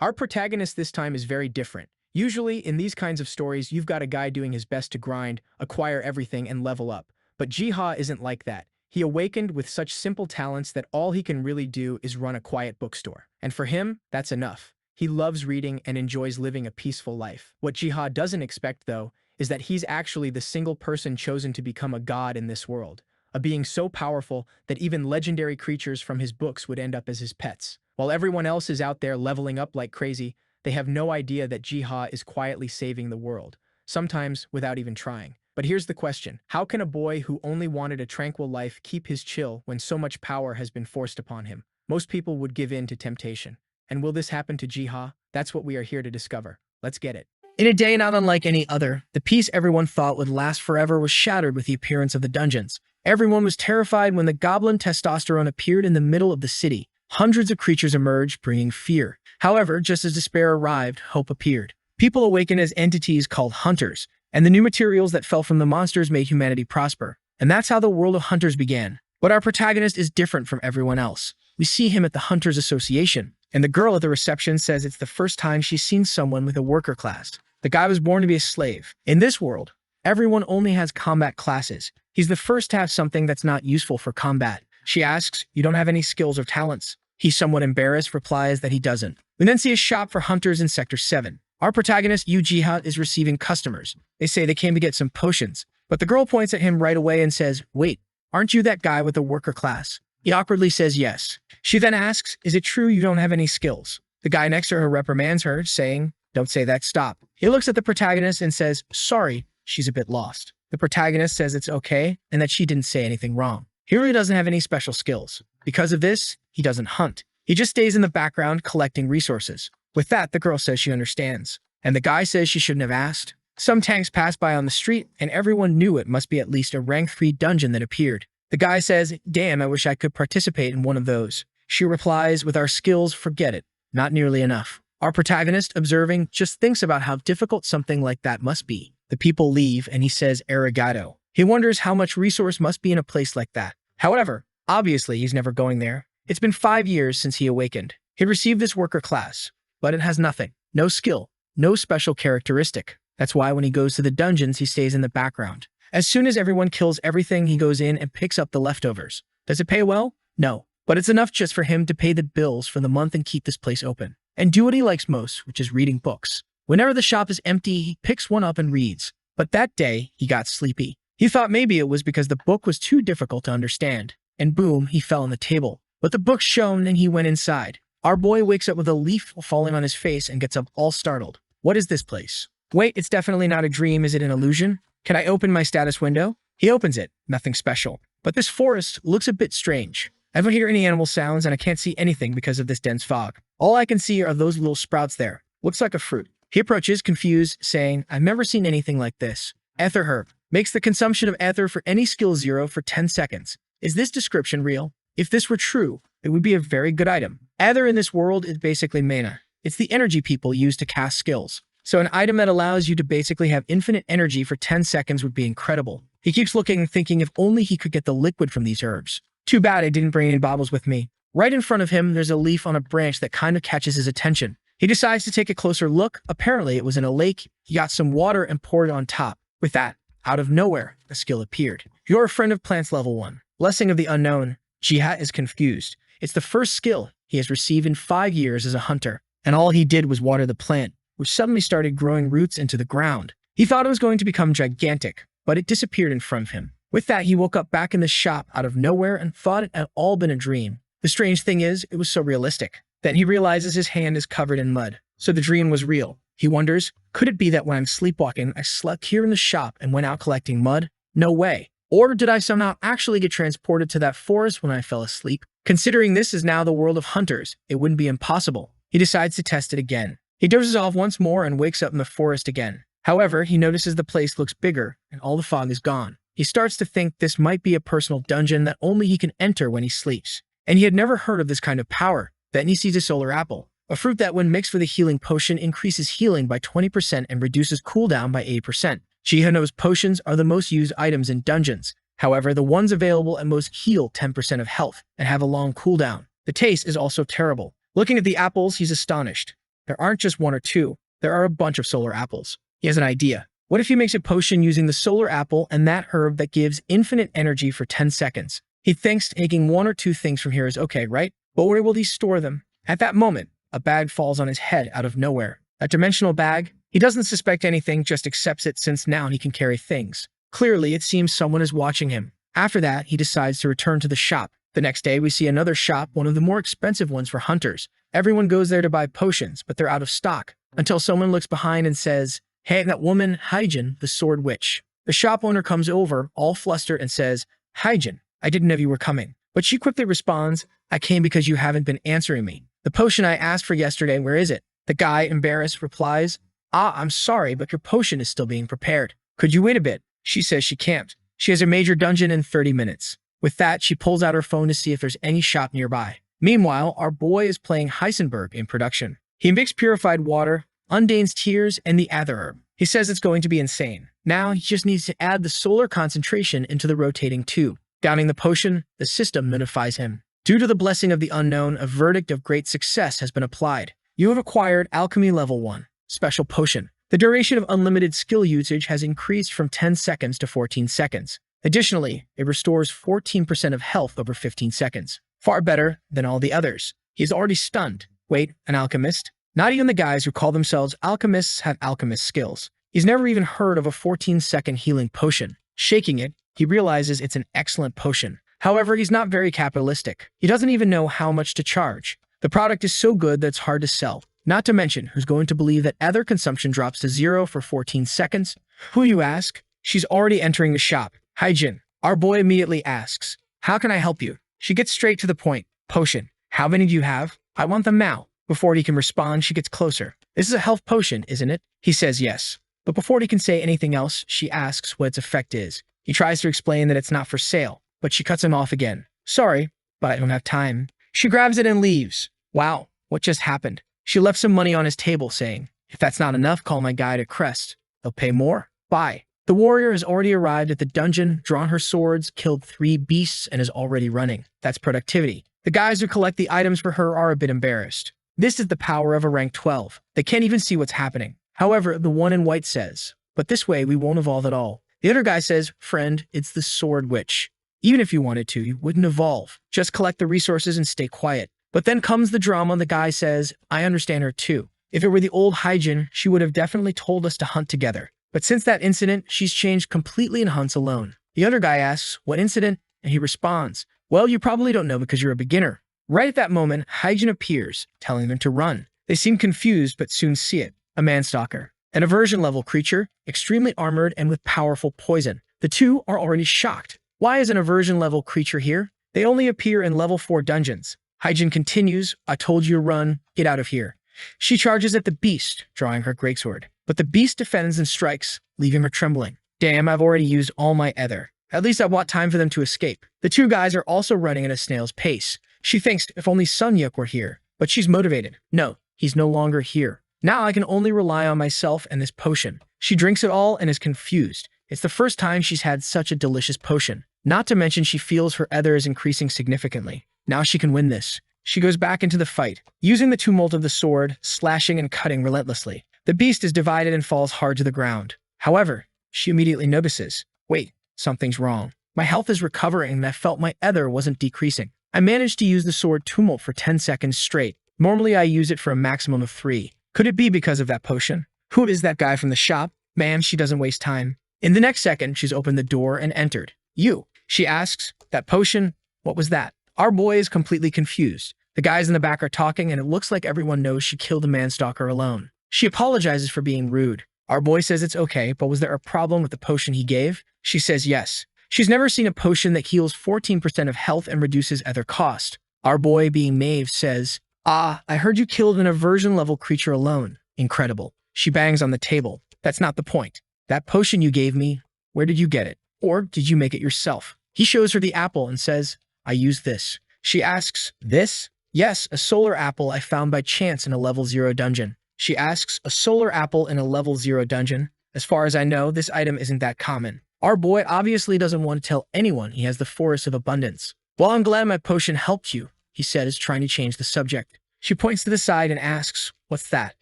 Our protagonist this time is very different. Usually, in these kinds of stories, you've got a guy doing his best to grind, acquire everything, and level up. But Jiha isn't like that. He awakened with such simple talents that all he can really do is run a quiet bookstore. And for him, that's enough. He loves reading and enjoys living a peaceful life. What Jiha doesn't expect, though, is that he's actually the single person chosen to become a god in this world, a being so powerful that even legendary creatures from his books would end up as his pets. While everyone else is out there leveling up like crazy, they have no idea that Jiha is quietly saving the world, sometimes without even trying. But here's the question. How can a boy who only wanted a tranquil life keep his chill when so much power has been forced upon him? Most people would give in to temptation. And will this happen to Jiha? That's what we are here to discover. Let's get it. In a day not unlike any other, the peace everyone thought would last forever was shattered with the appearance of the dungeons. Everyone was terrified when the goblin testosterone appeared in the middle of the city. Hundreds of creatures emerged, bringing fear. However, just as despair arrived, hope appeared. People awakened as entities called hunters, and the new materials that fell from the monsters made humanity prosper. And that's how the world of hunters began. But our protagonist is different from everyone else. We see him at the Hunters Association, and the girl at the reception says it's the first time she's seen someone with a worker class. The guy was born to be a slave. In this world, everyone only has combat classes. He's the first to have something that's not useful for combat. She asks, "You don't have any skills or talents?" He, somewhat embarrassed, replies that he doesn't. We then see a shop for hunters in Sector 7. Our protagonist, Jiha, is receiving customers. They say they came to get some potions, but the girl points at him right away and says, "Wait, aren't you that guy with the worker class?" He awkwardly says yes. She then asks, "Is it true you don't have any skills?" The guy next to her reprimands her, saying, "Don't say that, stop." He looks at the protagonist and says, "Sorry." She's a bit lost. The protagonist says it's okay and that she didn't say anything wrong. He really doesn't have any special skills. Because of this, he doesn't hunt. He just stays in the background collecting resources. With that, the girl says she understands. And the guy says she shouldn't have asked. Some tanks pass by on the street, and everyone knew it must be at least a rank 3 dungeon that appeared. The guy says, "Damn, I wish I could participate in one of those." She replies, "With our skills, forget it. Not nearly enough." Our protagonist, observing, just thinks about how difficult something like that must be. The people leave, and he says arigato. He wonders how much resource must be in a place like that. However, obviously he's never going there. It's been 5 years since he awakened. He received this worker class, but it has nothing. No skill, no special characteristic. That's why when he goes to the dungeons, he stays in the background. As soon as everyone kills everything, he goes in and picks up the leftovers. Does it pay well? No. But it's enough just for him to pay the bills for the month and keep this place open. And do what he likes most, which is reading books. Whenever the shop is empty, he picks one up and reads. But that day, he got sleepy. He thought maybe it was because the book was too difficult to understand. And boom, he fell on the table. But the book shone and he went inside. Our boy wakes up with a leaf falling on his face and gets up all startled. What is this place? Wait, it's definitely not a dream. Is it an illusion? Can I open my status window? He opens it. Nothing special. But this forest looks a bit strange. I don't hear any animal sounds and I can't see anything because of this dense fog. All I can see are those little sprouts there. Looks like a fruit. He approaches, confused, saying, "I've never seen anything like this." Ether herb. Makes the consumption of ether for any skill 0 for 10 seconds. Is this description real? If this were true, it would be a very good item. Ether in this world is basically mana. It's the energy people use to cast skills. So an item that allows you to basically have infinite energy for 10 seconds would be incredible. He keeps looking and thinking if only he could get the liquid from these herbs. Too bad I didn't bring any bottles with me. Right in front of him, there's a leaf on a branch that kind of catches his attention. He decides to take a closer look. Apparently, it was in a lake. He got some water and poured it on top. With that, out of nowhere, a skill appeared. You're a friend of plants level 1. Blessing of the unknown. Jiha is confused. It's the first skill he has received in 5 years as a hunter. And all he did was water the plant, which suddenly started growing roots into the ground. He thought it was going to become gigantic, but it disappeared in front of him. With that, he woke up back in the shop out of nowhere and thought it had all been a dream. The strange thing is, it was so realistic. Then he realizes his hand is covered in mud. So the dream was real. He wonders, could it be that when I'm sleepwalking, I slept here in the shop and went out collecting mud? No way. Or did I somehow actually get transported to that forest when I fell asleep? Considering this is now the world of hunters, it wouldn't be impossible. He decides to test it again. He dozes off once more and wakes up in the forest again. However, he notices the place looks bigger and all the fog is gone. He starts to think this might be a personal dungeon that only he can enter when he sleeps. And he had never heard of this kind of power. Then he sees a solar apple, a fruit that when mixed with a healing potion increases healing by 20% and reduces cooldown by 8%. Jiha knows potions are the most used items in dungeons. However, the ones available at most heal 10% of health and have a long cooldown. The taste is also terrible. Looking at the apples, he's astonished. there aren't just one or two, there are a bunch of solar apples. He has an idea. What if he makes a potion using the solar apple and that herb that gives infinite energy for 10 seconds? He thinks taking one or two things from here is okay, right? But where will he store them? At that moment, a bag falls on his head out of nowhere. A dimensional bag? He doesn't suspect anything, just accepts it since now he can carry things. Clearly, it seems someone is watching him. After that, he decides to return to the shop. The next day, we see another shop, one of the more expensive ones for hunters. Everyone goes there to buy potions, but they're out of stock. Until someone looks behind and says, "Hey, that woman, Hyjin, the sword witch." The shop owner comes over, all flustered, and says, "Hyjin, I didn't know you were coming." But she quickly responds, "I came because you haven't been answering me. The potion I asked for yesterday, where is it?" The guy, embarrassed, replies, I'm sorry, but your potion is still being prepared. Could you wait a bit?" She says she can't. She has a major dungeon in 30 minutes. With that, she pulls out her phone to see if there's any shop nearby. Meanwhile, our boy is playing Heisenberg in production. He mixed purified water, Undane's tears, and the other herb. He says it's going to be insane. Now, he just needs to add the solar concentration into the rotating tube. Downing the potion, the system notifies him. Due to the blessing of the unknown, a verdict of great success has been applied. You have acquired Alchemy Level 1. Special Potion. The duration of unlimited skill usage has increased from 10 seconds to 14 seconds. Additionally, it restores 14% of health over 15 seconds. Far better than all the others. He is already stunned. Wait, an alchemist? Not even the guys who call themselves alchemists have alchemist skills. He's never even heard of a 14-second healing potion. Shaking it, he realizes it's an excellent potion. However, he's not very capitalistic. He doesn't even know how much to charge. The product is so good that it's hard to sell. Not to mention, who's going to believe that ether consumption drops to 0 for 14 seconds? Who, you ask? She's already entering the shop. Hyjin. Our boy immediately asks, "How can I help you?" She gets straight to the point. "Potion. How many do you have? I want them now." Before he can respond, she gets closer. "This is a health potion, isn't it?" He says yes. But before he can say anything else, she asks what its effect is. He tries to explain that it's not for sale, but she cuts him off again. "Sorry, but I don't have time." She grabs it and leaves. Wow, what just happened? She left some money on his table, saying, "If that's not enough, call my guy to Crest. They'll pay more. Bye." The warrior has already arrived at the dungeon, drawn her swords, killed 3 beasts, and is already running. That's productivity. The guys who collect the items for her are a bit embarrassed. This is the power of a rank 12. They can't even see what's happening. However, the one in white says, "But this way we won't evolve at all." The other guy says, "Friend, it's the sword witch. Even if you wanted to, you wouldn't evolve. Just collect the resources and stay quiet." But then comes the drama. The guy says, "I understand her too. If it were the old Hyjin, she would have definitely told us to hunt together. But since that incident, she's changed completely and hunts alone." The other guy asks, "What incident?" And he responds, "Well, you probably don't know because you're a beginner." Right at that moment, Hyjin appears, telling them to run. They seem confused, but soon see it. A manstalker. An aversion level creature, extremely armored and with powerful poison. The two are already shocked. Why is an aversion level creature here? They only appear in level 4 dungeons. Hyjin continues, "I told you to run, get out of here." She charges at the beast, drawing her greatsword. But the beast defends and strikes, leaving her trembling. Damn, I've already used all my ether. At least I want time for them to escape. The two guys are also running at a snail's pace. She thinks if only Sunyuk were here, but she's motivated. No, he's no longer here. Now I can only rely on myself and this potion. She drinks it all and is confused. It's the first time she's had such a delicious potion. Not to mention she feels her ether is increasing significantly. Now she can win this. She goes back into the fight, using the tumult of the sword, slashing and cutting relentlessly. The beast is divided and falls hard to the ground. However, she immediately notices, wait, something's wrong. My health is recovering and I felt my ether wasn't decreasing. I managed to use the sword tumult for 10 seconds straight. Normally I use it for a maximum of 3. Could it be because of that potion? Who is that guy from the shop? Man, she doesn't waste time. In the next second, she's opened the door and entered. You, she asks, that potion, what was that? Our boy is completely confused. The guys in the back are talking and it looks like everyone knows she killed the manstalker alone. She apologizes for being rude. Our boy says it's okay, but was there a problem with the potion he gave? She says yes. She's never seen a potion that heals 14% of health and reduces ether cost. Our boy, being Maeve, says, I heard you killed an aversion level creature alone. Incredible. She bangs on the table. That's not the point. That potion you gave me, where did you get it? Or did you make it yourself? He shows her the apple and says, I used this. She asks, this? Yes, a solar apple I found by chance in a level 0 dungeon. She asks, a solar apple in a level 0 dungeon? As far as I know, this item isn't that common. Our boy obviously doesn't want to tell anyone he has the Forest of Abundance. Well, I'm glad my potion helped you, he says, trying to change the subject. She points to the side and asks, "What's that?"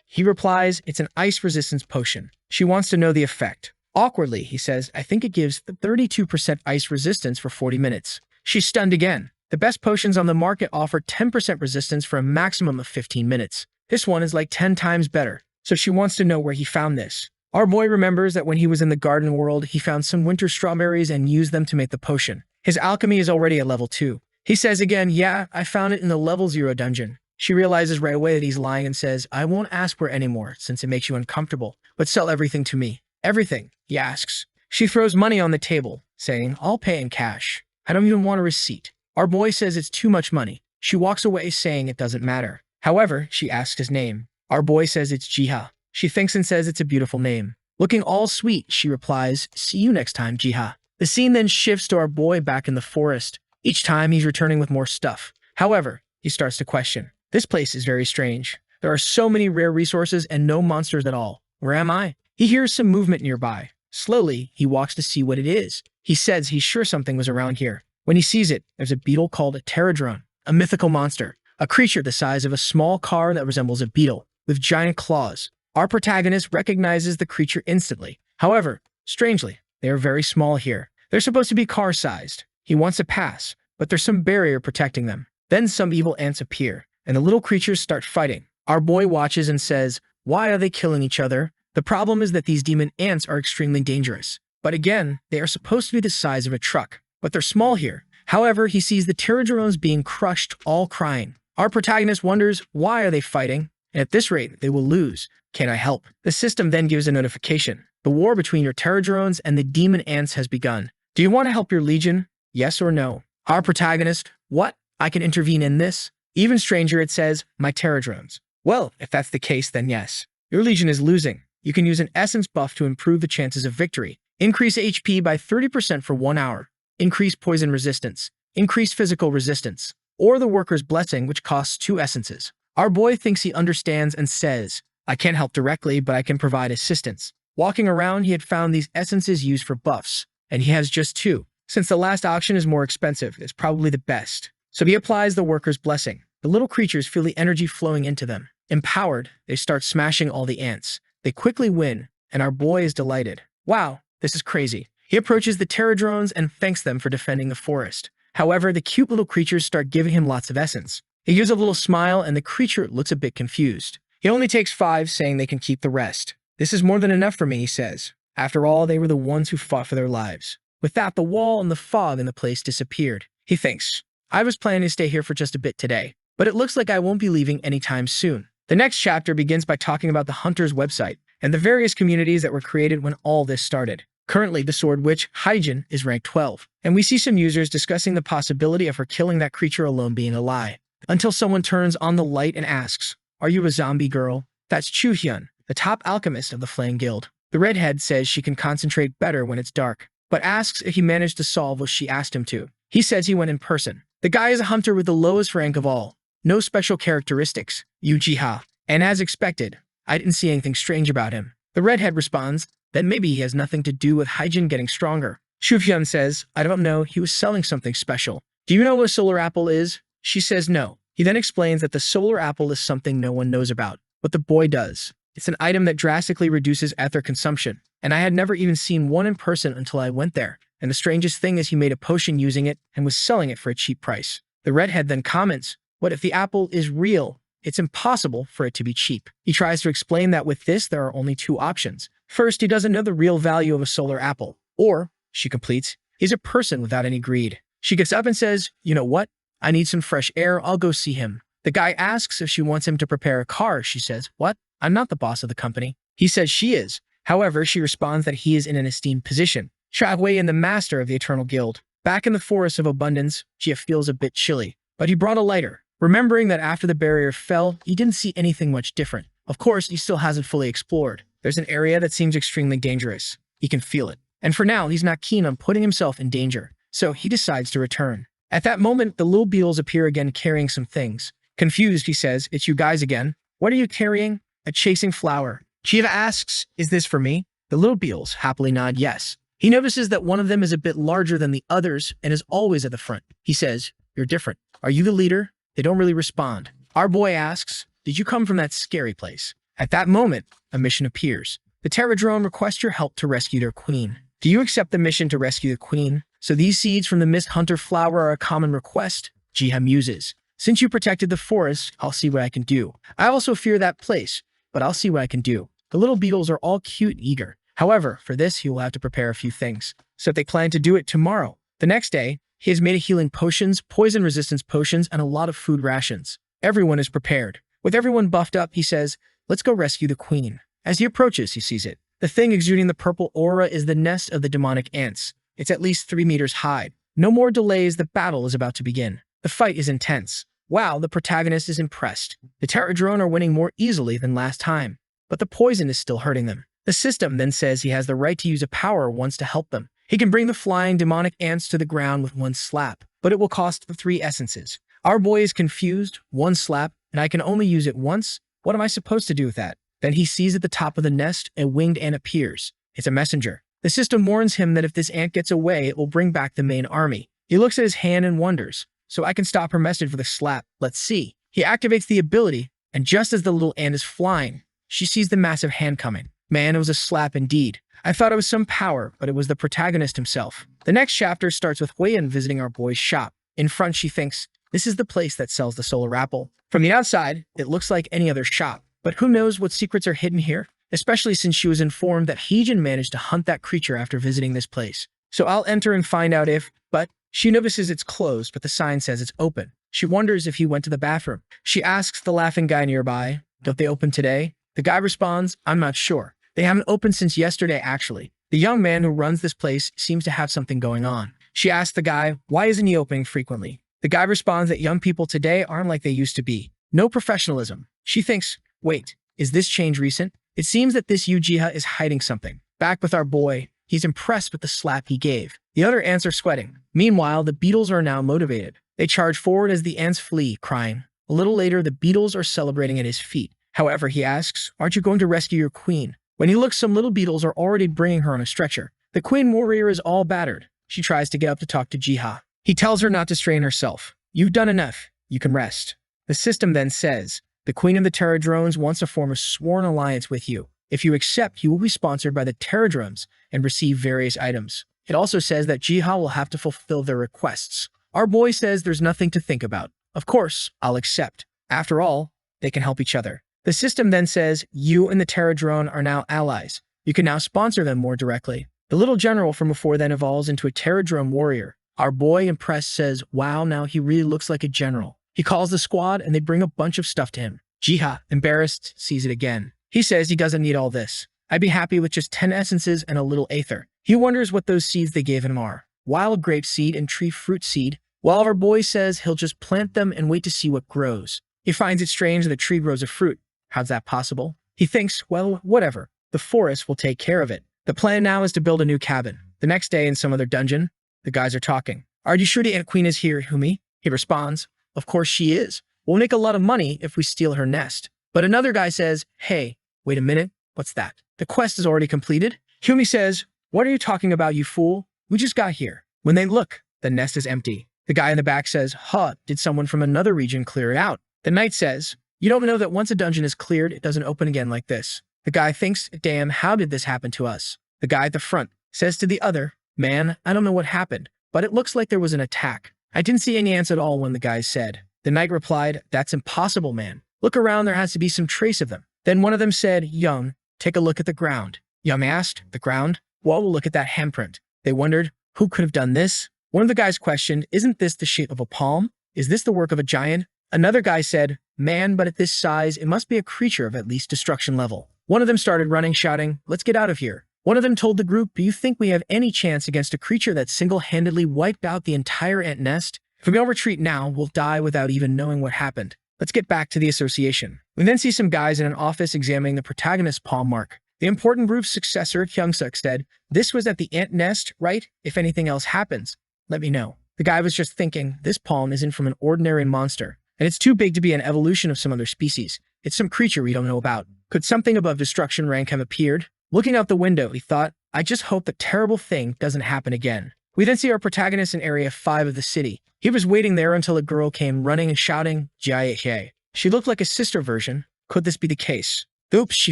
He replies, "It's an ice resistance potion." She wants to know the effect. Awkwardly, he says, "I think it gives 32% ice resistance for 40 minutes. She's stunned again. The best potions on the market offer 10% resistance for a maximum of 15 minutes. This one is like 10 times better. So she wants to know where he found this. Our boy remembers that when he was in the garden world, he found some winter strawberries and used them to make the potion. His alchemy is already at level 2. He says again, "Yeah, I found it in the level 0 dungeon." She realizes right away that he's lying and says, "I won't ask where anymore since it makes you uncomfortable, but sell everything to me." "Everything?" he asks. She throws money on the table, saying, "I'll pay in cash. I don't even want a receipt." Our boy says it's too much money. She walks away saying it doesn't matter. However, she asks his name. Our boy says it's Jiha. She thinks and says it's a beautiful name. Looking all sweet, she replies, "See you next time, Jiha." The scene then shifts to our boy back in the forest. Each time he's returning with more stuff. However, he starts to question. This place is very strange. There are so many rare resources and no monsters at all. Where am I? He hears some movement nearby. Slowly, he walks to see what it is. He says he's sure something was around here. When he sees it, there's a beetle called a pterodrone, a mythical monster, a creature the size of a small car that resembles a beetle, with giant claws. Our protagonist recognizes the creature instantly. However, strangely, they are very small here. They're supposed to be car-sized. He wants to pass, but there's some barrier protecting them. Then some evil ants appear, and the little creatures start fighting. Our boy watches and says, "Why are they killing each other?" The problem is that these demon ants are extremely dangerous. But again, they are supposed to be the size of a truck. But they're small here. However, he sees the pterodrones being crushed, all crying. Our protagonist wonders, why are they fighting? And at this rate, they will lose. Can I help? The system then gives a notification. The war between your pterodrones and the demon ants has begun. Do you want to help your legion? Yes or no? Our protagonist, what? I can intervene in this? Even stranger, it says, my pterodrones. Well, if that's the case, then yes. Your legion is losing. You can use an essence buff to improve the chances of victory. Increase HP by 30% for 1 hour. Increase poison resistance, increase physical resistance, or the worker's blessing, which costs 2 essences. Our boy thinks he understands and says, "I can't help directly, but I can provide assistance." Walking around, he had found these essences used for buffs, and he has just 2. Since the last auction is more expensive, it's probably the best. So he applies the worker's blessing. The little creatures feel the energy flowing into them. Empowered, they start smashing all the ants. They quickly win, and our boy is delighted. Wow, this is crazy. He approaches the pterodrones and thanks them for defending the forest. However, the cute little creatures start giving him lots of essence. He gives a little smile and the creature looks a bit confused. He only takes 5, saying they can keep the rest. "This is more than enough for me," he says. After all, they were the ones who fought for their lives. With that, the wall and the fog in the place disappeared. He thinks, "I was planning to stay here for just a bit today, but it looks like I won't be leaving anytime soon." The next chapter begins by talking about the Hunter's website and the various communities that were created when all this started. Currently, the sword witch, Hyjin, is ranked 12, and we see some users discussing the possibility of her killing that creature alone being a lie. Until someone turns on the light and asks, "Are you a zombie girl?" That's Chuhyun, the top alchemist of the Flame Guild. The redhead says she can concentrate better when it's dark, but asks if he managed to solve what she asked him to. He says he went in person. The guy is a hunter with the lowest rank of all. No special characteristics, Uchiha. And as expected, I didn't see anything strange about him. The redhead responds that maybe he has nothing to do with Hyjin getting stronger. Chuhyun says, "I don't know, he was selling something special. Do you know what a solar apple is?" She says no. He then explains that the solar apple is something no one knows about, but the boy does. It's an item that drastically reduces ether consumption, and I had never even seen one in person until I went there. And the strangest thing is he made a potion using it and was selling it for a cheap price. The redhead then comments, "What if the apple is real? It's impossible for it to be cheap." He tries to explain that with this, there are only 2 options. First, he doesn't know the real value of a solar apple. Or, she completes, he's a person without any greed. She gets up and says, "You know what? I need some fresh air. I'll go see him." The guy asks if she wants him to prepare a car. She says, "What? I'm not the boss of the company." He says she is. However, she responds that he is in an esteemed position. Chagway and the master of the Eternal Guild. Back in the Forest of Abundance, Jia feels a bit chilly, but he brought a lighter. Remembering that after the barrier fell, he didn't see anything much different. Of course, he still hasn't fully explored. There's an area that seems extremely dangerous. He can feel it. And for now, he's not keen on putting himself in danger, so he decides to return. At that moment, the little beetles appear again carrying some things. Confused, he says, "It's you guys again. What are you carrying?" "A chasing flower." Chiva asks, "Is this for me?" The little beetles happily nod yes. He notices that one of them is a bit larger than the others and is always at the front. He says, "You're different. Are you the leader?" They don't really respond. Our boy asks, did you come from that scary place? At that moment, a mission appears. The Terradrone request your help to rescue their queen. Do you accept the mission to rescue the queen? So these seeds from the Mist Hunter flower are a common request? Jiha muses. Since you protected the forest, I'll see what I can do. I also fear that place, but I'll see what I can do. The little beetles are all cute and eager. However, for this, he will have to prepare a few things. So they plan to do it tomorrow. The next day, he has made healing potions, poison resistance potions, and a lot of food rations. Everyone is prepared. With everyone buffed up, he says, let's go rescue the queen. As he approaches, he sees it. The thing exuding the purple aura is the nest of the demonic ants. It's at least 3 meters high. No more delays, the battle is about to begin. The fight is intense. Wow, the protagonist is impressed. The Terradrone are winning more easily than last time, but the poison is still hurting them. The system then says he has the right to use a power once to help them. He can bring the flying demonic ants to the ground with one slap, but it will cost 3 essences. Our boy is confused. 1 slap, and I can only use it once? What am I supposed to do with that? Then he sees at the top of the nest a winged ant appears. It's a messenger. The system warns him that if this ant gets away, it will bring back the main army. He looks at his hand and wonders, so I can stop her message with a slap. Let's see. He activates the ability, and just as the little ant is flying, she sees the massive hand coming. Man, it was a slap indeed. I thought it was some power, but it was the protagonist himself. The next chapter starts with Huiyan visiting our boy's shop. In front, she thinks, this is the place that sells the solar apple. From the outside, it looks like any other shop, but who knows what secrets are hidden here? Especially since she was informed that Heejin managed to hunt that creature after visiting this place. So I'll enter and find out if, but she notices it's closed, but the sign says it's open. She wonders if he went to the bathroom. She asks the laughing guy nearby, don't they open today? The guy responds, I'm not sure. They haven't opened since yesterday, actually. The young man who runs this place seems to have something going on. She asks the guy, why isn't he opening frequently? The guy responds that young people today aren't like they used to be. No professionalism. She thinks, wait, is this change recent? It seems that this Ujiha is hiding something. Back with our boy, he's impressed with the slap he gave. The other ants are sweating. Meanwhile, the beetles are now motivated. They charge forward as the ants flee, crying. A little later, the beetles are celebrating at his feet. However, he asks, aren't you going to rescue your queen? When he looks, some little beetles are already bringing her on a stretcher. The queen warrior is all battered. She tries to get up to talk to Jiha. He tells her not to strain herself. You've done enough. You can rest. The system then says, the Queen of the Terradrones wants to form a sworn alliance with you. If you accept, you will be sponsored by the Terradrones and receive various items. It also says that Jiha will have to fulfill their requests. Our boy says there's nothing to think about. Of course, I'll accept. After all, they can help each other. The system then says, you and the Terradrone are now allies. You can now sponsor them more directly. The little general from before then evolves into a Terradrone warrior. Our boy, impressed, says, wow, now he really looks like a general. He calls the squad and they bring a bunch of stuff to him. Jiha, embarrassed, sees it again. He says he doesn't need all this. I'd be happy with just 10 essences and a little aether. He wonders what those seeds they gave him are. Wild grape seed and tree fruit seed. While our boy says he'll just plant them and wait to see what grows. He finds it strange that a tree grows a fruit. How's that possible? He thinks, well, whatever. The forest will take care of it. The plan now is to build a new cabin. The next day in some other dungeon, the guys are talking. Are you sure the Ant Queen is here, Humi? He responds, of course she is. We'll make a lot of money if we steal her nest. But another guy says, hey, wait a minute. What's that? The quest is already completed? Humi says, what are you talking about, you fool? We just got here. When they look, the nest is empty. The guy in the back says, huh, did someone from another region clear it out? The knight says, you don't know that once a dungeon is cleared, it doesn't open again like this. The guy thinks, damn, how did this happen to us? The guy at the front says to the other, man, I don't know what happened, but it looks like there was an attack. I didn't see any ants at all when the guy said. The knight replied, that's impossible, man. Look around, there has to be some trace of them. Then one of them said, Young, take a look at the ground. Young asked, the ground? Well, we'll look at that handprint. They wondered, who could have done this? One of the guys questioned, isn't this the shape of a palm? Is this the work of a giant? Another guy said, man, but at this size, it must be a creature of at least destruction level. One of them started running, shouting, let's get out of here. One of them told the group, do you think we have any chance against a creature that single-handedly wiped out the entire ant nest? If we don't retreat now, we'll die without even knowing what happened. Let's get back to the association. We then see some guys in an office examining the protagonist's palm mark. The important group's successor, Kyungsuk, said, this was at the ant nest, right? If anything else happens, let me know. The guy was just thinking, this palm isn't from an ordinary monster, and it's too big to be an evolution of some other species. It's some creature we don't know about. Could something above destruction rank have appeared? Looking out the window, he thought, I just hope the terrible thing doesn't happen again. We then see our protagonist in Area 5 of the city. He was waiting there until a girl came running and shouting, Jiaye. She looked like a sister version. Could this be the case? Oops, she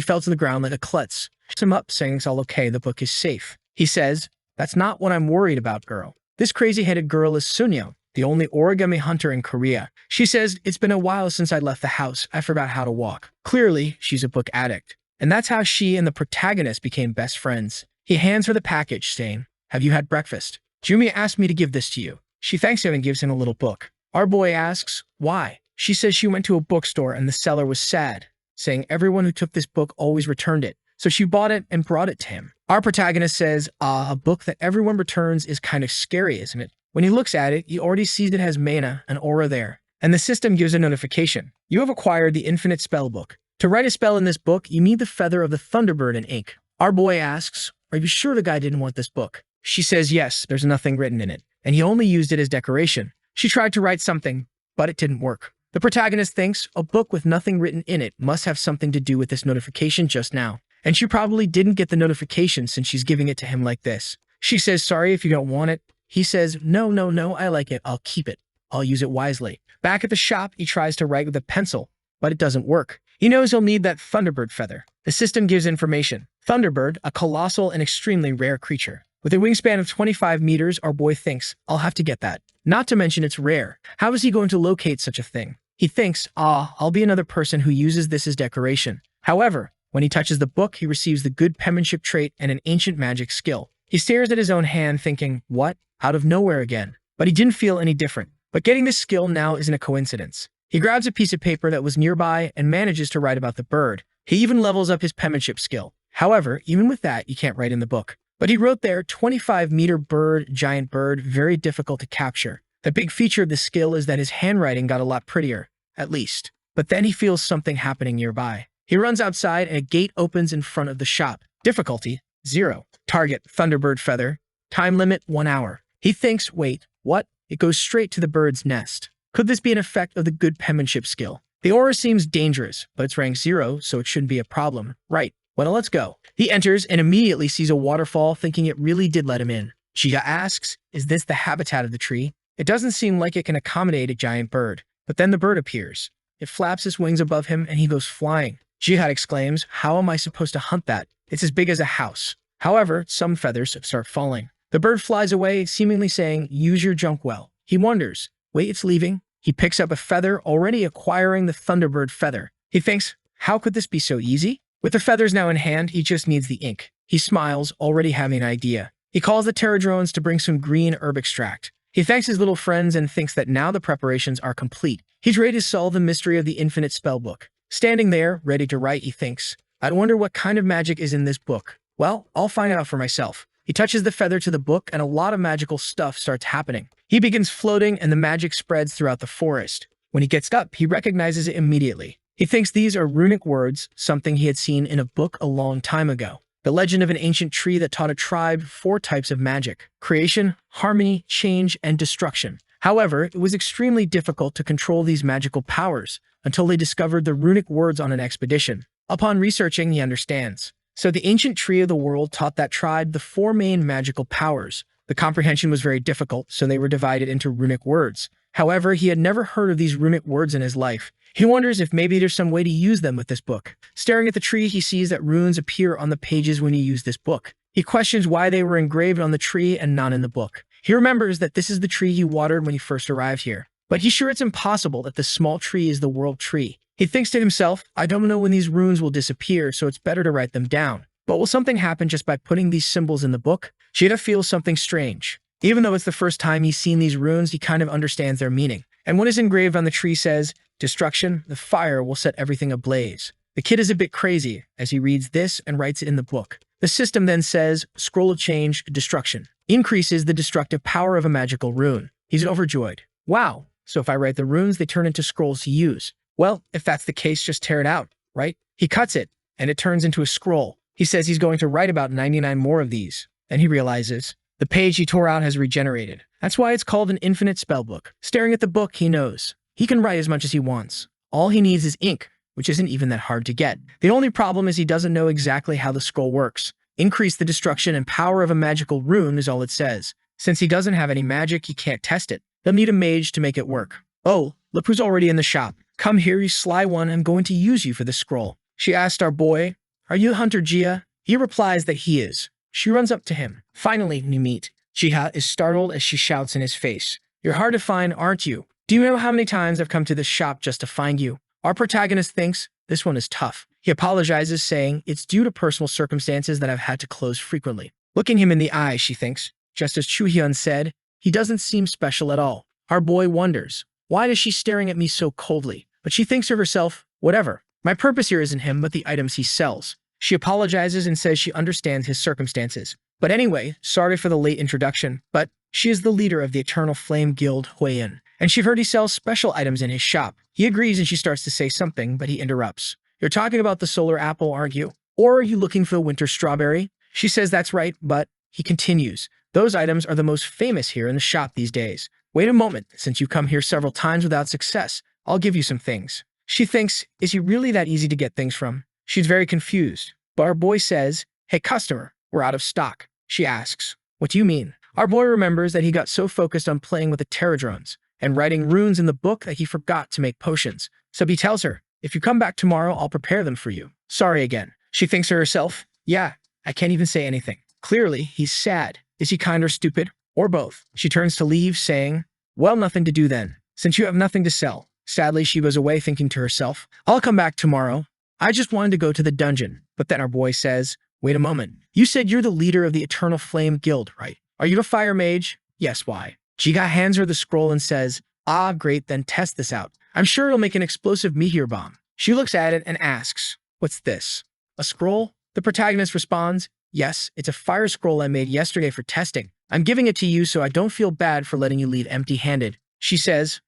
fell to the ground like a klutz. Picks him up, saying it's all okay, the book is safe. He says, that's not what I'm worried about, girl. This crazy-headed girl is Sunyuk, the only origami hunter in Korea. She says, it's been a while since I left the house. I forgot how to walk. Clearly, she's a book addict. And that's how she and the protagonist became best friends. He hands her the package, saying, have you had breakfast? Jumi asked me to give this to you. She thanks him and gives him a little book. Our boy asks, why? She says she went to a bookstore and the seller was sad, saying everyone who took this book always returned it. So she bought it and brought it to him. Our protagonist says, a book that everyone returns is kind of scary, isn't it? When he looks at it, he already sees it has mana, an aura there. And the system gives a notification. You have acquired the infinite spell book. To write a spell in this book, you need the feather of the Thunderbird in ink. Our boy asks, are you sure the guy didn't want this book? She says yes, there's nothing written in it. And he only used it as decoration. She tried to write something, but it didn't work. The protagonist thinks a book with nothing written in it must have something to do with this notification just now. And she probably didn't get the notification since she's giving it to him like this. She says, sorry if you don't want it. He says, no, I like it. I'll keep it. I'll use it wisely. Back at the shop, he tries to write with a pencil, but it doesn't work. He knows he'll need that Thunderbird feather. The system gives information. Thunderbird, a colossal and extremely rare creature. With a wingspan of 25 meters, our boy thinks, I'll have to get that. Not to mention it's rare. How is he going to locate such a thing? He thinks, I'll be another person who uses this as decoration. However, when he touches the book, he receives the good penmanship trait and an ancient magic skill. He stares at his own hand thinking, what? Out of nowhere again. But he didn't feel any different. But getting this skill now isn't a coincidence. He grabs a piece of paper that was nearby and manages to write about the bird. He even levels up his penmanship skill. However, even with that, you can't write in the book. But he wrote there, 25-meter bird, giant bird, very difficult to capture. The big feature of the skill is that his handwriting got a lot prettier, at least. But then he feels something happening nearby. He runs outside and a gate opens in front of the shop. Difficulty, 0. Target, Thunderbird feather. Time limit, 1 hour. He thinks, wait, what? It goes straight to the bird's nest. Could this be an effect of the good penmanship skill? The aura seems dangerous, but it's rank 0, so it shouldn't be a problem. Right. Well, let's go. He enters and immediately sees a waterfall, thinking it really did let him in. Jiga asks, is this the habitat of the tree? It doesn't seem like it can accommodate a giant bird. But then the bird appears. It flaps its wings above him and he goes flying. Jihad exclaims, how am I supposed to hunt that? It's as big as a house. However, some feathers start falling. The bird flies away, seemingly saying, use your junk well. He wonders, wait, it's leaving? He picks up a feather, already acquiring the Thunderbird feather. He thinks, how could this be so easy? With the feathers now in hand, he just needs the ink. He smiles, already having an idea. He calls the Terradrones to bring some green herb extract. He thanks his little friends and thinks that now the preparations are complete. He's ready to solve the mystery of the infinite spellbook. Standing there, ready to write, he thinks, I wonder what kind of magic is in this book. Well, I'll find out for myself. He touches the feather to the book and a lot of magical stuff starts happening. He begins floating and the magic spreads throughout the forest. When he gets up, he recognizes it immediately. He thinks these are runic words, something he had seen in a book a long time ago. The legend of an ancient tree that taught a tribe 4 types of magic: creation, harmony, change, and destruction. However, it was extremely difficult to control these magical powers until they discovered the runic words on an expedition. Upon researching, he understands. So the ancient tree of the world taught that tribe the 4 main magical powers. The comprehension was very difficult, so they were divided into runic words. However, he had never heard of these runic words in his life. He wonders if maybe there's some way to use them with this book. Staring at the tree, he sees that runes appear on the pages when you use this book. He questions why they were engraved on the tree and not in the book. He remembers that this is the tree he watered when he first arrived here. But he's sure it's impossible that this small tree is the world tree. He thinks to himself, I don't know when these runes will disappear, so it's better to write them down. But will something happen just by putting these symbols in the book? Shida feels something strange. Even though it's the first time he's seen these runes, he kind of understands their meaning. And what is engraved on the tree says, destruction, the fire will set everything ablaze. The kid is a bit crazy as he reads this and writes it in the book. The system then says, scroll of change, destruction. Increases the destructive power of a magical rune. He's overjoyed. Wow, so if I write the runes, they turn into scrolls to use. Well, if that's the case, just tear it out, right? He cuts it, and it turns into a scroll. He says he's going to write about 99 more of these. Then he realizes, the page he tore out has regenerated. That's why it's called an infinite spellbook. Staring at the book, he knows. He can write as much as he wants. All he needs is ink, which isn't even that hard to get. The only problem is he doesn't know exactly how the scroll works. Increase the destruction and power of a magical rune is all it says. Since he doesn't have any magic, he can't test it. He'll need a mage to make it work. Oh, look who's already in the shop. Come here, you sly one. I'm going to use you for this scroll. She asked our boy, are you Hunter Jia? He replies that he is. She runs up to him. Finally, you meet. Jiha is startled as she shouts in his face. You're hard to find, aren't you? Do you know how many times I've come to this shop just to find you? Our protagonist thinks this one is tough. He apologizes, saying it's due to personal circumstances that I've had to close frequently. Looking him in the eye, she thinks, just as Chuhyun said, he doesn't seem special at all. Our boy wonders, why is she staring at me so coldly? But she thinks to herself, whatever. My purpose here isn't him, but the items he sells. She apologizes and says she understands his circumstances. But anyway, sorry for the late introduction, but she is the leader of the Eternal Flame Guild, Huiyin, and she heard he sells special items in his shop. He agrees and she starts to say something, but he interrupts. You're talking about the solar apple, aren't you? Or are you looking for the winter strawberry? She says that's right, but he continues. Those items are the most famous here in the shop these days. Wait a moment, since you come here several times without success, I'll give you some things. She thinks, is he really that easy to get things from? She's very confused. But our boy says, hey customer, we're out of stock. She asks, what do you mean? Our boy remembers that he got so focused on playing with the pterodrones and writing runes in the book that he forgot to make potions. So he tells her, if you come back tomorrow, I'll prepare them for you. Sorry again. She thinks to herself, yeah, I can't even say anything. Clearly, he's sad. Is he kind or stupid? Or both? She turns to leave, saying, well, nothing to do then, since you have nothing to sell. Sadly, she goes away thinking to herself, I'll come back tomorrow. I just wanted to go to the dungeon. But then our boy says, wait a moment. You said you're the leader of the Eternal Flame Guild, right? Are you a fire mage? Yes, why? Jiga hands her the scroll and says, ah, great, then test this out. I'm sure it'll make an explosive meteor bomb. She looks at it and asks, what's this? A scroll? The protagonist responds, yes, it's a fire scroll I made yesterday for testing. I'm giving it to you so I don't feel bad for letting you leave empty-handed. She says,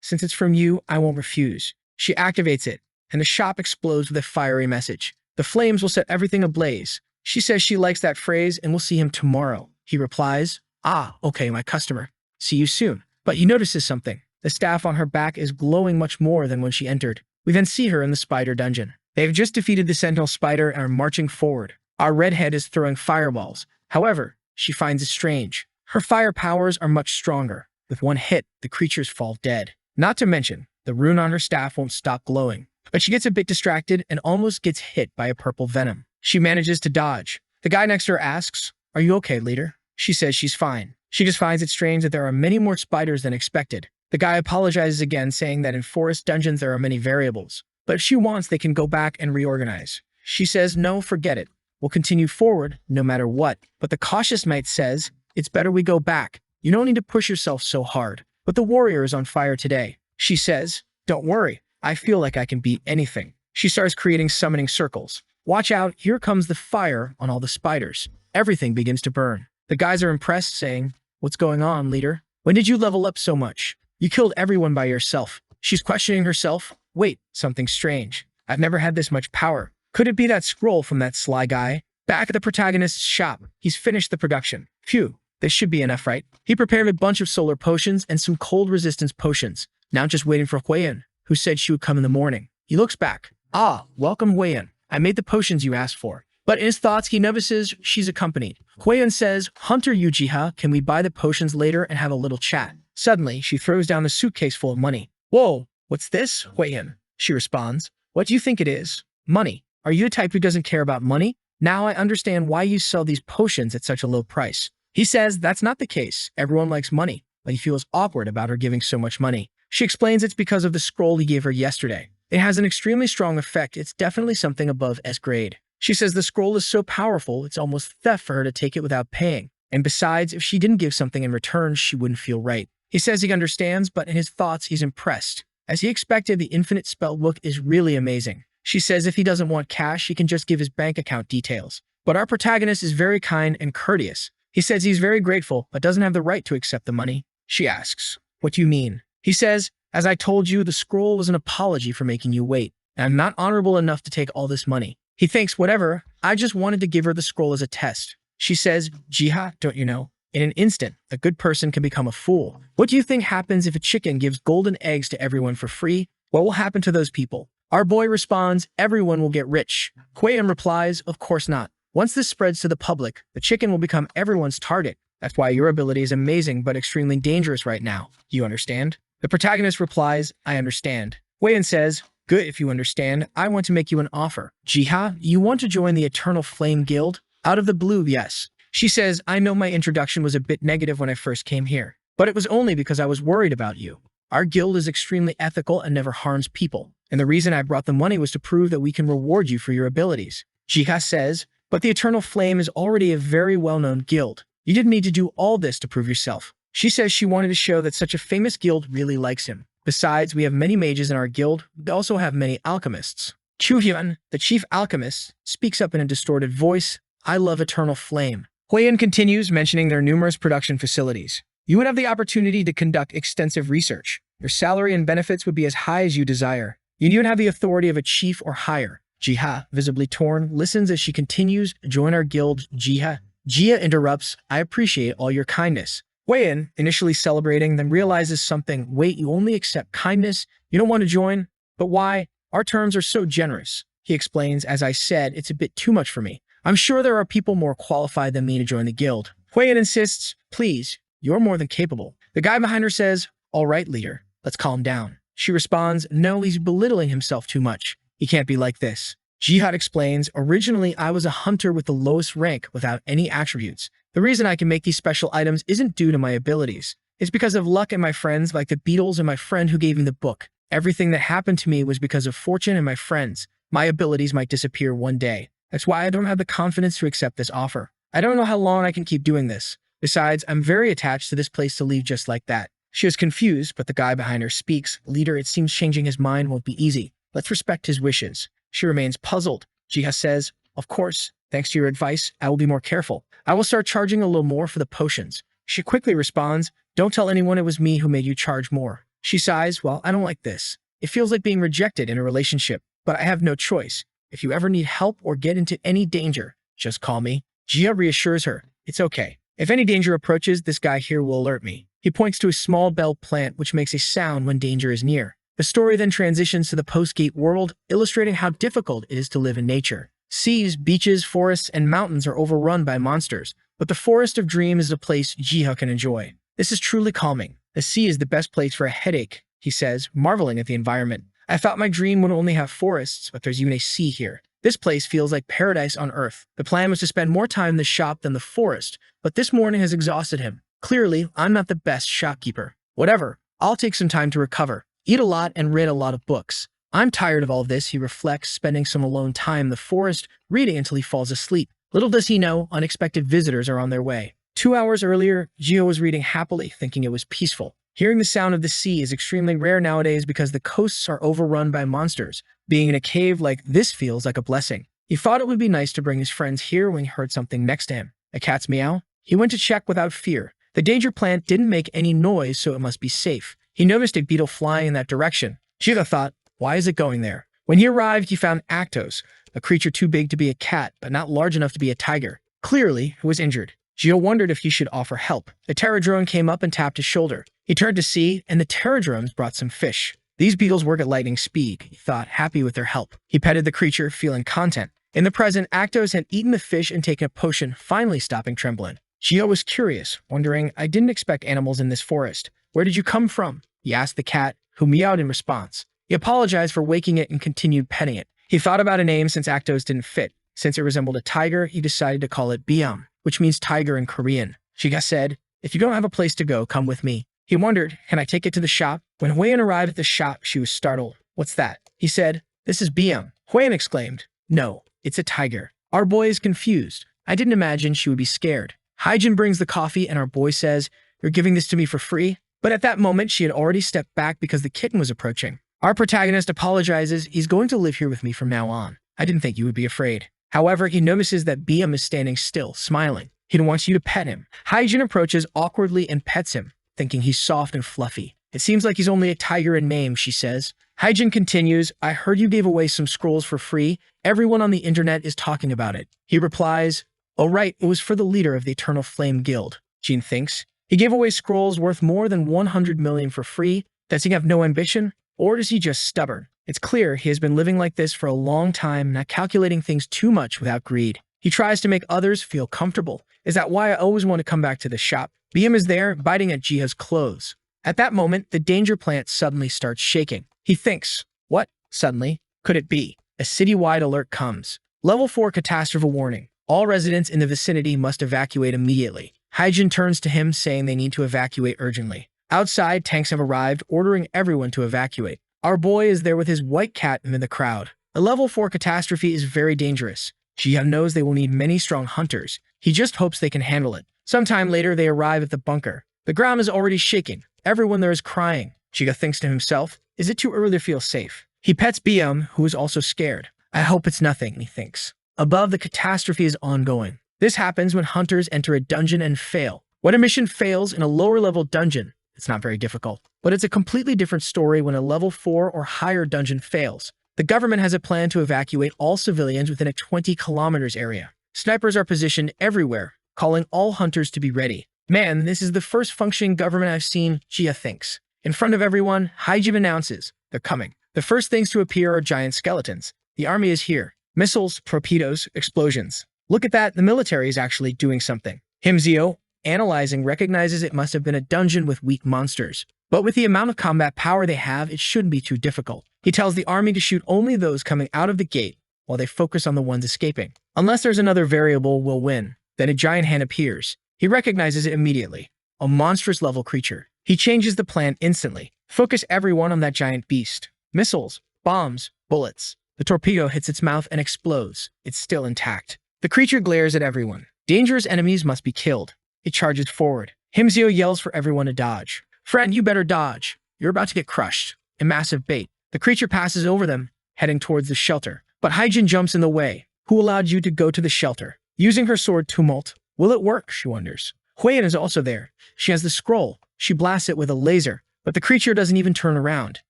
since it's from you, I won't refuse. She activates it, and the shop explodes with a fiery message. The flames will set everything ablaze. She says she likes that phrase and will see him tomorrow. He replies, ah, okay, my customer. See you soon. But he notices something. The staff on her back is glowing much more than when she entered. We then see her in the spider dungeon. They've just defeated the sentinel spider and are marching forward. Our redhead is throwing fireballs. However, she finds it strange. Her fire powers are much stronger. With one hit, the creatures fall dead. Not to mention, the rune on her staff won't stop glowing. But she gets a bit distracted and almost gets hit by a purple venom. She manages to dodge. The guy next to her asks, are you okay, leader? She says she's fine. She just finds it strange that there are many more spiders than expected. The guy apologizes again, saying that in forest dungeons there are many variables. But if she wants, they can go back and reorganize. She says, no, forget it. We'll continue forward no matter what. But the cautious knight says, it's better we go back. You don't need to push yourself so hard. But the warrior is on fire today. She says, don't worry. I feel like I can beat anything. She starts creating summoning circles. Watch out, here comes the fire on all the spiders. Everything begins to burn. The guys are impressed, saying, what's going on, leader? When did you level up so much? You killed everyone by yourself. She's questioning herself. Wait, something strange. I've never had this much power. Could it be that scroll from that sly guy? Back at the protagonist's shop, he's finished the production. Phew, this should be enough, right? He prepared a bunch of solar potions and some cold resistance potions. Now just waiting for Huiyin, who said she would come in the morning. He looks back. Ah, welcome Huiyin. I made the potions you asked for. But in his thoughts, he notices she's accompanied. Huiyin says, Hunter Yujiha, can we buy the potions later and have a little chat? Suddenly, she throws down the suitcase full of money. Whoa, what's this, Huiyin? She responds, what do you think it is? Money. Are you the type who doesn't care about money? Now I understand why you sell these potions at such a low price. He says that's not the case. Everyone likes money, but he feels awkward about her giving so much money. She explains it's because of the scroll he gave her yesterday. It has an extremely strong effect. It's definitely something above S grade. She says the scroll is so powerful, it's almost theft for her to take it without paying. And besides, if she didn't give something in return, she wouldn't feel right. He says he understands, but in his thoughts, he's impressed. As he expected, the infinite spell book is really amazing. She says if he doesn't want cash, he can just give his bank account details. But our protagonist is very kind and courteous. He says he's very grateful, but doesn't have the right to accept the money. She asks, what do you mean? He says, as I told you, the scroll was an apology for making you wait, and I'm not honorable enough to take all this money. He thinks, whatever, I just wanted to give her the scroll as a test. She says, Jiha, don't you know? In an instant, a good person can become a fool. What do you think happens if a chicken gives golden eggs to everyone for free? What will happen to those people? Our boy responds, everyone will get rich. Huiyin replies, of course not. Once this spreads to the public, the chicken will become everyone's target. That's why your ability is amazing but extremely dangerous right now. Do you understand? The protagonist replies, I understand. Wei-in says, good if you understand. I want to make you an offer. Jiha, you want to join the Eternal Flame Guild? Out of the blue, yes. She says, I know my introduction was a bit negative when I first came here, but it was only because I was worried about you. Our guild is extremely ethical and never harms people, and the reason I brought the money was to prove that we can reward you for your abilities. Jiha says, but the Eternal Flame is already a very well-known guild. You didn't need to do all this to prove yourself. She says she wanted to show that such a famous guild really likes him. Besides, we have many mages in our guild. We also have many alchemists. Chuhyun, the chief alchemist, speaks up in a distorted voice. I love Eternal Flame. Huiyin continues, mentioning their numerous production facilities. You would have the opportunity to conduct extensive research. Your salary and benefits would be as high as you desire. You even have the authority of a chief or higher. Jiha, visibly torn, listens as she continues, join our guild, Jiha. Jia interrupts, I appreciate all your kindness. Huiyin, initially celebrating, then realizes something. Wait, you only accept kindness? You don't want to join? But why? Our terms are so generous. He explains, as I said, it's a bit too much for me. I'm sure there are people more qualified than me to join the guild. Huiyin insists, please, you're more than capable. The guy behind her says, all right, leader, let's calm down. She responds, no, he's belittling himself too much. He can't be like this. Jihad explains, originally I was a hunter with the lowest rank without any attributes. The reason I can make these special items isn't due to my abilities. It's because of luck and my friends like the beetles and my friend who gave me the book. Everything that happened to me was because of fortune and my friends. My abilities might disappear one day. That's why I don't have the confidence to accept this offer. I don't know how long I can keep doing this. Besides, I'm very attached to this place to leave just like that. She is confused, but the guy behind her speaks. Leader, it seems changing his mind won't be easy. Let's respect his wishes. She remains puzzled. Jiha says, of course, thanks to your advice, I will be more careful. I will start charging a little more for the potions. She quickly responds, don't tell anyone it was me who made you charge more. She sighs, well, I don't like this. It feels like being rejected in a relationship, but I have no choice. If you ever need help or get into any danger, just call me. Jia reassures her, it's okay. If any danger approaches, this guy here will alert me. He points to a small bell plant which makes a sound when danger is near. The story then transitions to the post-gate world, illustrating how difficult it is to live in nature. Seas, beaches, forests, and mountains are overrun by monsters, but the Forest of Dream is a place Jiha can enjoy. This is truly calming. The sea is the best place for a headache, he says, marveling at the environment. I thought my dream would only have forests, but there's even a sea here. This place feels like paradise on earth. The plan was to spend more time in the shop than the forest, but this morning has exhausted him. Clearly, I'm not the best shopkeeper. Whatever, I'll take some time to recover. Eat a lot and read a lot of books. I'm tired of all this, he reflects, spending some alone time in the forest, reading until he falls asleep. Little does he know, unexpected visitors are on their way. 2 hours earlier, Gio was reading happily, thinking it was peaceful. Hearing the sound of the sea is extremely rare nowadays because the coasts are overrun by monsters. Being in a cave like this feels like a blessing. He thought it would be nice to bring his friends here when he heard something next to him. A cat's meow? He went to check without fear. The danger plant didn't make any noise, so it must be safe. He noticed a beetle flying in that direction. Jita thought, why is it going there? When he arrived, he found Actos, a creature too big to be a cat, but not large enough to be a tiger. Clearly, he was injured. Gio wondered if he should offer help. The pterodrone came up and tapped his shoulder. He turned to see, and the pterodrones brought some fish. These beetles work at lightning speed, he thought, happy with their help. He petted the creature, feeling content. In the present, Actos had eaten the fish and taken a potion, finally stopping trembling. Gio was curious, wondering, I didn't expect animals in this forest. Where did you come from? He asked the cat, who meowed in response. He apologized for waking it and continued petting it. He thought about a name since Actos didn't fit. Since it resembled a tiger, he decided to call it Biam, which means tiger in Korean. Shiga said, if you don't have a place to go, come with me. He wondered, can I take it to the shop? When Huiyan arrived at the shop, she was startled. What's that? He said, this is Biam. Huiyan exclaimed, no, it's a tiger. Our boy is confused. I didn't imagine she would be scared. Hyjin brings the coffee and our boy says, you're giving this to me for free? But at that moment, she had already stepped back because the kitten was approaching. Our protagonist apologizes, he's going to live here with me from now on. I didn't think you would be afraid. However, he notices that Biam is standing still, smiling. He wants you to pet him. Hyjin approaches awkwardly and pets him, thinking he's soft and fluffy. It seems like he's only a tiger in name, she says. Hyjin continues, I heard you gave away some scrolls for free. Everyone on the internet is talking about it. He replies, oh right, it was for the leader of the Eternal Flame Guild. Jin thinks, he gave away scrolls worth more than 100 million for free. Does he have no ambition? Or is he just stubborn? It's clear he has been living like this for a long time, not calculating things too much without greed. He tries to make others feel comfortable. Is that why I always want to come back to the shop? Biam is there, biting at Jiha's clothes. At that moment, the danger plant suddenly starts shaking. He thinks, what? Suddenly, could it be? A citywide alert comes. Level 4 catastrophe warning. All residents in the vicinity must evacuate immediately. Hyjin turns to him, saying they need to evacuate urgently. Outside, tanks have arrived, ordering everyone to evacuate. Our boy is there with his white cat in the crowd. A level 4 catastrophe is very dangerous. Jiha knows they will need many strong hunters. He just hopes they can handle it. Sometime later, they arrive at the bunker. The ground is already shaking. Everyone there is crying. Jiha thinks to himself, is it too early to feel safe? He pets Bium, who is also scared. I hope it's nothing, he thinks. Above, the catastrophe is ongoing. This happens when hunters enter a dungeon and fail. When a mission fails in a lower-level dungeon, it's not very difficult. But it's a completely different story when a level 4 or higher dungeon fails. The government has a plan to evacuate all civilians within a 20 kilometers area. Snipers are positioned everywhere, calling all hunters to be ready. Man, this is the first functioning government I've seen, Jiha thinks. In front of everyone, Hyjin announces, they're coming. The first things to appear are giant skeletons. The army is here. Missiles, torpedoes, explosions. Look at that, the military is actually doing something. Himzio, analyzing, recognizes it must have been a dungeon with weak monsters. But with the amount of combat power they have, it shouldn't be too difficult. He tells the army to shoot only those coming out of the gate, while they focus on the ones escaping. Unless there's another variable, we'll win. Then a giant hand appears. He recognizes it immediately. A monstrous level creature. He changes the plan instantly. Focus everyone on that giant beast. Missiles, bombs, bullets. The torpedo hits its mouth and explodes. It's still intact. The creature glares at everyone. Dangerous enemies must be killed. It charges forward. Himzio yells for everyone to dodge. Friend, you better dodge. You're about to get crushed. A massive bait. The creature passes over them, heading towards the shelter. But Hyjin jumps in the way. Who allowed you to go to the shelter? Using her sword Tumult. Will it work, she wonders. Huiyan is also there. She has the scroll. She blasts it with a laser, but the creature doesn't even turn around.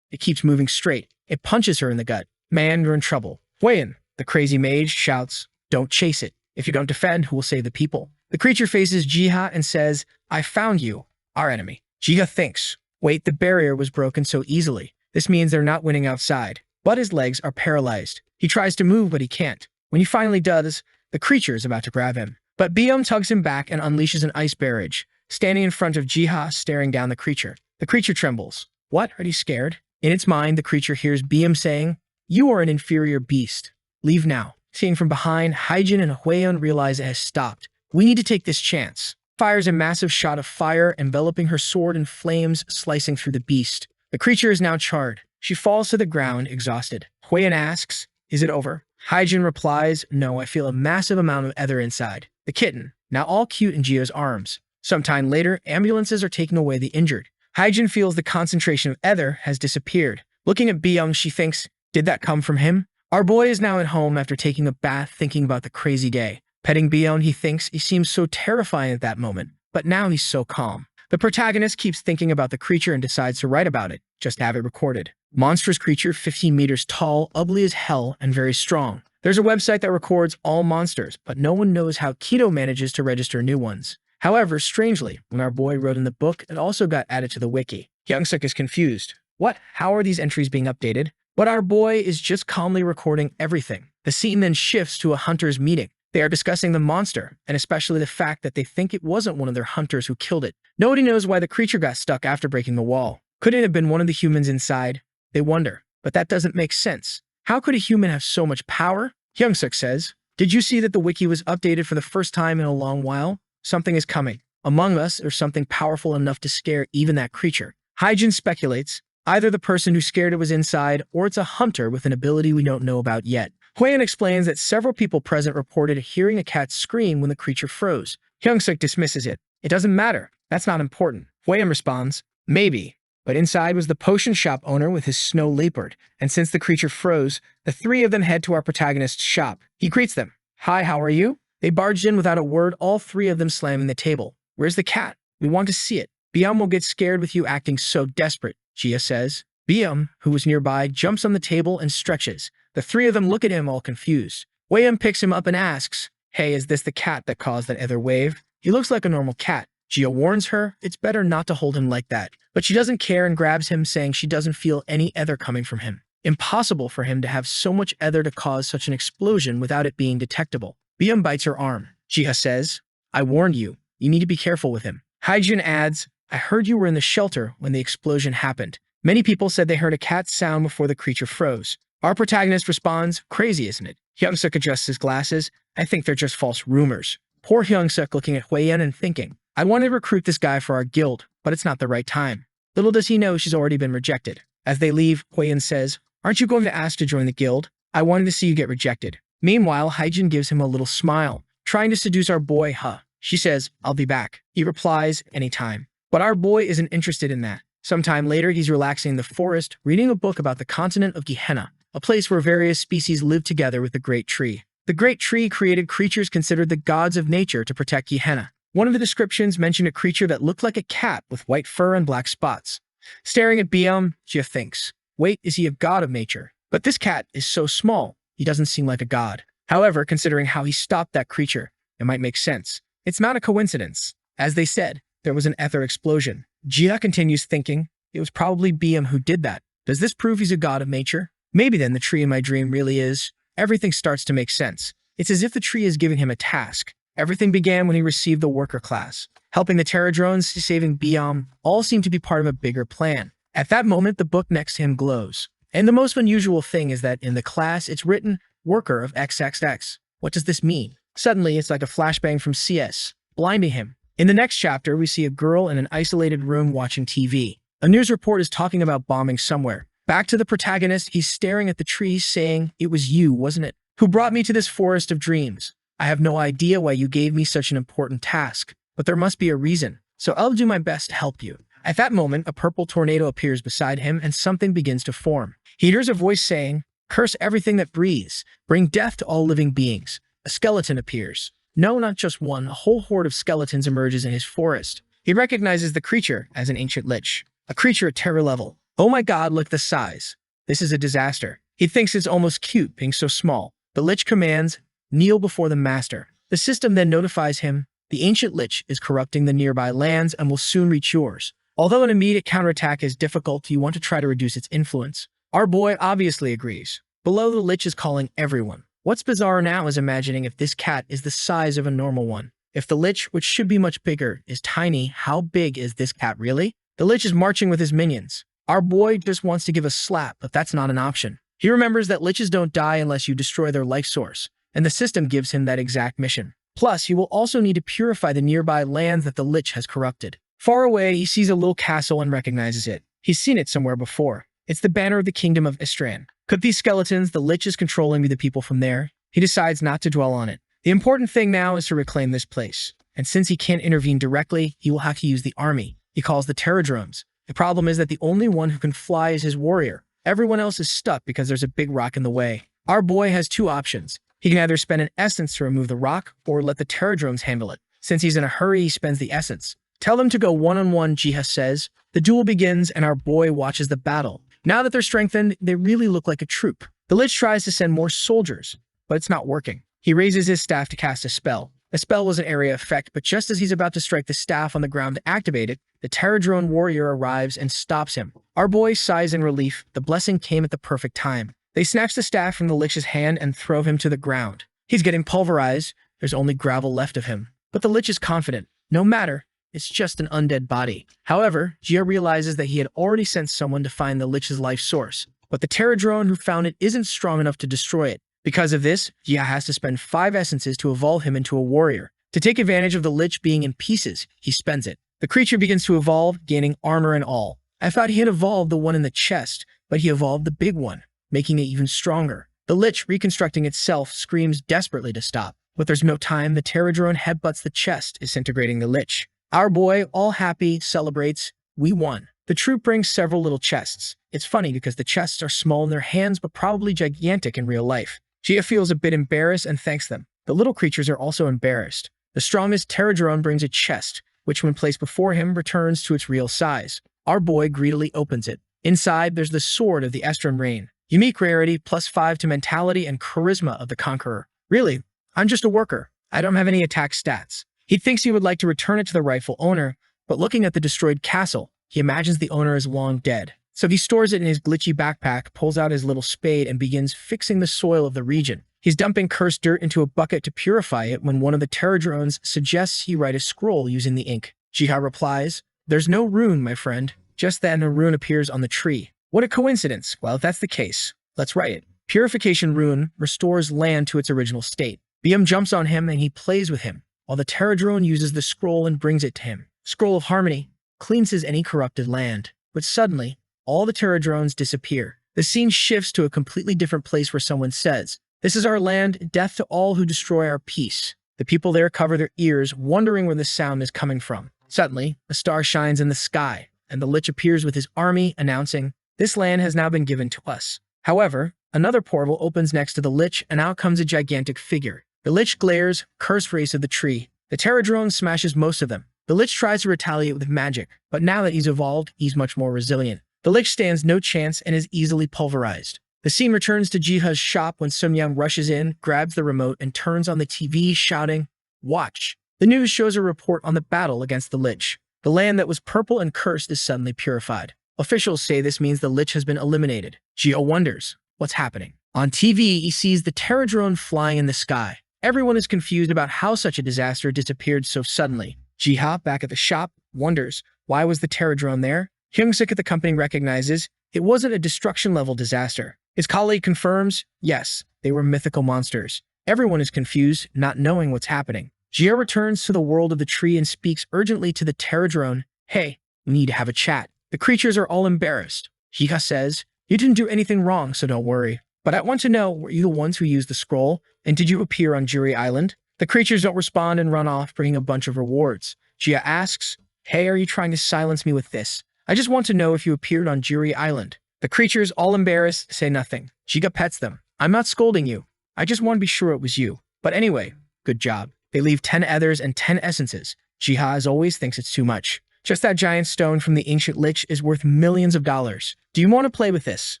It keeps moving straight. It punches her in the gut. Man, you're in trouble. Huiyan, the crazy mage, shouts, don't chase it. If you don't defend, who will save the people? The creature faces Jiha and says, I found you, our enemy. Jiha thinks, wait, the barrier was broken so easily. This means they're not winning outside. But his legs are paralyzed. He tries to move, but he can't. When he finally does, the creature is about to grab him. But Biom tugs him back and unleashes an ice barrage, standing in front of Jiha, staring down the creature. The creature trembles. What? Are you scared? In its mind, the creature hears Biom saying, you are an inferior beast. Leave now. Seeing from behind, Hyjin and Huiyan realize it has stopped. We need to take this chance. Fires a massive shot of fire, enveloping her sword in flames, slicing through the beast. The creature is now charred. She falls to the ground, exhausted. Huiyan asks, is it over? Hyjin replies, no, I feel a massive amount of ether inside. The kitten, now all cute in Jia's arms. Sometime later, ambulances are taking away the injured. Hyjin feels the concentration of ether has disappeared. Looking at Byung, she thinks, did that come from him? Our boy is now at home after taking a bath, thinking about the crazy day. Petting Byung, he thinks he seems so terrifying at that moment, but now he's so calm. The protagonist keeps thinking about the creature and decides to write about it, just to have it recorded. Monstrous creature, 15 meters tall, ugly as hell, and very strong. There's a website that records all monsters, but no one knows how Keto manages to register new ones. However, strangely, when our boy wrote in the book, it also got added to the wiki. Youngsuk is confused. What? How are these entries being updated? But our boy is just calmly recording everything. The scene then shifts to a hunter's meeting. They are discussing the monster, and especially the fact that they think it wasn't one of their hunters who killed it. Nobody knows why the creature got stuck after breaking the wall. Could it have been one of the humans inside? They wonder, but that doesn't make sense. How could a human have so much power? Hyungsuk says, did you see that the wiki was updated for the first time in a long while? Something is coming. Among us, there's something powerful enough to scare even that creature. Hyjin speculates, either the person who scared it was inside, or it's a hunter with an ability we don't know about yet. Huiyan explains that several people present reported hearing a cat scream when the creature froze. Hyungsuk dismisses it. It doesn't matter. That's not important. Huiyan responds, maybe. But inside was the potion shop owner with his snow leopard, and since the creature froze, the three of them head to our protagonist's shop. He greets them. Hi, how are you? They barged in without a word, all three of them slamming the table. Where's the cat? We want to see it. Byum will get scared with you acting so desperate, Jia says. Byum, who was nearby, jumps on the table and stretches. The three of them look at him all confused. Huiyan picks him up and asks, hey, is this the cat that caused that ether wave? He looks like a normal cat. Jia warns her it's better not to hold him like that, but she doesn't care and grabs him, saying she doesn't feel any ether coming from him. Impossible for him to have so much ether to cause such an explosion without it being detectable. Byum bites her arm. Jia says, I warned you. You need to be careful with him. Hyjin adds, I heard you were in the shelter when the explosion happened. Many people said they heard a cat's sound before the creature froze. Our protagonist responds, crazy, isn't it? Hyung-suk adjusts his glasses. I think they're just false rumors. Poor Hyung-suk looking at Huiyen and thinking, I want to recruit this guy for our guild, but it's not the right time. Little does he know she's already been rejected. As they leave, Huiyen says, aren't you going to ask to join the guild? I wanted to see you get rejected. Meanwhile, Haijin gives him a little smile, trying to seduce our boy, huh? She says, I'll be back. He replies, anytime. But our boy isn't interested in that. Sometime later, he's relaxing in the forest, reading a book about the continent of Gehenna, a place where various species live together with the Great Tree. The Great Tree created creatures considered the gods of nature to protect Gehenna. One of the descriptions mentioned a creature that looked like a cat with white fur and black spots. Staring at Biam, Jia thinks, wait, is he a god of nature? But this cat is so small, he doesn't seem like a god. However, considering how he stopped that creature, it might make sense. It's not a coincidence. As they said, there was an ether explosion. Jia continues thinking, it was probably Biam who did that. Does this prove he's a god of nature? Maybe then the tree in my dream really is. Everything starts to make sense. It's as if the tree is giving him a task. Everything began when he received the worker class. Helping the Terra drones, saving Biam, all seem to be part of a bigger plan. At that moment, the book next to him glows. And the most unusual thing is that in the class, it's written, Worker of XXX. What does this mean? Suddenly, it's like a flashbang from CS, blinding him. In the next chapter, we see a girl in an isolated room watching TV. A news report is talking about bombing somewhere. Back to the protagonist, he's staring at the trees saying, it was you, wasn't it? Who brought me to this forest of dreams? I have no idea why you gave me such an important task, but there must be a reason, so I'll do my best to help you. At that moment, a purple tornado appears beside him and something begins to form. He hears a voice saying, curse everything that breathes, bring death to all living beings. A skeleton appears. No, not just one, a whole horde of skeletons emerges in his forest. He recognizes the creature as an ancient lich, a creature at terror level. Oh my god, look at the size. This is a disaster. He thinks it's almost cute being so small. The lich commands, kneel before the master. The system then notifies him, the ancient lich is corrupting the nearby lands and will soon reach yours. Although an immediate counterattack is difficult, you want to try to reduce its influence. Our boy obviously agrees. Below, the lich is calling everyone. What's bizarre now is imagining if this cat is the size of a normal one. If the lich, which should be much bigger, is tiny, how big is this cat really? The lich is marching with his minions. Our boy just wants to give a slap, but that's not an option. He remembers that liches don't die unless you destroy their life source, and the system gives him that exact mission. Plus, he will also need to purify the nearby lands that the lich has corrupted. Far away, he sees a little castle and recognizes it. He's seen it somewhere before. It's the banner of the kingdom of Istran. Could these skeletons, the lich is controlling, be the people from there? He decides not to dwell on it. The important thing now is to reclaim this place. And since he can't intervene directly, he will have to use the army. He calls the Terradromes. The problem is that the only one who can fly is his warrior. Everyone else is stuck because there's a big rock in the way. Our boy has two options. He can either spend an essence to remove the rock or let the Terradromes handle it. Since he's in a hurry, he spends the essence. Tell them to go one-on-one, Jiha says. The duel begins and our boy watches the battle. Now that they're strengthened, they really look like a troop. The Lich tries to send more soldiers, but it's not working. He raises his staff to cast a spell. The spell was an area effect, but just as he's about to strike the staff on the ground to activate it, the Terradrone warrior arrives and stops him. Our boy sighs in relief. The blessing came at the perfect time. They snatch the staff from the Lich's hand and throw him to the ground. He's getting pulverized. There's only gravel left of him. But the Lich is confident. No matter. It's just an undead body. However, Jia realizes that he had already sent someone to find the Lich's life source, but the Terradrone who found it isn't strong enough to destroy it. Because of this, Jia has to spend 5 essences to evolve him into a warrior. To take advantage of the Lich being in pieces, he spends it. The creature begins to evolve, gaining armor and all. I thought he had evolved the one in the chest, but he evolved the big one, making it even stronger. The Lich, reconstructing itself, screams desperately to stop. But there's no time. The Terradrone headbutts the chest, disintegrating the Lich. Our boy, all happy, celebrates, we won. The troop brings several little chests. It's funny because the chests are small in their hands but probably gigantic in real life. Jia feels a bit embarrassed and thanks them. The little creatures are also embarrassed. The strongest Terradrone brings a chest, which when placed before him returns to its real size. Our boy greedily opens it. Inside, there's the sword of the Estron Rain. Unique rarity, +5 to mentality and charisma of the Conqueror. Really, I'm just a worker. I don't have any attack stats. He thinks he would like to return it to the rightful owner, but looking at the destroyed castle, he imagines the owner is long dead. So he stores it in his glitchy backpack, pulls out his little spade, and begins fixing the soil of the region. He's dumping cursed dirt into a bucket to purify it when one of the Terradrones suggests he write a scroll using the ink. Jiha replies, there's no rune, my friend. Just then, a rune appears on the tree. What a coincidence. Well, if that's the case, let's write it. Purification rune restores land to its original state. BM jumps on him and he plays with him, while the Pterodrone uses the scroll and brings it to him. Scroll of Harmony cleanses any corrupted land. But suddenly, all the Pterodrones disappear. The scene shifts to a completely different place where someone says, "This is our land, death to all who destroy our peace." The people there cover their ears, wondering where the sound is coming from. Suddenly, a star shines in the sky, and the Lich appears with his army, announcing, "This land has now been given to us." However, another portal opens next to the Lich, and out comes a gigantic figure. The Lich glares, cursed race of the tree. The Pterodrone smashes most of them. The Lich tries to retaliate with magic, but now that he's evolved, he's much more resilient. The Lich stands no chance and is easily pulverized. The scene returns to Jiha's shop when Sunyuk rushes in, grabs the remote, and turns on the TV, shouting, "Watch." The news shows a report on the battle against the Lich. The land that was purple and cursed is suddenly purified. Officials say this means the Lich has been eliminated. Jiha wonders, what's happening? On TV, he sees the Pterodrone flying in the sky. Everyone is confused about how such a disaster disappeared so suddenly. Jiha, back at the shop, wonders, why was the Pterodrone there? Hyung-sik at the company recognizes it wasn't a destruction-level disaster. His colleague confirms, yes, they were mythical monsters. Everyone is confused, not knowing what's happening. Jiha returns to the world of the tree and speaks urgently to the Pterodrone. "Hey, we need to have a chat." The creatures are all embarrassed. Jiha says, "You didn't do anything wrong, so don't worry. But I want to know, were you the ones who used the scroll? And did you appear on Juri Island?" The creatures don't respond and run off, bringing a bunch of rewards. Jiha asks, "Hey, are you trying to silence me with this? I just want to know if you appeared on Juri Island." The creatures, all embarrassed, say nothing. Jiha pets them. "I'm not scolding you. I just want to be sure it was you. But anyway, good job." They leave 10 ethers and 10 essences. Jiha, as always, thinks it's too much. Just that giant stone from the ancient Lich is worth millions of dollars. "Do you want to play with this?"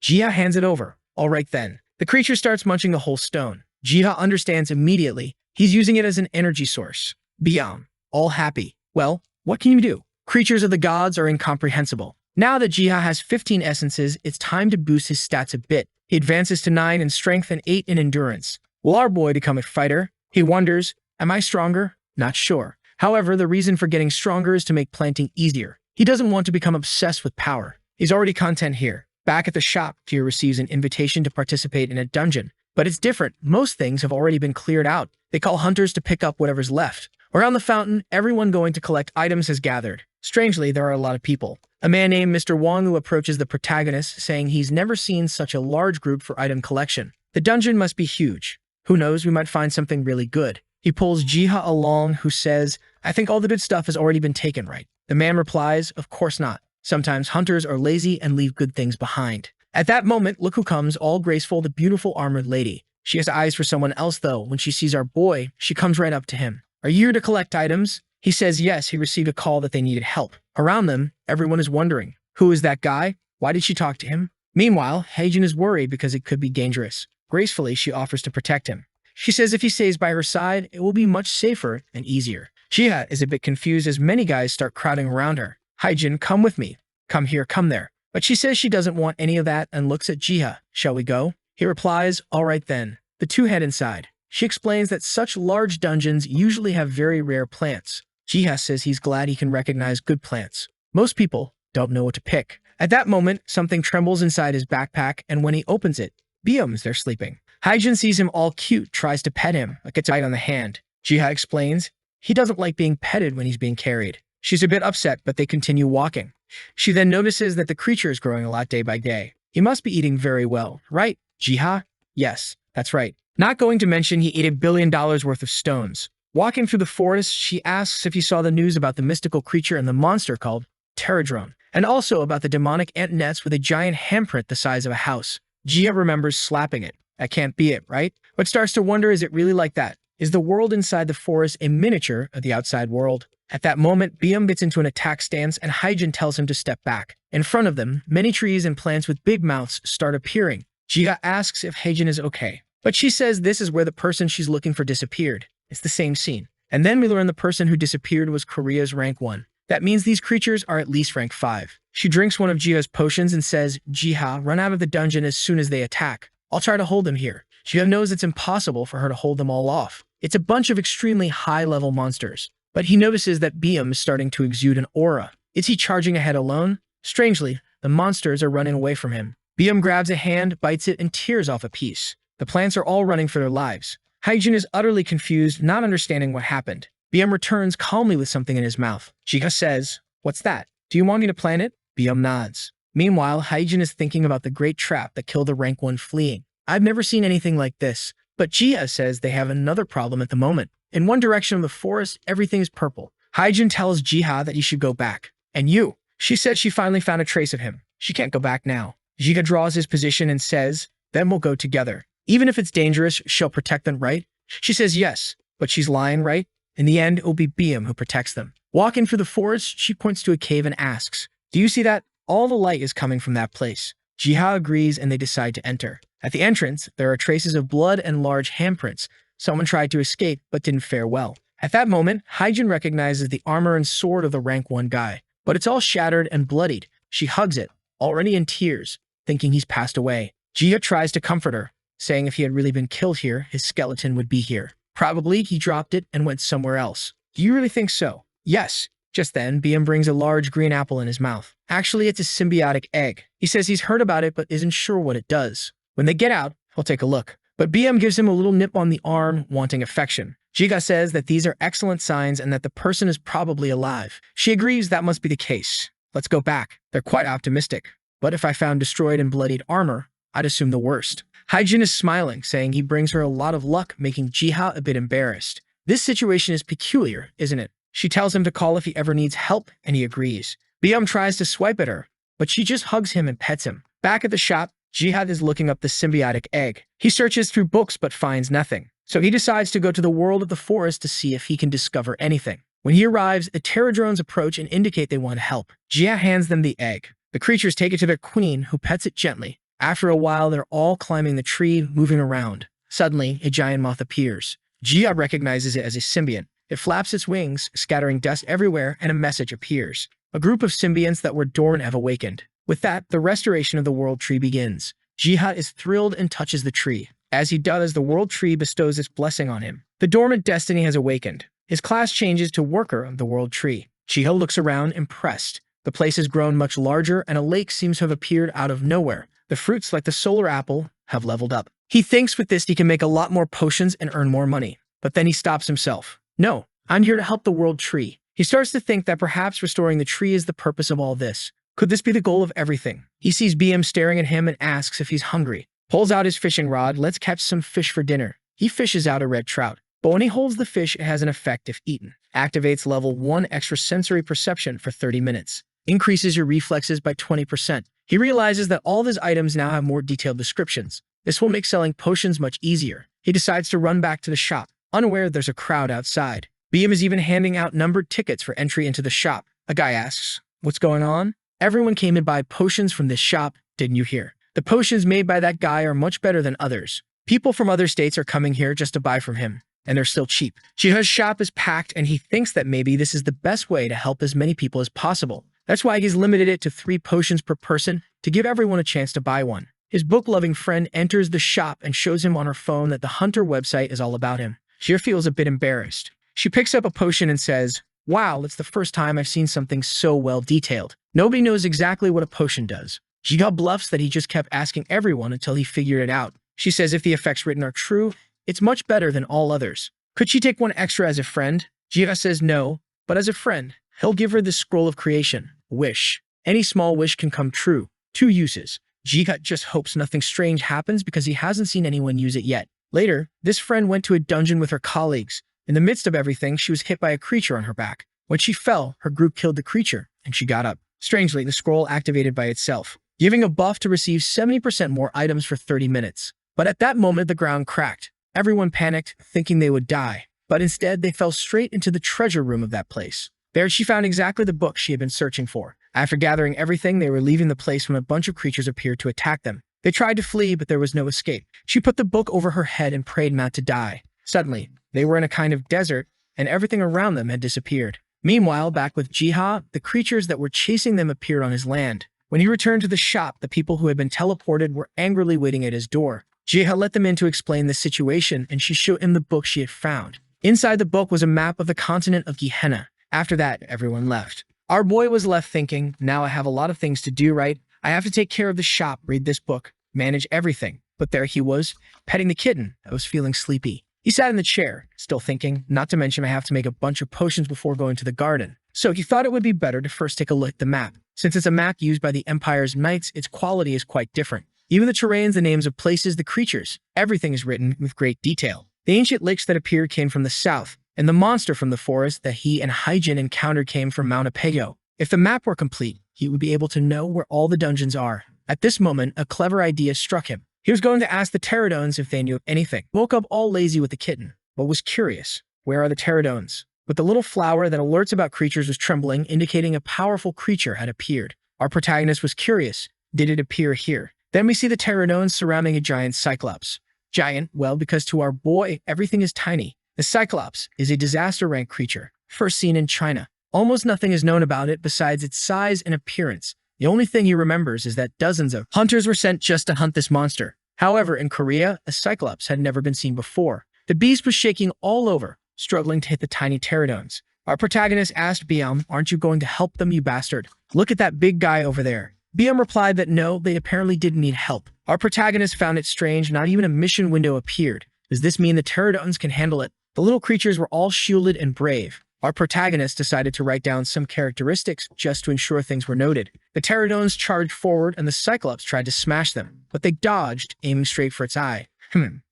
Jiha hands it over. All right then. The creature starts munching the whole stone. Jiha understands immediately. He's using it as an energy source. Beyond, all happy. Well, what can you do? Creatures of the gods are incomprehensible. Now that Jiha has 15 essences, it's time to boost his stats a bit. He advances to 9 in strength and 8 in endurance. Will our boy become a fighter? He wonders, am I stronger? Not sure. However, the reason for getting stronger is to make planting easier. He doesn't want to become obsessed with power. He's already content here. Back at the shop, Jiha receives an invitation to participate in a dungeon. But it's different. Most things have already been cleared out. They call hunters to pick up whatever's left. Around the fountain, everyone going to collect items has gathered. Strangely, there are a lot of people. A man named Mr. Wong who approaches the protagonist, saying he's never seen such a large group for item collection. The dungeon must be huge. Who knows, we might find something really good. He pulls Jiha along, who says, "I think all the good stuff has already been taken, right?" The man replies, "Of course not. Sometimes hunters are lazy and leave good things behind." At that moment, look who comes, all graceful, the beautiful armored lady. She has eyes for someone else, though. When she sees our boy, she comes right up to him. "Are you here to collect items?" He says yes, he received a call that they needed help. Around them, everyone is wondering, who is that guy? Why did she talk to him? Meanwhile, Heijin is worried because it could be dangerous. Gracefully, she offers to protect him. She says if he stays by her side, it will be much safer and easier. Jiha is a bit confused as many guys start crowding around her. "Heijin, come with me. Come here, come there." But she says she doesn't want any of that and looks at Jiha. "Shall we go?" He replies, "All right then." The two head inside. She explains that such large dungeons usually have very rare plants. Jiha says he's glad he can recognize good plants. Most people don't know what to pick. At that moment, something trembles inside his backpack, and when he opens it, Biome's there sleeping. Heijin sees him all cute, tries to pet him, but gets bite on the hand. Jiha explains he doesn't like being petted when he's being carried. She's a bit upset, but they continue walking. She then notices that the creature is growing a lot day by day. He must be eating very well, right, Jiha? Yes, that's right. Not going to mention he ate $1 billion worth of stones. Walking through the forest, she asks if he saw the news about the mystical creature and the monster called Pterodrone, and also about the demonic ant nets with a giant handprint the size of a house. Jiha remembers slapping it. That can't be it, right? But starts to wonder, is it really like that? Is the world inside the forest a miniature of the outside world? At that moment, Biam gets into an attack stance and Heijin tells him to step back. In front of them, many trees and plants with big mouths start appearing. Jiha asks if Heijin is okay, but she says this is where the person she's looking for disappeared. It's the same scene. And then we learn the person who disappeared was Korea's rank 1. That means these creatures are at least rank 5. She drinks one of Jiha's potions and says, "Jiha, run out of the dungeon as soon as they attack. I'll try to hold them here." Jiha knows it's impossible for her to hold them all off. It's a bunch of extremely high-level monsters. But he notices that Biam is starting to exude an aura. Is he charging ahead alone? Strangely, the monsters are running away from him. BM grabs a hand, bites it, and tears off a piece. The plants are all running for their lives. Hyjin is utterly confused, not understanding what happened. BM returns calmly with something in his mouth. Jiha says, "What's that? Do you want me to plant it?" BM nods. Meanwhile, Hyjin is thinking about the great trap that killed the rank 1 fleeing. "I've never seen anything like this." But Jiha says they have another problem at the moment. In one direction of the forest, everything is purple. Hyjin tells Jiha that he should go back. "And you?" She said she finally found a trace of him. She can't go back now. Jiha draws his position and says, "Then we'll go together. Even if it's dangerous, she'll protect them, right?" She says yes, but she's lying, right? In the end, it will be BM who protects them. Walking through the forest, she points to a cave and asks, "Do you see that? All the light is coming from that place." Jiha agrees and they decide to enter. At the entrance, there are traces of blood and large handprints. Someone tried to escape, but didn't fare well. At that moment, Hyjin recognizes the armor and sword of the rank 1 guy, but it's all shattered and bloodied. She hugs it, already in tears, thinking he's passed away. Jiha tries to comfort her, saying if he had really been killed here, his skeleton would be here. Probably he dropped it and went somewhere else. "Do you really think so?" "Yes." Just then, BM brings a large green apple in his mouth. Actually, it's a symbiotic egg. He says he's heard about it but isn't sure what it does. When they get out, he'll take a look. But BM gives him a little nip on the arm, wanting affection. Jiga says that these are excellent signs and that the person is probably alive. She agrees that must be the case. "Let's go back." They're quite optimistic. "But if I found destroyed and bloodied armor, I'd assume the worst." Hyjin is smiling, saying he brings her a lot of luck, making Jiha a bit embarrassed. This situation is peculiar, isn't it? She tells him to call if he ever needs help, and he agrees. BM tries to swipe at her, but she just hugs him and pets him. Back at the shop, Jihad is looking up the symbiotic egg. He searches through books but finds nothing. So he decides to go to the world of the forest to see if he can discover anything. When he arrives, the Terradrones approach and indicate they want help. Jia hands them the egg. The creatures take it to their queen, who pets it gently. After a while, they're all climbing the tree, moving around. Suddenly, a giant moth appears. Jia recognizes it as a symbiont. It flaps its wings, scattering dust everywhere, and a message appears. A group of symbionts that were dormant have awakened. With that, the restoration of the world tree begins. Jihad is thrilled and touches the tree. As he does, the world tree bestows its blessing on him. The dormant destiny has awakened. His class changes to worker of the world tree. Jihad looks around, impressed. The place has grown much larger, and a lake seems to have appeared out of nowhere. The fruits, like the solar apple, have leveled up. He thinks with this he can make a lot more potions and earn more money. But then he stops himself. "No, I'm here to help the world tree." He starts to think that perhaps restoring the tree is the purpose of all this. Could this be the goal of everything? He sees BM staring at him and asks if he's hungry. Pulls out his fishing rod. "Let's catch some fish for dinner." He fishes out a red trout. But when he holds the fish, it has an effect if eaten. Activates level 1 extrasensory perception for 30 minutes. Increases your reflexes by 20%. He realizes that all of his items now have more detailed descriptions. This will make selling potions much easier. He decides to run back to the shop, unaware there's a crowd outside. BM is even handing out numbered tickets for entry into the shop. A guy asks, "What's going on?" "Everyone came to buy potions from this shop, didn't you hear? The potions made by that guy are much better than others. People from other states are coming here just to buy from him, and they're still cheap." Jiha's shop is packed, and he thinks that maybe this is the best way to help as many people as possible. That's why he's limited it to 3 potions per person to give everyone a chance to buy one. His book-loving friend enters the shop and shows him on her phone that the Hunter website is all about him. Jia feels a bit embarrassed. She picks up a potion and says, "Wow, it's the first time I've seen something so well detailed." Nobody knows exactly what a potion does. Jiha bluffs that he just kept asking everyone until he figured it out. She says if the effects written are true, it's much better than all others. Could she take one extra as a friend? Jiha says no, but as a friend, he'll give her the scroll of creation, a wish. Any small wish can come true. 2 uses. Jiha just hopes nothing strange happens because he hasn't seen anyone use it yet. Later, this friend went to a dungeon with her colleagues. In the midst of everything, she was hit by a creature on her back. When she fell, her group killed the creature, and she got up. Strangely, the scroll activated by itself, giving a buff to receive 70% more items for 30 minutes. But at that moment, the ground cracked. Everyone panicked, thinking they would die. But instead, they fell straight into the treasure room of that place. There, she found exactly the book she had been searching for. After gathering everything, they were leaving the place when a bunch of creatures appeared to attack them. They tried to flee, but there was no escape. She put the book over her head and prayed not to die. Suddenly, they were in a kind of desert, and everything around them had disappeared. Meanwhile, back with Jiha, the creatures that were chasing them appeared on his land. When he returned to the shop, the people who had been teleported were angrily waiting at his door. Jiha let them in to explain the situation, and she showed him the book she had found. Inside the book was a map of the continent of Gehenna. After that, everyone left. Our boy was left thinking, now I have a lot of things to do, right? I have to take care of the shop, read this book, manage everything. But there he was, petting the kitten. I was feeling sleepy. He sat in the chair, still thinking, not to mention I have to make a bunch of potions before going to the garden. So he thought it would be better to first take a look at the map. Since it's a map used by the Empire's knights, its quality is quite different. Even the terrains, the names of places, the creatures, everything is written with great detail. The ancient Lich that appeared came from the south, and the monster from the forest that he and Hyjin encountered came from Mount Apego. If the map were complete, he would be able to know where all the dungeons are. At this moment, a clever idea struck him. He was going to ask the pterodones if they knew anything. Woke up all lazy with the kitten, but was curious. Where are the pterodones? But the little flower that alerts about creatures was trembling, indicating a powerful creature had appeared. Our protagonist was curious. Did it appear here? Then we see the pterodones surrounding a giant cyclops. Giant, well, because to our boy, everything is tiny. The cyclops is a disaster rank creature, first seen in China. Almost nothing is known about it besides its size and appearance. The only thing he remembers is that dozens of hunters were sent just to hunt this monster. However, in Korea, a cyclops had never been seen before. The beast was shaking all over, struggling to hit the tiny pterodones. Our protagonist asked Biam, aren't you going to help them, you bastard? Look at that big guy over there. Biam replied that no, they apparently didn't need help. Our protagonist found it strange, not even a mission window appeared. Does this mean the pterodones can handle it? The little creatures were all shielded and brave. Our protagonist decided to write down some characteristics just to ensure things were noted. The pterodones charged forward and the cyclops tried to smash them, but they dodged, aiming straight for its eye.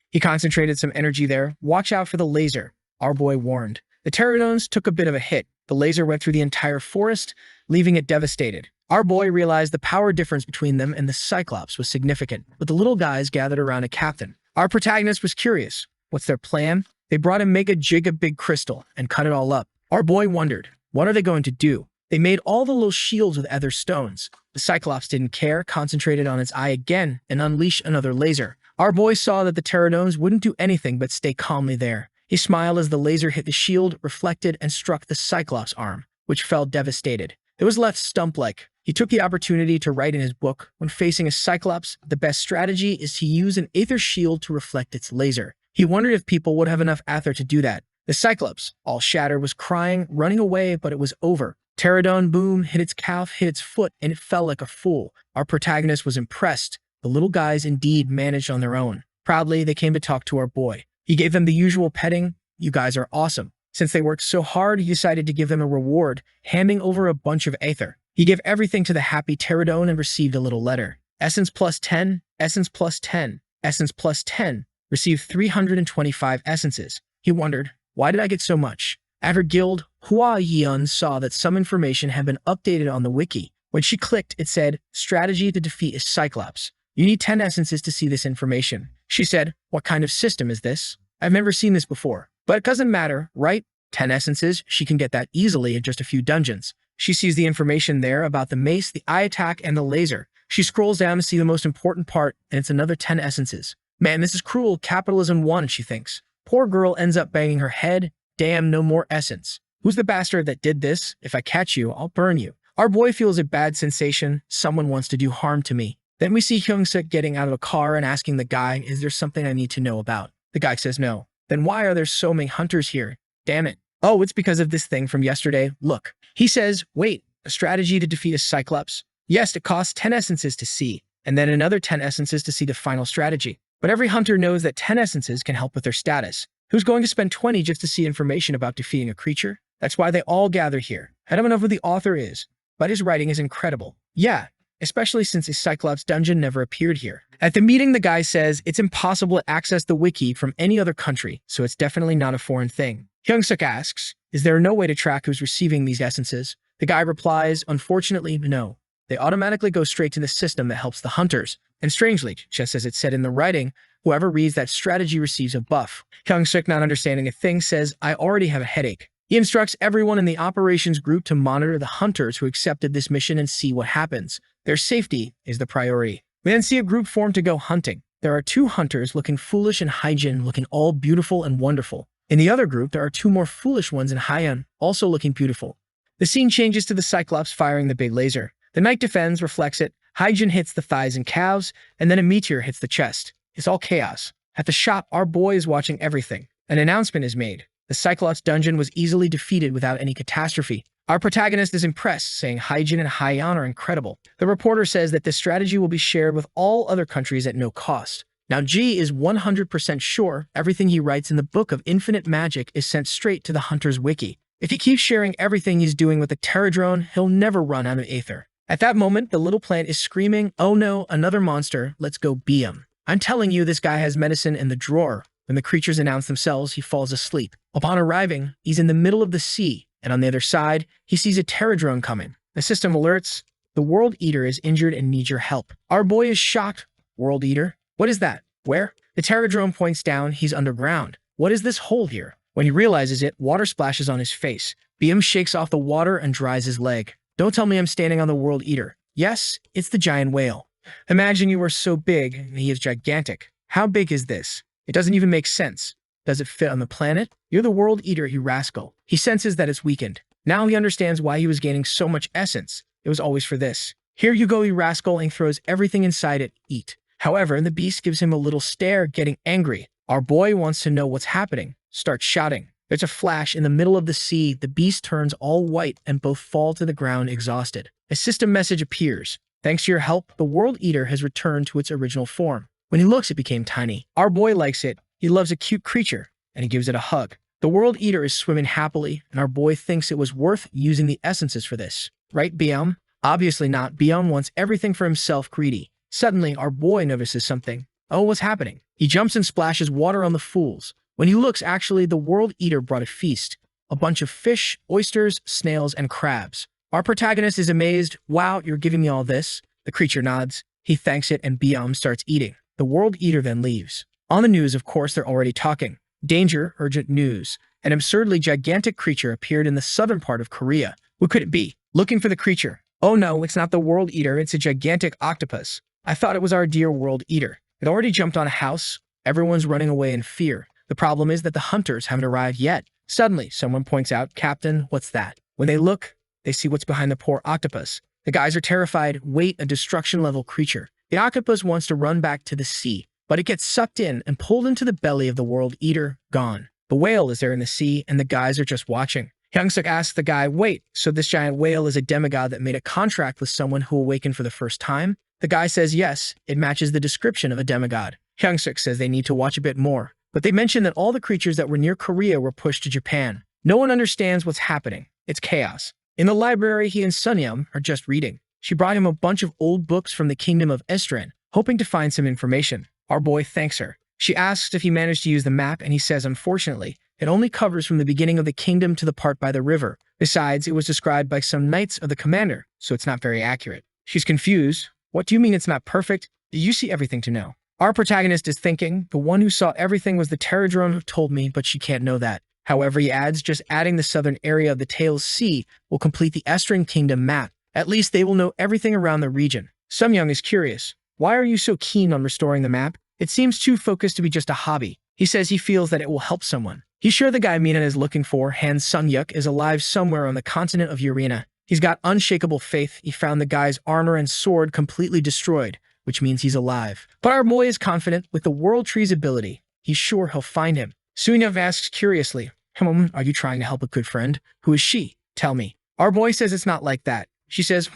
He concentrated some energy there. Watch out for the laser, our boy warned. The pterodones took a bit of a hit. The laser went through the entire forest, leaving it devastated. Our boy realized the power difference between them and the cyclops was significant, but the little guys gathered around a captain. Our protagonist was curious. What's their plan? They brought a mega giga big crystal and cut it all up. Our boy wondered, what are they going to do? They made all the little shields with ether stones. The cyclops didn't care, concentrated on its eye again, and unleashed another laser. Our boy saw that the pterodones wouldn't do anything but stay calmly there. He smiled as the laser hit the shield, reflected, and struck the cyclops' arm, which fell devastated. It was left stump-like. He took the opportunity to write in his book, when facing a cyclops, the best strategy is to use an aether shield to reflect its laser. He wondered if people would have enough aether to do that. The cyclops, all shattered, was crying, running away, but it was over. Pterodon boom, hit its calf, hit its foot, and it fell like a fool. Our protagonist was impressed. The little guys indeed managed on their own. Proudly, they came to talk to our boy. He gave them the usual petting. You guys are awesome. Since they worked so hard, he decided to give them a reward, handing over a bunch of aether. He gave everything to the happy pterodon and received a little letter. Essence plus 10, essence plus 10, essence plus 10. Received 325 essences. He wondered, why did I get so much? At her guild, Hua Yun saw that some information had been updated on the wiki. When she clicked, it said, strategy to defeat a cyclops. You need 10 essences to see this information. She said, what kind of system is this? I've never seen this before. But it doesn't matter, right? 10 essences, she can get that easily in just a few dungeons. She sees the information there about the mace, the eye attack, and the laser. She scrolls down to see the most important part, and it's another 10 essences. Man, this is cruel. Capitalism won, she thinks. Poor girl ends up banging her head. Damn, no more essence. Who's the bastard that did this? If I catch you, I'll burn you. Our boy feels a bad sensation. Someone wants to do harm to me. Then we see Hyung-suk getting out of a car and asking the guy, is there something I need to know about? The guy says no. Then why are there so many hunters here? Damn it. Oh, it's because of this thing from yesterday. Look. He says, wait, a strategy to defeat a cyclops? Yes, it costs 10 essences to see, and then another 10 essences to see the final strategy. But every hunter knows that 10 essences can help with their status. Who's going to spend 20 just to see information about defeating a creature? That's why they all gather here. I don't know who the author is, but his writing is incredible. Yeah, especially since a Cyclops dungeon never appeared here. At the meeting, the guy says it's impossible to access the wiki from any other country, so it's definitely not a foreign thing. Hyung-suk asks, is there no way to track who's receiving these essences? The guy replies, unfortunately, no. They automatically go straight to the system that helps the hunters. And strangely, just as it said in the writing, whoever reads that strategy receives a buff. Hyung-suk, not understanding a thing, says, I already have a headache. He instructs everyone in the operations group to monitor the hunters who accepted this mission and see what happens. Their safety is the priority. We then see a group form to go hunting. There are 2 hunters looking foolish and Hyjin looking all beautiful and wonderful. In the other group, there are 2 more foolish ones in Hyan, also looking beautiful. The scene changes to the Cyclops firing the big laser. The knight defends, reflects it. Hyjin hits the thighs and calves, and then a meteor hits the chest. It's all chaos. At the shop, our boy is watching everything. An announcement is made. The Cyclops dungeon was easily defeated without any catastrophe. Our protagonist is impressed, saying Hyjin and Haiyan are incredible. The reporter says that this strategy will be shared with all other countries at no cost. Now G is 100% sure everything he writes in the Book of Infinite Magic is sent straight to the Hunter's Wiki. If he keeps sharing everything he's doing with the Terradrone, he'll never run out of Aether. At that moment, the little plant is screaming, "Oh no, another monster, let's go beat him." I'm telling you, this guy has medicine in the drawer. When the creatures announce themselves, he falls asleep. Upon arriving, he's in the middle of the sea, and on the other side, he sees a Terradrone coming. The system alerts, the World Eater is injured and needs your help. Our boy is shocked. World Eater? What is that? Where? The Terradrone points down, he's underground. What is this hole here? When he realizes it, water splashes on his face. BM shakes off the water and dries his leg. Don't tell me I'm standing on the World Eater. Yes, it's the giant whale. Imagine you were so big, and he is gigantic. How big is this? It doesn't even make sense. Does it fit on the planet? You're the World Eater, you rascal. He senses that it's weakened. Now he understands why he was gaining so much essence. It was always for this. Here you go, you rascal, and he throws everything inside it. Eat. However, the beast gives him a little stare, getting angry. Our boy wants to know what's happening. Starts shouting. There's a flash in the middle of the sea. The beast turns all white and both fall to the ground exhausted. A system message appears. Thanks to your help, the World Eater has returned to its original form. When he looks, it became tiny. Our boy likes it. He loves a cute creature, and he gives it a hug. The World Eater is swimming happily, and our boy thinks it was worth using the essences for this. Right, Biam? Obviously not. Biam wants everything for himself, greedy. Suddenly, our boy notices something. Oh, what's happening? He jumps and splashes water on the fools. When he looks, actually, the World Eater brought a feast. A bunch of fish, oysters, snails, and crabs. Our protagonist is amazed. Wow, you're giving me all this? The creature nods. He thanks it, and Biam starts eating. The World Eater then leaves. On the news, of course, they're already talking. Danger, urgent news. An absurdly gigantic creature appeared in the southern part of Korea. What could it be? Looking for the creature. Oh no, it's not the World Eater, it's a gigantic octopus. I thought it was our dear World Eater. It already jumped on a house. Everyone's running away in fear. The problem is that the hunters haven't arrived yet. Suddenly, someone points out, "Captain, what's that?" When they look, they see what's behind the poor octopus. The guys are terrified. Wait, a destruction-level creature. The octopus wants to run back to the sea, but it gets sucked in and pulled into the belly of the World Eater, gone. The whale is there in the sea, and the guys are just watching. Hyung-suk asks the guy, "Wait, so this giant whale is a demigod that made a contract with someone who awakened for the first time?" The guy says yes, it matches the description of a demigod. Hyung-suk says they need to watch a bit more, but they mention that all the creatures that were near Korea were pushed to Japan. No one understands what's happening. It's chaos. In the library, he and Sunyuk are just reading. She brought him a bunch of old books from the kingdom of Estran, hoping to find some information. Our boy thanks her. She asks if he managed to use the map, and he says, unfortunately, it only covers from the beginning of the kingdom to the part by the river. Besides, it was described by some knights of the commander, so it's not very accurate. She's confused. What do you mean it's not perfect? Do you see everything to know? Our protagonist is thinking, the one who saw everything was the Terradrone who told me, but she can't know that. However, he adds, just adding the southern area of the Tail's Sea will complete the Estran Kingdom map. At least they will know everything around the region. Sunyuk is curious. Why are you so keen on restoring the map? It seems too focused to be just a hobby. He says he feels that it will help someone. He's sure the guy Mina is looking for, Han Sunyuk, is alive somewhere on the continent of Urena. He's got unshakable faith. He found the guy's armor and sword completely destroyed, which means he's alive. But our boy is confident with the World Tree's ability. He's sure he'll find him. Sunyuk asks curiously, are you trying to help a good friend? Who is she? Tell me. Our boy says it's not like that. She says,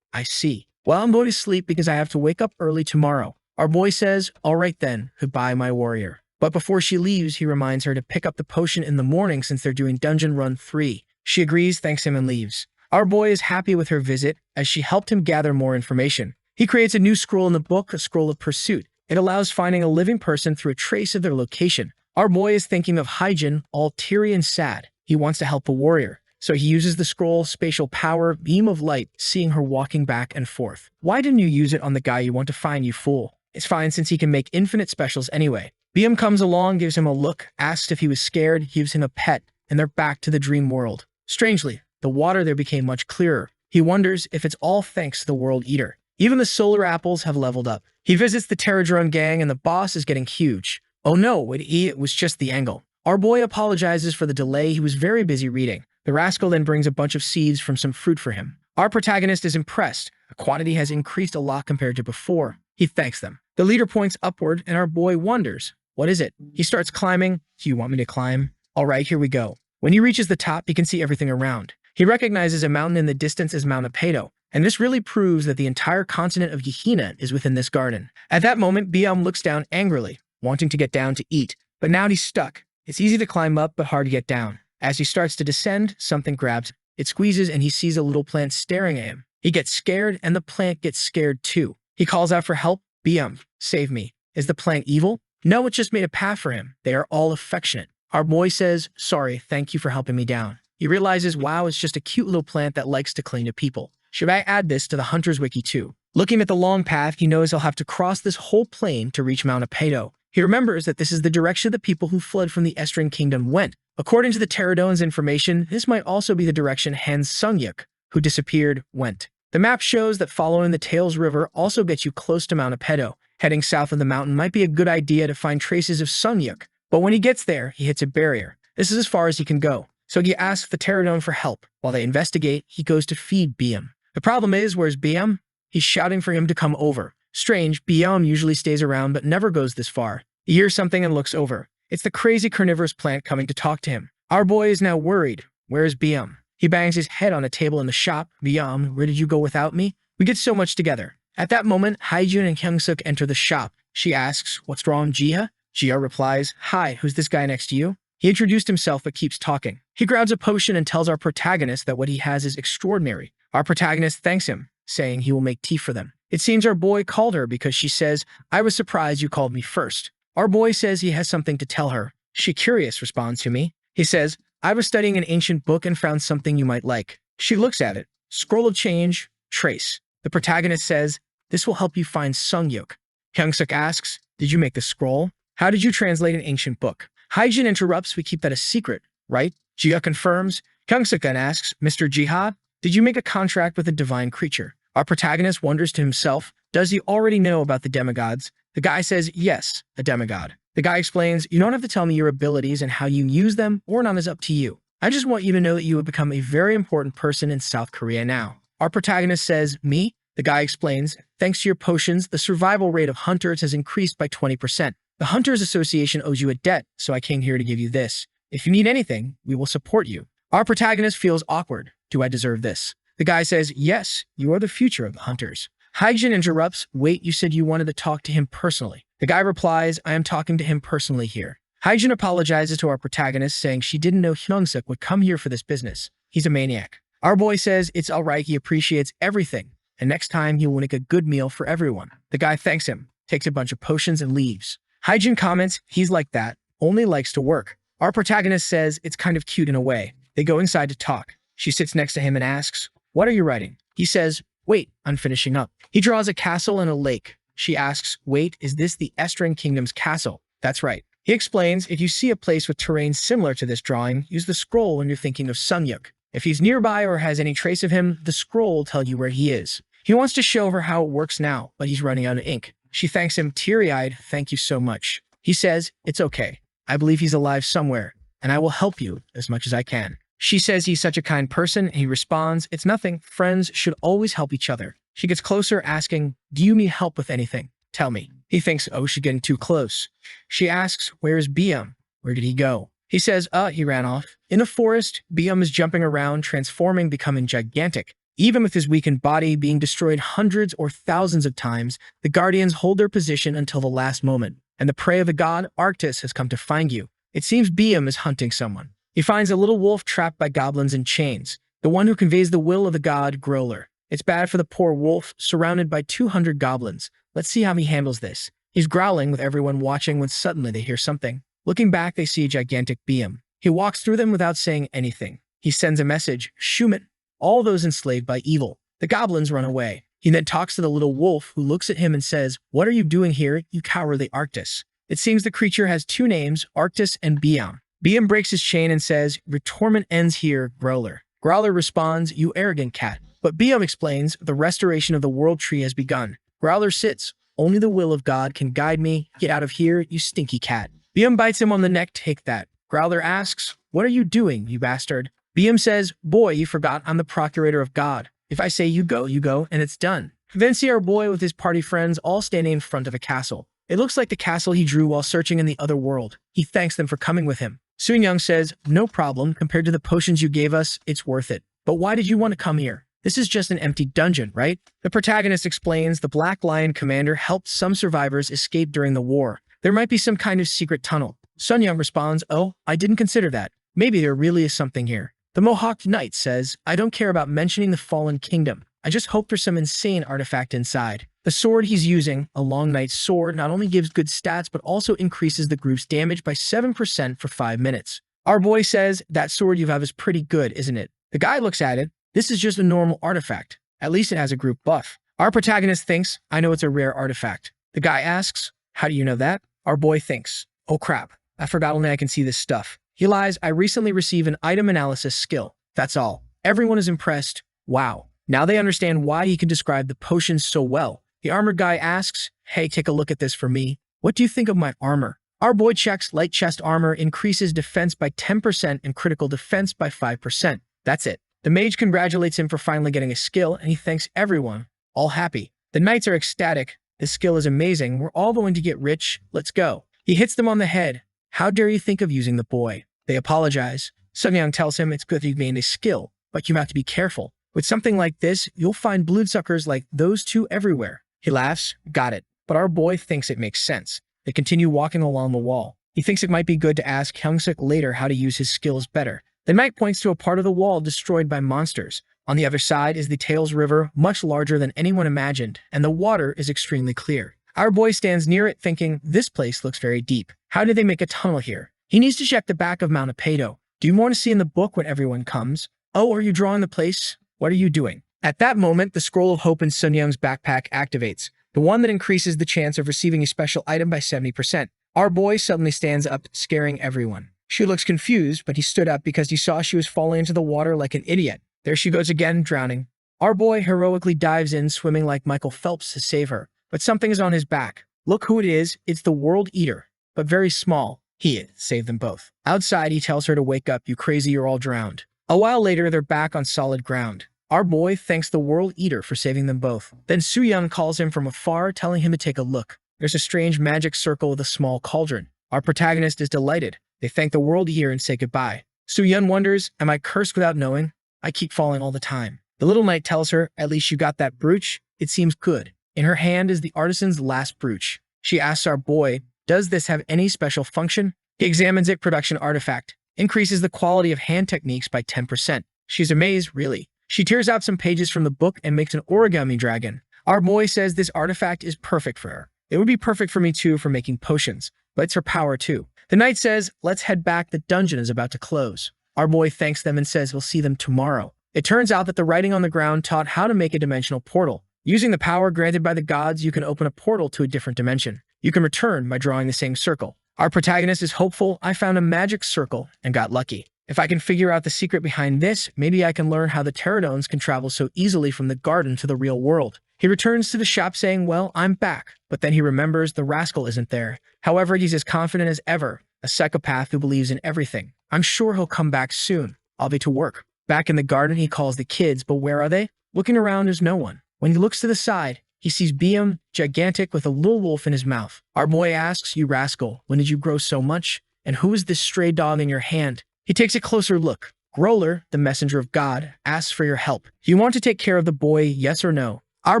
I see. Well, I'm going to sleep because I have to wake up early tomorrow. Our boy says, all right then, goodbye, my warrior. But before she leaves, he reminds her to pick up the potion in the morning since they're doing Dungeon Run 3. She agrees, thanks him, and leaves. Our boy is happy with her visit as she helped him gather more information. He creates a new scroll in the book, a scroll of pursuit. It allows finding a living person through a trace of their location. Our boy is thinking of Hyjin, all teary and sad. He wants to help the warrior. So he uses the scroll, spatial power, beam of light, seeing her walking back and forth. Why didn't you use it on the guy you want to find, you fool? It's fine since he can make infinite specials anyway. BM comes along, gives him a look, asks if he was scared, gives him a pet, and they're back to the dream world. Strangely, the water there became much clearer. He wonders if it's all thanks to the World Eater. Even the solar apples have leveled up. He visits the Terradrone gang and the boss is getting huge. Oh no, it was just the angle. Our boy apologizes for the delay, he was very busy reading. The rascal then brings a bunch of seeds from some fruit for him. Our protagonist is impressed. The quantity has increased a lot compared to before. He thanks them. The leader points upward and our boy wonders, what is it? He starts climbing. Do you want me to climb? All right, here we go. When he reaches the top, he can see everything around. He recognizes a mountain in the distance as Mount Apedo, and this really proves that the entire continent of Gehenna is within this garden. At that moment, Biam looks down angrily, wanting to get down to eat, but now he's stuck. It's easy to climb up, but hard to get down. As he starts to descend, something grabs him. It squeezes and he sees a little plant staring at him. He gets scared and the plant gets scared too. He calls out for help. Biam, save me. Is the plant evil? No, it just made a path for him. They are all affectionate. Our boy says, sorry, thank you for helping me down. He realizes, wow, it's just a cute little plant that likes to cling to people. Should I add this to the Hunter's Wiki too? Looking at the long path, he knows he'll have to cross this whole plain to reach Mount Apedo. He remembers that this is the direction the people who fled from the Eastern Kingdom went. According to the Pterodon's information, this might also be the direction Hans Sunyuk, who disappeared, went. The map shows that following the Tails River also gets you close to Mount Apedo. Heading south of the mountain might be a good idea to find traces of Sunyuk, but when he gets there, he hits a barrier. This is as far as he can go. So he asks the Pterodon for help. While they investigate, he goes to feed Biam. The problem is, where's Biam? He's shouting for him to come over. Strange, Biam usually stays around but never goes this far. He hears something and looks over. It's the crazy carnivorous plant coming to talk to him. Our boy is now worried. Where is Biam? He bangs his head on a table in the shop. Biam, where did you go without me? We get so much together. At that moment, Haijun and Kyungsuk enter the shop. She asks, what's wrong, Jiha? Jiha replies, hi, who's this guy next to you? He introduced himself but keeps talking. He grabs a potion and tells our protagonist that what he has is extraordinary. Our protagonist thanks him, saying he will make tea for them. It seems our boy called her because she says, I was surprised you called me first. Our boy says he has something to tell her. She curious responds to me. He says, I was studying an ancient book and found something you might like. She looks at it. Scroll of change, trace. The protagonist says, this will help you find Sunyuk. Kyungsuk asks, did you make the scroll? How did you translate an ancient book? Haijin interrupts, we keep that a secret, right? Jiha confirms. Kyungsuk then asks, Mr. Jiha, did you make a contract with a divine creature? Our protagonist wonders to himself, does he already know about the demigods? The guy says, yes, a demigod. The guy explains, you don't have to tell me your abilities and how you use them, or not is up to you. I just want you to know that you have become a very important person in South Korea now. Our protagonist says, me? The guy explains, thanks to your potions, the survival rate of hunters has increased by 20%. The Hunters Association owes you a debt, so I came here to give you this. If you need anything, we will support you. Our protagonist feels awkward. Do I deserve this? The guy says, yes, you are the future of the Hunters. Haijin interrupts, wait, you said you wanted to talk to him personally. The guy replies, I am talking to him personally here. Haijin apologizes to our protagonist, saying she didn't know Hyungsuk would come here for this business. He's a maniac. Our boy says it's alright, he appreciates everything, and next time he will make a good meal for everyone. The guy thanks him, takes a bunch of potions, and leaves. Haijin comments, he's like that, only likes to work. Our protagonist says it's kind of cute in a way. They go inside to talk. She sits next to him and asks, what are you writing? He says, wait, I'm finishing up. He draws a castle and a lake. She asks, wait, is this the Eastern Kingdom's castle? That's right. He explains, if you see a place with terrain similar to this drawing, use the scroll when you're thinking of Sunyuk. If he's nearby or has any trace of him, the scroll will tell you where he is. He wants to show her how it works now, but he's running out of ink. She thanks him teary-eyed, thank you so much. He says, it's okay. I believe he's alive somewhere, and I will help you as much as I can. She says he's such a kind person, and he responds, it's nothing. Friends should always help each other. She gets closer, asking, do you need help with anything? Tell me. He thinks, oh, she's getting too close. She asks, where is Biam? Where did he go? He says, he ran off. In a forest, Biam is jumping around, transforming, becoming gigantic. Even with his weakened body being destroyed hundreds or thousands of times, the Guardians hold their position until the last moment, and the prey of the god, Arctis, has come to find you. It seems Biam is hunting someone. He finds a little wolf trapped by goblins in chains, the one who conveys the will of the god, Growler. It's bad for the poor wolf, surrounded by 200 goblins. Let's see how he handles this. He's growling with everyone watching when suddenly they hear something. Looking back, they see a gigantic Biam. He walks through them without saying anything. He sends a message, Shumit, all those enslaved by evil. The goblins run away. He then talks to the little wolf, who looks at him and says, what are you doing here, you cowardly Arctis? It seems the creature has two names, Arctis and Biam. Biam breaks his chain and says, your torment ends here, Growler. Growler responds, you arrogant cat. But Biam explains, the restoration of the world tree has begun. Growler sits, only the will of God can guide me. Get out of here, you stinky cat. Biam bites him on the neck, take that. Growler asks, what are you doing, you bastard? Biam says, boy, you forgot I'm the procurator of God. If I say you go, and it's done. Then see our boy with his party friends all standing in front of a castle. It looks like the castle he drew while searching in the other world. He thanks them for coming with him. Sunyuk says, no problem, compared to the potions you gave us, it's worth it. But why did you want to come here? This is just an empty dungeon, right? The protagonist explains the Black Lion commander helped some survivors escape during the war. There might be some kind of secret tunnel. Sunyuk responds, oh, I didn't consider that. Maybe there really is something here. The Mohawked Knight says, I don't care about mentioning the Fallen Kingdom. I just hope there's some insane artifact inside. The sword he's using, a Long Knight's sword, not only gives good stats but also increases the group's damage by 7% for 5 minutes. Our boy says, that sword you have is pretty good, isn't it? The guy looks at it. This is just a normal artifact. At least it has a group buff. Our protagonist thinks, I know it's a rare artifact. The guy asks, how do you know that? Our boy thinks, oh crap, I forgot only I can see this stuff. He lies, I recently received an item analysis skill. That's all. Everyone is impressed. Wow. Now they understand why he can describe the potions so well. The armored guy asks, hey, take a look at this for me. What do you think of my armor? Our boy checks light chest armor increases defense by 10% and critical defense by 5%. That's it. The mage congratulates him for finally getting a skill, and he thanks everyone. All happy. The knights are ecstatic. This skill is amazing. We're all going to get rich. Let's go. He hits them on the head. How dare you think of using the boy? They apologize. Sunyuk tells him it's good that you've gained a skill, but you have to be careful. With something like this, you'll find bloodsuckers like those two everywhere. He laughs. Got it. But our boy thinks it makes sense. They continue walking along the wall. He thinks it might be good to ask Hyungsuk later how to use his skills better. The knight points to a part of the wall destroyed by monsters. On the other side is the Tails River, much larger than anyone imagined, and the water is extremely clear. Our boy stands near it thinking, this place looks very deep. How did they make a tunnel here? He needs to check the back of Mount Apedo. Do you want to see in the book when everyone comes? Oh, are you drawing the place? What are you doing? At that moment, the Scroll of Hope in Sunyuk's backpack activates, the one that increases the chance of receiving a special item by 70%. Our boy suddenly stands up, scaring everyone. She looks confused, but he stood up because he saw she was falling into the water like an idiot. There she goes again, drowning. Our boy heroically dives in, swimming like Michael Phelps to save her. But something is on his back. Look who it is. It's the World Eater, but very small. He saved them both. Outside, he tells her to wake up. You crazy, you're all drowned. A while later, they're back on solid ground. Our boy thanks the World Eater for saving them both. Then Sunyuk calls him from afar, telling him to take a look. There's a strange magic circle with a small cauldron. Our protagonist is delighted. They thank the World Eater and say goodbye. Sunyuk wonders, am I cursed without knowing? I keep falling all the time. The little knight tells her, at least you got that brooch. It seems good. In her hand is the artisan's last brooch. She asks our boy, does this have any special function? He examines it. Production artifact. Increases the quality of hand techniques by 10%. She's amazed, really. She tears out some pages from the book and makes an origami dragon. Our boy says this artifact is perfect for her. It would be perfect for me too for making potions, but it's her power too. The knight says, let's head back. The dungeon is about to close. Our boy thanks them and says we'll see them tomorrow. It turns out that the writing on the ground taught how to make a dimensional portal. Using the power granted by the gods, you can open a portal to a different dimension. You can return by drawing the same circle. Our protagonist is hopeful. I found a magic circle and got lucky. If I can figure out the secret behind this, maybe I can learn how the pterodones can travel so easily from the garden to the real world. He returns to the shop saying, well, I'm back. But then he remembers the rascal isn't there. However, he's as confident as ever, a psychopath who believes in everything. I'm sure he'll come back soon. I'll be to work. Back in the garden, he calls the kids, but where are they? Looking around, there's no one. When he looks to the side, he sees BM, gigantic with a little wolf in his mouth. Our boy asks, you rascal, when did you grow so much? And who is this stray dog in your hand? He takes a closer look. Growler, the messenger of God, asks for your help. Do you want to take care of the boy, yes or no? Our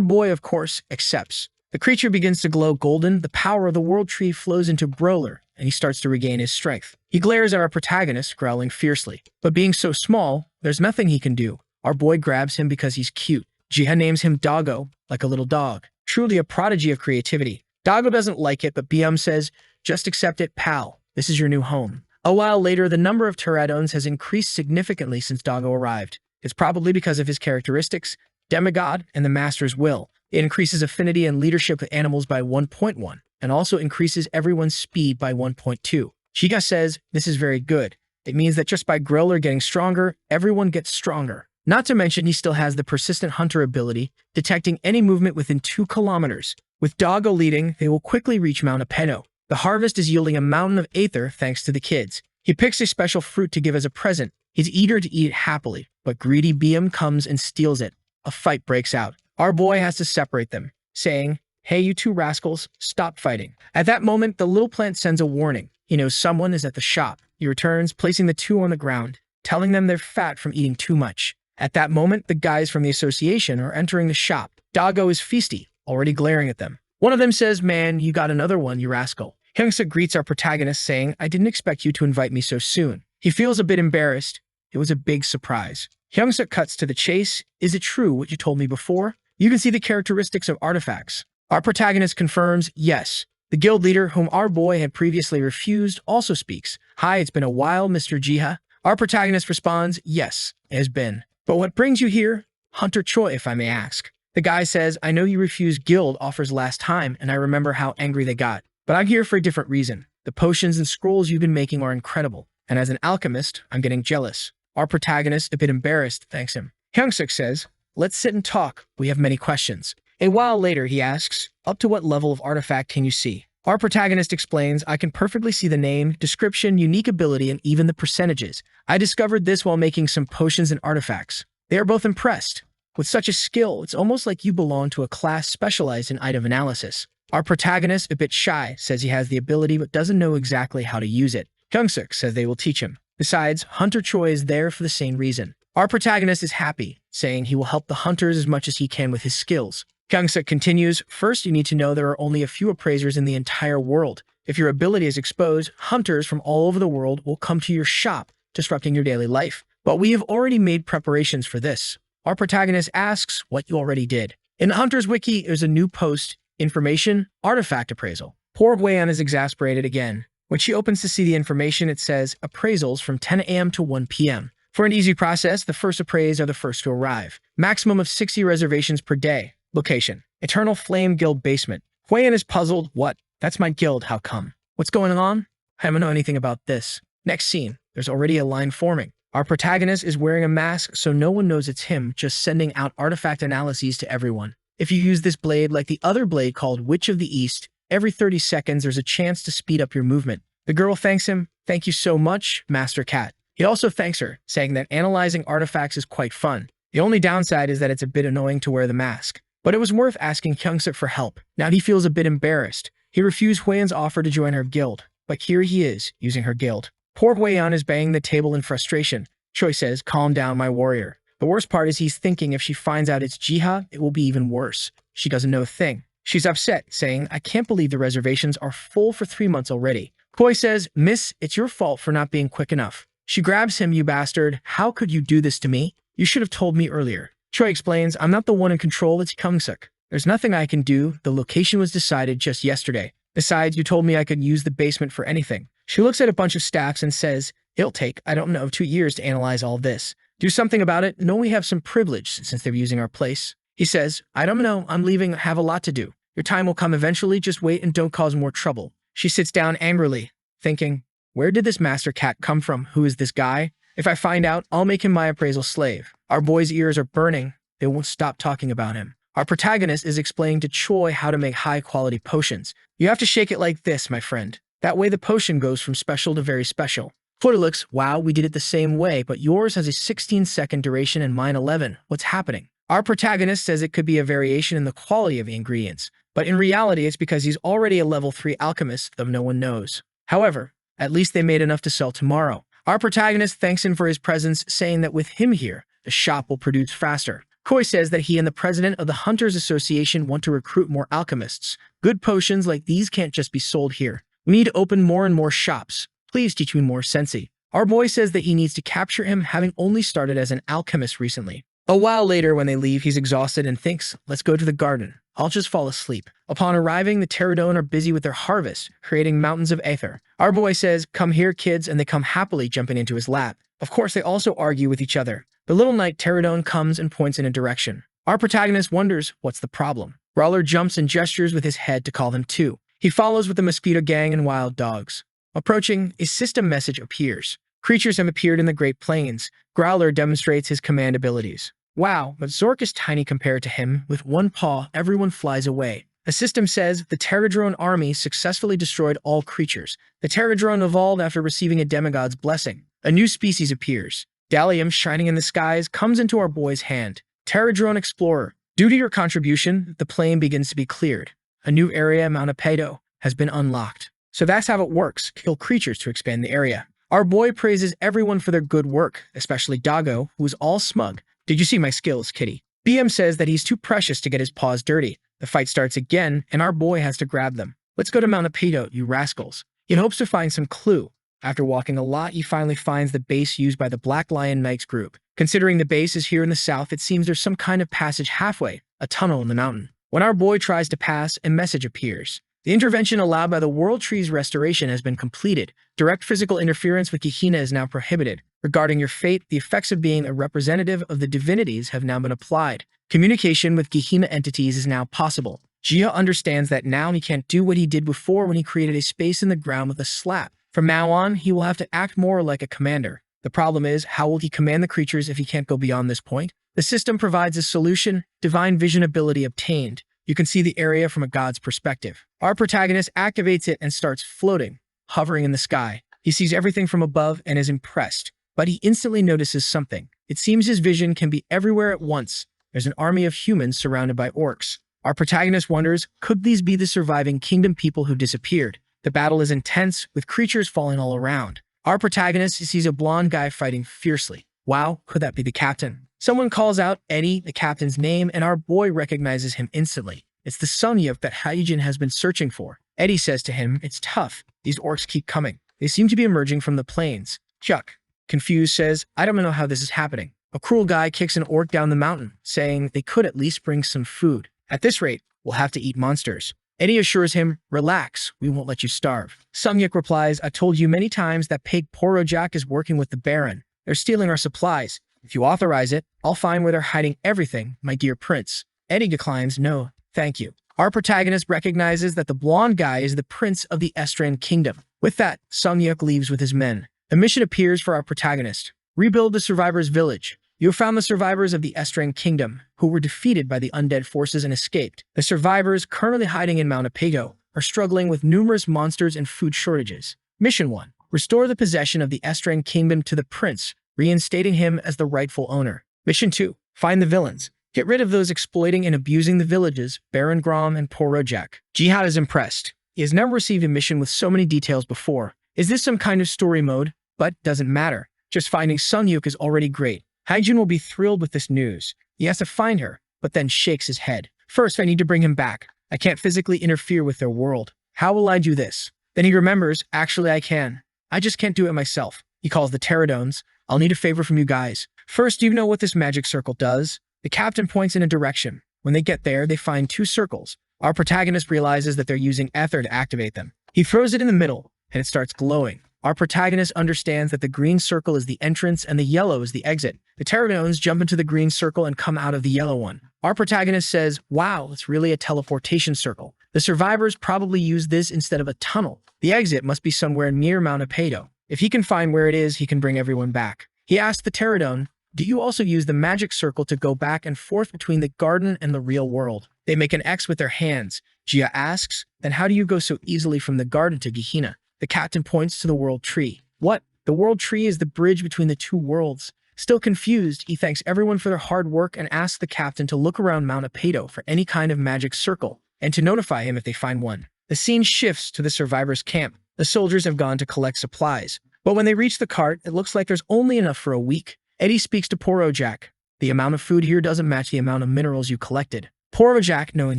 boy, of course, accepts. The creature begins to glow golden. The power of the world tree flows into Growler, and he starts to regain his strength. He glares at our protagonist, growling fiercely. But being so small, there's nothing he can do. Our boy grabs him because he's cute. Jiha names him Doggo, like a little dog. Truly a prodigy of creativity. Doggo doesn't like it, but BM says, just accept it, pal. This is your new home. A while later, the number of pterodones has increased significantly since Doggo arrived. It's probably because of his characteristics, demigod, and the master's will. It increases affinity and leadership with animals by 1.1, and also increases everyone's speed by 1.2. Chiga says, this is very good. It means that just by Growler getting stronger, everyone gets stronger. Not to mention he still has the persistent hunter ability, detecting any movement within 2 kilometers. With Doggo leading, they will quickly reach Mount Apedo. The harvest is yielding a mountain of aether thanks to the kids. He picks a special fruit to give as a present. He's eager to eat it happily, but greedy BM comes and steals it. A fight breaks out. Our boy has to separate them, saying, hey, you two rascals, stop fighting. At that moment, the little plant sends a warning. He knows someone is at the shop. He returns, placing the two on the ground, telling them they're fat from eating too much. At that moment, the guys from the association are entering the shop. Dago is feisty, already glaring at them. One of them says, "Man, you got another one, you rascal." Hyungsuk greets our protagonist saying, "I didn't expect you to invite me so soon." He feels a bit embarrassed. It was a big surprise. Hyungsuk cuts to the chase. "Is it true what you told me before? You can see the characteristics of artifacts." Our protagonist confirms, "Yes." The guild leader, whom our boy had previously refused, also speaks. "Hi, it's been a while, Mr. Jiha." Our protagonist responds, "Yes, it has been. But what brings you here? Hunter Choi, if I may ask." The guy says, "I know you refused guild offers last time, and I remember how angry they got. But I'm here for a different reason. The potions and scrolls you've been making are incredible. And as an alchemist, I'm getting jealous." Our protagonist, a bit embarrassed, thanks him. Hyungsuk says, "Let's sit and talk. We have many questions." A while later, he asks, "Up to what level of artifact can you see?" Our protagonist explains, "I can perfectly see the name, description, unique ability, and even the percentages. I discovered this while making some potions and artifacts." They are both impressed. With such a skill, it's almost like you belong to a class specialized in item analysis. Our protagonist, a bit shy, says he has the ability but doesn't know exactly how to use it. Hyungsuk says they will teach him. Besides, Hunter Choi is there for the same reason. Our protagonist is happy, saying he will help the hunters as much as he can with his skills. Hyungsuk continues, "First, you need to know there are only a few appraisers in the entire world. If your ability is exposed, hunters from all over the world will come to your shop, disrupting your daily life. But we have already made preparations for this." Our protagonist asks what you already did. In the Hunter's Wiki, there's a new post, Information, Artifact Appraisal. Poor Guian is exasperated again. When she opens to see the information, it says, "Appraisals from 10 a.m. to 1 p.m. For an easy process, the first appraised are the first to arrive. Maximum of 60 reservations per day. Location, Eternal Flame Guild Basement." Guian is puzzled. "What? That's my guild, how come? What's going on? I don't know anything about this." Next scene, there's already a line forming. Our protagonist is wearing a mask, so no one knows it's him, just sending out artifact analyses to everyone. If you use this blade like the other blade called Witch of the East, every 30 seconds there's a chance to speed up your movement. The girl thanks him. "Thank you so much, Master Cat." He also thanks her, saying that analyzing artifacts is quite fun. The only downside is that it's a bit annoying to wear the mask. But it was worth asking Hyungsuk for help. Now he feels a bit embarrassed. He refused Hwaeun's offer to join her guild, but here he is, using her guild. Poor Hwaeun is banging the table in frustration. Choi says, "Calm down, my warrior." The worst part is he's thinking if she finds out it's Jiha, it will be even worse. She doesn't know a thing. She's upset, saying, "I can't believe the reservations are full for 3 months already." Choi says, "Miss, it's your fault for not being quick enough." She grabs him, "You bastard. How could you do this to me? You should have told me earlier." Choi explains, "I'm not the one in control, it's Hyungsuk. There's nothing I can do. The location was decided just yesterday. Besides, you told me I could use the basement for anything." She looks at a bunch of stacks and says, "It'll take, I don't know, 2 years to analyze all this. Do something about it. No, we have some privilege since they're using our place." He says, "I don't know. I'm leaving. I have a lot to do. Your time will come eventually. Just wait and don't cause more trouble." She sits down angrily, thinking, where did this Master Cat come from? Who is this guy? If I find out, I'll make him my appraisal slave. Our boy's ears are burning. They won't stop talking about him. Our protagonist is explaining to Choi how to make high-quality potions. "You have to shake it like this, my friend. That way the potion goes from special to very special." Footer looks, "Wow, we did it the same way, but yours has a 16-second duration and mine 11. What's happening?" Our protagonist says it could be a variation in the quality of the ingredients, but in reality it's because he's already a level 3 alchemist, though no one knows. However, at least they made enough to sell tomorrow. Our protagonist thanks him for his presence, saying that with him here, the shop will produce faster. Choi says that he and the president of the Hunters Association want to recruit more alchemists. Good potions like these can't just be sold here. We need to open more and more shops. Please teach me more sensei. Our boy says that he needs to capture him, having only started as an alchemist recently. A while later, when they leave, he's exhausted and thinks, "Let's go to the garden. I'll just fall asleep." Upon arriving, the pterodon are busy with their harvest, creating mountains of aether. Our boy says, "Come here, kids," and they come happily, jumping into his lap. Of course, they also argue with each other. The little knight pterodon comes and points in a direction. Our protagonist wonders, what's the problem? Brawler jumps and gestures with his head to call them too. He follows with the mosquito gang and wild dogs. Approaching, a system message appears. Creatures have appeared in the Great Plains. Growler demonstrates his command abilities. Wow, but Zork is tiny compared to him. With one paw, everyone flies away. A system says the pterodrone army successfully destroyed all creatures. The pterodrone evolved after receiving a demigod's blessing. A new species appears. Dalium, shining in the skies, comes into our boy's hand. Pterodrone Explorer. Due to your contribution, the plane begins to be cleared. A new area, Mount Apedo, has been unlocked. So that's how it works. Kill creatures to expand the area. Our boy praises everyone for their good work, especially Dago, who is all smug, Did you see my skills, kitty? BM says that he's too precious to get his paws dirty. The fight starts again, and our boy has to grab them. Let's go to Mount Apedo, you rascals. He hopes to find some clue. After walking a lot, he finally finds the base used by the Black Lion Knights group. Considering the base is here in the south, it seems there's some kind of passage halfway, a tunnel in the mountain. When our boy tries to pass, a message appears. The intervention allowed by the World Tree's restoration has been completed. Direct physical interference with Gehenna is now prohibited. Regarding your fate, the effects of being a representative of the divinities have now been applied. Communication with Gehenna entities is now possible. Jia understands that now he can't do what he did before when he created a space in the ground with a slap. From now on, he will have to act more like a commander. The problem is, how will he command the creatures if he can't go beyond this point? The system provides a solution, divine vision ability obtained. You can see the area from a god's perspective. Our protagonist activates it and starts floating, hovering in the sky. He sees everything from above and is impressed, but he instantly notices something. It seems his vision can be everywhere at once. There's an army of humans surrounded by orcs. Our protagonist wonders, could these be the surviving kingdom people who disappeared? The battle is intense, with creatures falling all around. Our protagonist sees a blonde guy fighting fiercely. Wow, could that be the captain? Someone calls out Eddie, the captain's name, and our boy recognizes him instantly. It's the Sunyuk that Hyujin has been searching for. Eddie says to him, it's tough. These orcs keep coming. They seem to be emerging from the plains. Chuck, confused, says, I don't know how this is happening. A cruel guy kicks an orc down the mountain, saying they could at least bring some food. At this rate, we'll have to eat monsters. Eddie assures him, relax, we won't let you starve. Sunyuk replies, I told you many times that pig Porojak is working with the Baron. They're stealing our supplies. If you authorize it, I'll find where they're hiding everything, my dear prince. Eddie declines, no, thank you. Our protagonist recognizes that the blonde guy is the prince of the Estran kingdom. With that, Sunyuk leaves with his men. A mission appears for our protagonist. Rebuild the survivors' village. You have found the survivors of the Estran kingdom, who were defeated by the undead forces and escaped. The survivors, currently hiding in Mount Apedo, are struggling with numerous monsters and food shortages. Mission 1. Restore the possession of the Estran kingdom to the prince, reinstating him as the rightful owner. Mission 2. Find the villains. Get rid of those exploiting and abusing the villages, Baron Grom and Porojak. Jihad is impressed. He has never received a mission with so many details before. Is this some kind of story mode? But doesn't matter. Just finding Sunyuk is already great. Hyujin will be thrilled with this news. He has to find her, but then shakes his head. First, I need to bring him back. I can't physically interfere with their world. How will I do this? Then he remembers, actually I can. I just can't do it myself. He calls the pterodones. I'll need a favor from you guys. First, do you know what this magic circle does? The captain points in a direction. When they get there, they find 2 circles. Our protagonist realizes that they're using ether to activate them. He throws it in the middle, and it starts glowing. Our protagonist understands that the green circle is the entrance and the yellow is the exit. The pterodones jump into the green circle and come out of the yellow one. Our protagonist says, wow, it's really a teleportation circle. The survivors probably use this instead of a tunnel. The exit must be somewhere near Mount Apedo. If he can find where it is, he can bring everyone back. He asks the pterodone, do you also use the magic circle to go back and forth between the garden and the real world? They make an X with their hands. Jia asks, then how do you go so easily from the garden to Gehenna? The captain points to the world tree. What? The world tree is the bridge between the 2 worlds. Still confused, he thanks everyone for their hard work and asks the captain to look around Mount Apedo for any kind of magic circle, and to notify him if they find one. The scene shifts to the survivors' camp. The soldiers have gone to collect supplies. But when they reach the cart, it looks like there's only enough for a week. Eddie speaks to Porojak. The amount of food here doesn't match the amount of minerals you collected. Porojak, knowing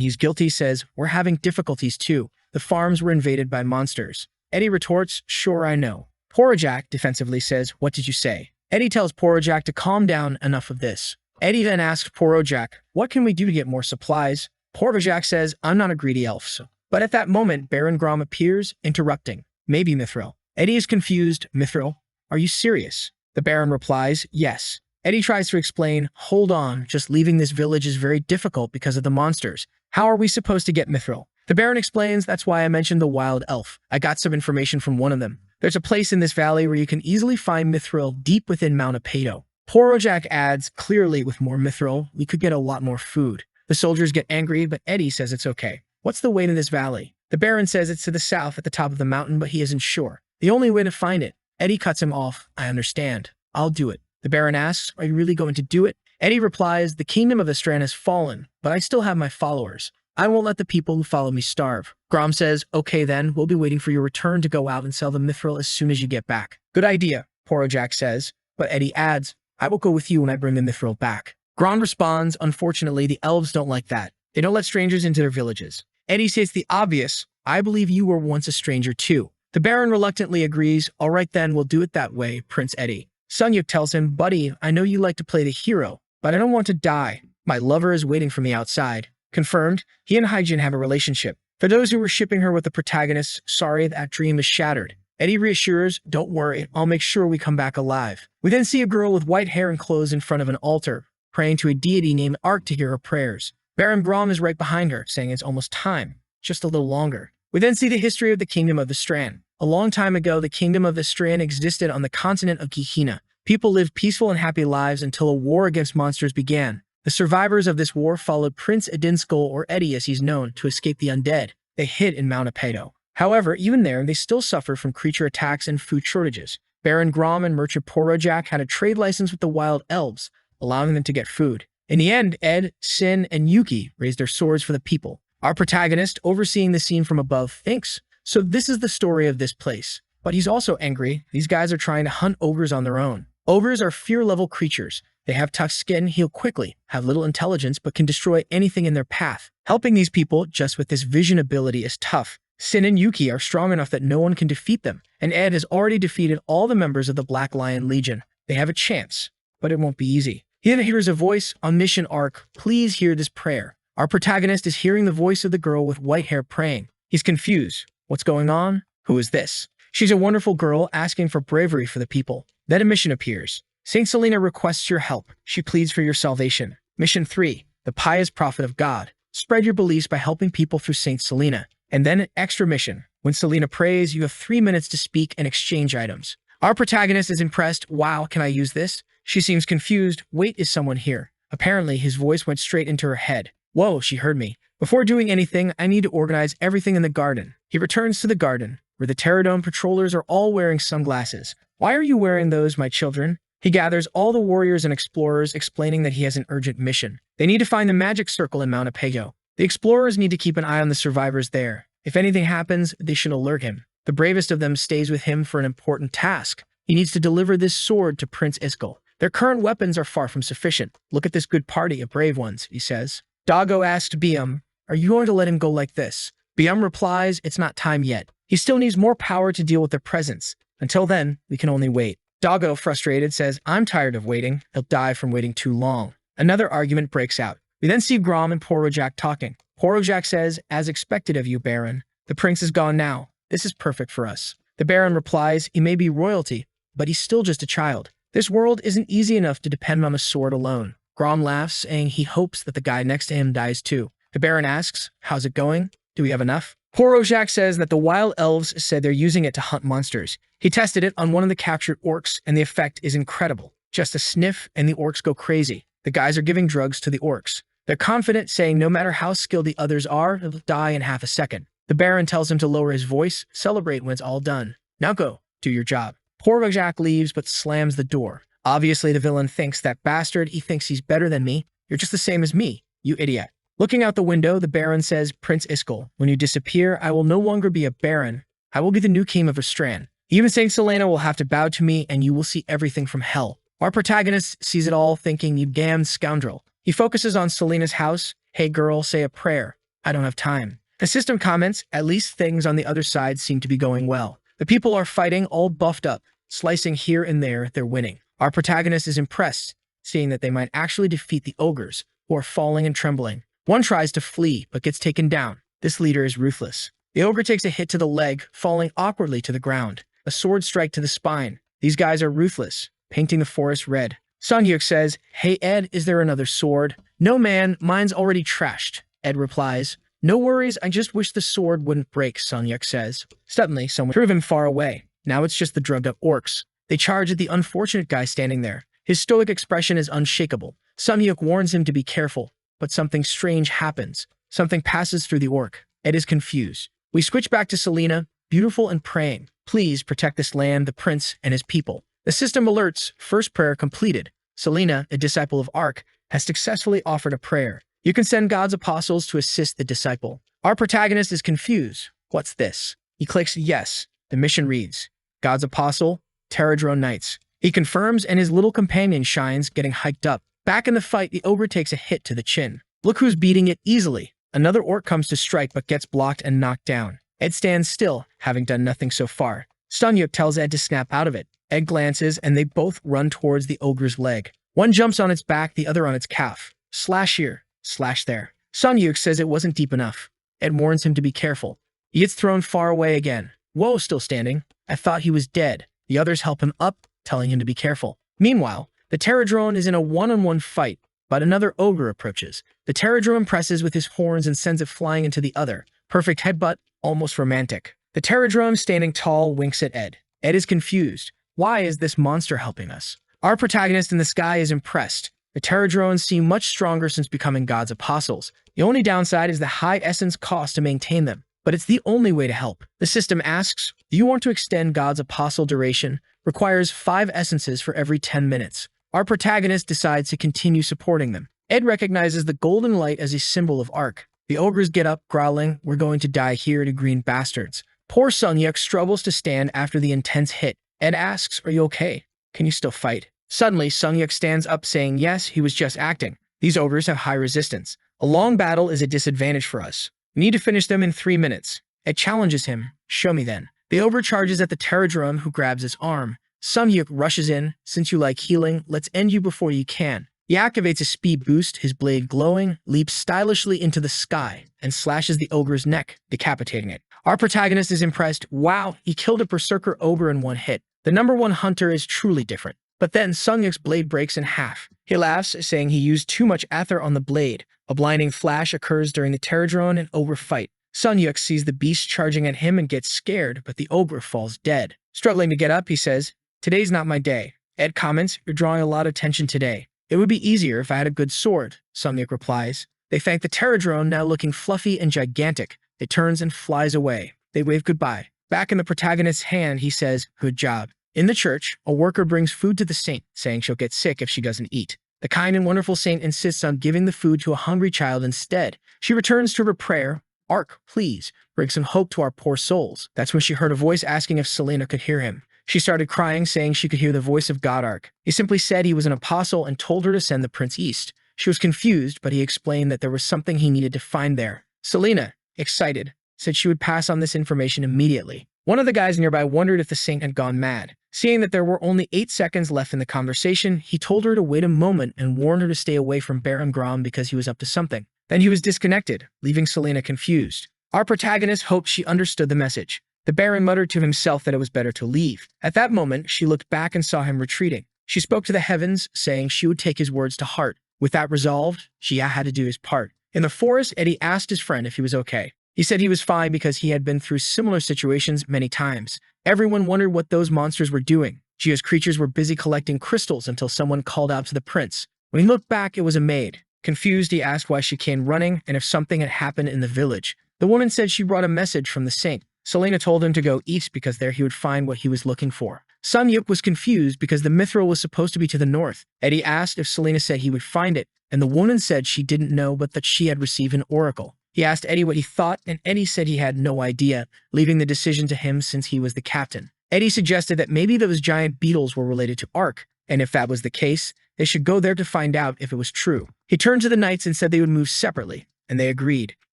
he's guilty, says, we're having difficulties too. The farms were invaded by monsters. Eddie retorts, sure I know. Porojak defensively says, what did you say? Eddie tells Porojak to calm down, enough of this. Eddie then asks Porojak, what can we do to get more supplies? Porojak says, I'm not a greedy elf. But at that moment, Baron Grom appears, interrupting. Maybe Mithril. Eddie is confused. Mithril? Are you serious? The Baron replies, yes. Eddie tries to explain, hold on, just leaving this village is very difficult because of the monsters. How are we supposed to get Mithril? The Baron explains, that's why I mentioned the wild elf. I got some information from one of them. There's a place in this valley where you can easily find Mithril deep within Mount Apedo. Porojak adds, clearly with more Mithril, we could get a lot more food. The soldiers get angry, but Eddie says it's okay. What's the way to this valley? The Baron says it's to the south at the top of the mountain, but he isn't sure. The only way to find it. Eddie cuts him off. I understand. I'll do it. The Baron asks, are you really going to do it? Eddie replies, the kingdom of Estran has fallen, but I still have my followers. I won't let the people who follow me starve. Grom says, okay then, we'll be waiting for your return to go out and sell the mithril as soon as you get back. Good idea, Porojak says, but Eddie adds, I will go with you when I bring the mithril back. Gron responds, unfortunately, the elves don't like that. They don't let strangers into their villages. Eddie states the obvious, I believe you were once a stranger too. The Baron reluctantly agrees, all right then, we'll do it that way, Prince Eddie. Sunyuk tells him, buddy, I know you like to play the hero, but I don't want to die. My lover is waiting for me outside. Confirmed, he and Hyjin have a relationship. For those who were shipping her with the protagonist, sorry, that dream is shattered. Eddie reassures, don't worry, I'll make sure we come back alive. We then see a girl with white hair and clothes in front of an altar, praying to a deity named Ark to hear her prayers. Baron Brom is right behind her, saying it's almost time, just a little longer. We then see the history of the Kingdom of the Strand. A long time ago, the Kingdom of the Strand existed on the continent of Gehenna. People lived peaceful and happy lives until a war against monsters began. The survivors of this war followed Prince Edinskull, or Eddie as he's known, to escape the undead. They hid in Mount Apedo. However, even there, they still suffered from creature attacks and food shortages. Baron Grom and Merchant Porojak had a trade license with the wild elves, allowing them to get food. In the end, Ed, Sin, and Yuki raised their swords for the people. Our protagonist, overseeing the scene from above, thinks, so this is the story of this place. But he's also angry. These guys are trying to hunt ogres on their own. Ogres are fear-level creatures. They have tough skin, heal quickly, have little intelligence, but can destroy anything in their path. Helping these people just with this vision ability is tough. Sin and Yuki are strong enough that no one can defeat them, and Ed has already defeated all the members of the Black Lion Legion. They have a chance, but it won't be easy. He then hears a voice on Mission Arc, please hear this prayer. Our protagonist is hearing the voice of the girl with white hair praying. He's confused. What's going on? Who is this? She's a wonderful girl asking for bravery for the people. Then a mission appears. Saint Selena requests your help. She pleads for your salvation. Mission 3. The Pious Prophet of God. Spread your beliefs by helping people through Saint Selena. And then an extra mission. When Selena prays, you have 3 minutes to speak and exchange items. Our protagonist is impressed. Wow, can I use this? She seems confused. Wait, is someone here? Apparently, his voice went straight into her head. Whoa, she heard me. Before doing anything, I need to organize everything in the garden. He returns to the garden, where the Terradome patrollers are all wearing sunglasses. Why are you wearing those, my children? He gathers all the warriors and explorers, explaining that he has an urgent mission. They need to find the magic circle in Mount Apeyo. The explorers need to keep an eye on the survivors there. If anything happens, they should alert him. The bravest of them stays with him for an important task. He needs to deliver this sword to Prince Iskall. Their current weapons are far from sufficient. Look at this good party of brave ones, he says. Doggo asked Bium, are you going to let him go like this? Bium replies, it's not time yet. He still needs more power to deal with their presence. Until then, we can only wait. Doggo, frustrated, says, I'm tired of waiting. He'll die from waiting too long. Another argument breaks out. We then see Grom and Porojak talking. Porojak says, as expected of you, Baron. The prince is gone now. This is perfect for us. The Baron replies, he may be royalty, but he's still just a child. This world isn't easy enough to depend on a sword alone. Grom laughs, saying he hopes that the guy next to him dies too. The Baron asks, how's it going? Do we have enough? Porojak says that the wild elves said they're using it to hunt monsters. He tested it on one of the captured orcs, and the effect is incredible. Just a sniff, and the orcs go crazy. The guys are giving drugs to the orcs. They're confident, saying no matter how skilled the others are, they'll die in half a second. The Baron tells him to lower his voice, celebrate when it's all done. Now go, do your job. Porojak leaves, but slams the door. Obviously, the villain thinks that bastard, he thinks he's better than me. You're just the same as me, you idiot. Looking out the window, the Baron says, Prince Iskall, when you disappear, I will no longer be a Baron. I will be the new king of Restran. Even Saint Selena will have to bow to me, and you will see everything from hell. Our protagonist sees it all, thinking, you damned scoundrel. He focuses on Selena's house. Hey girl, say a prayer. I don't have time. The system comments, at least things on the other side seem to be going well. The people are fighting, all buffed up. Slicing here and there, they're winning. Our protagonist is impressed, seeing that they might actually defeat the ogres, who are falling and trembling. One tries to flee, but gets taken down. This leader is ruthless. The ogre takes a hit to the leg, falling awkwardly to the ground. A sword strike to the spine. These guys are ruthless, painting the forest red. Sunyuk says, hey Ed, is there another sword? No man, mine's already trashed. Ed replies, no worries, I just wish the sword wouldn't break, Sunyuk says. Suddenly, someone threw him far away. Now it's just the drugged up orcs. They charge at the unfortunate guy standing there. His stoic expression is unshakable. Sunyuk warns him to be careful, but something strange happens. Something passes through the orc. Ed is confused. We switch back to Selena, beautiful and praying. Please protect this land, the prince, and his people. The system alerts, first prayer completed. Selena, a disciple of Ark, has successfully offered a prayer. You can send God's apostles to assist the disciple. Our protagonist is confused. What's this? He clicks yes. The mission reads, God's apostle, Terradrone Knights. He confirms, and his little companion shines, getting hiked up. Back in the fight, the ogre takes a hit to the chin. Look who's beating it easily. Another orc comes to strike but gets blocked and knocked down. Ed stands still, having done nothing so far. Sunyuk tells Ed to snap out of it. Ed glances, and they both run towards the ogre's leg. One jumps on its back, the other on its calf. Slash here, slash there. Sunyuk says it wasn't deep enough. Ed warns him to be careful. He gets thrown far away again. Whoa, still standing. I thought he was dead. The others help him up, telling him to be careful. Meanwhile, the Pterodrone is in a one-on-one fight, but another ogre approaches. The Pterodrome presses with his horns and sends it flying into the other. Perfect headbutt, almost romantic. The Pterodrome, standing tall, winks at Ed. Ed is confused. Why is this monster helping us? Our protagonist in the sky is impressed. The Pterodrones seem much stronger since becoming God's apostles. The only downside is the high essence cost to maintain them, but it's the only way to help. The system asks, do you want to extend God's apostle duration? Requires 5 essences for every 10 minutes. Our protagonist decides to continue supporting them. Ed recognizes the golden light as a symbol of Ark. The ogres get up, growling, we're going to die here to green bastards. Poor Sunyuk struggles to stand after the intense hit. Ed asks, are you okay? Can you still fight? Suddenly, Sunyuk stands up saying, yes, he was just acting. These ogres have high resistance. A long battle is a disadvantage for us. We need to finish them in 3 minutes. Ed challenges him. Show me then. The ogre charges at the Pterodrome, who grabs his arm. Sunyuk rushes in. Since you like healing, let's end you before you can. He activates a speed boost, his blade glowing, leaps stylishly into the sky, and slashes the ogre's neck, decapitating it. Our protagonist is impressed. Wow, he killed a berserker ogre in 1 hit. The #1 hunter is truly different. But then Sunyuk's blade breaks in half. He laughs, saying he used too much ether on the blade. A blinding flash occurs during the Pterodrone and ogre fight. Sunyuk sees the beast charging at him and gets scared, but the ogre falls dead. Struggling to get up, he says, today's not my day. Ed comments, you're drawing a lot of attention today. It would be easier if I had a good sword, Sunyuk replies. They thank the Pterodrone, now looking fluffy and gigantic. It turns and flies away. They wave goodbye. Back in the protagonist's hand, he says, good job. In the church, a worker brings food to the saint, saying she'll get sick if she doesn't eat. The kind and wonderful saint insists on giving the food to a hungry child instead. She returns to her prayer. Ark, please, bring some hope to our poor souls. That's when she heard a voice asking if Selena could hear him. She started crying, saying she could hear the voice of God Ark. He simply said he was an apostle and told her to send the prince east. She was confused, but he explained that there was something he needed to find there. Selena, excited, said she would pass on this information immediately. One of the guys nearby wondered if the saint had gone mad. Seeing that there were only 8 seconds left in the conversation, he told her to wait a moment and warned her to stay away from Baron Grom because he was up to something. Then he was disconnected, leaving Selena confused. Our protagonist hoped she understood the message. The Baron muttered to himself that it was better to leave. At that moment, she looked back and saw him retreating. She spoke to the heavens, saying she would take his words to heart. With that resolved, Jia had to do his part. In the forest, Eddie asked his friend if he was okay. He said he was fine because he had been through similar situations many times. Everyone wondered what those monsters were doing. Jia's creatures were busy collecting crystals until someone called out to the prince. When he looked back, it was a maid. Confused, he asked why she came running and if something had happened in the village. The woman said she brought a message from the saint. Selena told him to go east because there he would find what he was looking for. Sunyuk was confused because the mithril was supposed to be to the north. Eddie asked if Selena said he would find it, and the woman said she didn't know but that she had received an oracle. He asked Eddie what he thought, and Eddie said he had no idea, leaving the decision to him since he was the captain. Eddie suggested that maybe those giant beetles were related to Ark, and if that was the case, they should go there to find out if it was true. He turned to the knights and said they would move separately, and they agreed.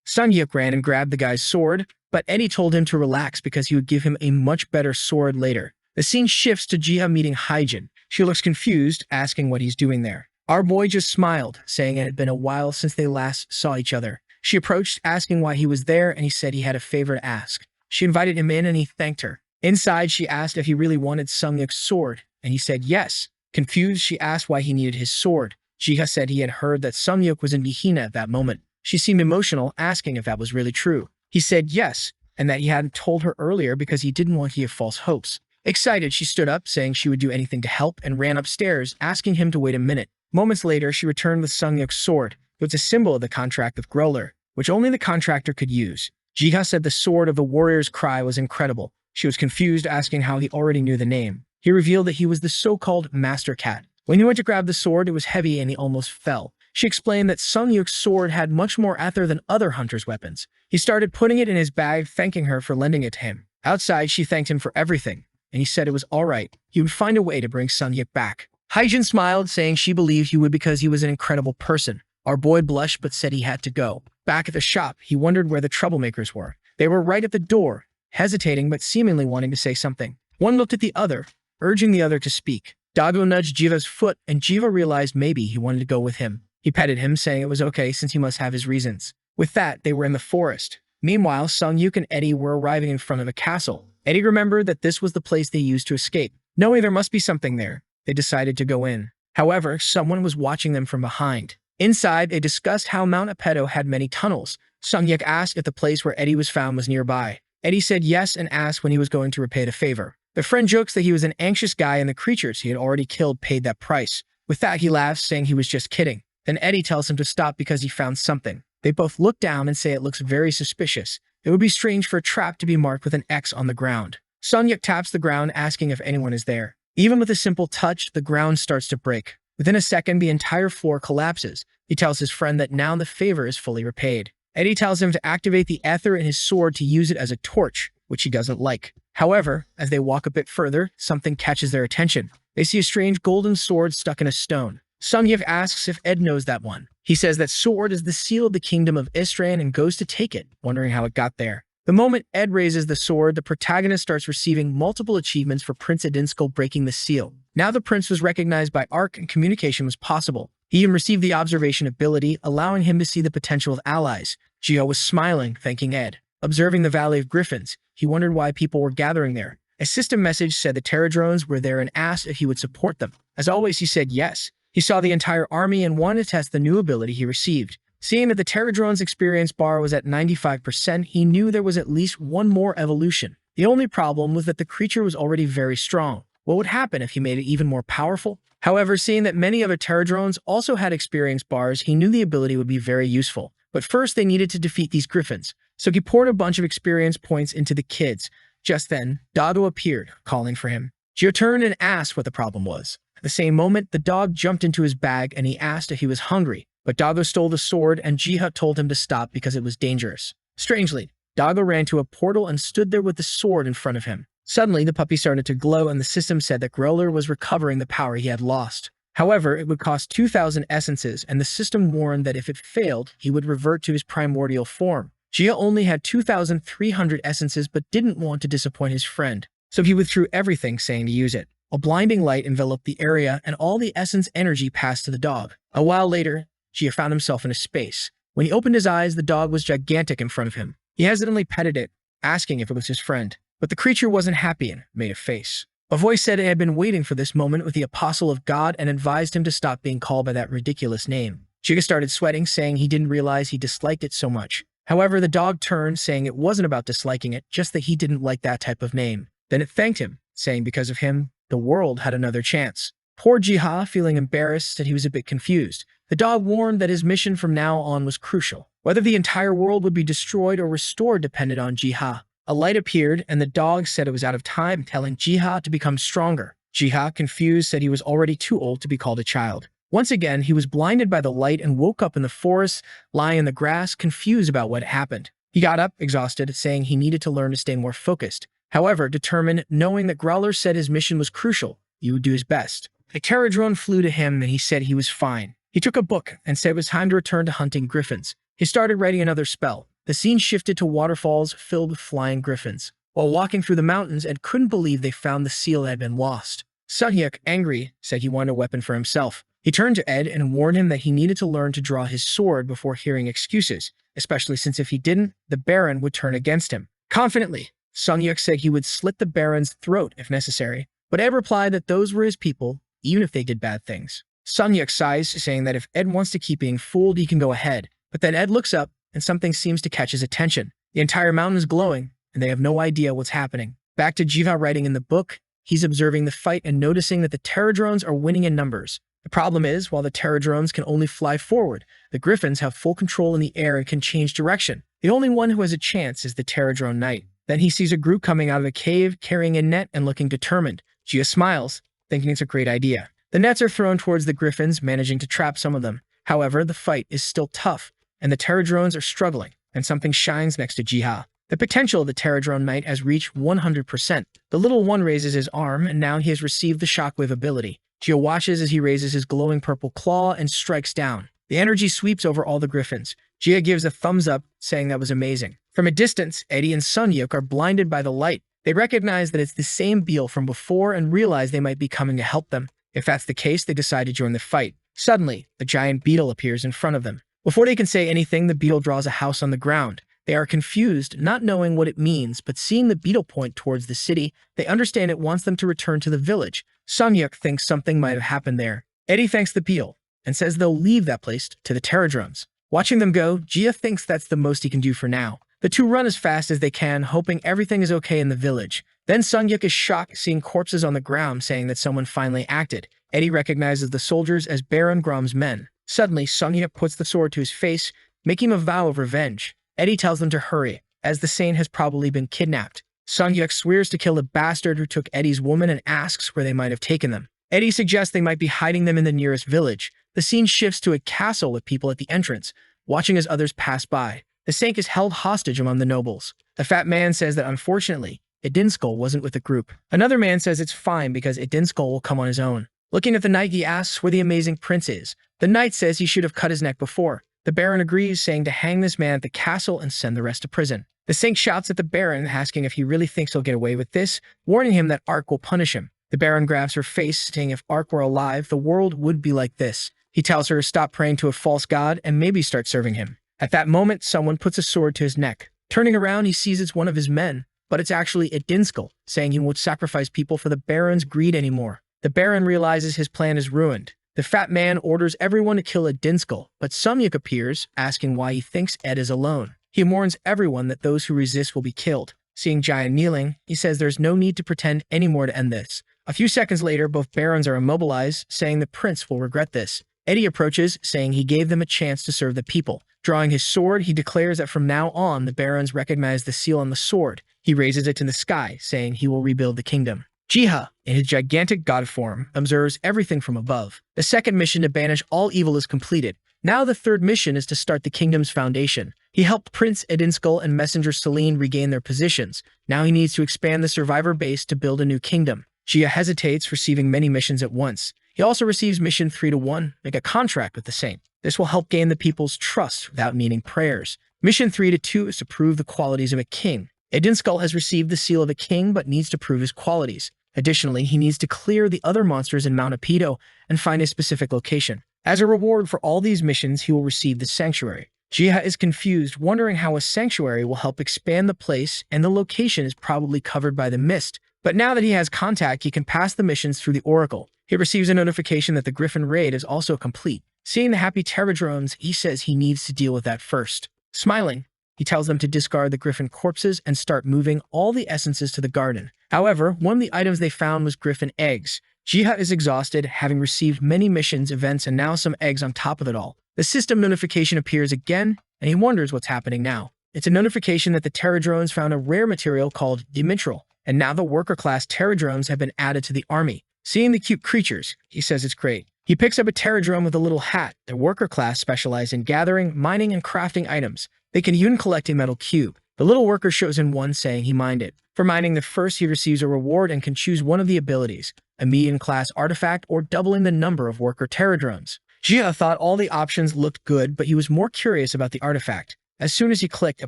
Sunyuk ran and grabbed the guy's sword, but Eddie told him to relax because he would give him a much better sword later. The scene shifts to Jiha meeting Hyjin. She looks confused, asking what he's doing there. Our boy just smiled, saying it had been a while since they last saw each other. She approached, asking why he was there, and he said he had a favor to ask. She invited him in, and he thanked her. Inside, she asked if he really wanted Sunyuk's sword, and he said yes. Confused, she asked why he needed his sword. Jiha said he had heard that Sunyuk was in Gehenna at that moment. She seemed emotional, asking if that was really true. He said yes, and that he hadn't told her earlier because he didn't want to give false hopes. Excited, she stood up, saying she would do anything to help, and ran upstairs, asking him to wait a minute. Moments later, she returned with Sunyuk's sword. It was a symbol of the contract with Growler, which only the contractor could use. Jiha said the sword of the warrior's cry was incredible. She was confused, asking how he already knew the name. He revealed that he was the so-called Master Cat. When he went to grab the sword, it was heavy and he almost fell. She explained that Sunyuk's sword had much more ether than other hunters' weapons. He started putting it in his bag, thanking her for lending it to him. Outside, she thanked him for everything. and he said it was alright. He would find a way to bring Sunyuk back. Hyjin smiled, saying she believed he would because he was an incredible person. Our boy blushed but said he had to go. Back at the shop, he wondered where the troublemakers were. They were right at the door, hesitating but seemingly wanting to say something. One looked at the other, urging the other to speak. Dago nudged Jiva's foot, and Jiva realized maybe he wanted to go with him. He petted him, saying it was okay since he must have his reasons. With that, they were in the forest. Meanwhile, Sunyuk and Eddie were arriving in front of a castle. Eddie remembered that this was the place they used to escape. Knowing there must be something there, they decided to go in. However, someone was watching them from behind. Inside, they discussed how Mount Apeto had many tunnels. Sunyuk asked if the place where Eddie was found was nearby. Eddie said yes and asked when he was going to repay the favor. The friend jokes that he was an anxious guy and the creatures he had already killed paid that price. With that, he laughs, saying he was just kidding. Then Eddie tells him to stop because he found something. They both look down and say it looks very suspicious. It would be strange for a trap to be marked with an X on the ground. Sunyuk taps the ground, asking if anyone is there. Even with a simple touch, the ground starts to break. Within a second, the entire floor collapses. He tells his friend that now the favor is fully repaid. Eddie tells him to activate the ether in his sword to use it as a torch, which he doesn't like. However, as they walk a bit further, something catches their attention. They see a strange golden sword stuck in a stone. Sunyuk asks if Ed knows that one. He says that sword is the seal of the kingdom of Istran and goes to take it, wondering how it got there. The moment Ed raises the sword, the protagonist starts receiving multiple achievements for Prince Edinsko breaking the seal. Now the prince was recognized by Ark and communication was possible. He even received the observation ability, allowing him to see the potential of allies. Gio was smiling, thanking Ed. Observing the Valley of Griffins, he wondered why people were gathering there. A system message said the Terradrones were there and asked if he would support them. As always, he said yes. He saw the entire army and wanted to test the new ability he received. Seeing that the Terradrone's experience bar was at 95%, he knew there was at least one more evolution. The only problem was that the creature was already very strong. What would happen if he made it even more powerful? However, seeing that many other Terradrones also had experience bars, he knew the ability would be very useful. But first, they needed to defeat these griffins. So he poured a bunch of experience points into the kids. Just then, Dago appeared, calling for him. Gio turned and asked what the problem was. At the same moment, the dog jumped into his bag and he asked if he was hungry. But Dago stole the sword and Jiha told him to stop because it was dangerous. Strangely, Dago ran to a portal and stood there with the sword in front of him. Suddenly, the puppy started to glow and the system said that Growler was recovering the power he had lost. However, it would cost 2,000 essences and the system warned that if it failed, he would revert to his primordial form. Jiha only had 2,300 essences but didn't want to disappoint his friend. So he withdrew everything, saying to use it. A blinding light enveloped the area and all the essence energy passed to the dog. A while later, Jiha found himself in a space. When he opened his eyes, the dog was gigantic in front of him. He hesitantly petted it, asking if it was his friend. But the creature wasn't happy and made a face. A voice said it had been waiting for this moment with the apostle of God and advised him to stop being called by that ridiculous name. Jiha started sweating, saying he didn't realize he disliked it so much. However, the dog turned, saying it wasn't about disliking it, just that he didn't like that type of name. Then it thanked him, saying because of him, the world had another chance. Poor Jiha, feeling embarrassed, said he was a bit confused. The dog warned that his mission from now on was crucial. Whether the entire world would be destroyed or restored depended on Jiha. A light appeared, and the dog said it was out of time, telling Jiha to become stronger. Jiha, confused, said he was already too old to be called a child. Once again, he was blinded by the light and woke up in the forest, lying in the grass, confused about what happened. He got up, exhausted, saying he needed to learn to stay more focused. However, determined, knowing that Growler said his mission was crucial, he would do his best. A Terradrone flew to him and he said he was fine. He took a book and said it was time to return to hunting griffins. He started writing another spell. The scene shifted to waterfalls filled with flying griffins. While walking through the mountains, Ed couldn't believe they found the seal that had been lost. Sunyuk, angry, said he wanted a weapon for himself. He turned to Ed and warned him that he needed to learn to draw his sword before hearing excuses, especially since if he didn't, the Baron would turn against him. Confidently, Sunyuk said he would slit the Baron's throat if necessary, but Ed replied that those were his people, even if they did bad things. Sunyuk sighs, saying that if Ed wants to keep being fooled, he can go ahead. But then Ed looks up, and something seems to catch his attention. The entire mountain is glowing, and they have no idea what's happening. Back to Jiva writing in the book, he's observing the fight and noticing that the Terradrones are winning in numbers. The problem is, while the Terradrones can only fly forward, the Griffins have full control in the air and can change direction. The only one who has a chance is the Terradrone Knight. Then he sees a group coming out of a cave, carrying a net and looking determined. Jiva smiles, thinking it's a great idea. The nets are thrown towards the Griffins, managing to trap some of them. However, the fight is still tough, and the Terradrones are struggling, and something shines next to Jiha. The potential of the Pterodrome Knight has reached 100%. The little one raises his arm, and now he has received the shockwave ability. Gio watches as he raises his glowing purple claw and strikes down. The energy sweeps over all the griffins. Gia gives a thumbs up, saying that was amazing. From a distance, Eddie and Sunyuk are blinded by the light. They recognize that it's the same Beetle from before and realize they might be coming to help them. If that's the case, they decide to join the fight. Suddenly, a giant beetle appears in front of them. Before they can say anything, the beetle draws a house on the ground. They are confused, not knowing what it means, but seeing the beetle point towards the city, they understand it wants them to return to the village. Sunyuk thinks something might have happened there. Eddie thanks the beetle and says they'll leave that place to the Pterodromes. Watching them go, Gia thinks that's the most he can do for now. The two run as fast as they can, hoping everything is okay in the village. Then Sunyuk is shocked seeing corpses on the ground, saying that someone finally acted. Eddie recognizes the soldiers as Baron Grom's men. Suddenly, Sunyuk puts the sword to his face, making a vow of revenge. Eddie tells them to hurry, as the saint has probably been kidnapped. Sunyuk swears to kill the bastard who took Eddie's woman and asks where they might have taken them. Eddie suggests they might be hiding them in the nearest village. The scene shifts to a castle with people at the entrance, watching as others pass by. The saint is held hostage among the nobles. The fat man says that unfortunately, Idinskull wasn't with the group. Another man says it's fine because Idinskull will come on his own. Looking at the knight, he asks where the amazing prince is. The knight says he should have cut his neck before. The Baron agrees, saying to hang this man at the castle and send the rest to prison. The saint shouts at the Baron, asking if he really thinks he'll get away with this, warning him that Ark will punish him. The Baron grabs her face, saying if Ark were alive, the world would be like this. He tells her to stop praying to a false god and maybe start serving him. At that moment, someone puts a sword to his neck. Turning around, he sees it's one of his men, but it's actually Idinskull, saying he won't sacrifice people for the Baron's greed anymore. The Baron realizes his plan is ruined. The fat man orders everyone to kill Idinskull, but Sunyuk appears, asking why he thinks Ed is alone. He warns everyone that those who resist will be killed. Seeing Jaya kneeling, he says there's no need to pretend anymore to end this. A few seconds later, both barons are immobilized, saying the prince will regret this. Eddie approaches, saying he gave them a chance to serve the people. Drawing his sword, he declares that from now on, the barons recognize the seal on the sword. He raises it to the sky, saying he will rebuild the kingdom. Jiha, in his gigantic god form, observes everything from above. The second mission to banish all evil is completed. Now the third mission is to start the kingdom's foundation. He helped Prince Idinskull and Messenger Celine regain their positions. Now he needs to expand the survivor base to build a new kingdom. Jia hesitates, receiving many missions at once. He also receives mission 3-1, make a contract with the saint. This will help gain the people's trust without needing prayers. Mission 3-2 is to prove the qualities of a king. Idinskull has received the seal of a king but needs to prove his qualities. Additionally, he needs to clear the other monsters in Mount Apido and find a specific location. As a reward for all these missions, he will receive the sanctuary. Jiha is confused, wondering how a sanctuary will help expand the place, and the location is probably covered by the mist. But now that he has contact, he can pass the missions through the Oracle. He receives a notification that the Griffin raid is also complete. Seeing the happy Pterodromes, he says he needs to deal with that first. Smiling, he tells them to discard the Griffin corpses and start moving all the essences to the garden. However, one of the items they found was Griffin eggs. Jiha is exhausted, having received many missions, events, and now some eggs on top of it all. The system notification appears again, and he wonders what's happening now. It's a notification that the Pterodromes found a rare material called dimitral, and now the worker-class Pterodromes have been added to the army. Seeing the cute creatures, he says it's great. He picks up a Pterodrome with a little hat. The worker class specialize in gathering, mining, and crafting items. They can even collect a metal cube. The little worker shows in one, saying he mined it. For mining the first, he receives a reward and can choose one of the abilities, a medium-class artifact or doubling the number of worker Pterodromes. Jia thought all the options looked good, but he was more curious about the artifact. As soon as he clicked, a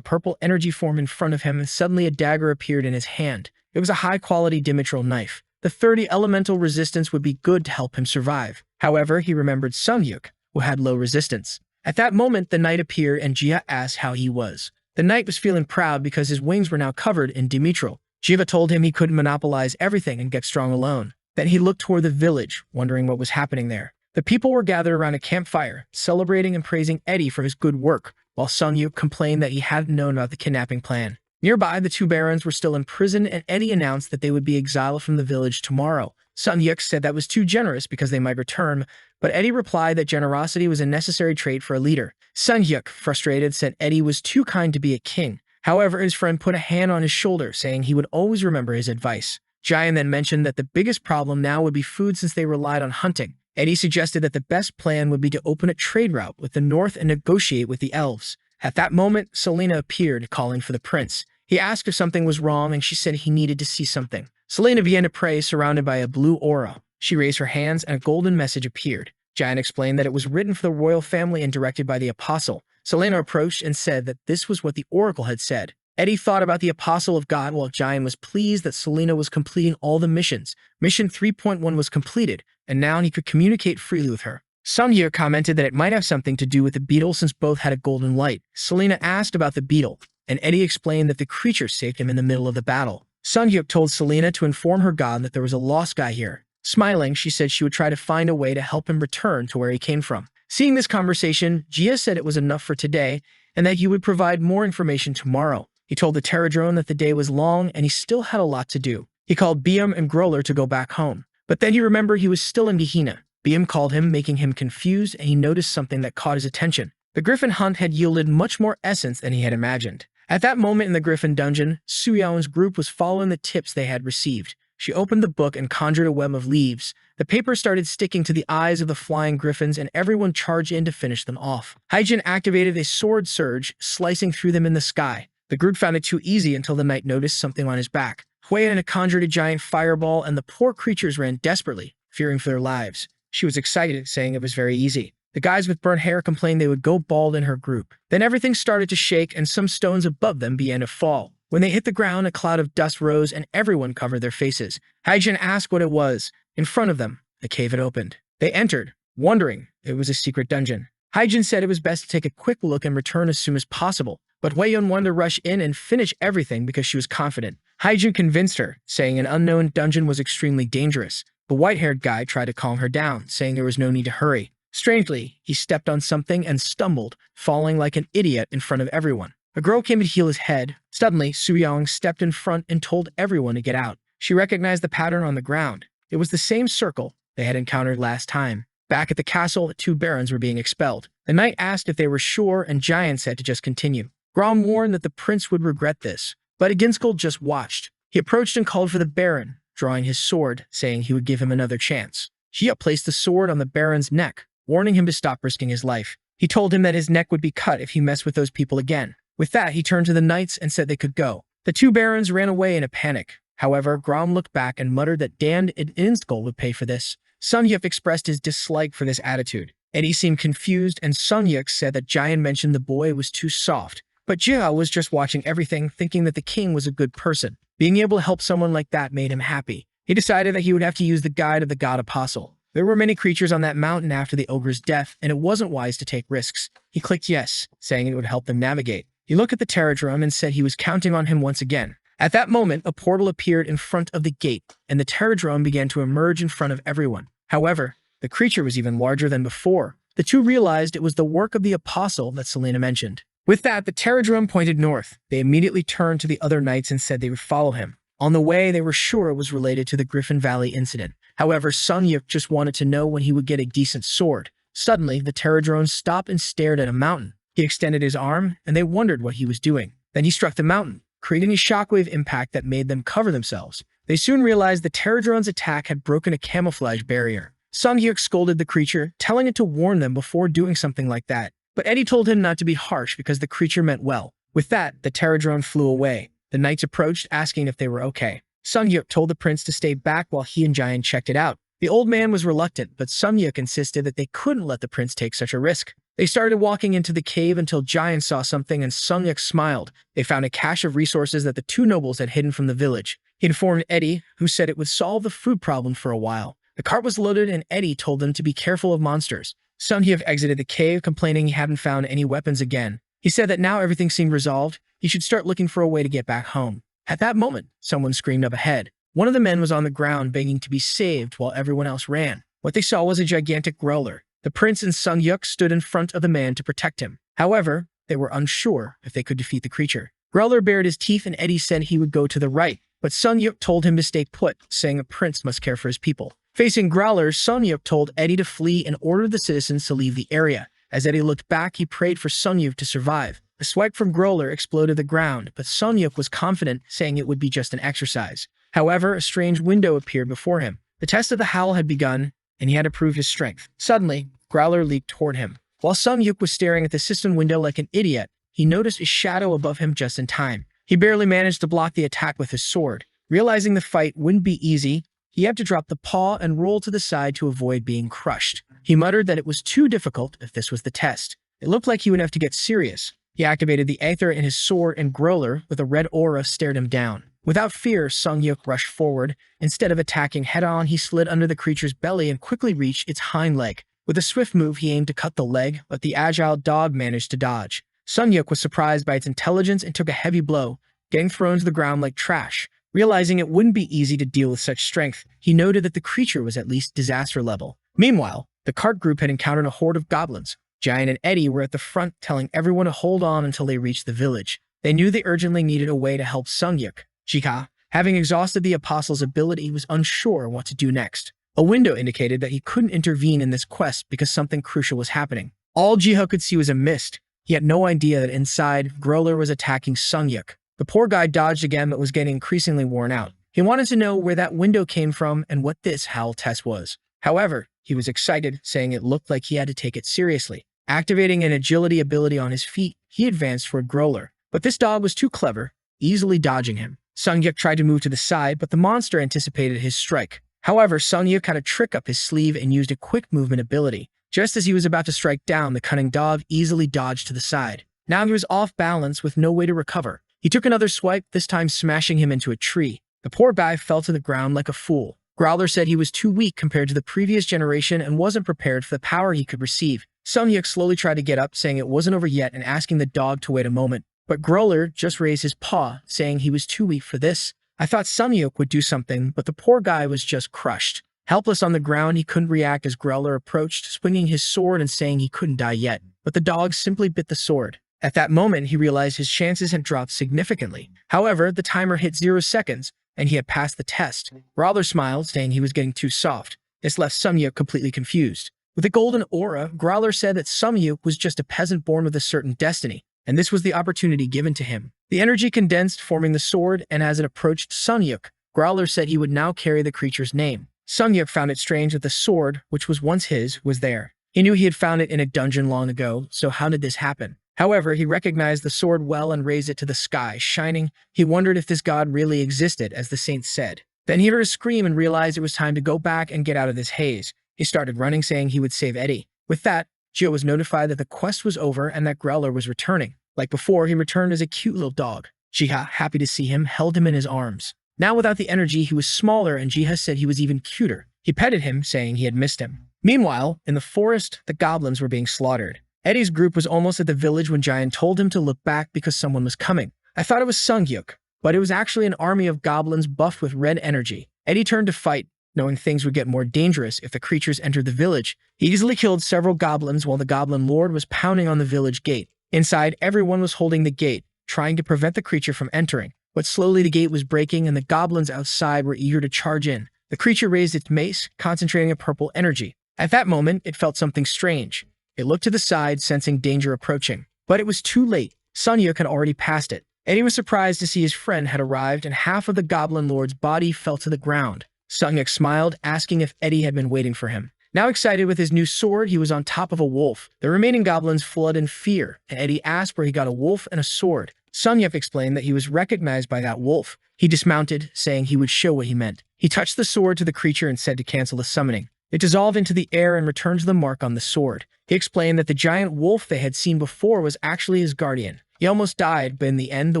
purple energy formed in front of him and suddenly a dagger appeared in his hand. It was a high-quality dimitral knife. The 30 elemental resistance would be good to help him survive. However, he remembered Sunyuk, who had low resistance. At that moment, the knight appeared and Jia asked how he was. The knight was feeling proud because his wings were now covered in dimitral. Jiva told him he couldn't monopolize everything and get strong alone. Then he looked toward the village, wondering what was happening there. The people were gathered around a campfire, celebrating and praising Eddie for his good work, while Sunyuk complained that he hadn't known about the kidnapping plan. Nearby, the two barons were still in prison, and Eddie announced that they would be exiled from the village tomorrow. Sunyuk said that was too generous because they might return, but Eddie replied that generosity was a necessary trait for a leader. Sunyuk, frustrated, said Eddie was too kind to be a king. However, his friend put a hand on his shoulder, saying he would always remember his advice. Jian then mentioned that the biggest problem now would be food since they relied on hunting. Eddie suggested that the best plan would be to open a trade route with the north and negotiate with the elves. At that moment, Selena appeared, calling for the prince. He asked if something was wrong, and she said he needed to see something. Selena began to pray, surrounded by a blue aura. She raised her hands, and a golden message appeared. Giant explained that it was written for the royal family and directed by the apostle. Selena approached and said that this was what the oracle had said. Eddie thought about the apostle of God, while Giant was pleased that Selena was completing all the missions. Mission 3.1 was completed, and now he could communicate freely with her. Sunyuk commented that it might have something to do with the beetle since both had a golden light. Selena asked about the beetle, and Eddie explained that the creature saved him in the middle of the battle. Sunyuk told Selena to inform her god that there was a lost guy here. Smiling, she said she would try to find a way to help him return to where he came from. Seeing this conversation, Jia said it was enough for today and that he would provide more information tomorrow. He told the Pterodrone that the day was long and he still had a lot to do. He called Biam and Growler to go back home, but then he remembered he was still in Gehenna. Biam called him, making him confused, and he noticed something that caught his attention. The Griffin hunt had yielded much more essence than he had imagined. At that moment in the Griffin dungeon, Suyao's group was following the tips they had received. She opened the book and conjured a web of leaves. The paper started sticking to the eyes of the flying griffins, and everyone charged in to finish them off. Hyjin activated a sword surge, slicing through them in the sky. The group found it too easy until the knight noticed something on his back. Huiyan conjured a giant fireball, and the poor creatures ran desperately, fearing for their lives. She was excited, saying it was very easy. The guys with burnt hair complained they would go bald in her group. Then everything started to shake, and some stones above them began to fall. When they hit the ground, a cloud of dust rose, and everyone covered their faces. Hyjin asked what it was. In front of them, a cave had opened. They entered, wondering it was a secret dungeon. Hyjin said it was best to take a quick look and return as soon as possible, but Huiyan wanted to rush in and finish everything because she was confident. Hyjin convinced her, saying an unknown dungeon was extremely dangerous. The white-haired guy tried to calm her down, saying there was no need to hurry. Strangely, he stepped on something and stumbled, falling like an idiot in front of everyone. A girl came to heal his head. Suddenly, Suyang stepped in front and told everyone to get out. She recognized the pattern on the ground. It was the same circle they had encountered last time. Back at the castle, the two barons were being expelled. The knight asked if they were sure, and Giant said to just continue. Grom warned that the prince would regret this, but Aginskul just watched. He approached and called for the baron, drawing his sword, saying he would give him another chance. Xia placed the sword on the baron's neck, warning him to stop risking his life. He told him that his neck would be cut if he messed with those people again. With that, he turned to the knights and said they could go. The two barons ran away in a panic. However, Grom looked back and muttered that Dan Inskul would pay for this. Sunyuk expressed his dislike for this attitude. Eddie seemed confused, and Sunyuk said that Giant mentioned the boy was too soft. But Jia was just watching everything, thinking that the king was a good person. Being able to help someone like that made him happy. He decided that he would have to use the guide of the god apostle. There were many creatures on that mountain after the ogre's death, and it wasn't wise to take risks. He clicked yes, saying it would help them navigate. He looked at the Pterodrome and said he was counting on him once again. At that moment, a portal appeared in front of the gate, and the Pterodrome began to emerge in front of everyone. However, the creature was even larger than before. The two realized it was the work of the apostle that Selena mentioned. With that, the Pterodrome pointed north. They immediately turned to the other knights and said they would follow him. On the way, they were sure it was related to the Griffin Valley incident. However, Sunyuk just wanted to know when he would get a decent sword. Suddenly, the Pterodrome stopped and stared at a mountain. He extended his arm, and they wondered what he was doing. Then he struck the mountain, creating a shockwave impact that made them cover themselves. They soon realized the Pterodrome's attack had broken a camouflage barrier. Sunyuk scolded the creature, telling it to warn them before doing something like that. But Eddie told him not to be harsh because the creature meant well. With that, the Pterodrome flew away. The knights approached, asking if they were okay. Sunyuk told the prince to stay back while he and Giant checked it out. The old man was reluctant, but Sunyuk insisted that they couldn't let the prince take such a risk. They started walking into the cave until Giant saw something and Sunyuk smiled. They found a cache of resources that the two nobles had hidden from the village. He informed Eddie, who said it would solve the food problem for a while. The cart was loaded and Eddie told them to be careful of monsters. Sunyuk exited the cave, complaining he hadn't found any weapons again. He said that now everything seemed resolved. He should start looking for a way to get back home. At that moment, someone screamed up ahead. One of the men was on the ground begging to be saved while everyone else ran. What they saw was a gigantic growler. The prince and Sunyuk stood in front of the man to protect him. However, they were unsure if they could defeat the creature. Growler bared his teeth and Eddie said he would go to the right, but Sunyuk told him to stay put, saying a prince must care for his people. Facing Growlers, Sunyuk told Eddie to flee and ordered the citizens to leave the area. As Eddie looked back, he prayed for Sunyuk to survive. A swipe from Growler exploded the ground, but Sunyuk was confident, saying it would be just an exercise. However, a strange window appeared before him. The test of the howl had begun, and he had to prove his strength. Suddenly, Growler leaped toward him. While Sunyuk was staring at the cistern window like an idiot, he noticed a shadow above him just in time. He barely managed to block the attack with his sword. Realizing the fight wouldn't be easy, he had to drop the paw and roll to the side to avoid being crushed. He muttered that it was too difficult if this was the test. It looked like he would have to get serious. He activated the aether in his sword, and Growler, with a red aura, stared him down. Without fear, Sunyuk rushed forward. Instead of attacking head-on, he slid under the creature's belly and quickly reached its hind leg. With a swift move, he aimed to cut the leg, but the agile dog managed to dodge. Sunyuk was surprised by its intelligence and took a heavy blow, getting thrown to the ground like trash. Realizing it wouldn't be easy to deal with such strength, he noted that the creature was at least disaster level. Meanwhile, the cart group had encountered a horde of goblins. Giant and Eddie were at the front, telling everyone to hold on until they reached the village. They knew they urgently needed a way to help Sunyuk. Jika, having exhausted the apostle's ability, was unsure what to do next. A window indicated that he couldn't intervene in this quest because something crucial was happening. All Jiha could see was a mist. He had no idea that inside, Growler was attacking Sunyuk. The poor guy dodged again but was getting increasingly worn out. He wanted to know where that window came from and what this howl test was. However, he was excited, saying it looked like he had to take it seriously. Activating an agility ability on his feet, he advanced toward Growler. But this dog was too clever, easily dodging him. Sunyuk tried to move to the side, but the monster anticipated his strike. However, Sunyuk had a trick up his sleeve and used a quick movement ability. Just as he was about to strike down, the cunning dog easily dodged to the side. Now he was off balance with no way to recover. He took another swipe, this time smashing him into a tree. The poor guy fell to the ground like a fool. Growler said he was too weak compared to the previous generation and wasn't prepared for the power he could receive. Sunyuk slowly tried to get up, saying it wasn't over yet and asking the dog to wait a moment. But Growler just raised his paw, saying he was too weak for this. I thought Sunyuk would do something, but the poor guy was just crushed. Helpless on the ground, he couldn't react as Growler approached, swinging his sword and saying he couldn't die yet. But the dog simply bit the sword. At that moment, he realized his chances had dropped significantly. However, the timer hit 0 seconds, and he had passed the test. Growler smiled, saying he was getting too soft. This left Sunyuk completely confused. With a golden aura, Growler said that Sunyuk was just a peasant born with a certain destiny, and this was the opportunity given to him. The energy condensed, forming the sword, and as it approached Sunyuk, Growler said he would now carry the creature's name. Sunyuk found it strange that the sword, which was once his, was there. He knew he had found it in a dungeon long ago, so how did this happen? However, he recognized the sword well and raised it to the sky, shining. He wondered if this god really existed, as the saints said. Then he heard a scream and realized it was time to go back and get out of this haze. He started running, saying he would save Eddie. With that, Gio was notified that the quest was over and that Growler was returning. Like before, he returned as a cute little dog. Jiha, happy to see him, held him in his arms. Now without the energy, he was smaller, and Jiha said he was even cuter. He petted him, saying he had missed him. Meanwhile, in the forest, the goblins were being slaughtered. Eddie's group was almost at the village when Giant told him to look back because someone was coming. I thought it was Sunyuk, but it was actually an army of goblins buffed with red energy. Eddie turned to fight, knowing things would get more dangerous if the creatures entered the village. He easily killed several goblins while the goblin lord was pounding on the village gate. Inside, everyone was holding the gate, trying to prevent the creature from entering. But slowly the gate was breaking and the goblins outside were eager to charge in. The creature raised its mace, concentrating a purple energy. At that moment, it felt something strange. It looked to the side, sensing danger approaching. But it was too late. Sunyuk had already passed it. Eddie was surprised to see his friend had arrived and half of the goblin lord's body fell to the ground. Sunyuk smiled, asking if Eddie had been waiting for him. Now excited with his new sword, he was on top of a wolf. The remaining goblins fled in fear, and Eddie asked where he got a wolf and a sword. Sunyuk explained that he was recognized by that wolf. He dismounted, saying he would show what he meant. He touched the sword to the creature and said to cancel the summoning. It dissolved into the air and returned to the mark on the sword. He explained that the giant wolf they had seen before was actually his guardian. He almost died, but in the end, the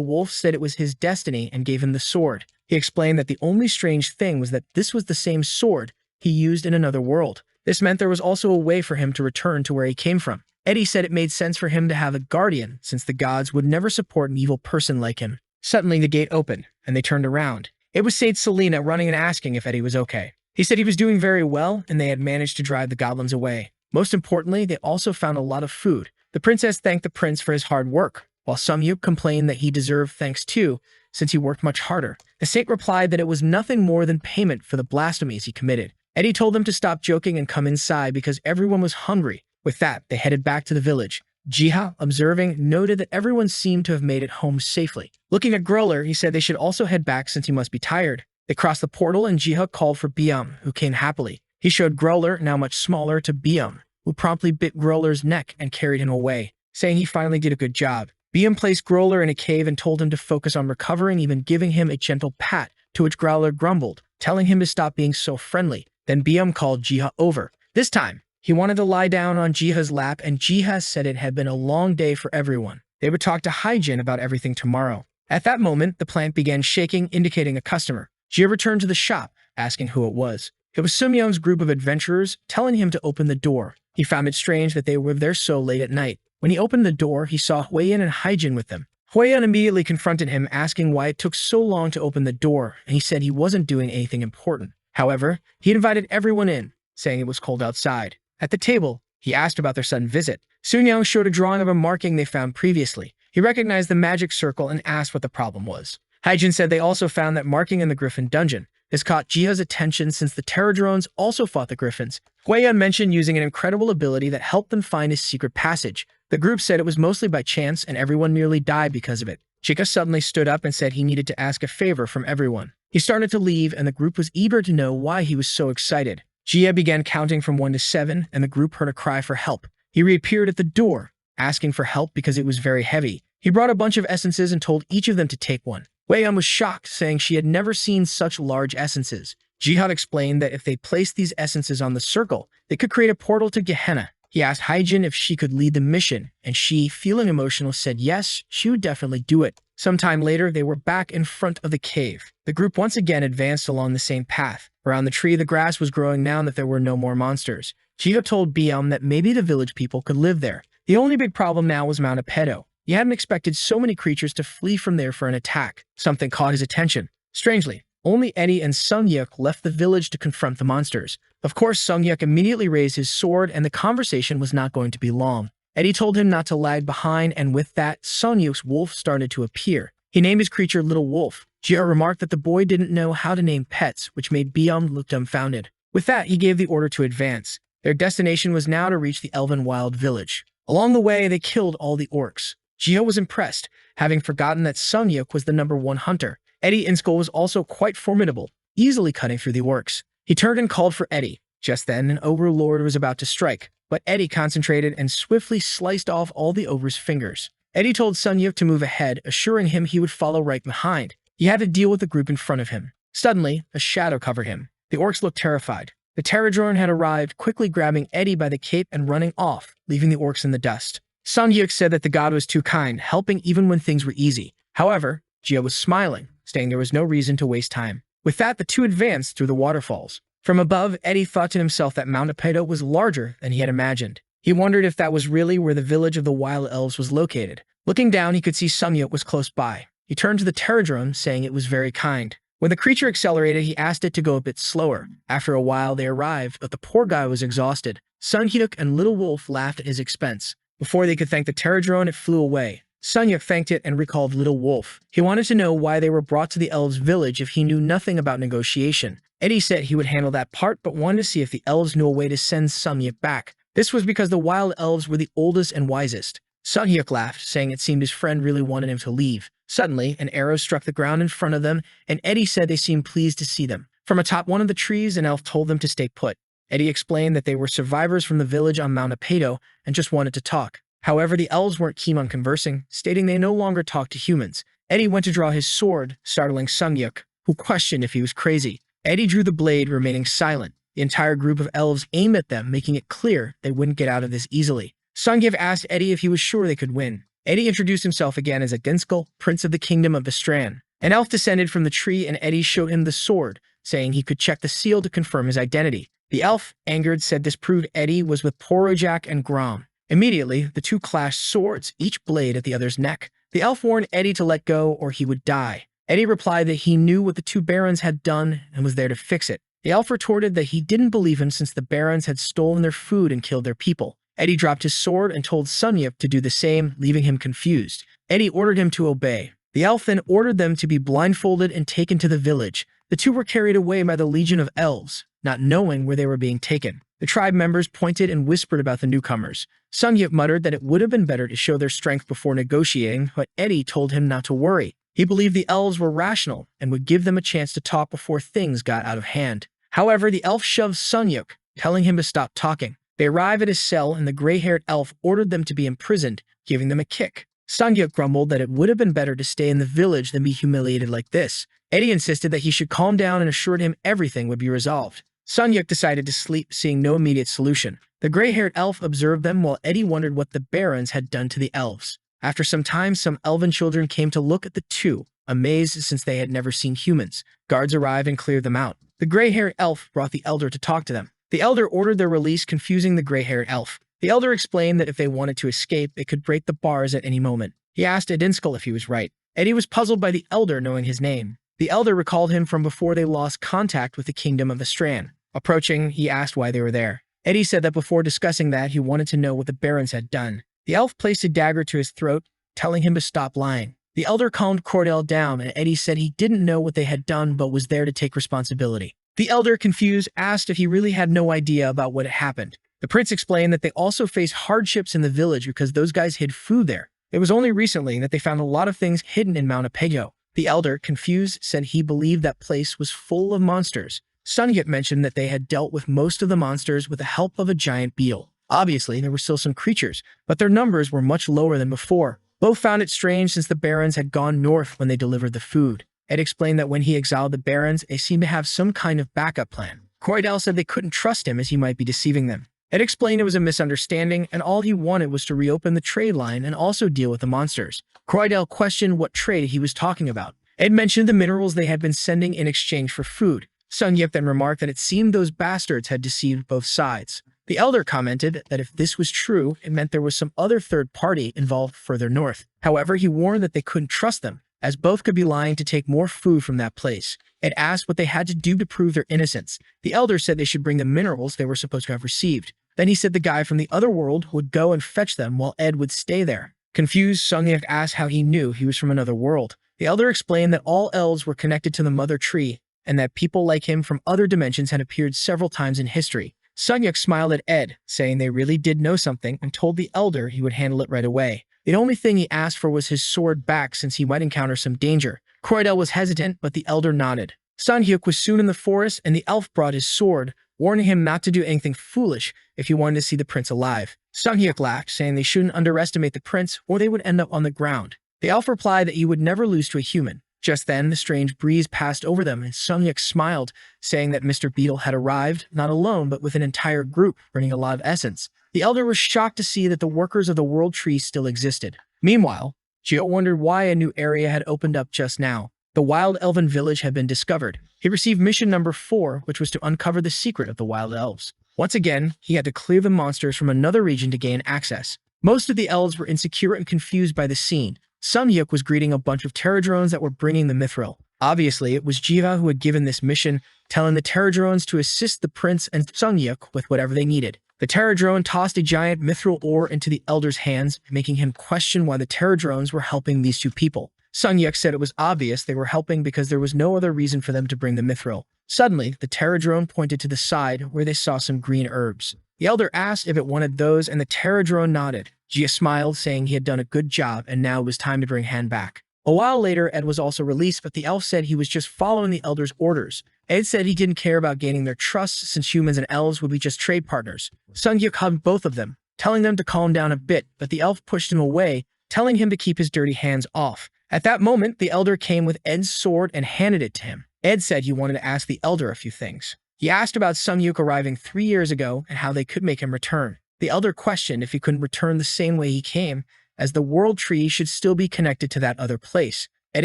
wolf said it was his destiny and gave him the sword. He explained that the only strange thing was that this was the same sword he used in another world. This meant there was also a way for him to return to where he came from. Eddie said it made sense for him to have a guardian, since the gods would never support an evil person like him. Suddenly, the gate opened, and they turned around. It was Sage Selena running and asking if Eddie was okay. He said he was doing very well, and they had managed to drive the goblins away. Most importantly, they also found a lot of food. The princess thanked the prince for his hard work, while Sunyuk complained that he deserved thanks too, since he worked much harder. The saint replied that it was nothing more than payment for the blasphemies he committed. Eddie told them to stop joking and come inside because everyone was hungry. With that, they headed back to the village. Jiha, observing, noted that everyone seemed to have made it home safely. Looking at Growler, he said they should also head back since he must be tired. They crossed the portal and Jiha called for Biam, who came happily. He showed Growler, now much smaller, to Biam, who promptly bit Growler's neck and carried him away, saying he finally did a good job. BM placed Growler in a cave and told him to focus on recovering, even giving him a gentle pat, to which Growler grumbled, telling him to stop being so friendly. Then BM called Jiha over. This time, he wanted to lie down on Jiha's lap, and Jiha said it had been a long day for everyone. They would talk to Hyjin about everything tomorrow. At that moment, the plant began shaking, indicating a customer. Jiha returned to the shop, asking who it was. It was Sunyuk's group of adventurers, telling him to open the door. He found it strange that they were there so late at night. When he opened the door, he saw Huiyan and Hyjin with them. Huiyan immediately confronted him, asking why it took so long to open the door, and he said he wasn't doing anything important. However, he invited everyone in, saying it was cold outside. At the table, he asked about their sudden visit. Sunyuk showed a drawing of a marking they found previously. He recognized the magic circle and asked what the problem was. Hyjin said they also found that marking in the Griffin dungeon. This caught Jiha's attention since the Terror Drones also fought the Griffins. Huiyan mentioned using an incredible ability that helped them find his secret passage. The group said it was mostly by chance and everyone nearly died because of it. Chica suddenly stood up and said he needed to ask a favor from everyone. He started to leave and the group was eager to know why he was so excited. Jiha began counting from 1 to 7 and the group heard a cry for help. He reappeared at the door, asking for help because it was very heavy. He brought a bunch of essences and told each of them to take one. Huiyan was shocked, saying she had never seen such large essences. Jiha explained that if they placed these essences on the circle, they could create a portal to Gehenna. He asked Hyjin if she could lead the mission, and she, feeling emotional, said yes, she would definitely do it. Sometime later, they were back in front of the cave. The group once again advanced along the same path. Around the tree, the grass was growing now that there were no more monsters. Jiha told BM that maybe the village people could live there. The only big problem now was Mangacapped. He hadn't expected so many creatures to flee from there for an attack. Something caught his attention. Strangely, only Eddie and Sunyuk left the village to confront the monsters. Of course, Sunyuk immediately raised his sword and the conversation was not going to be long. Eddie told him not to lag behind, and with that, Sunyuk's wolf started to appear. He named his creature Little Wolf. Jiha remarked that the boy didn't know how to name pets, which made BM look dumbfounded. With that, he gave the order to advance. Their destination was now to reach the Elven Wild Village. Along the way, they killed all the orcs. Jiha was impressed, having forgotten that Sunyuk was the #1 hunter. Eddie Inskul was also quite formidable, easily cutting through the orcs. He turned and called for Eddie. Just then, an overlord was about to strike, but Eddie concentrated and swiftly sliced off all the ogre's fingers. Eddie told Sunyuk to move ahead, assuring him he would follow right behind. He had to deal with the group in front of him. Suddenly, a shadow covered him. The orcs looked terrified. The Terradrone had arrived, quickly grabbing Eddie by the cape and running off, leaving the orcs in the dust. Sunyuk said that the god was too kind, helping even when things were easy. However, Jiha was smiling, saying there was no reason to waste time. With that, the two advanced through the waterfalls. From above, Eddie thought to himself that Mangacapped was larger than he had imagined. He wondered if that was really where the village of the Wild Elves was located. Looking down, he could see Sunyuk was close by. He turned to the Terradrone, saying it was very kind. When the creature accelerated, he asked it to go a bit slower. After a while, they arrived, but the poor guy was exhausted. Sunyuk and Little Wolf laughed at his expense. Before they could thank the Terradrone, it flew away. Sunyuk thanked it and recalled Little Wolf. He wanted to know why they were brought to the elves' village if he knew nothing about negotiation. Eddie said he would handle that part, but wanted to see if the elves knew a way to send Sunyuk back. This was because the wild elves were the oldest and wisest. Sunyuk laughed, saying it seemed his friend really wanted him to leave. Suddenly, an arrow struck the ground in front of them, and Eddie said they seemed pleased to see them. From atop one of the trees, an elf told them to stay put. Eddie explained that they were survivors from the village on Mangacapped and just wanted to talk. However, the elves weren't keen on conversing, stating they no longer talked to humans. Eddie went to draw his sword, startling Sunyuk, who questioned if he was crazy. Eddie drew the blade, remaining silent. The entire group of elves aimed at them, making it clear they wouldn't get out of this easily. Sunyuk asked Eddie if he was sure they could win. Eddie introduced himself again as Dinskul, Prince of the Kingdom of Vestran. An elf descended from the tree and Eddie showed him the sword, saying he could check the seal to confirm his identity. The elf, angered, said this proved Eddie was with Porojak and Grom. Immediately, the two clashed swords, each blade at the other's neck. The elf warned Eddie to let go or he would die. Eddie replied that he knew what the two barons had done and was there to fix it. The elf retorted that he didn't believe him since the barons had stolen their food and killed their people. Eddie dropped his sword and told Sunyuk to do the same, leaving him confused. Eddie ordered him to obey. The elf then ordered them to be blindfolded and taken to the village. The two were carried away by the legion of elves, not knowing where they were being taken. The tribe members pointed and whispered about the newcomers. Sunyuk muttered that it would have been better to show their strength before negotiating, but Eddie told him not to worry. He believed the elves were rational and would give them a chance to talk before things got out of hand. However, the elf shoved Sunyuk, telling him to stop talking. They arrived at his cell and the gray-haired elf ordered them to be imprisoned, giving them a kick. Sunyuk grumbled that it would have been better to stay in the village than be humiliated like this. Eddie insisted that he should calm down and assured him everything would be resolved. Sunyuk decided to sleep, seeing no immediate solution. The gray-haired elf observed them while Eddie wondered what the barons had done to the elves. After some time, some elven children came to look at the two, amazed since they had never seen humans. Guards arrived and cleared them out. The gray-haired elf brought the elder to talk to them. The elder ordered their release, confusing the gray-haired elf. The elder explained that if they wanted to escape, they could break the bars at any moment. He asked Edinskal if he was right. Eddie was puzzled by the elder knowing his name. The elder recalled him from before they lost contact with the kingdom of Astran. Approaching, he asked why they were there. Eddie said that before discussing that, he wanted to know what the barons had done. The elf placed a dagger to his throat, telling him to stop lying. The elder calmed Cordell down, and Eddie said he didn't know what they had done but was there to take responsibility. The elder, confused, asked if he really had no idea about what had happened. The prince explained that they also faced hardships in the village because those guys hid food there. It was only recently that they found a lot of things hidden in Mount Apego. The elder, confused, said he believed that place was full of monsters. Sunyuk mentioned that they had dealt with most of the monsters with the help of a giant beetle. Obviously, there were still some creatures, but their numbers were much lower than before. Both found it strange since the barons had gone north when they delivered the food. Ed explained that when he exiled the barons, they seemed to have some kind of backup plan. Cordell said they couldn't trust him as he might be deceiving them. Ed explained it was a misunderstanding and all he wanted was to reopen the trade line and also deal with the monsters. Cordell questioned what trade he was talking about. Ed mentioned the minerals they had been sending in exchange for food. Sunyuk then remarked that it seemed those bastards had deceived both sides. The elder commented that if this was true, it meant there was some other third party involved further north. However, he warned that they couldn't trust them, as both could be lying to take more food from that place. Ed asked what they had to do to prove their innocence. The elder said they should bring the minerals they were supposed to have received. Then he said the guy from the other world would go and fetch them while Ed would stay there. Confused, Sunyuk asked how he knew he was from another world. The elder explained that all elves were connected to the mother tree, and that people like him from other dimensions had appeared several times in history. Sunyuk smiled at Ed, saying they really did know something, and told the elder he would handle it right away. The only thing he asked for was his sword back since he might encounter some danger. Cordell was hesitant, but the elder nodded. Sunyuk was soon in the forest, and the elf brought his sword, warning him not to do anything foolish if he wanted to see the prince alive. Sunyuk laughed, saying they shouldn't underestimate the prince or they would end up on the ground. The elf replied that he would never lose to a human. Just then, the strange breeze passed over them, and Sunyuk smiled, saying that Mr. Beetle had arrived, not alone, but with an entire group, bringing a lot of essence. The elder was shocked to see that the workers of the World Tree still existed. Meanwhile, Gio wondered why a new area had opened up just now. The Wild Elven Village had been discovered. He received mission number 4, which was to uncover the secret of the Wild Elves. Once again, he had to clear the monsters from another region to gain access. Most of the elves were insecure and confused by the scene. Sunyuk was greeting a bunch of Terradrones that were bringing the mithril. Obviously, it was Jiva who had given this mission, telling the Terradrones to assist the prince and Sunyuk with whatever they needed. The Terradrone tossed a giant mithril ore into the elder's hands, making him question why the Terradrones were helping these two people. Sunyuk said it was obvious they were helping because there was no other reason for them to bring the mithril. Suddenly, the Terradrone pointed to the side where they saw some green herbs. The elder asked if it wanted those, and the Terradrone nodded. Gia smiled, saying he had done a good job, and now it was time to bring Han back. A while later, Ed was also released, but the elf said he was just following the elder's orders. Ed said he didn't care about gaining their trust, since humans and elves would be just trade partners. Sunyuk hugged both of them, telling them to calm down a bit, but the elf pushed him away, telling him to keep his dirty hands off. At that moment, the elder came with Ed's sword and handed it to him. Ed said he wanted to ask the elder a few things. He asked about Sunyuk arriving 3 years ago and how they could make him return. The elder questioned if he couldn't return the same way he came, as the World Tree should still be connected to that other place. Ed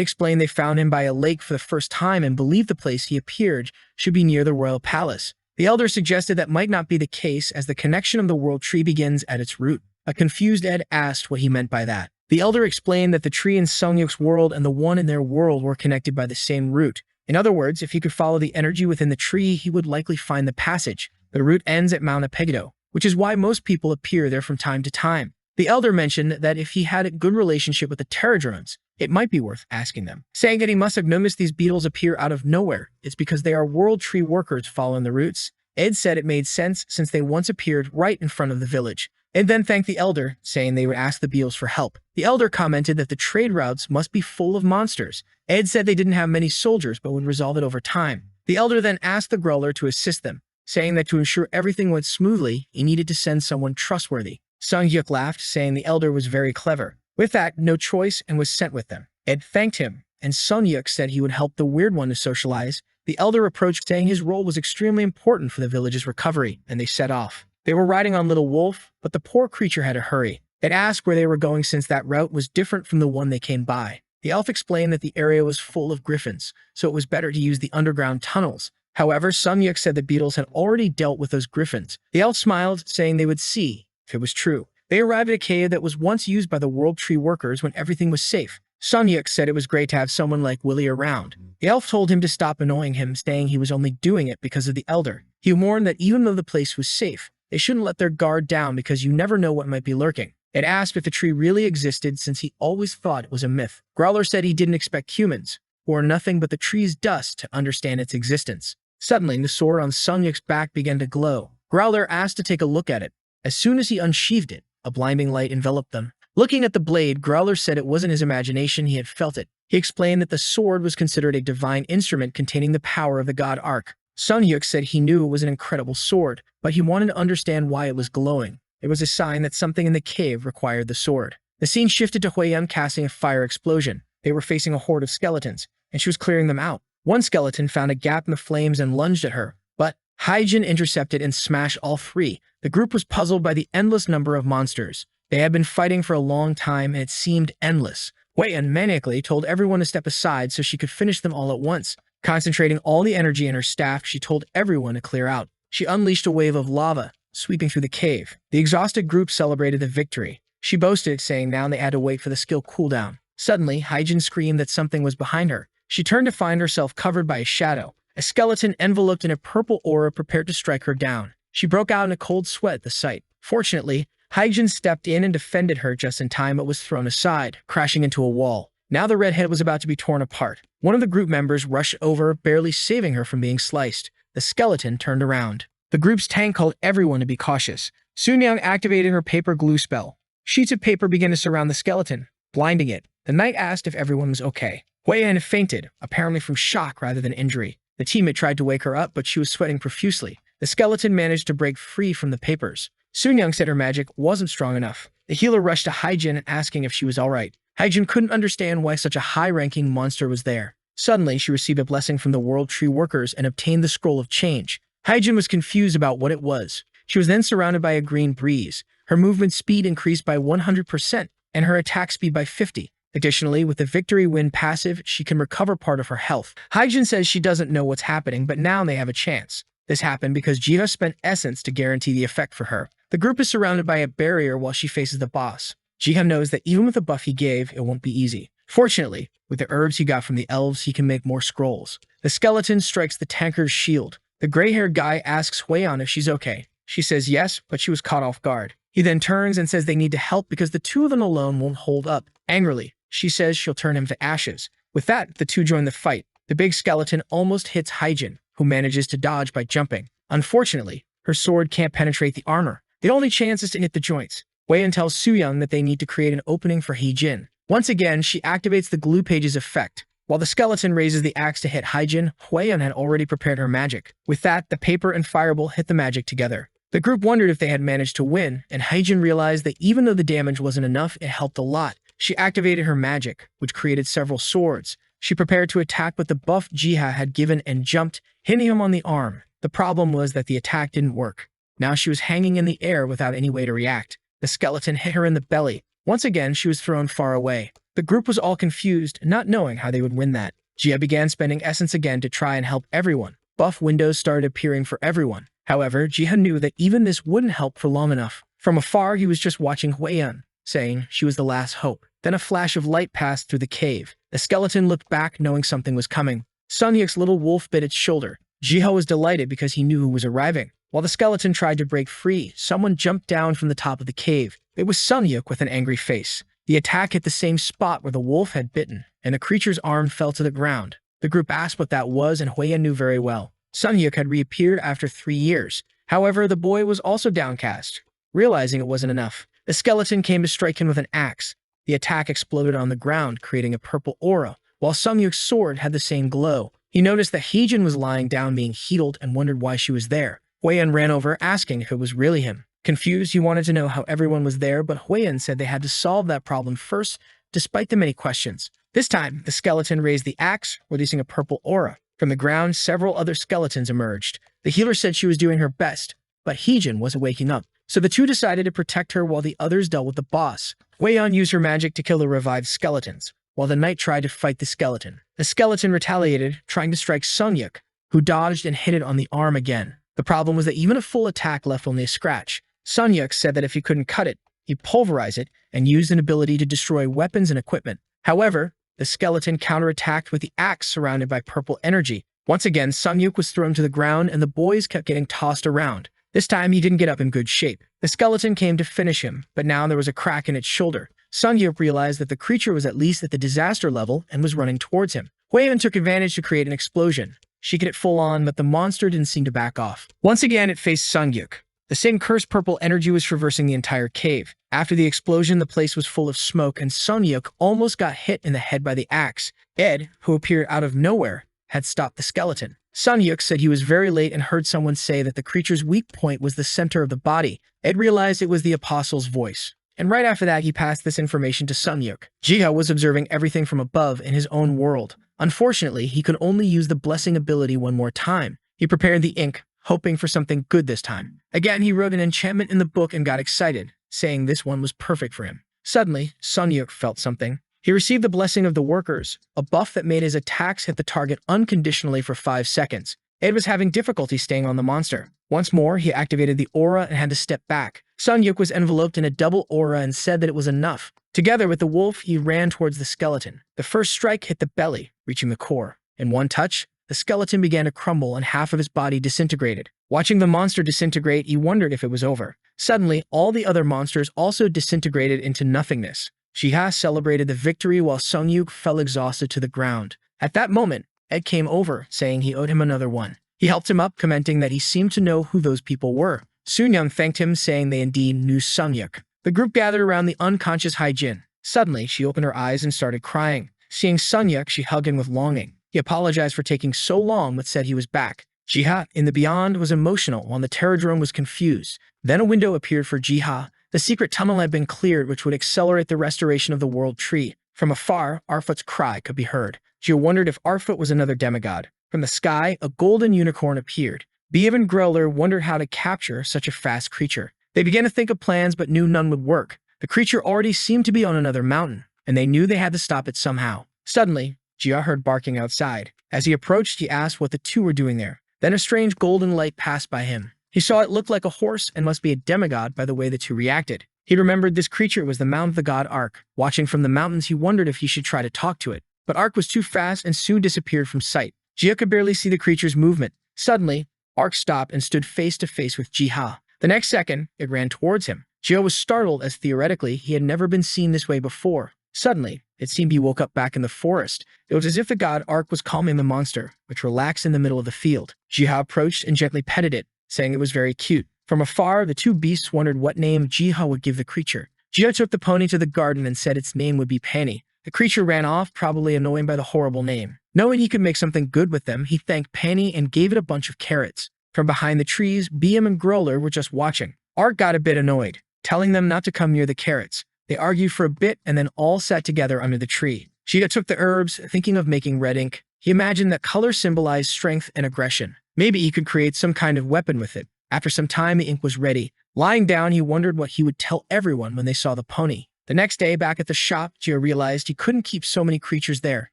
explained they found him by a lake for the first time and believed the place he appeared should be near the royal palace. The elder suggested that might not be the case, as the connection of the World Tree begins at its root. A confused Ed asked what he meant by that. The elder explained that the tree in Sunyuk's world and the one in their world were connected by the same root. In other words, if he could follow the energy within the tree, he would likely find the passage. The route ends at Mount Apegado, which is why most people appear there from time to time. The elder mentioned that if he had a good relationship with the Terradrones, it might be worth asking them, saying that he must have noticed these beetles appear out of nowhere. It's because they are World Tree workers following the routes. Ed said it made sense since they once appeared right in front of the village. Ed then thanked the elder, saying they would ask the beetles for help. The elder commented that the trade routes must be full of monsters. Ed said they didn't have many soldiers but would resolve it over time. The elder then asked the Growler to assist them, saying that to ensure everything went smoothly, he needed to send someone trustworthy. Sunyuk laughed, saying the elder was very clever. With that, no choice, and was sent with them. Ed thanked him, and Sunyuk said he would help the weird one to socialize. The elder approached, saying his role was extremely important for the village's recovery, and they set off. They were riding on Little Wolf, but the poor creature had to hurry. Ed asked where they were going since that route was different from the one they came by. The elf explained that the area was full of griffins, so it was better to use the underground tunnels. However, Sunyuk said the beetles had already dealt with those griffins. The elf smiled, saying they would see if it was true. They arrived at a cave that was once used by the World Tree workers when everything was safe. Sunyuk said it was great to have someone like Willie around. The elf told him to stop annoying him, saying he was only doing it because of the elder. He warned that even though the place was safe, they shouldn't let their guard down because you never know what might be lurking. Ed asked if the tree really existed since he always thought it was a myth. Growler said he didn't expect humans, or nothing but the tree's dust, to understand its existence. Suddenly, the sword on Sunyuk's back began to glow. Growler asked to take a look at it. As soon as he unsheathed it, a blinding light enveloped them. Looking at the blade, Growler said it wasn't his imagination, he had felt it. He explained that the sword was considered a divine instrument containing the power of the god Ark. Sunyuk said he knew it was an incredible sword, but he wanted to understand why it was glowing. It was a sign that something in the cave required the sword. The scene shifted to Huiyan casting a fire explosion. They were facing a horde of skeletons, and she was clearing them out. One skeleton found a gap in the flames and lunged at her, but Haijin intercepted and smashed all three. The group was puzzled by the endless number of monsters. They had been fighting for a long time, and it seemed endless. Huiyan maniacally told everyone to step aside so she could finish them all at once. Concentrating all the energy in her staff, she told everyone to clear out. She unleashed a wave of lava, sweeping through the cave. The exhausted group celebrated the victory. She boasted, saying now they had to wait for the skill cooldown. Suddenly, Haijin screamed that something was behind her. She turned to find herself covered by a shadow. A skeleton enveloped in a purple aura prepared to strike her down. She broke out in a cold sweat at the sight. Fortunately, Haijin stepped in and defended her just in time, but was thrown aside, crashing into a wall. Now the redhead was about to be torn apart. One of the group members rushed over, barely saving her from being sliced. The skeleton turned around. The group's tank called everyone to be cautious. Sunyuk activated her paper glue spell. Sheets of paper began to surround the skeleton, blinding it. The knight asked if everyone was okay. Huiyan fainted, apparently from shock rather than injury. The teammate tried to wake her up, but she was sweating profusely. The skeleton managed to break free from the papers. Sunyuk said her magic wasn't strong enough. The healer rushed to Haijin asking if she was alright. Haijin couldn't understand why such a high-ranking monster was there. Suddenly, she received a blessing from the World Tree workers and obtained the Scroll of Change. Haijin was confused about what it was. She was then surrounded by a green breeze. Her movement speed increased by 100%, and her attack speed by 50. Additionally, with the Victory Wind passive, she can recover part of her health. Haijin says she doesn't know what's happening, but now they have a chance. This happened because Jiha spent essence to guarantee the effect for her. The group is surrounded by a barrier while she faces the boss. Jiha knows that even with the buff he gave, it won't be easy. Fortunately, with the herbs he got from the elves, he can make more scrolls. The skeleton strikes the tanker's shield. The gray-haired guy asks Huiyan if she's okay. She says yes, but she was caught off guard. He then turns and says they need to help because the two of them alone won't hold up. Angrily, she says she'll turn him to ashes. With that, the two join the fight. The big skeleton almost hits Haijin, who manages to dodge by jumping. Unfortunately, her sword can't penetrate the armor. The only chance is to hit the joints. Huiyan tells Suyoung that they need to create an opening for Haijin. Once again, she activates the glue page's effect. While the skeleton raises the axe to hit Haijin, Huiyan had already prepared her magic. With that, the paper and fireball hit the magic together. The group wondered if they had managed to win, and Haijin realized that even though the damage wasn't enough, it helped a lot. She activated her magic, which created several swords. She prepared to attack with the buff Jiha had given and jumped, hitting him on the arm. The problem was that the attack didn't work. Now she was hanging in the air without any way to react. The skeleton hit her in the belly. Once again, she was thrown far away. The group was all confused, not knowing how they would win that. Jiha began spending essence again to try and help everyone. Buff windows started appearing for everyone. However, Jiha knew that even this wouldn't help for long enough. From afar, he was just watching Huiyan, saying she was the last hope. Then a flash of light passed through the cave. The skeleton looked back, knowing something was coming. Sunyuk's little wolf bit its shoulder. Jiha was delighted because he knew who was arriving. While the skeleton tried to break free, someone jumped down from the top of the cave. It was Sunyuk with an angry face. The attack hit the same spot where the wolf had bitten, and the creature's arm fell to the ground. The group asked what that was, and Huiyan knew very well. Sunyuk had reappeared after 3 years. However, the boy was also downcast. Realizing it wasn't enough, the skeleton came to strike him with an axe. The attack exploded on the ground, creating a purple aura, while Sunyuk's sword had the same glow. He noticed that Haijin was lying down being healed and wondered why she was there. Huiyan ran over, asking if it was really him. Confused, he wanted to know how everyone was there, but Huiyan said they had to solve that problem first, despite the many questions. This time, the skeleton raised the axe, releasing a purple aura. From the ground, several other skeletons emerged. The healer said she was doing her best, but Heejin wasn't waking up. So the two decided to protect her while the others dealt with the boss. Huiyan used her magic to kill the revived skeletons, while the knight tried to fight the skeleton. The skeleton retaliated, trying to strike Sunyuk, who dodged and hit it on the arm again. The problem was that even a full attack left only a scratch. Sunyuk said that if he couldn't cut it, he'd pulverize it and use an ability to destroy weapons and equipment. However, the skeleton counterattacked with the axe surrounded by purple energy. Once again, Sunyuk was thrown to the ground and the boys kept getting tossed around. This time, he didn't get up in good shape. The skeleton came to finish him, but now there was a crack in its shoulder. Sunyuk realized that the creature was at least at the disaster level and was running towards him. Huiyan took advantage to create an explosion. She could hit full on, but the monster didn't seem to back off. Once again, it faced Sunyuk. The same cursed purple energy was traversing the entire cave. After the explosion, the place was full of smoke, and Sunyuk almost got hit in the head by the axe. Ed, who appeared out of nowhere, had stopped the skeleton. Sunyuk said he was very late and heard someone say that the creature's weak point was the center of the body. Ed realized it was the apostle's voice. And right after that, he passed this information to Sunyuk. Jiha was observing everything from above in his own world. Unfortunately, he could only use the blessing ability one more time. He prepared the ink, hoping for something good this time. Again, he wrote an enchantment in the book and got excited, saying this one was perfect for him. Suddenly, Sunyuk felt something. He received the blessing of the workers, a buff that made his attacks hit the target unconditionally for 5 seconds. Ed was having difficulty staying on the monster. Once more, he activated the aura and had to step back. Sunyuk was enveloped in a double aura and said that it was enough. Together with the wolf, he ran towards the skeleton. The first strike hit the belly, reaching the core. In one touch, the skeleton began to crumble and half of his body disintegrated. Watching the monster disintegrate, he wondered if it was over. Suddenly, all the other monsters also disintegrated into nothingness. Jiha celebrated the victory while Sunyuk fell exhausted to the ground. At that moment, Ed came over, saying he owed him another one. He helped him up, commenting that he seemed to know who those people were. Sunyuk thanked him, saying they indeed knew Sunyuk. The group gathered around the unconscious Haijin. Suddenly, she opened her eyes and started crying. Seeing Sunyuk, she hugged him with longing. He apologized for taking so long, but said he was back. Jiha, in the beyond, was emotional, while the Terradrome was confused. Then a window appeared for Jiha. The secret tunnel had been cleared, which would accelerate the restoration of the world tree. From afar, Arfoot's cry could be heard. Jiha wondered if Arfoot was another demigod. From the sky, a golden unicorn appeared. Beav and Growler wondered how to capture such a fast creature. They began to think of plans, but knew none would work. The creature already seemed to be on another mountain, and they knew they had to stop it somehow. Suddenly, Jiha heard barking outside. As he approached, he asked what the two were doing there. Then a strange golden light passed by him. He saw it look like a horse and must be a demigod by the way the two reacted. He remembered this creature was the mount of the god Ark. Watching from the mountains, he wondered if he should try to talk to it. But Ark was too fast and soon disappeared from sight. Jiha could barely see the creature's movement. Suddenly, Ark stopped and stood face to face with Jiha. The next second, it ran towards him. Jiha was startled as theoretically he had never been seen this way before. Suddenly, it seemed he woke up back in the forest. It was as if the god Ark was calming the monster, which relaxed in the middle of the field. Jiha approached and gently petted it, saying it was very cute. From afar, the two beasts wondered what name Jiha would give the creature. Jiha took the pony to the garden and said its name would be Penny. The creature ran off, probably annoyed by the horrible name. Knowing he could make something good with them, he thanked Penny and gave it a bunch of carrots. From behind the trees, Beam and Growler were just watching. Ark got a bit annoyed, telling them not to come near the carrots. They argued for a bit and then all sat together under the tree. Jiha took the herbs, thinking of making red ink. He imagined that color symbolized strength and aggression. Maybe he could create some kind of weapon with it. After some time, the ink was ready. Lying down, he wondered what he would tell everyone when they saw the pony. The next day, back at the shop, Jiha realized he couldn't keep so many creatures there.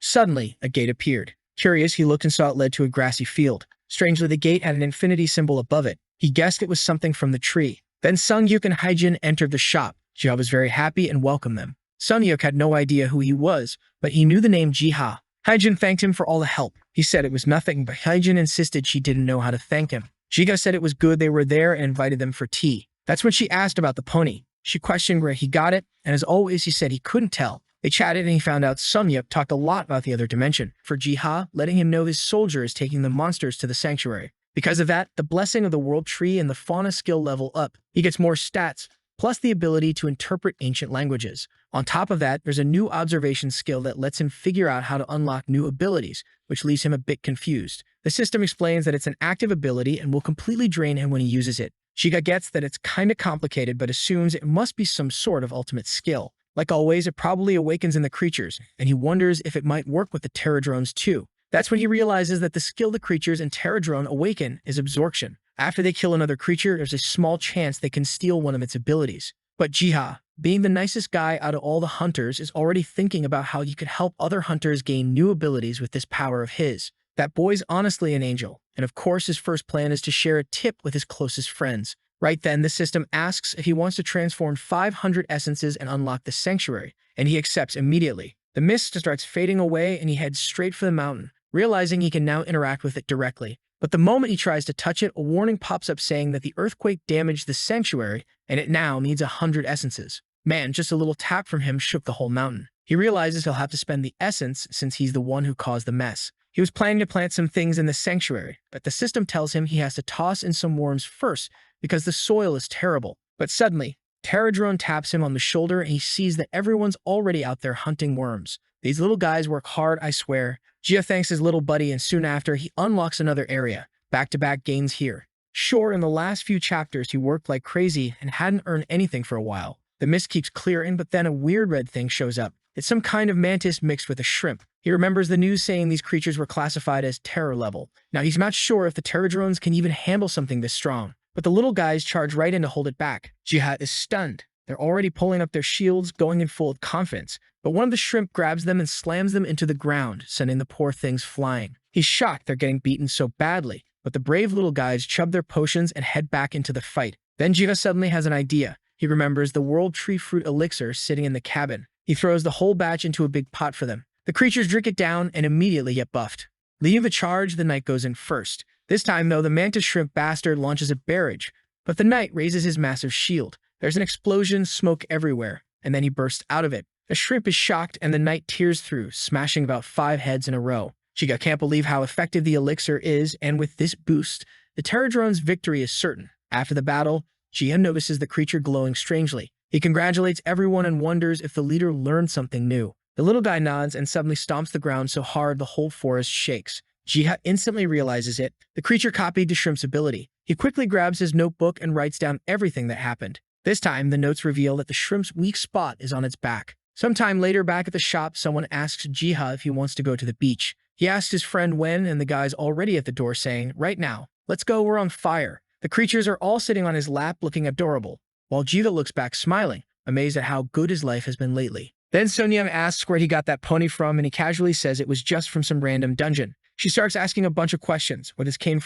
Suddenly, a gate appeared. Curious, he looked and saw it led to a grassy field. Strangely, the gate had an infinity symbol above it. He guessed it was something from the tree. Then Sunyuk and Haijin entered the shop. Jiha was very happy and welcomed them. Sunyuk had no idea who he was, but he knew the name Jiha. Haijin thanked him for all the help. He said it was nothing, but Haijin insisted she didn't know how to thank him. Jiha said it was good they were there and invited them for tea. That's when she asked about the pony. She questioned where he got it, and as always, he said he couldn't tell. They chatted and he found out Sunyuk talked a lot about the other dimension. For Jiha, letting him know his soldier is taking the monsters to the sanctuary. Because of that, the blessing of the world tree and the fauna skill level up. He gets more stats, plus the ability to interpret ancient languages. On top of that, there's a new observation skill that lets him figure out how to unlock new abilities, which leaves him a bit confused. The system explains that it's an active ability and will completely drain him when he uses it. Jiga gets that it's kinda complicated but assumes it must be some sort of ultimate skill. Like always, it probably awakens in the creatures, and he wonders if it might work with the Terradrones too. That's when he realizes that the skill the creatures in Terradrone awaken is absorption. After they kill another creature, there's a small chance they can steal one of its abilities. But Jiha, being the nicest guy out of all the hunters, is already thinking about how he could help other hunters gain new abilities with this power of his. That boy's honestly an angel, and of course his first plan is to share a tip with his closest friends. Right then, the system asks if he wants to transform 500 essences and unlock the sanctuary, and he accepts immediately. The mist starts fading away and he heads straight for the mountain, realizing he can now interact with it directly. But the moment he tries to touch it, a warning pops up saying that the earthquake damaged the sanctuary and it now needs 100 essences. Man, just a little tap from him shook the whole mountain. He realizes he'll have to spend the essence since he's the one who caused the mess. He was planning to plant some things in the sanctuary, but the system tells him he has to toss in some worms first because the soil is terrible. But suddenly, Terradrone taps him on the shoulder and he sees that everyone's already out there hunting worms. These little guys work hard, I swear. Gia thanks his little buddy and soon after, he unlocks another area. Back-to-back gains here. Sure, in the last few chapters, he worked like crazy and hadn't earned anything for a while. The mist keeps clearing, but then a weird red thing shows up. It's some kind of mantis mixed with a shrimp. He remembers the news saying these creatures were classified as terror level. Now, he's not sure if the Terradrones can even handle something this strong. But the little guys charge right in to hold it back. Jiha is stunned. They're already pulling up their shields, going in full of confidence. But one of the shrimp grabs them and slams them into the ground, sending the poor things flying. He's shocked they're getting beaten so badly, but the brave little guys chub their potions and head back into the fight. Then Jiha suddenly has an idea. He remembers the world tree fruit elixir sitting in the cabin. He throws the whole batch into a big pot for them. The creatures drink it down and immediately get buffed. Leading the charge, the knight goes in first. This time, though, the mantis shrimp bastard launches a barrage, but the knight raises his massive shield. There's an explosion, smoke everywhere, and then he bursts out of it. The shrimp is shocked and the knight tears through, smashing about 5 heads in a row. Jiga can't believe how effective the elixir is, and with this boost, the Terradrone's victory is certain. After the battle, Jiga notices the creature glowing strangely. He congratulates everyone and wonders if the leader learned something new. The little guy nods and suddenly stomps the ground so hard the whole forest shakes. Jiha instantly realizes it. The creature copied the shrimp's ability. He quickly grabs his notebook and writes down everything that happened. This time, the notes reveal that the shrimp's weak spot is on its back. Sometime later, back at the shop, someone asks Jiha if he wants to go to the beach. He asks his friend when, and the guy's already at the door saying, "Right now, let's go, we're on fire." The creatures are all sitting on his lap looking adorable, while Jiha looks back smiling, amazed at how good his life has been lately. Then Sunyuk asks where he got that pony from, and he casually says it was just from some random dungeon. She starts asking a bunch of questions, where it came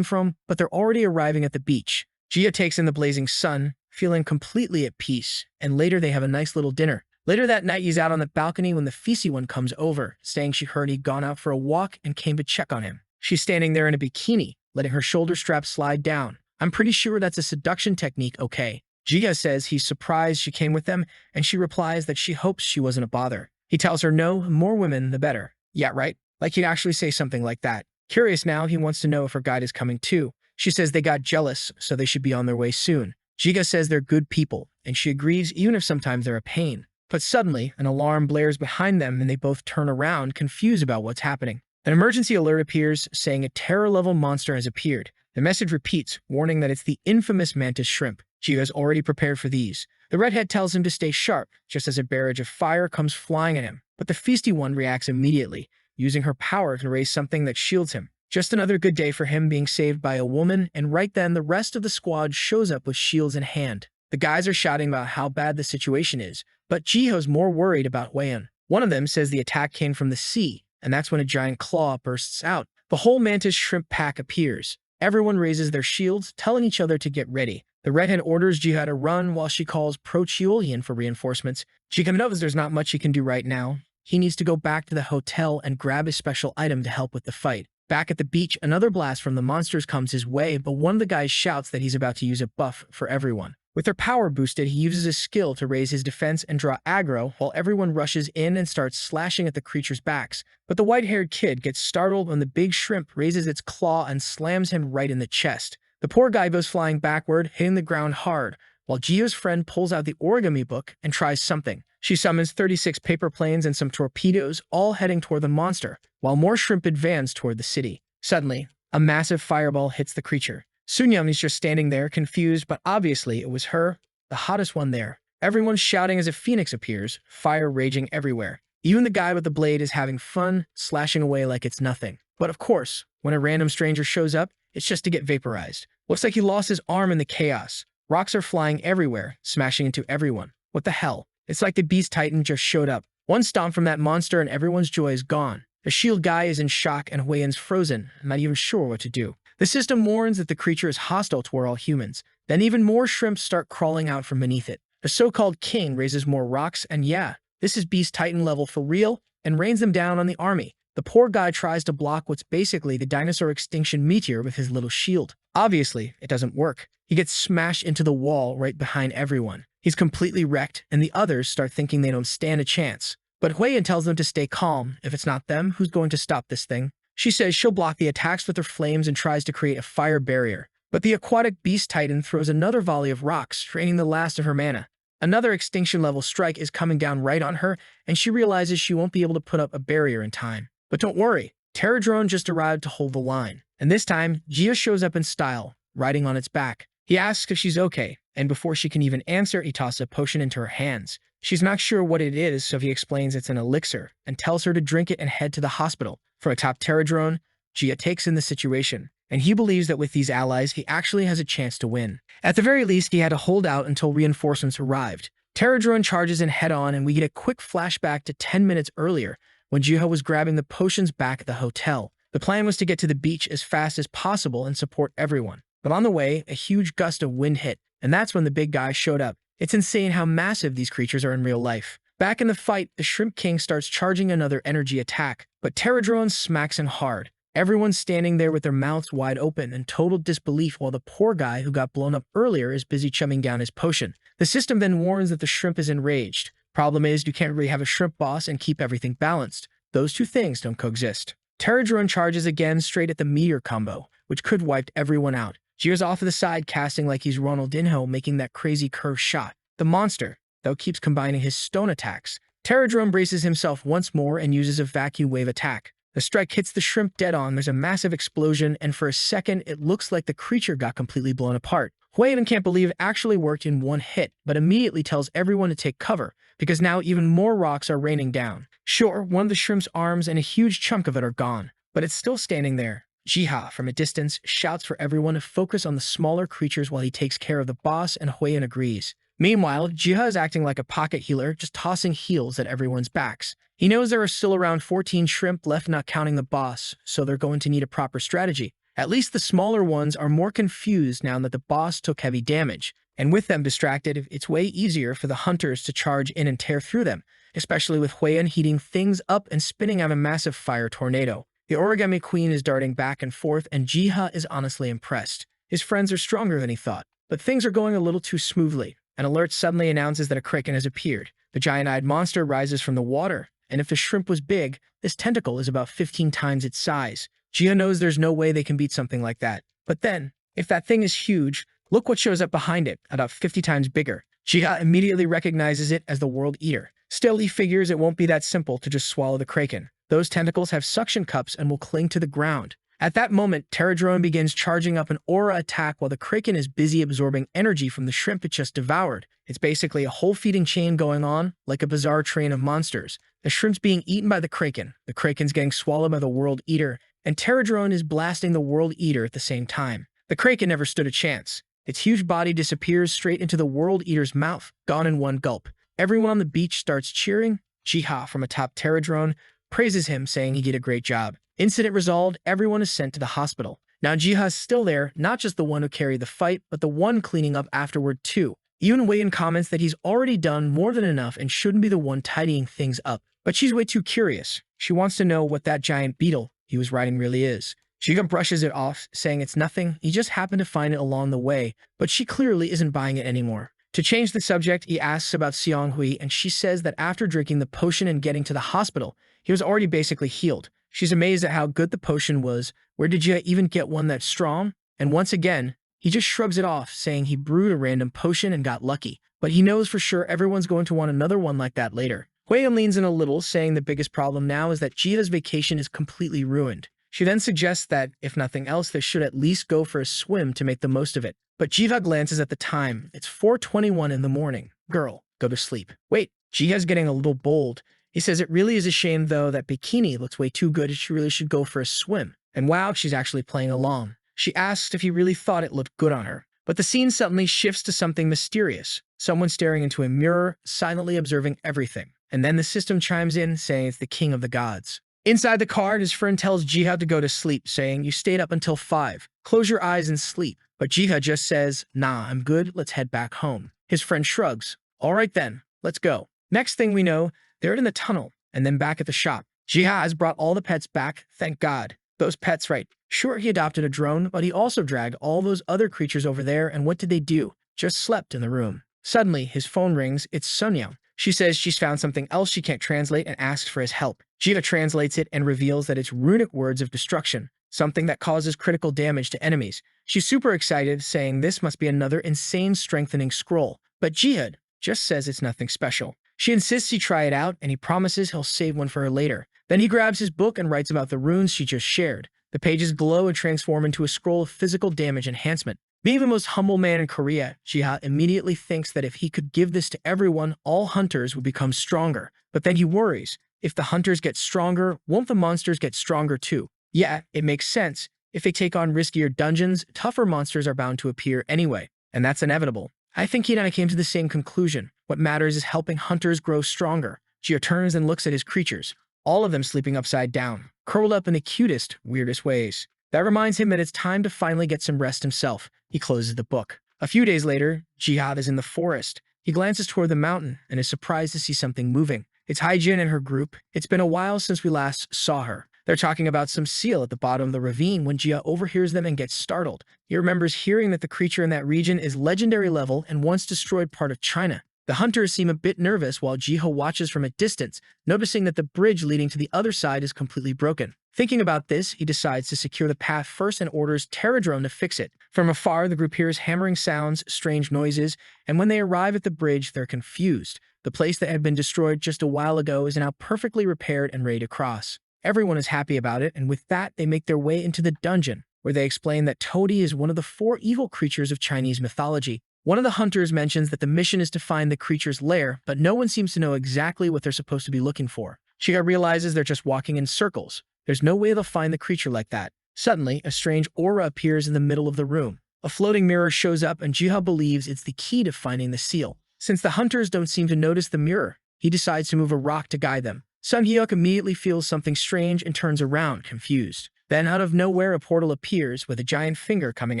from, but they're already arriving at the beach. Jiha takes in the blazing sun, feeling completely at peace, and later they have a nice little dinner. Later that night, he's out on the balcony when the feisty one comes over, saying she heard he'd gone out for a walk and came to check on him. She's standing there in a bikini, letting her shoulder strap slide down. I'm pretty sure that's a seduction technique, okay? Jiha says he's surprised she came with them, and she replies that she hopes she wasn't a bother. He tells her no, more women, the better. Yeah, right? Like he'd actually say something like that. Curious now, he wants to know if her guide is coming too. She says they got jealous, so they should be on their way soon. Jiga says they're good people, and she agrees even if sometimes they're a pain. But suddenly, an alarm blares behind them and they both turn around, confused about what's happening. An emergency alert appears, saying a terror-level monster has appeared. The message repeats, warning that it's the infamous mantis shrimp. Jiga's already prepared for these. The redhead tells him to stay sharp, just as a barrage of fire comes flying at him. But the feisty one reacts immediately, using her power to raise something that shields him. Just another good day for him being saved by a woman, and right then the rest of the squad shows up with shields in hand. The guys are shouting about how bad the situation is, but Jiho's more worried about Wayan. One of them says the attack came from the sea, and that's when a giant claw bursts out. The whole mantis shrimp pack appears. Everyone raises their shields, telling each other to get ready. The redhead orders Jiha to run while she calls Pro-Cheolian for reinforcements. Jiha knows there's not much he can do right now. He needs to go back to the hotel and grab a special item to help with the fight. Back at the beach, another blast from the monsters comes his way, but one of the guys shouts that he's about to use a buff for everyone. With their power boosted, he uses his skill to raise his defense and draw aggro while everyone rushes in and starts slashing at the creatures' backs. But the white-haired kid gets startled when the big shrimp raises its claw and slams him right in the chest. The poor guy goes flying backward, hitting the ground hard, while Gio's friend pulls out the origami book and tries something. She summons 36 paper planes and some torpedoes, all heading toward the monster, while more shrimp advance toward the city. Suddenly, a massive fireball hits the creature. Sunyuk is just standing there, confused, but obviously it was her, the hottest one there. Everyone's shouting as a phoenix appears, fire raging everywhere. Even the guy with the blade is having fun, slashing away like it's nothing. But of course, when a random stranger shows up, it's just to get vaporized. Looks like he lost his arm in the chaos. Rocks are flying everywhere, smashing into everyone. What the hell? It's like the Beast Titan just showed up. One stomp from that monster and everyone's joy is gone. The shield guy is in shock and Huiyen's frozen, not even sure what to do. The system warns that the creature is hostile toward all humans. Then even more shrimps start crawling out from beneath it. The so-called king raises more rocks, and yeah, this is Beast Titan level for real, and rains them down on the army. The poor guy tries to block what's basically the dinosaur extinction meteor with his little shield. Obviously, it doesn't work. He gets smashed into the wall right behind everyone. He's completely wrecked, and the others start thinking they don't stand a chance. But Huiyen tells them to stay calm. If it's not them, who's going to stop this thing? She says she'll block the attacks with her flames and tries to create a fire barrier. But the aquatic Beast Titan throws another volley of rocks, draining the last of her mana. Another extinction-level strike is coming down right on her, and she realizes she won't be able to put up a barrier in time. But don't worry, Terradrone just arrived to hold the line. And this time, Gia shows up in style, riding on its back. He asks if she's okay, and before she can even answer, he tosses a potion into her hands. She's not sure what it is, so he explains it's an elixir, and tells her to drink it and head to the hospital. From atop Terradrone, Gia takes in the situation, and he believes that with these allies, he actually has a chance to win. At the very least, he had to hold out until reinforcements arrived. Terradrone charges in head-on, and we get a quick flashback to 10 minutes earlier, when Jiha was grabbing the potions back at the hotel. The plan was to get to the beach as fast as possible and support everyone. But on the way, a huge gust of wind hit, and that's when the big guy showed up. It's insane how massive these creatures are in real life. Back in the fight, the Shrimp King starts charging another energy attack, but Terradrone smacks him hard. Everyone's standing there with their mouths wide open in total disbelief while the poor guy who got blown up earlier is busy chumming down his potion. The system then warns that the shrimp is enraged. Problem is, you can't really have a shrimp boss and keep everything balanced. Those two things don't coexist. Terradrone charges again straight at the meteor combo, which could wipe everyone out. Jia's off to the side, casting like he's Ronaldinho, making that crazy curve shot. The monster, though, keeps combining his stone attacks. Terradrone braces himself once more and uses a vacuum wave attack. The strike hits the shrimp dead on, there's a massive explosion, and for a second, it looks like the creature got completely blown apart. Huiyen can't believe it actually worked in one hit, but immediately tells everyone to take cover, because now even more rocks are raining down. Sure, one of the shrimp's arms and a huge chunk of it are gone, but it's still standing there. Jiha, from a distance, shouts for everyone to focus on the smaller creatures while he takes care of the boss, and Huiyen agrees. Meanwhile, Jiha is acting like a pocket healer, just tossing heals at everyone's backs. He knows there are still around 14 shrimp left, not counting the boss, so they're going to need a proper strategy. At least the smaller ones are more confused now that the boss took heavy damage, and with them distracted, it's way easier for the hunters to charge in and tear through them, especially with Huiyen heating things up and spinning out a massive fire tornado. The origami queen is darting back and forth, and Jiha is honestly impressed. His friends are stronger than he thought, but things are going a little too smoothly. An alert suddenly announces that a kraken has appeared. The giant-eyed monster rises from the water, and if the shrimp was big, this tentacle is about 15 times its size. Jiha knows there's no way they can beat something like that. But then, if that thing is huge, look what shows up behind it, about 50 times bigger. Jiha immediately recognizes it as the World Eater. Still, he figures it won't be that simple to just swallow the kraken. Those tentacles have suction cups and will cling to the ground. At that moment, Terradrone begins charging up an aura attack while the kraken is busy absorbing energy from the shrimp it just devoured. It's basically a whole feeding chain going on, like a bizarre train of monsters. The shrimp's being eaten by the kraken's getting swallowed by the World Eater, and Terradrone is blasting the World Eater at the same time. The kraken never stood a chance. Its huge body disappears straight into the World Eater's mouth, gone in one gulp. Everyone on the beach starts cheering. Jiha, from atop Terradrone, praises him, saying he did a great job. Incident resolved, everyone is sent to the hospital. Now Jiha's still there, not just the one who carried the fight, but the one cleaning up afterward too. Even Huiyen comments that he's already done more than enough and shouldn't be the one tidying things up. But she's way too curious. She wants to know what that giant beetle he was riding really is. Jiha brushes it off, saying it's nothing, he just happened to find it along the way, but she clearly isn't buying it anymore. To change the subject, he asks about Xianghui, and she says that after drinking the potion and getting to the hospital, he was already basically healed. She's amazed at how good the potion was. Where did you even get one that's strong? And once again, he just shrugs it off, saying he brewed a random potion and got lucky. But he knows for sure everyone's going to want another one like that later. Huiyen leans in a little, saying the biggest problem now is that Jiha's vacation is completely ruined. She then suggests that, if nothing else, they should at least go for a swim to make the most of it. But Jiha glances at the time. It's 4:21 in the morning. Girl, go to sleep. Wait, Jiha's getting a little bold. He says it really is a shame, though, that bikini looks way too good and she really should go for a swim. And wow, she's actually playing along. She asks if he really thought it looked good on her. But the scene suddenly shifts to something mysterious. Someone staring into a mirror, silently observing everything. And then the system chimes in, saying it's the king of the gods. Inside the car, his friend tells Jiha to go to sleep, saying, "You stayed up until 5. Close your eyes and sleep." But Jiha just says, "Nah, I'm good. Let's head back home." His friend shrugs. "All right then, let's go." Next thing we know, they're in the tunnel, and then back at the shop. Jiha has brought all the pets back, thank God. Those pets, right? Sure, he adopted a drone, but he also dragged all those other creatures over there, and what did they do? Just slept in the room. Suddenly, his phone rings. It's Sunyuk. She says she's found something else she can't translate and asks for his help. Jiha translates it and reveals that it's runic words of destruction, something that causes critical damage to enemies. She's super excited, saying this must be another insane strengthening scroll. But Jiha just says it's nothing special. She insists he try it out, and he promises he'll save one for her later. Then he grabs his book and writes about the runes she just shared. The pages glow and transform into a scroll of physical damage enhancement. Being the most humble man in Korea, Jiha immediately thinks that if he could give this to everyone, all hunters would become stronger. But then he worries, if the hunters get stronger, won't the monsters get stronger too? Yeah, it makes sense. If they take on riskier dungeons, tougher monsters are bound to appear anyway, and that's inevitable. I think he and I came to the same conclusion. What matters is helping hunters grow stronger. Jiha turns and looks at his creatures, all of them sleeping upside down, curled up in the cutest, weirdest ways. That reminds him that it's time to finally get some rest himself. He closes the book. A few days later, Jiha is in the forest. He glances toward the mountain and is surprised to see something moving. It's Haijin and her group. It's been a while since we last saw her. They're talking about some seal at the bottom of the ravine when Jiha overhears them and gets startled. He remembers hearing that the creature in that region is legendary level and once destroyed part of China. The hunters seem a bit nervous while Jiha watches from a distance, noticing that the bridge leading to the other side is completely broken. Thinking about this, he decides to secure the path first and orders Terradrone to fix it. From afar, the group hears hammering sounds, strange noises, and when they arrive at the bridge, they're confused. The place that had been destroyed just a while ago is now perfectly repaired and ready to cross. Everyone is happy about it, and with that, they make their way into the dungeon, where they explain that Toady is one of the 4 evil creatures of Chinese mythology. One of the hunters mentions that the mission is to find the creature's lair, but no one seems to know exactly what they're supposed to be looking for. Jiha realizes they're just walking in circles. There's no way they'll find the creature like that. Suddenly, a strange aura appears in the middle of the room. A floating mirror shows up, and Jiha believes it's the key to finding the seal. Since the hunters don't seem to notice the mirror, he decides to move a rock to guide them. Sunyuk immediately feels something strange and turns around, confused. Then, out of nowhere, a portal appears with a giant finger coming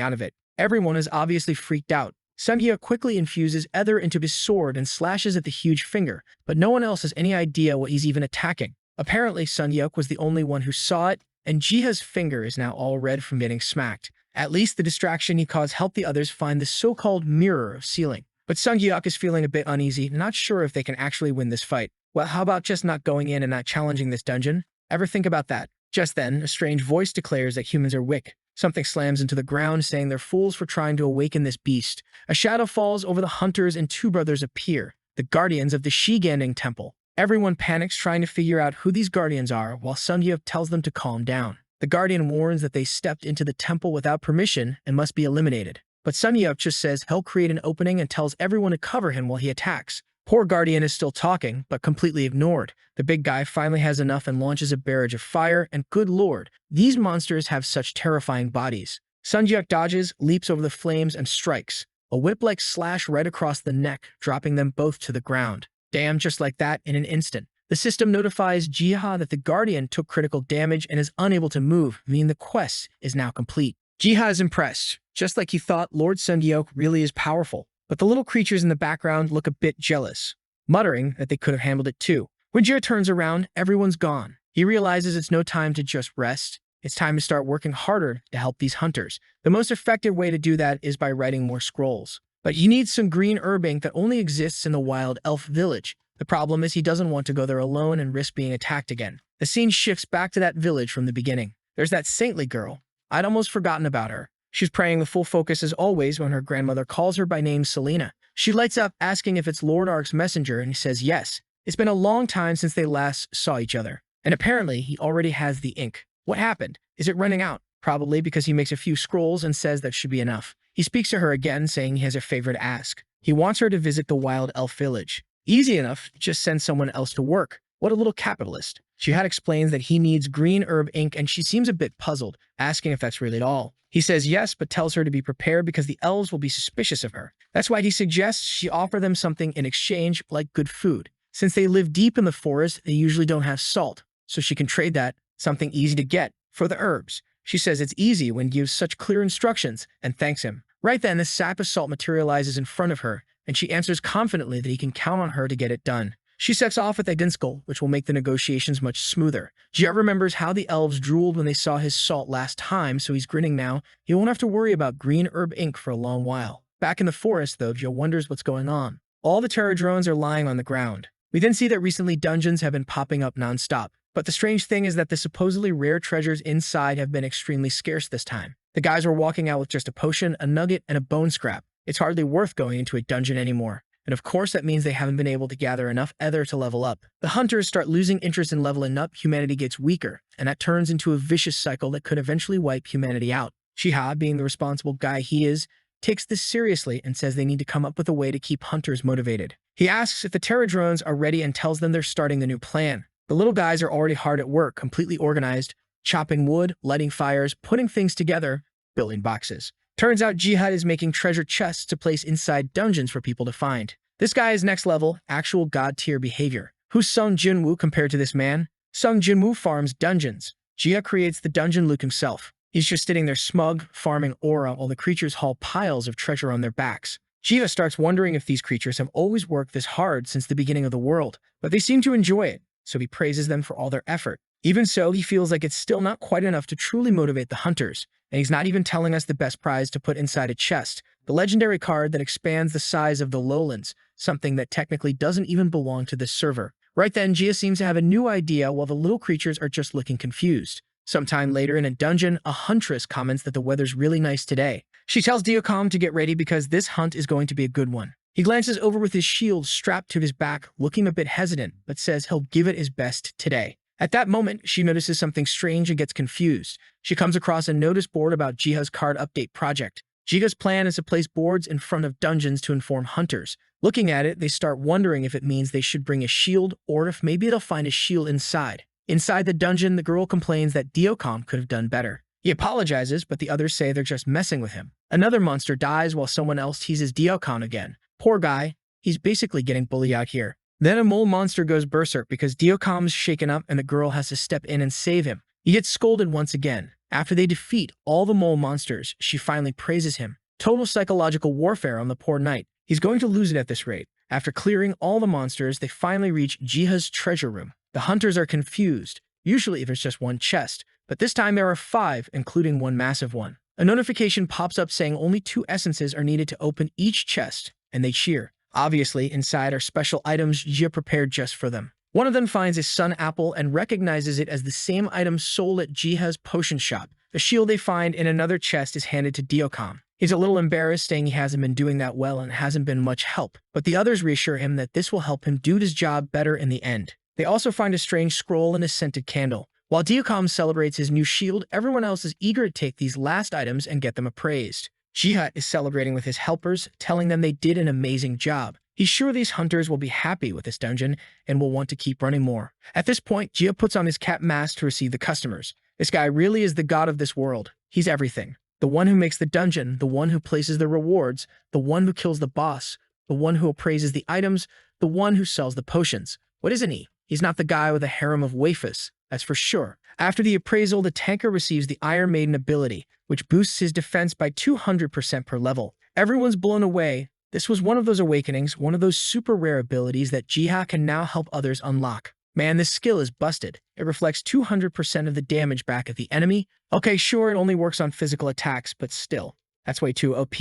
out of it. Everyone is obviously freaked out. Sunyuk quickly infuses ether into his sword and slashes at the huge finger, but no one else has any idea what he's even attacking. Apparently, Sunyuk was the only one who saw it, and Jiha's finger is now all red from getting smacked. At least the distraction he caused helped the others find the so-called mirror of sealing. But Sunyuk is feeling a bit uneasy, not sure if they can actually win this fight. Well, how about just not going in and not challenging this dungeon? Ever think about that? Just then, a strange voice declares that humans are weak. Something slams into the ground, saying they're fools for trying to awaken this beast. A shadow falls over the hunters and 2 brothers appear, the guardians of the Shiganding temple. Everyone panics trying to figure out who these guardians are, while Sunyuk tells them to calm down. The guardian warns that they stepped into the temple without permission and must be eliminated. But Sunyuk just says he'll create an opening and tells everyone to cover him while he attacks. Poor guardian is still talking, but completely ignored. The big guy finally has enough and launches a barrage of fire, and good lord, these monsters have such terrifying bodies. Sunyuk dodges, leaps over the flames, and strikes. A whip-like slash right across the neck, dropping them both to the ground. Damn, just like that, in an instant. The system notifies Jiha that the guardian took critical damage and is unable to move, meaning the quest is now complete. Jiha is impressed. Just like he thought, Lord Sunyuk really is powerful. But the little creatures in the background look a bit jealous, muttering that they could have handled it too. When Jiha turns around, everyone's gone. He realizes it's no time to just rest. It's time to start working harder to help these hunters. The most effective way to do that is by writing more scrolls. But he needs some green herb ink that only exists in the wild elf village. The problem is he doesn't want to go there alone and risk being attacked again. The scene shifts back to that village from the beginning. There's that saintly girl. I'd almost forgotten about her. She's praying with full focus as always when her grandmother calls her by name Selena. She lights up asking if it's Lord Ark's messenger, and he says yes. It's been a long time since they last saw each other, and apparently he already has the ink. What happened? Is it running out? Probably because he makes a few scrolls and says that should be enough. He speaks to her again, saying he has a favor to ask. He wants her to visit the wild elf village. Easy enough, just send someone else to work. What a little capitalist. Jihad explains that he needs green herb ink and she seems a bit puzzled, asking if that's really it all. He says yes, but tells her to be prepared because the elves will be suspicious of her. That's why he suggests she offer them something in exchange, like good food. Since they live deep in the forest, they usually don't have salt, so she can trade that, something easy to get, for the herbs. She says it's easy when gives such clear instructions, and thanks him. Right then, the sack of salt materializes in front of her, and she answers confidently that he can count on her to get it done. She sets off with Identical, which will make the negotiations much smoother. Gia remembers how the elves drooled when they saw his salt last time, so he's grinning now. He won't have to worry about green herb ink for a long while. Back in the forest, though, Gia wonders what's going on. All the terror drones are lying on the ground. We then see that recently dungeons have been popping up non-stop. But the strange thing is that the supposedly rare treasures inside have been extremely scarce this time. The guys were walking out with just a potion, a nugget, and a bone scrap. It's hardly worth going into a dungeon anymore. And of course that means they haven't been able to gather enough ether to level up. The hunters start losing interest in leveling up, humanity gets weaker, and that turns into a vicious cycle that could eventually wipe humanity out. Shiha, being the responsible guy he is, takes this seriously and says they need to come up with a way to keep hunters motivated. He asks if the Terra drones are ready and tells them they're starting the new plan. The little guys are already hard at work, completely organized, chopping wood, lighting fires, putting things together, building boxes. Turns out Jihad is making treasure chests to place inside dungeons for people to find. This guy is next level, actual god-tier behavior. Who's Sung Jinwoo compared to this man? Sung Jinwoo farms dungeons. Jia creates the dungeon Luke himself. He's just sitting there smug, farming aura while the creatures haul piles of treasure on their backs. Jiva starts wondering if these creatures have always worked this hard since the beginning of the world, but they seem to enjoy it, so he praises them for all their effort. Even so, he feels like it's still not quite enough to truly motivate the hunters, and he's not even telling us the best prize to put inside a chest, the legendary card that expands the size of the lowlands, something that technically doesn't even belong to this server. Right then, Jia seems to have a new idea while the little creatures are just looking confused. Sometime later in a dungeon, a huntress comments that the weather's really nice today. She tells Diocom to get ready because this hunt is going to be a good one. He glances over with his shield strapped to his back, looking a bit hesitant, but says he'll give it his best today. At that moment, she notices something strange and gets confused. She comes across a notice board about Jiha's card update project. Jiga's plan is to place boards in front of dungeons to inform hunters. Looking at it, they start wondering if it means they should bring a shield or if maybe they'll find a shield inside. Inside the dungeon, the girl complains that Diocom could have done better. He apologizes, but the others say they're just messing with him. Another monster dies while someone else teases Diocom again. Poor guy, he's basically getting bullied out here. Then a mole monster goes berserk because Diocom's shaken up and the girl has to step in and save him. He gets scolded once again. After they defeat all the mole monsters, she finally praises him. Total psychological warfare on the poor knight. He's going to lose it at this rate. After clearing all the monsters, they finally reach Jiha's treasure room. The hunters are confused, usually if it's just one chest, but this time there are 5, including one massive one. A notification pops up saying only 2 essences are needed to open each chest, and they cheer. Obviously, inside are special items Jia prepared just for them. One of them finds a sun apple and recognizes it as the same item sold at Jiha's potion shop. The shield they find in another chest is handed to Diocom. He's a little embarrassed, saying he hasn't been doing that well and hasn't been much help, but the others reassure him that this will help him do his job better in the end. They also find a strange scroll and a scented candle. While Diocom celebrates his new shield, everyone else is eager to take these last items and get them appraised. Jiha is celebrating with his helpers, telling them they did an amazing job. He's sure these hunters will be happy with this dungeon and will want to keep running more. At this point, Jia puts on his cap mask to receive the customers. This guy really is the god of this world. He's everything. The one who makes the dungeon, the one who places the rewards, the one who kills the boss, the one who appraises the items, the one who sells the potions. What isn't he? He's not the guy with a harem of waifus, that's for sure. After the appraisal, the tanker receives the Iron Maiden ability, which boosts his defense by 200% per level. Everyone's blown away. This was one of those awakenings, one of those super rare abilities that Jiha can now help others unlock. Man, this skill is busted. It reflects 200% of the damage back at the enemy. Okay, sure, it only works on physical attacks, but still. That's way too OP.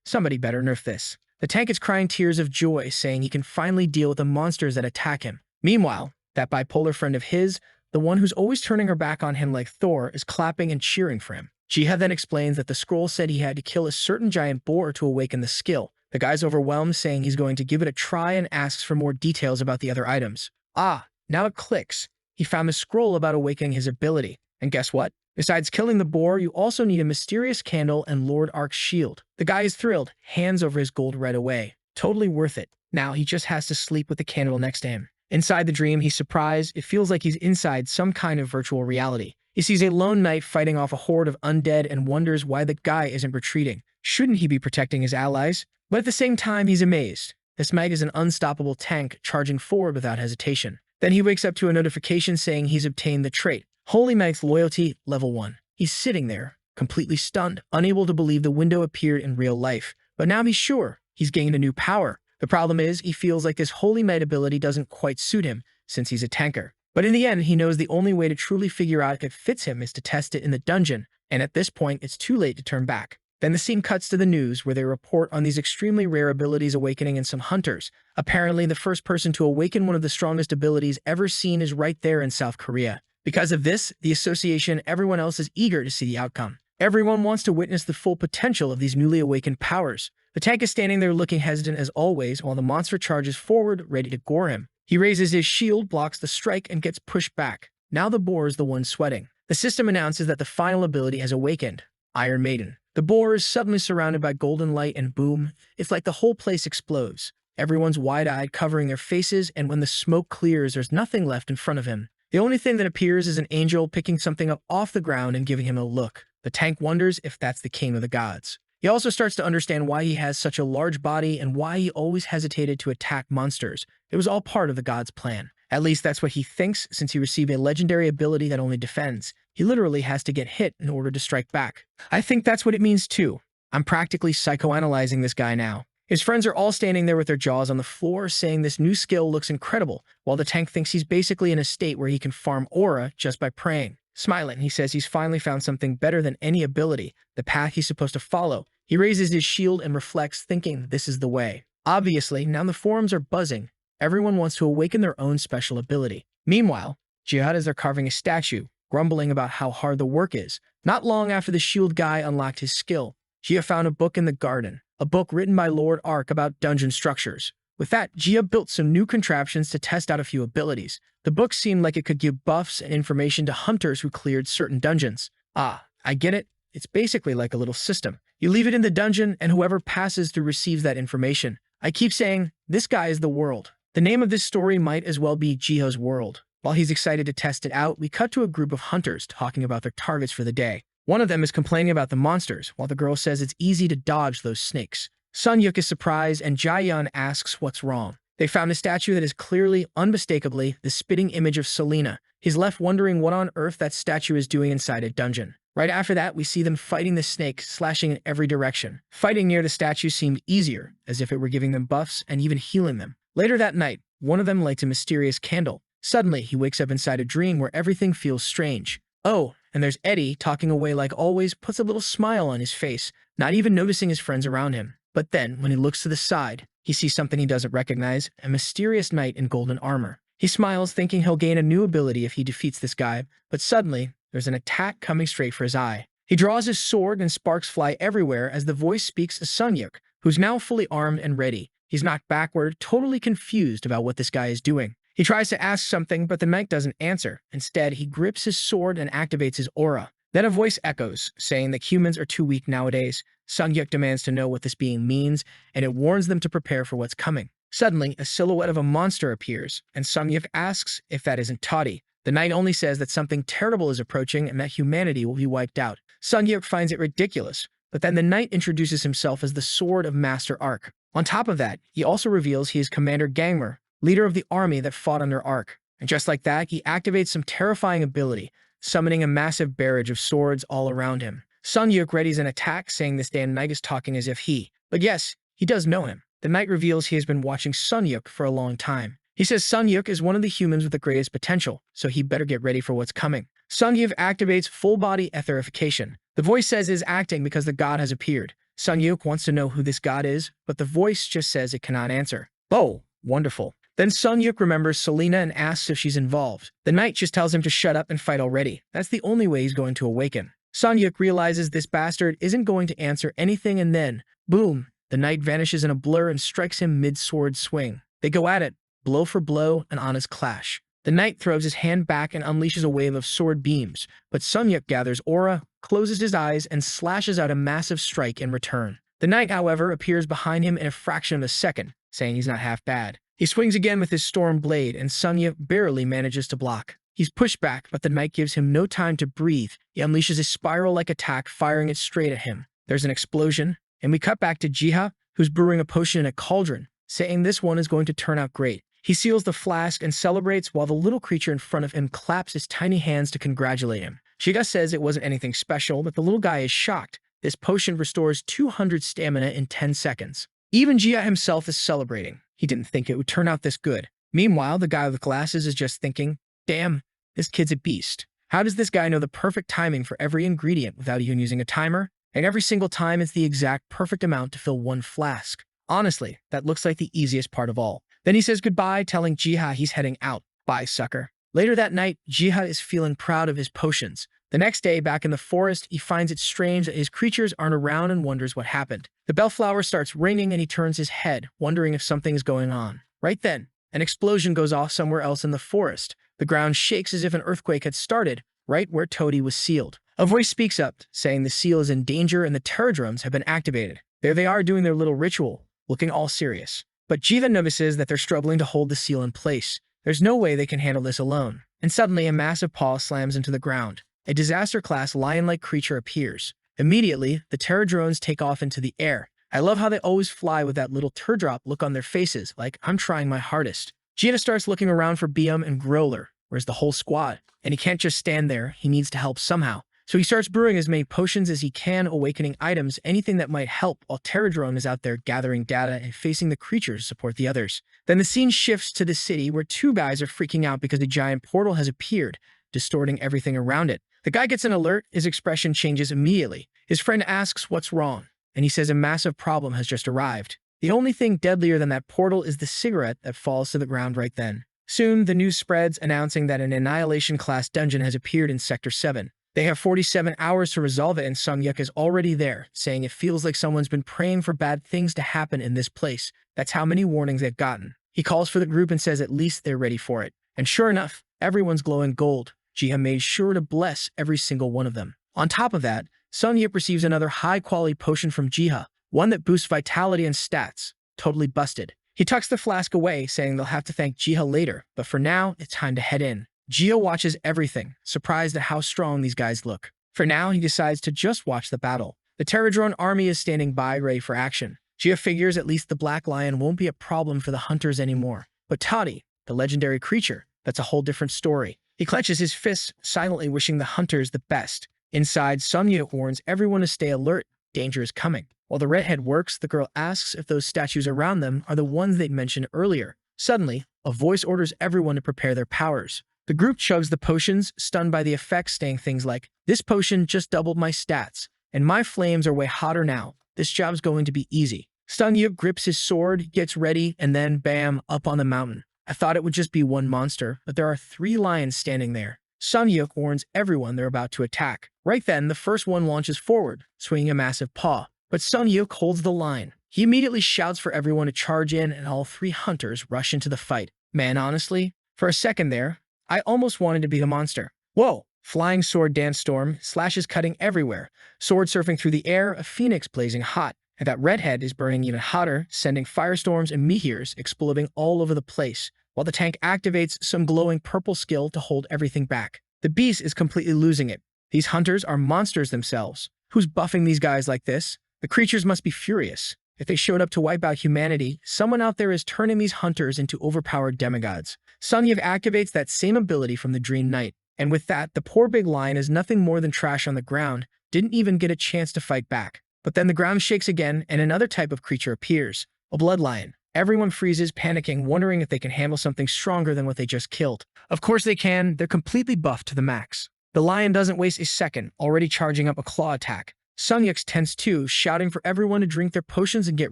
Somebody better nerf this. The tank is crying tears of joy, saying he can finally deal with the monsters that attack him. Meanwhile, that bipolar friend of his, the one who's always turning her back on him like Thor, is clapping and cheering for him. Jiha then explains that the scroll said he had to kill a certain giant boar to awaken the skill. The guy's overwhelmed, saying he's going to give it a try and asks for more details about the other items. Ah, now it clicks. He found the scroll about awakening his ability. And guess what? Besides killing the boar, you also need a mysterious candle and Lord Ark's shield. The guy is thrilled, hands over his gold right away. Totally worth it. Now he just has to sleep with the candle next to him. Inside the dream, he's surprised. It feels like he's inside some kind of virtual reality. He sees a lone knight fighting off a horde of undead and wonders why the guy isn't retreating. Shouldn't he be protecting his allies? But at the same time, he's amazed. This knight is an unstoppable tank, charging forward without hesitation. Then he wakes up to a notification saying he's obtained the trait, Holy Knight's Loyalty, Level 1. He's sitting there, completely stunned, unable to believe the window appeared in real life. But now he's sure he's gained a new power. The problem is, he feels like this Holy Knight ability doesn't quite suit him, since he's a tanker. But in the end, he knows the only way to truly figure out if it fits him is to test it in the dungeon, and at this point, it's too late to turn back. Then the scene cuts to the news, where they report on these extremely rare abilities awakening in some hunters. Apparently, the first person to awaken one of the strongest abilities ever seen is right there in South Korea. Because of this, the association and everyone else is eager to see the outcome. Everyone wants to witness the full potential of these newly awakened powers. The tank is standing there looking hesitant as always, while the monster charges forward, ready to gore him. He raises his shield, blocks the strike, and gets pushed back. Now the boar is the one sweating. The system announces that the final ability has awakened, Iron Maiden. The boar is suddenly surrounded by golden light and boom, it's like the whole place explodes. Everyone's wide-eyed, covering their faces, and when the smoke clears, there's nothing left in front of him. The only thing that appears is an angel picking something up off the ground and giving him a look. The tank wonders if that's the king of the gods. He also starts to understand why he has such a large body and why he always hesitated to attack monsters. It was all part of the god's plan. At least that's what he thinks, since he received a legendary ability that only defends. He literally has to get hit in order to strike back. I think that's what it means too. I'm practically psychoanalyzing this guy now. His friends are all standing there with their jaws on the floor, saying this new skill looks incredible, while the tank thinks he's basically in a state where he can farm aura just by praying. Smiling, he says he's finally found something better than any ability, the path he's supposed to follow. He raises his shield and reflects, thinking this is the way. Obviously, now the forums are buzzing. Everyone wants to awaken their own special ability. Meanwhile, jihadis are carving a statue, grumbling about how hard the work is. Not long after the shield guy unlocked his skill, Gia found a book in the garden, a book written by Lord Ark about dungeon structures. With that, Gia built some new contraptions to test out a few abilities. The book seemed like it could give buffs and information to hunters who cleared certain dungeons. Ah, I get it. It's basically like a little system. You leave it in the dungeon, and whoever passes through receives that information. I keep saying, this guy is the world. The name of this story might as well be Jiho's World. While he's excited to test it out, we cut to a group of hunters talking about their targets for the day. One of them is complaining about the monsters, while the girl says it's easy to dodge those snakes. Sunyuk is surprised, and Jaeyeon asks what's wrong. They found a statue that is clearly, unmistakably, the spitting image of Selena. He's left wondering what on earth that statue is doing inside a dungeon. Right after that, we see them fighting the snake, slashing in every direction. Fighting near the statue seemed easier, as if it were giving them buffs and even healing them. Later that night, one of them lights a mysterious candle. Suddenly, he wakes up inside a dream where everything feels strange. Oh, and there's Eddie, talking away like always, puts a little smile on his face, not even noticing his friends around him. But then, when he looks to the side, he sees something he doesn't recognize, a mysterious knight in golden armor. He smiles, thinking he'll gain a new ability if he defeats this guy, but suddenly, there's an attack coming straight for his eye. He draws his sword and sparks fly everywhere as the voice speaks to Sunyuk, who's now fully armed and ready. He's knocked backward, totally confused about what this guy is doing. He tries to ask something, but the knight doesn't answer. Instead, he grips his sword and activates his aura. Then a voice echoes, saying that humans are too weak nowadays. Sunyuk demands to know what this being means, and it warns them to prepare for what's coming. Suddenly, a silhouette of a monster appears, and Sunyuk asks if that isn't Toddy. The knight only says that something terrible is approaching and that humanity will be wiped out. Sunyuk finds it ridiculous, but then the knight introduces himself as the Sword of Master Ark. On top of that, he also reveals he is Commander Gangmer, leader of the army that fought under Ark. And just like that, he activates some terrifying ability, summoning a massive barrage of swords all around him. Sunyuk readies an attack, saying this damn knight is talking as if but yes, he does know him. The knight reveals he has been watching Sunyuk for a long time. He says Sunyuk is one of the humans with the greatest potential, so he better get ready for what's coming. Sunyuk activates full-body etherification. The voice says it is acting because the god has appeared. Sunyuk wants to know who this god is, but the voice just says it cannot answer. Oh, wonderful. Then Sunyuk remembers Selena and asks if she's involved. The knight just tells him to shut up and fight already. That's the only way he's going to awaken. Sunyuk realizes this bastard isn't going to answer anything, and then, boom, the knight vanishes in a blur and strikes him mid-sword swing. They go at it, blow for blow, and honest clash. The knight throws his hand back and unleashes a wave of sword beams, but Sunyuk gathers aura, closes his eyes, and slashes out a massive strike in return. The knight, however, appears behind him in a fraction of a second, saying he's not half bad. He swings again with his storm blade, and Sunyuk barely manages to block. He's pushed back, but the knight gives him no time to breathe. He unleashes a spiral-like attack, firing it straight at him. There's an explosion, and we cut back to Jiha, who's brewing a potion in a cauldron, saying this one is going to turn out great. He seals the flask and celebrates while the little creature in front of him claps his tiny hands to congratulate him. Jiha says it wasn't anything special, but the little guy is shocked. This potion restores 200 stamina in 10 seconds. Even Jiha himself is celebrating. He didn't think it would turn out this good. Meanwhile, the guy with glasses is just thinking, damn, this kid's a beast. How does this guy know the perfect timing for every ingredient without even using a timer? And every single time it's the exact perfect amount to fill one flask. Honestly, that looks like the easiest part of all. Then he says goodbye, telling Jiha he's heading out. Bye, sucker. Later that night, Jiha is feeling proud of his potions. The next day, back in the forest, he finds it strange that his creatures aren't around and wonders what happened. The bellflower starts ringing and he turns his head, wondering if something is going on. Right then, an explosion goes off somewhere else in the forest. The ground shakes as if an earthquake had started, right where Toady was sealed. A voice speaks up, saying the seal is in danger and the terradromes have been activated. There they are doing their little ritual, looking all serious. But Jiva notices that they're struggling to hold the seal in place. There's no way they can handle this alone. And suddenly, a massive paw slams into the ground. A disaster-class lion-like creature appears. Immediately, the terradrones take off into the air. I love how they always fly with that little teardrop look on their faces, like, I'm trying my hardest. Gina starts looking around for Bium and Growler. Where's the whole squad? And he can't just stand there, he needs to help somehow. So he starts brewing as many potions as he can, awakening items, anything that might help, while Terradrone is out there gathering data and facing the creatures to support the others. Then the scene shifts to the city, where two guys are freaking out because a giant portal has appeared, distorting everything around it. The guy gets an alert, his expression changes immediately. His friend asks what's wrong, and he says a massive problem has just arrived. The only thing deadlier than that portal is the cigarette that falls to the ground right then. Soon, the news spreads, announcing that an Annihilation-class dungeon has appeared in Sector 7. They have 47 hours to resolve it, and Sunyuk is already there, saying it feels like someone's been praying for bad things to happen in this place. That's how many warnings they've gotten. He calls for the group and says at least they're ready for it. And sure enough, everyone's glowing gold. Jiha made sure to bless every single one of them. On top of that, Sunyuk receives another high-quality potion from Jiha, one that boosts vitality and stats. Totally busted. He tucks the flask away, saying they'll have to thank Jiha later, but for now, it's time to head in. Jiha watches everything, surprised at how strong these guys look. For now, he decides to just watch the battle. The Terradrone army is standing by, ready for action. Jiha figures at least the Black Lion won't be a problem for the hunters anymore. But Toddy, the legendary creature, that's a whole different story. He clenches his fists, silently wishing the hunters the best. Inside, Sunyuk warns everyone to stay alert. Danger is coming. While the redhead works, the girl asks if those statues around them are the ones they mentioned earlier. Suddenly, a voice orders everyone to prepare their powers. The group chugs the potions, stunned by the effects, saying things like, "This potion just doubled my stats, and my flames are way hotter now. This job's going to be easy." Sunyuk grips his sword, gets ready, and then, bam, up on the mountain. I thought it would just be one monster, but there are 3 lions standing there. Sunyuk warns everyone they're about to attack. Right then, the first one launches forward, swinging a massive paw. But Sunyuk holds the line. He immediately shouts for everyone to charge in, and all 3 hunters rush into the fight. Man, honestly, for a second there, I almost wanted to be the monster. Whoa! Flying sword dance storm, slashes cutting everywhere, sword surfing through the air, a phoenix blazing hot. And that redhead is burning even hotter, sending firestorms and meteors exploding all over the place, while the tank activates some glowing purple skill to hold everything back. The beast is completely losing it. These hunters are monsters themselves. Who's buffing these guys like this? The creatures must be furious. If they showed up to wipe out humanity, someone out there is turning these hunters into overpowered demigods. Sunyuk activates that same ability from the Dream Knight, and with that, the poor big lion is nothing more than trash on the ground, didn't even get a chance to fight back. But then the ground shakes again, and another type of creature appears, a blood lion. Everyone freezes, panicking, wondering if they can handle something stronger than what they just killed. Of course they can, they're completely buffed to the max. The lion doesn't waste a second, already charging up a claw attack. Sunyuk's tense too, shouting for everyone to drink their potions and get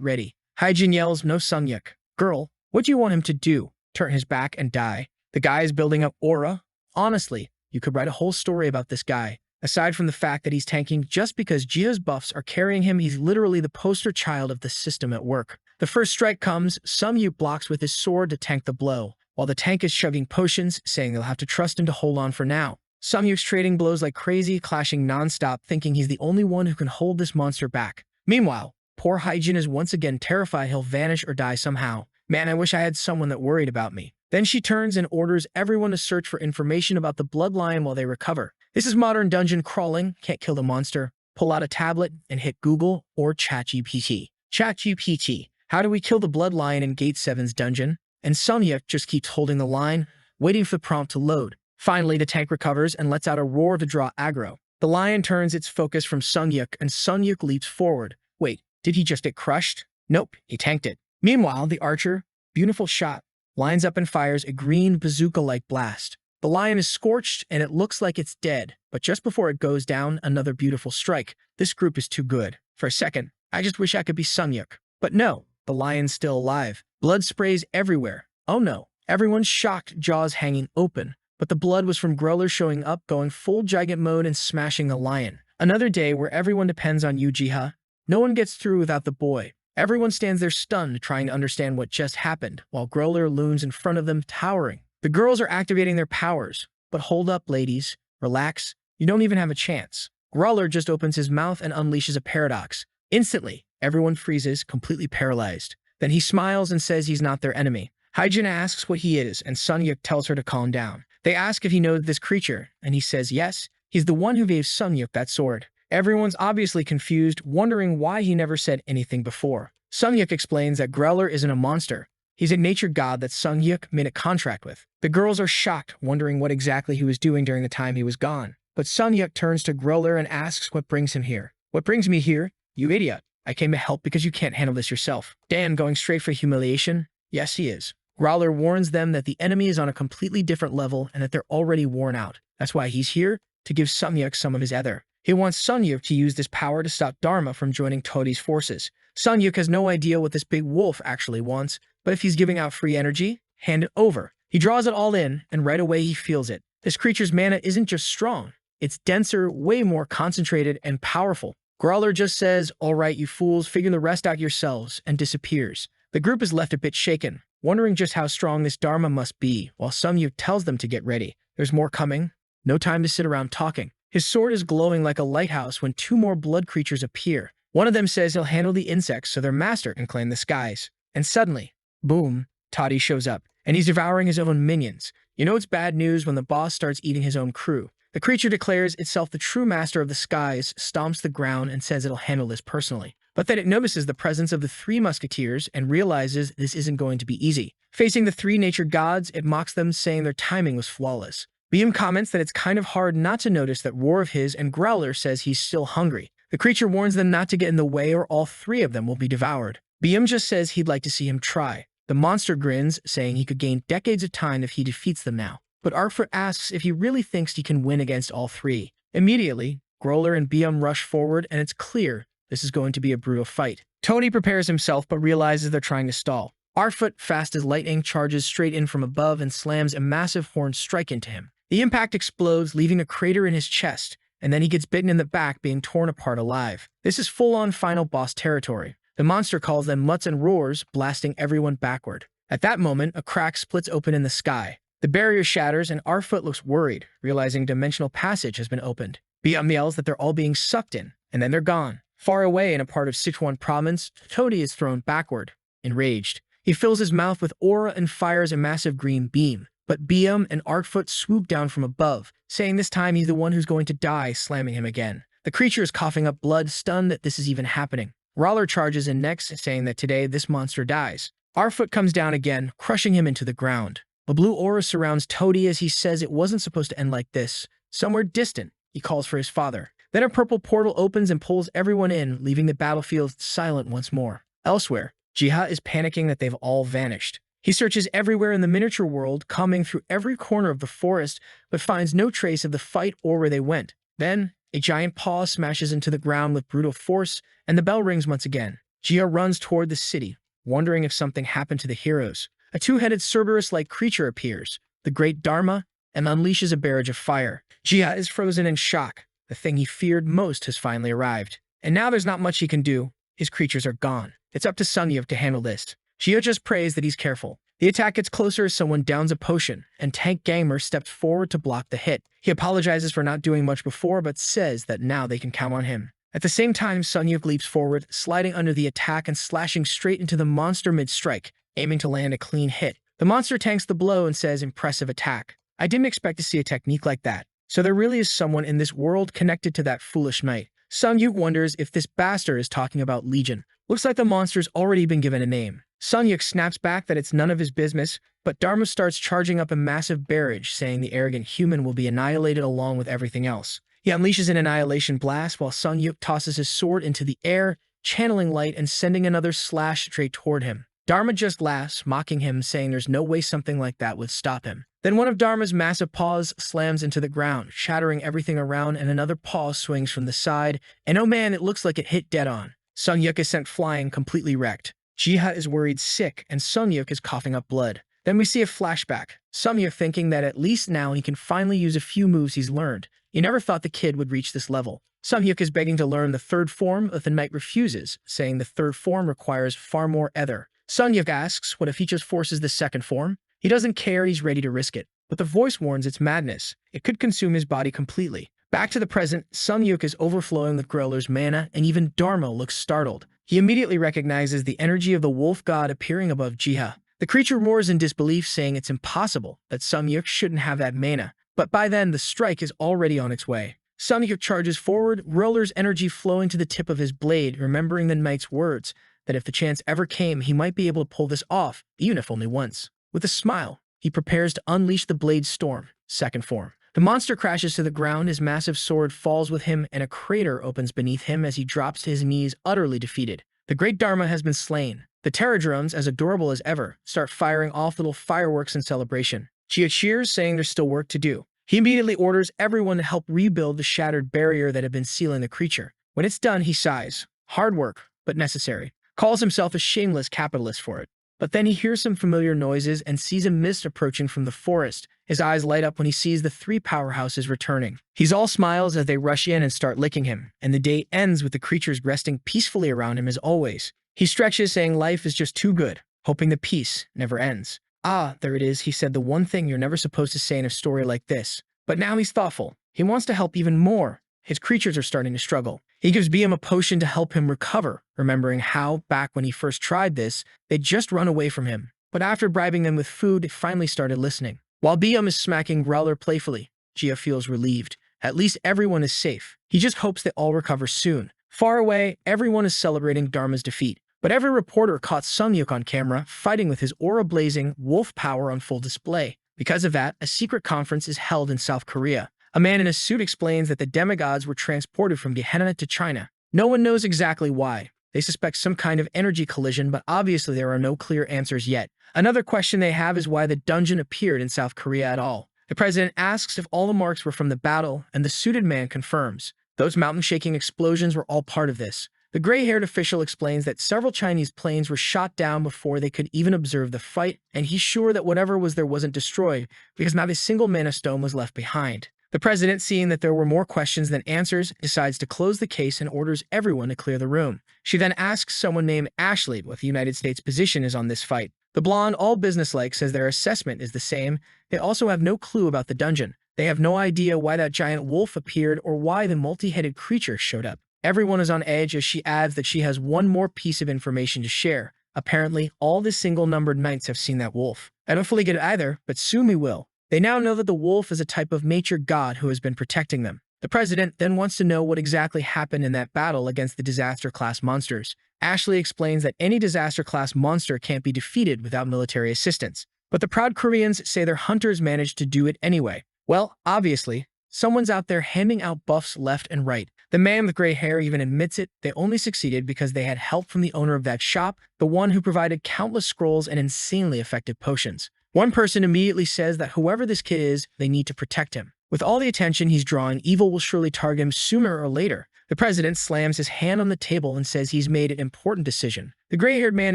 ready. Hyjin yells, "No, Sunyuk. Girl, what do you want him to do? Turn his back and die?" The guy is building up aura. Honestly, you could write a whole story about this guy. Aside from the fact that he's tanking just because Jia's buffs are carrying him, he's literally the poster child of the system at work. The first strike comes, Sunyuk blocks with his sword to tank the blow, while the tank is chugging potions, saying they'll have to trust him to hold on for now. Sunyuk's trading blows like crazy, clashing non-stop, thinking he's the only one who can hold this monster back. Meanwhile, poor Hyjin is once again terrified he'll vanish or die somehow. Man, I wish I had someone that worried about me. Then she turns and orders everyone to search for information about the bloodline while they recover. This is modern dungeon crawling, can't kill the monster. Pull out a tablet and hit Google or ChatGPT. ChatGPT, how do we kill the bloodline in Gate 7's dungeon? And Sunyuk just keeps holding the line, waiting for the prompt to load. Finally, the tank recovers and lets out a roar to draw aggro. The lion turns its focus from Sunyuk, and Sunyuk leaps forward. Wait, did he just get crushed? Nope, he tanked it. Meanwhile, the archer, beautiful shot, lines up and fires a green bazooka-like blast. The lion is scorched, and it looks like it's dead, but just before it goes down, another beautiful strike. This group is too good. For a second, I just wish I could be Sunyuk. But no, the lion's still alive. Blood sprays everywhere. Oh no, everyone's shocked, jaws hanging open. But the blood was from Growler showing up, going full gigant mode and smashing the lion. Another day where everyone depends on Ujiha. No one gets through without the boy. Everyone stands there stunned, trying to understand what just happened, while Growler looms in front of them, towering. The girls are activating their powers. But hold up, ladies. Relax. You don't even have a chance. Growler just opens his mouth and unleashes a paradox. Instantly, everyone freezes, completely paralyzed. Then he smiles and says he's not their enemy. Hyjin asks what he is, and Sunyuk tells her to calm down. They ask if he knows this creature, and he says yes, he's the one who gave Sunyuk that sword. Everyone's obviously confused, wondering why he never said anything before. Sunyuk explains that Growler isn't a monster. He's a nature god that Sunyuk made a contract with. The girls are shocked, wondering what exactly he was doing during the time he was gone. But Sunyuk turns to Growler and asks what brings him here. What brings me here? You idiot. I came to help because you can't handle this yourself. Dan, going straight for humiliation? Yes, he is. Growler warns them that the enemy is on a completely different level and that they're already worn out. That's why he's here, to give Sunyuk some of his ether. He wants Sunyuk to use this power to stop Dharma from joining Todi's forces. Sunyuk has no idea what this big wolf actually wants, but if he's giving out free energy, hand it over. He draws it all in, and right away he feels it. This creature's mana isn't just strong. It's denser, way more concentrated, and powerful. Growler just says, "All right, you fools, figure the rest out yourselves," and disappears. The group is left a bit shaken, wondering just how strong this Dharma must be, while Sunyuk tells them to get ready. There's more coming. No time to sit around talking. His sword is glowing like a lighthouse when two more blood creatures appear. One of them says he'll handle the insects so their master can claim the skies. And suddenly, boom, Toddy shows up, and he's devouring his own minions. You know it's bad news when the boss starts eating his own crew. The creature declares itself the true master of the skies, stomps the ground, and says it'll handle this personally. But then it notices the presence of the three musketeers and realizes this isn't going to be easy. Facing the three nature gods, it mocks them, saying their timing was flawless. Biam comments that it's kind of hard not to notice that roar of his, and Growler says he's still hungry. The creature warns them not to get in the way or all three of them will be devoured. Biam just says he'd like to see him try. The monster grins, saying he could gain decades of time if he defeats them now. But Artfoot asks if he really thinks he can win against all three. Immediately, Growler and Biam rush forward, and it's clear this is going to be a brutal fight. Tony prepares himself but realizes they're trying to stall. Artfoot, fast as lightning, charges straight in from above and slams a massive horned strike into him. The impact explodes, leaving a crater in his chest, and then he gets bitten in the back, being torn apart alive. This is full-on final boss territory. The monster calls them mutts and roars, blasting everyone backward. At that moment, a crack splits open in the sky. The barrier shatters, and Artfoot looks worried, realizing dimensional passage has been opened. Biam yells that they're all being sucked in, and then they're gone. Far away in a part of Sichuan province, Todi is thrown backward. Enraged, he fills his mouth with aura and fires a massive green beam. But Biam and Artfoot swoop down from above, saying this time he's the one who's going to die, slamming him again. The creature is coughing up blood, stunned that this is even happening. Roller charges in next, saying that today this monster dies. Artfoot comes down again, crushing him into the ground. A blue aura surrounds Todi as he says it wasn't supposed to end like this. Somewhere distant, he calls for his father. Then a purple portal opens and pulls everyone in, leaving the battlefield silent once more. Elsewhere, Jiha is panicking that they've all vanished. He searches everywhere in the miniature world, combing through every corner of the forest, but finds no trace of the fight or where they went. Then, a giant paw smashes into the ground with brutal force, and the bell rings once again. Jiha runs toward the city, wondering if something happened to the heroes. A two-headed Cerberus-like creature appears, the great Dharma, and unleashes a barrage of fire. Jiha is frozen in shock. The thing he feared most has finally arrived. And now there's not much he can do. His creatures are gone. It's up to Sunyuk to handle this. Jiha just prays that he's careful. The attack gets closer as someone downs a potion, and Tank Gamer steps forward to block the hit. He apologizes for not doing much before, but says that now they can count on him. At the same time, Sunyuk leaps forward, sliding under the attack and slashing straight into the monster mid-strike, aiming to land a clean hit. The monster tanks the blow and says, "Impressive attack. I didn't expect to see a technique like that. So there really is someone in this world connected to that foolish knight." Sunyuk wonders if this bastard is talking about Legion. Looks like the monster's already been given a name. Sunyuk snaps back that it's none of his business, but Dharma starts charging up a massive barrage, saying the arrogant human will be annihilated along with everything else. He unleashes an annihilation blast while Sunyuk tosses his sword into the air, channeling light and sending another slash straight toward him. Dharma just laughs, mocking him, saying there's no way something like that would stop him. Then one of Dharma's massive paws slams into the ground, shattering everything around, and another paw swings from the side, and oh man, it looks like it hit dead on. Sunyuk is sent flying, completely wrecked. Jiha is worried sick, and Sunyuk is coughing up blood. Then we see a flashback. Sunyuk thinking that at least now he can finally use a few moves he's learned. He never thought the kid would reach this level. Sunyuk is begging to learn the third form, but the knight refuses, saying the third form requires far more ether. Sunyuk asks, what if he just forces the second form? He doesn't care, he's ready to risk it. But the voice warns it's madness. It could consume his body completely. Back to the present, Sunyuk is overflowing with Growler's mana, and even Dharma looks startled. He immediately recognizes the energy of the wolf god appearing above Jiha. The creature roars in disbelief, saying it's impossible, that Sunyuk shouldn't have that mana. But by then, the strike is already on its way. Sunyuk charges forward, Growler's energy flowing to the tip of his blade, remembering the knight's words, that if the chance ever came, he might be able to pull this off, even if only once. With a smile, he prepares to unleash the blade storm, second form. The monster crashes to the ground, his massive sword falls with him, and a crater opens beneath him as he drops to his knees, utterly defeated. The great Dharma has been slain. The Terradrones, as adorable as ever, start firing off little fireworks in celebration. Chia cheers, saying there's still work to do. He immediately orders everyone to help rebuild the shattered barrier that had been sealing the creature. When it's done, he sighs. Hard work, but necessary. Calls himself a shameless capitalist for it. But then he hears some familiar noises and sees a mist approaching from the forest. His eyes light up when he sees the three powerhouses returning. He's all smiles as they rush in and start licking him, and the day ends with the creatures resting peacefully around him as always. He stretches, saying life is just too good, hoping the peace never ends. Ah, there it is, he said, the one thing you're never supposed to say in a story like this. But now he's thoughtful. He wants to help even more. His creatures are starting to struggle. He gives BM a potion to help him recover, remembering how, back when he first tried this, they'd just run away from him. But after bribing them with food, they finally started listening. While BM is smacking Growler playfully, Gia feels relieved. At least everyone is safe. He just hopes they all recover soon. Far away, everyone is celebrating Dharma's defeat. But every reporter caught Sunyuk on camera, fighting with his aura-blazing wolf power on full display. Because of that, a secret conference is held in South Korea. A man in a suit explains that the demigods were transported from Gehenna to China. No one knows exactly why. They suspect some kind of energy collision, but obviously there are no clear answers yet. Another question they have is why the dungeon appeared in South Korea at all. The president asks if all the marks were from the battle, and the suited man confirms. Those mountain-shaking explosions were all part of this. The gray-haired official explains that several Chinese planes were shot down before they could even observe the fight, and he's sure that whatever was there wasn't destroyed, because not a single mana stone was left behind. The president, seeing that there were more questions than answers, decides to close the case and orders everyone to clear the room. She then asks someone named Ashley what the United States' position is on this fight. The blonde, all businesslike, says their assessment is the same. They also have no clue about the dungeon. They have no idea why that giant wolf appeared or why the multi-headed creature showed up. Everyone is on edge as she adds that she has one more piece of information to share. Apparently, all the single-numbered knights have seen that wolf. I don't fully get it either, but soon we will. They now know that the wolf is a type of nature god who has been protecting them. The president then wants to know what exactly happened in that battle against the disaster-class monsters. Ashley explains that any disaster-class monster can't be defeated without military assistance. But the proud Koreans say their hunters managed to do it anyway. Well, obviously, someone's out there handing out buffs left and right. The man with gray hair even admits it. They only succeeded because they had help from the owner of that shop, the one who provided countless scrolls and insanely effective potions. One person immediately says that whoever this kid is, they need to protect him. With all the attention he's drawing, evil will surely target him sooner or later. The president slams his hand on the table and says he's made an important decision. The gray-haired man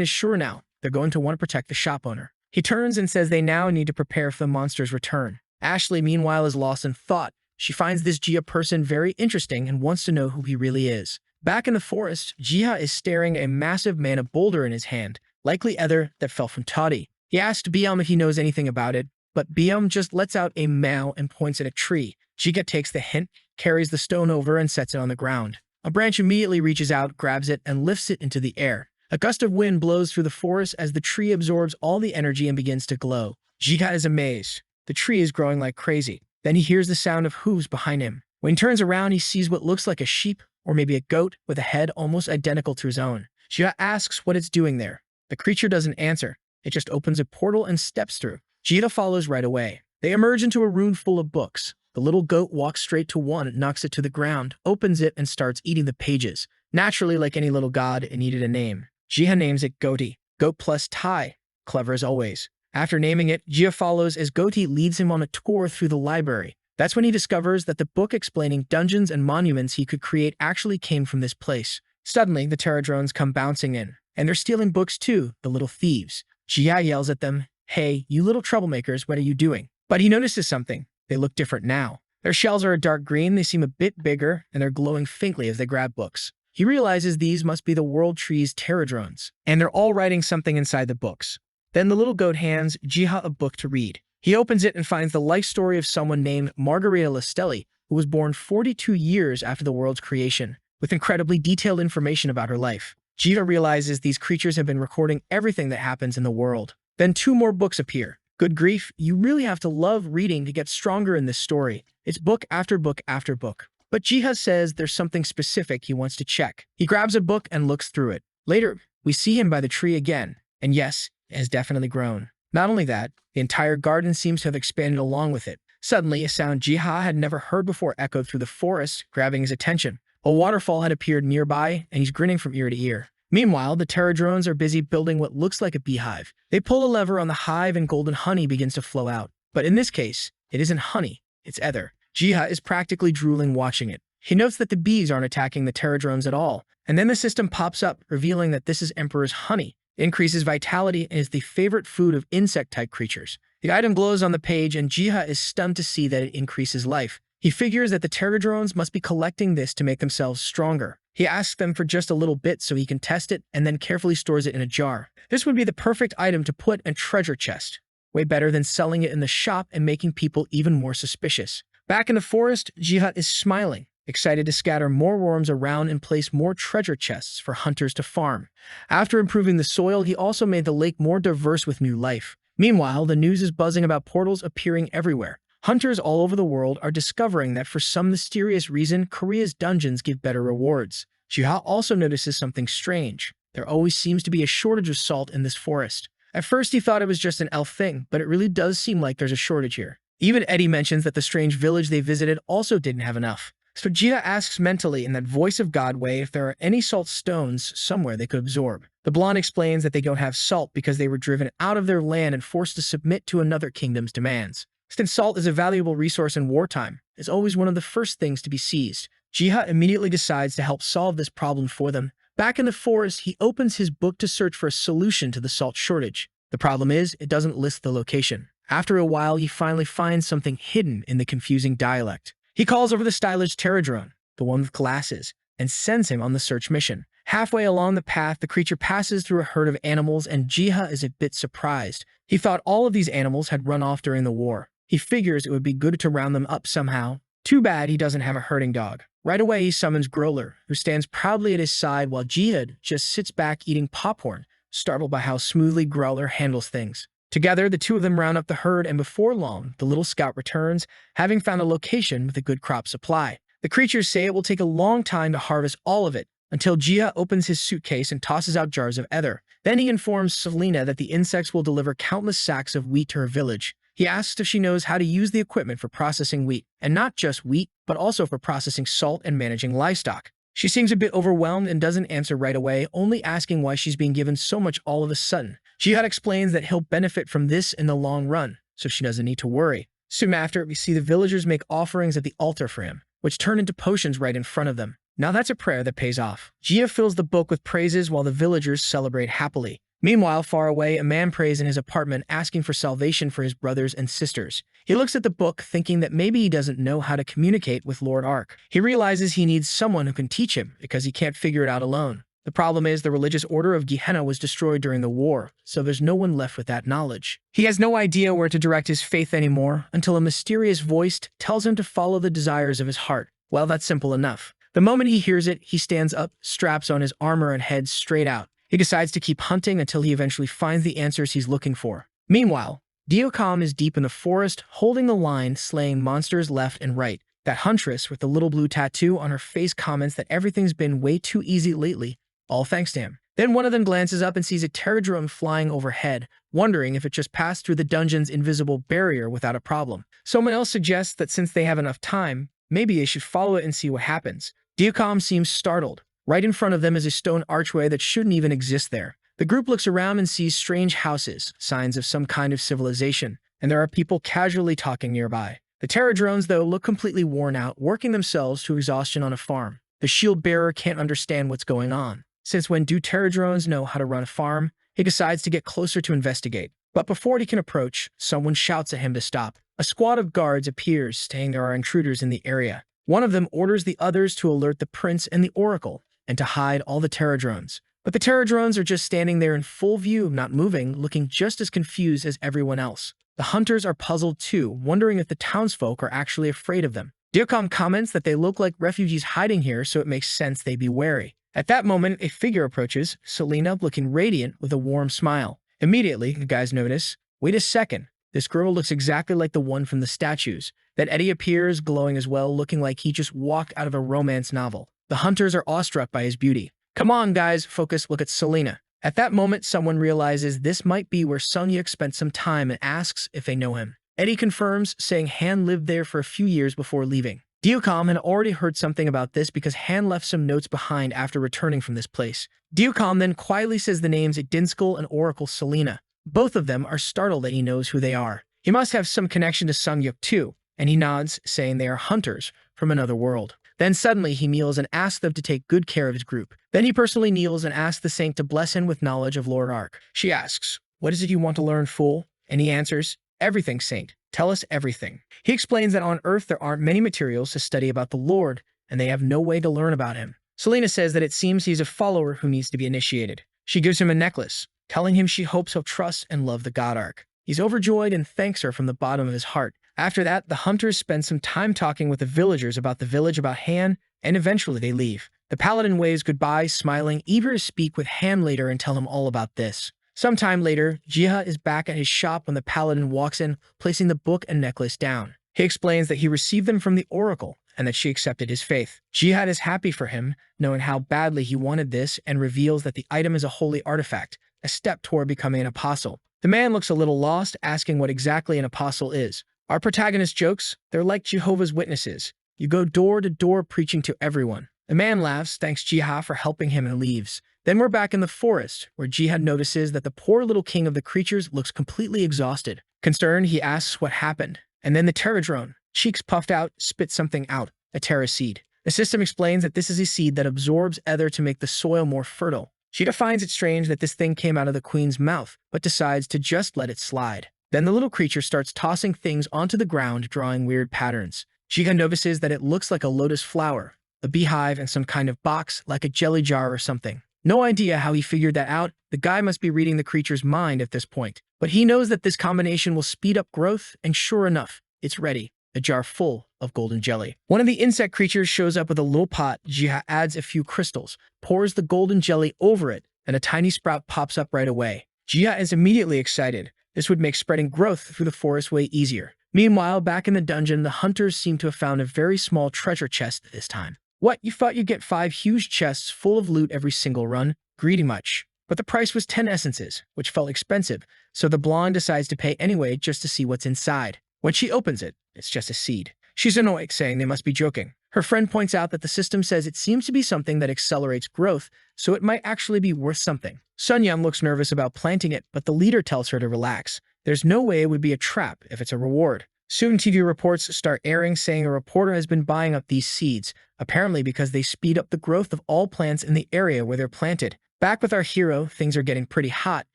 is sure now. They're going to want to protect the shop owner. He turns and says they now need to prepare for the monster's return. Ashley, meanwhile, is lost in thought. She finds this Jia person very interesting and wants to know who he really is. Back in the forest, Jia is staring at a massive mana boulder in his hand, likely ether that fell from Toddy. He asks Biam if he knows anything about it, but Biam just lets out a meow and points at a tree. Jiga takes the hint, carries the stone over, and sets it on the ground. A branch immediately reaches out, grabs it, and lifts it into the air. A gust of wind blows through the forest as the tree absorbs all the energy and begins to glow. Jiga is amazed. The tree is growing like crazy. Then he hears the sound of hooves behind him. When he turns around, he sees what looks like a sheep, or maybe a goat, with a head almost identical to his own. Jiga asks what it's doing there. The creature doesn't answer. It just opens a portal and steps through. Jiga follows right away. They emerge into a room full of books. The little goat walks straight to one, knocks it to the ground, opens it, and starts eating the pages. Naturally, like any little god, it needed a name. Jiha names it Goati, goat plus Tai, clever as always. After naming it, Jiha follows as Goati leads him on a tour through the library. That's when he discovers that the book explaining dungeons and monuments he could create actually came from this place. Suddenly, the Terradrones come bouncing in, and they're stealing books too, the little thieves. Jiha yells at them, "Hey, you little troublemakers, what are you doing?" But he notices something. They look different now. Their shells are a dark green, they seem a bit bigger, and they're glowing faintly as they grab books. He realizes these must be the World Tree's Terradrones, and they're all writing something inside the books. Then the little goat hands Jiha a book to read. He opens it and finds the life story of someone named Margarita Lastelli, who was born 42 years after the world's creation, with incredibly detailed information about her life. Jiha realizes these creatures have been recording everything that happens in the world. Then 2 more books appear. Good grief, you really have to love reading to get stronger in this story. It's book after book after book. But Jiha says there's something specific he wants to check. He grabs a book and looks through it. Later, we see him by the tree again. And yes, it has definitely grown. Not only that, the entire garden seems to have expanded along with it. Suddenly, a sound Jiha had never heard before echoed through the forest, grabbing his attention. A waterfall had appeared nearby, and he's grinning from ear to ear. Meanwhile, the Terradrones are busy building what looks like a beehive. They pull a lever on the hive and golden honey begins to flow out. But in this case, it isn't honey, it's ether. Jiha is practically drooling watching it. He notes that the bees aren't attacking the Terradrones at all. And then the system pops up, revealing that this is Emperor's honey. It increases vitality and is the favorite food of insect-type creatures. The item glows on the page and Jiha is stunned to see that it increases life. He figures that the Terradrones must be collecting this to make themselves stronger. He asks them for just a little bit so he can test it and then carefully stores it in a jar. This would be the perfect item to put in a treasure chest. Way better than selling it in the shop and making people even more suspicious. Back in the forest, Jiha is smiling, excited to scatter more worms around and place more treasure chests for hunters to farm. After improving the soil, he also made the lake more diverse with new life. Meanwhile, the news is buzzing about portals appearing everywhere. Hunters all over the world are discovering that for some mysterious reason, Korea's dungeons give better rewards. Jiha also notices something strange. There always seems to be a shortage of salt in this forest. At first, he thought it was just an elf thing, but it really does seem like there's a shortage here. Even Eddie mentions that the strange village they visited also didn't have enough. So Jiha asks mentally in that voice of God way if there are any salt stones somewhere they could absorb. The blonde explains that they don't have salt because they were driven out of their land and forced to submit to another kingdom's demands. Since salt is a valuable resource in wartime, it's always one of the first things to be seized. Jiha immediately decides to help solve this problem for them. Back in the forest, he opens his book to search for a solution to the salt shortage. The problem is, it doesn't list the location. After a while, he finally finds something hidden in the confusing dialect. He calls over the stylish Terradrone, the one with glasses, and sends him on the search mission. Halfway along the path, the creature passes through a herd of animals, and Jiha is a bit surprised. He thought all of these animals had run off during the war. He figures it would be good to round them up somehow. Too bad he doesn't have a herding dog. Right away, he summons Growler, who stands proudly at his side while Jihad just sits back eating popcorn, startled by how smoothly Growler handles things. Together, the two of them round up the herd, and before long, the little scout returns, having found a location with a good crop supply. The creatures say it will take a long time to harvest all of it, until Jia opens his suitcase and tosses out jars of ether. Then he informs Selena that the insects will deliver countless sacks of wheat to her village. He asks if she knows how to use the equipment for processing wheat, and not just wheat, but also for processing salt and managing livestock. She seems a bit overwhelmed and doesn't answer right away, only asking why she's being given so much all of a sudden. Jihad explains that he'll benefit from this in the long run, so she doesn't need to worry. Soon after, we see the villagers make offerings at the altar for him, which turn into potions right in front of them. Now that's a prayer that pays off. Jia fills the book with praises while the villagers celebrate happily. Meanwhile, far away, a man prays in his apartment asking for salvation for his brothers and sisters. He looks at the book thinking that maybe he doesn't know how to communicate with Lord Ark. He realizes he needs someone who can teach him because he can't figure it out alone. The problem is the religious order of Gehenna was destroyed during the war, so there's no one left with that knowledge. He has no idea where to direct his faith anymore until a mysterious voice tells him to follow the desires of his heart. Well, that's simple enough. The moment he hears it, he stands up, straps on his armor, and heads straight out. He decides to keep hunting until he eventually finds the answers he's looking for. Meanwhile, Diocom is deep in the forest, holding the line, slaying monsters left and right. That huntress with the little blue tattoo on her face comments that everything's been way too easy lately, all thanks to him. Then one of them glances up and sees a pterodrone flying overhead, wondering if it just passed through the dungeon's invisible barrier without a problem. Someone else suggests that since they have enough time, maybe they should follow it and see what happens. Diocom seems startled. Right in front of them is a stone archway that shouldn't even exist there. The group looks around and sees strange houses, signs of some kind of civilization, and there are people casually talking nearby. The pterodrones, though, look completely worn out, working themselves to exhaustion on a farm. The shield bearer can't understand what's going on. Since when do pterodrones know how to run a farm? He decides to get closer to investigate. But before he can approach, someone shouts at him to stop. A squad of guards appears, saying there are intruders in the area. One of them orders the others to alert the prince and the oracle, and to hide all the pterodrones. But the pterodrones are just standing there in full view, not moving, looking just as confused as everyone else. The hunters are puzzled too, wondering if the townsfolk are actually afraid of them. Diocom comments that they look like refugees hiding here, so it makes sense they be wary. At that moment, a figure approaches, Selena looking radiant with a warm smile. Immediately, the guys notice, wait a second, this girl looks exactly like the one from the statues. Then Eddie appears, glowing as well, looking like he just walked out of a romance novel. The hunters are awestruck by his beauty. Come on, guys, focus, look at Selena. At that moment, someone realizes this might be where Sunyuk spent some time and asks if they know him. Eddie confirms, saying Han lived there for a few years before leaving. Diocom had already heard something about this because Han left some notes behind after returning from this place. Diocom then quietly says the names Dinskull and Oracle Selena. Both of them are startled that he knows who they are. He must have some connection to Sunyuk too, and he nods, saying they are hunters from another world. Then suddenly he kneels and asks them to take good care of his group. Then he personally kneels and asks the saint to bless him with knowledge of Lord Ark. She asks, "What is it you want to learn, fool?" And he answers, "Everything, saint. Tell us everything." He explains that on Earth there aren't many materials to study about the Lord, and they have no way to learn about him. Selena says that it seems he's a follower who needs to be initiated. She gives him a necklace, telling him she hopes he'll trust and love the God Ark. He's overjoyed and thanks her from the bottom of his heart. After that, the hunters spend some time talking with the villagers about the village, about Han, and eventually they leave. The paladin waves goodbye, smiling, eager to speak with Han later and tell him all about this. Sometime later, Jiha is back at his shop when the paladin walks in, placing the book and necklace down. He explains that he received them from the oracle and that she accepted his faith. Jihad is happy for him, knowing how badly he wanted this, and reveals that the item is a holy artifact, a step toward becoming an apostle. The man looks a little lost, asking what exactly an apostle is. Our protagonist jokes, "They're like Jehovah's Witnesses. You go door to door preaching to everyone." The man laughs, thanks Jiha for helping him, and leaves. Then we're back in the forest, where Jihad notices that the poor little king of the creatures looks completely exhausted. Concerned, he asks what happened. And then the pterodrone, cheeks puffed out, spits something out, a terra seed. The system explains that this is a seed that absorbs ether to make the soil more fertile. She finds it strange that this thing came out of the queen's mouth, but decides to just let it slide. Then the little creature starts tossing things onto the ground, drawing weird patterns. Jihad notices that it looks like a lotus flower, a beehive, and some kind of box, like a jelly jar or something. No idea how he figured that out. The guy must be reading the creature's mind at this point. But he knows that this combination will speed up growth, and sure enough, it's ready. A jar full of golden jelly. One of the insect creatures shows up with a little pot. Jiha adds a few crystals, pours the golden jelly over it, and a tiny sprout pops up right away. Jiha is immediately excited. This would make spreading growth through the forest way easier. Meanwhile, back in the dungeon, the hunters seem to have found a very small treasure chest this time. What, you thought you'd get 5 huge chests full of loot every single run? Greedy much. But the price was 10 essences, which felt expensive, so the blonde decides to pay anyway just to see what's inside. When she opens it, it's just a seed. She's annoyed, saying they must be joking. Her friend points out that the system says it seems to be something that accelerates growth, so it might actually be worth something. Sunyuk looks nervous about planting it, but the leader tells her to relax. There's no way it would be a trap if it's a reward. Soon TV reports start airing, saying a reporter has been buying up these seeds, apparently because they speed up the growth of all plants in the area where they're planted. Back with our hero, things are getting pretty hot.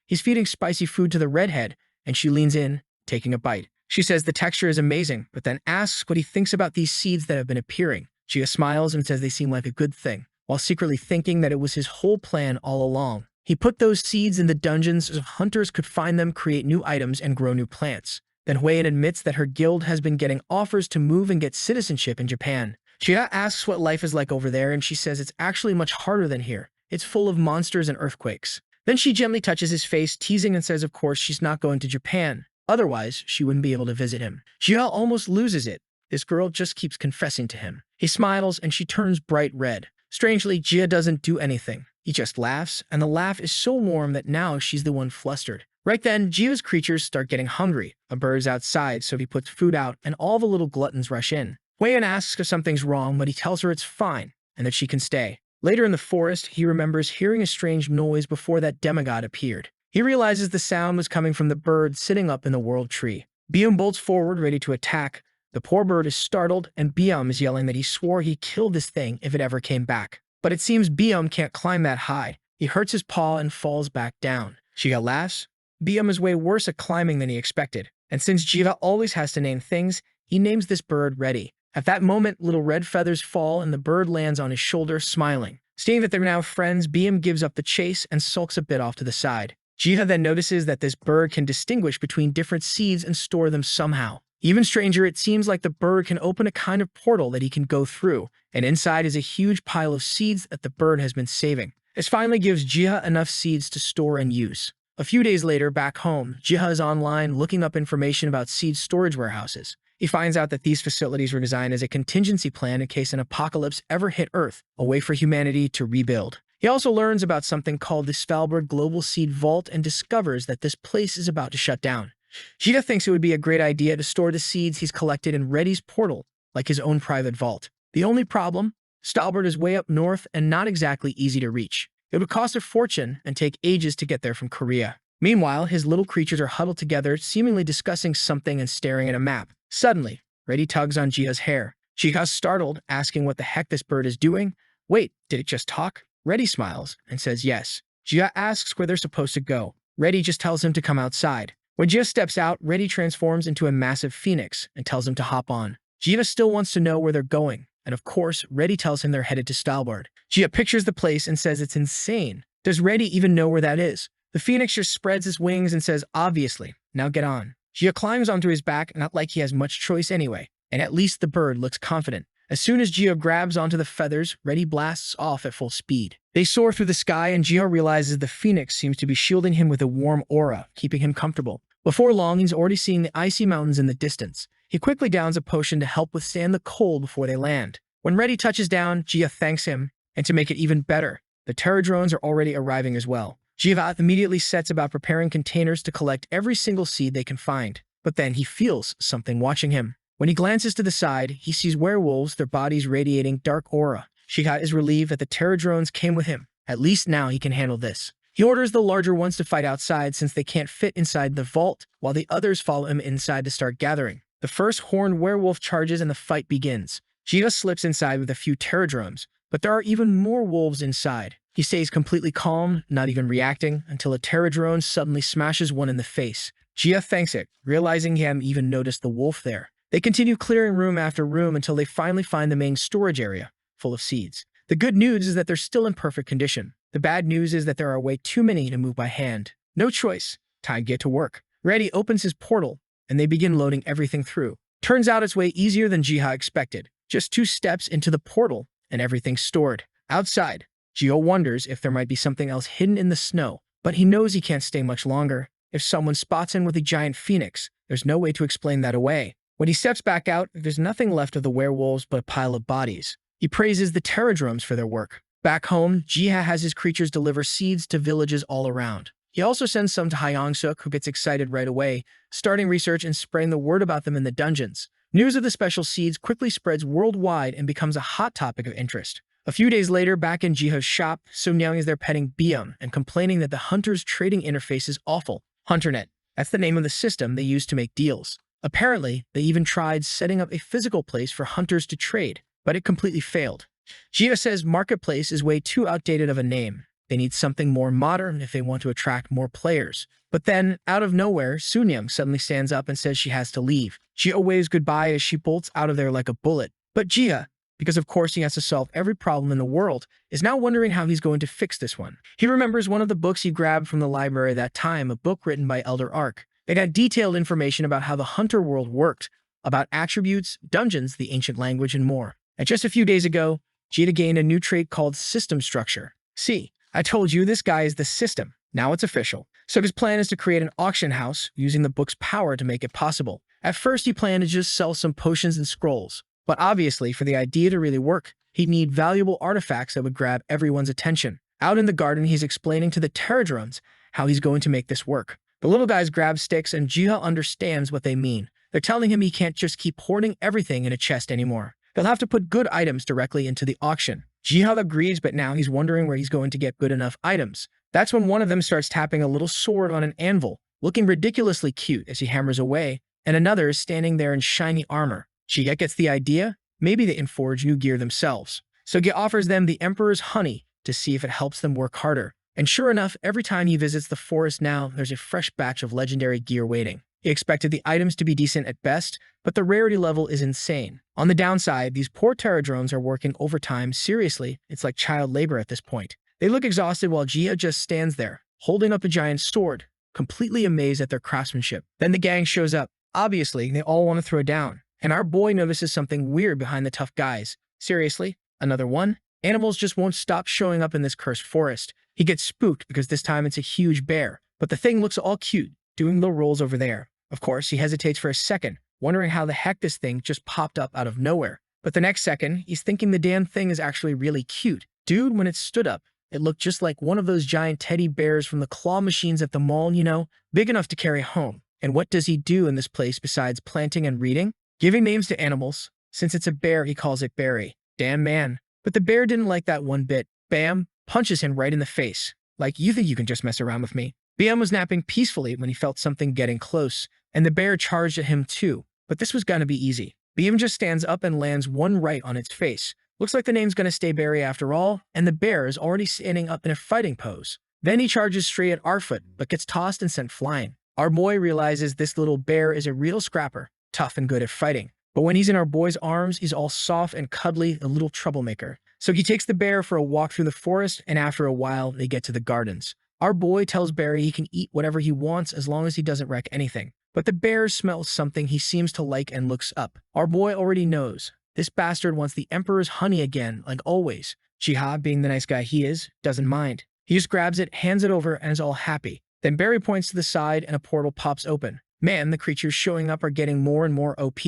He's feeding spicy food to the redhead, and she leans in, taking a bite. She says the texture is amazing, but then asks what he thinks about these seeds that have been appearing. Gia smiles and says they seem like a good thing. while secretly thinking that it was his whole plan all along. He put those seeds in the dungeons so hunters could find them, create new items, and grow new plants. Then Huiyan admits that her guild has been getting offers to move and get citizenship in Japan. Jia asks what life is like over there, and she says it's actually much harder than here. It's full of monsters and earthquakes. Then she gently touches his face, teasing, and says of course she's not going to Japan. Otherwise, she wouldn't be able to visit him. Jia almost loses it. This girl just keeps confessing to him. He smiles, and she turns bright red. Strangely, Jia doesn't do anything. He just laughs, and the laugh is so warm that now she's the one flustered. Right then, Jia's creatures start getting hungry. A bird's outside, so he puts food out, and all the little gluttons rush in. Huiyan asks if something's wrong, but he tells her it's fine, and that she can stay. Later in the forest, he remembers hearing a strange noise before that demigod appeared. He realizes the sound was coming from the bird sitting up in the world tree. Biam bolts forward, ready to attack. The poor bird is startled, and Biam is yelling that he swore he killed this thing if it ever came back. But it seems Biam can't climb that high. He hurts his paw and falls back down. Jia laughs. Biam is way worse at climbing than he expected, and since Jiva always has to name things, he names this bird Ready. At that moment, little red feathers fall and the bird lands on his shoulder, smiling. Seeing that they're now friends, Biam gives up the chase and sulks a bit off to the side. Jiva then notices that this bird can distinguish between different seeds and store them somehow. Even stranger, it seems like the bird can open a kind of portal that he can go through, and inside is a huge pile of seeds that the bird has been saving. This finally gives Jiha enough seeds to store and use. A few days later, back home, Jiha is online looking up information about seed storage warehouses. He finds out that these facilities were designed as a contingency plan in case an apocalypse ever hit Earth, a way for humanity to rebuild. He also learns about something called the Svalbard Global Seed Vault and discovers that this place is about to shut down. Jita thinks it would be a great idea to store the seeds he's collected in Reddy's portal, like his own private vault. The only problem? Svalbard is way up north and not exactly easy to reach. It would cost a fortune and take ages to get there from Korea. Meanwhile, his little creatures are huddled together, seemingly discussing something and staring at a map. Suddenly, Reddy tugs on Jiha's hair. Jiha's startled, asking what the heck this bird is doing. Wait, did it just talk? Reddy smiles and says yes. Jiha asks where they're supposed to go. Reddy just tells him to come outside. When Jiha steps out, Reddy transforms into a massive phoenix and tells him to hop on. Jiha still wants to know where they're going, and of course, Reddy tells him they're headed to Svalbard. Jiha pictures the place and says it's insane. Does Reddy even know where that is? The phoenix just spreads his wings and says, obviously, now get on. Jiha climbs onto his back, not like he has much choice anyway, and at least the bird looks confident. As soon as Jiha grabs onto the feathers, Reddy blasts off at full speed. They soar through the sky, and Jiha realizes the phoenix seems to be shielding him with a warm aura, keeping him comfortable. Before long, he's already seeing the icy mountains in the distance. He quickly downs a potion to help withstand the cold before they land. When Reddy touches down, Jiha thanks him, and to make it even better, the Terra drones are already arriving as well. Jiva immediately sets about preparing containers to collect every single seed they can find. But then he feels something watching him. When he glances to the side, he sees werewolves, their bodies radiating dark aura. Jiha is relieved that the Terra drones came with him. At least now he can handle this. He orders the larger ones to fight outside since they can't fit inside the vault, while the others follow him inside to start gathering. The first horned werewolf charges and the fight begins. Jiva slips inside with a few Terra drones, but there are even more wolves inside. He stays completely calm, not even reacting, until a Terra drone suddenly smashes one in the face. Jiha thanks it, realizing he hadn't even noticed the wolf there. They continue clearing room after room until they finally find the main storage area, full of seeds. The good news is that they're still in perfect condition. The bad news is that there are way too many to move by hand. No choice. Time to get to work. Reddy opens his portal, and they begin loading everything through. Turns out it's way easier than Jiha expected. Just 2 steps into the portal, and everything's stored. Outside, Jiho wonders if there might be something else hidden in the snow, but he knows he can't stay much longer. If someone spots him with a giant phoenix, there's no way to explain that away. When he steps back out, there's nothing left of the werewolves but a pile of bodies. He praises the Terra drones for their work. Back home, Jiha has his creatures deliver seeds to villages all around. He also sends some to Hyeongsuk, who gets excited right away, starting research and spreading the word about them in the dungeons. News of the special seeds quickly spreads worldwide and becomes a hot topic of interest. A few days later, back in Jiho's shop, Sunyuk is there petting Biam and complaining that the hunter's trading interface is awful. HunterNet, that's the name of the system they use to make deals. Apparently, they even tried setting up a physical place for hunters to trade, but it completely failed. Jiho says Marketplace is way too outdated of a name. They need something more modern if they want to attract more players. But then, out of nowhere, Sunyuk suddenly stands up and says she has to leave. Jiho waves goodbye as she bolts out of there like a bullet. But Jiho, because of course he has to solve every problem in the world, is now wondering how he's going to fix this one. He remembers one of the books he grabbed from the library that time, a book written by Elder Ark. It had detailed information about how the hunter world worked, about attributes, dungeons, the ancient language, and more. And just a few days ago, Jita gained a new trait called system structure. See, I told you this guy is the system. Now it's official. So his plan is to create an auction house using the book's power to make it possible. At first, he planned to just sell some potions and scrolls. But obviously, for the idea to really work, he'd need valuable artifacts that would grab everyone's attention. Out in the garden, he's explaining to the pterodrones how he's going to make this work. The little guys grab sticks and Jiha understands what they mean. They're telling him he can't just keep hoarding everything in a chest anymore. They'll have to put good items directly into the auction. Jiha agrees, but now he's wondering where he's going to get good enough items. That's when one of them starts tapping a little sword on an anvil, looking ridiculously cute as he hammers away, and another is standing there in shiny armor. Jiha gets the idea. Maybe they can forge new gear themselves. So he offers them the Emperor's honey to see if it helps them work harder. And sure enough, every time he visits the forest now, there's a fresh batch of legendary gear waiting. He expected the items to be decent at best, but the rarity level is insane. On the downside, these poor pterodrones are working overtime. Seriously, it's like child labor at this point. They look exhausted while Jiha just stands there, holding up a giant sword, completely amazed at their craftsmanship. Then the gang shows up. Obviously, they all want to throw down. And our boy notices something weird behind the tough guys. Seriously? Another one? Animals just won't stop showing up in this cursed forest. He gets spooked because this time it's a huge bear. But the thing looks all cute, doing little rolls over there. Of course, he hesitates for a second, wondering how the heck this thing just popped up out of nowhere. But the next second, he's thinking the damn thing is actually really cute. Dude, when it stood up, it looked just like one of those giant teddy bears from the claw machines at the mall, you know, big enough to carry home. And what does he do in this place besides planting and reading? Giving names to animals. Since it's a bear, he calls it Barry. Damn man. But the bear didn't like that one bit. Bam! Punches him right in the face. Like, you think you can just mess around with me? BM was napping peacefully when he felt something getting close, and the bear charged at him too. But this was gonna be easy. BM just stands up and lands one right on its face. Looks like the name's gonna stay Barry after all, and the bear is already standing up in a fighting pose. Then he charges straight at our foot, but gets tossed and sent flying. Our boy realizes this little bear is a real scrapper, tough and good at fighting. But when he's in our boy's arms, he's all soft and cuddly, a little troublemaker. So he takes the bear for a walk through the forest, and after a while, they get to the gardens. Our boy tells Barry he can eat whatever he wants as long as he doesn't wreck anything. But the bear smells something he seems to like and looks up. Our boy already knows. This bastard wants the Emperor's honey again, like always. Jiha, being the nice guy he is, doesn't mind. He just grabs it, hands it over, and is all happy. Then Barry points to the side and a portal pops open. Man, the creatures showing up are getting more and more OP.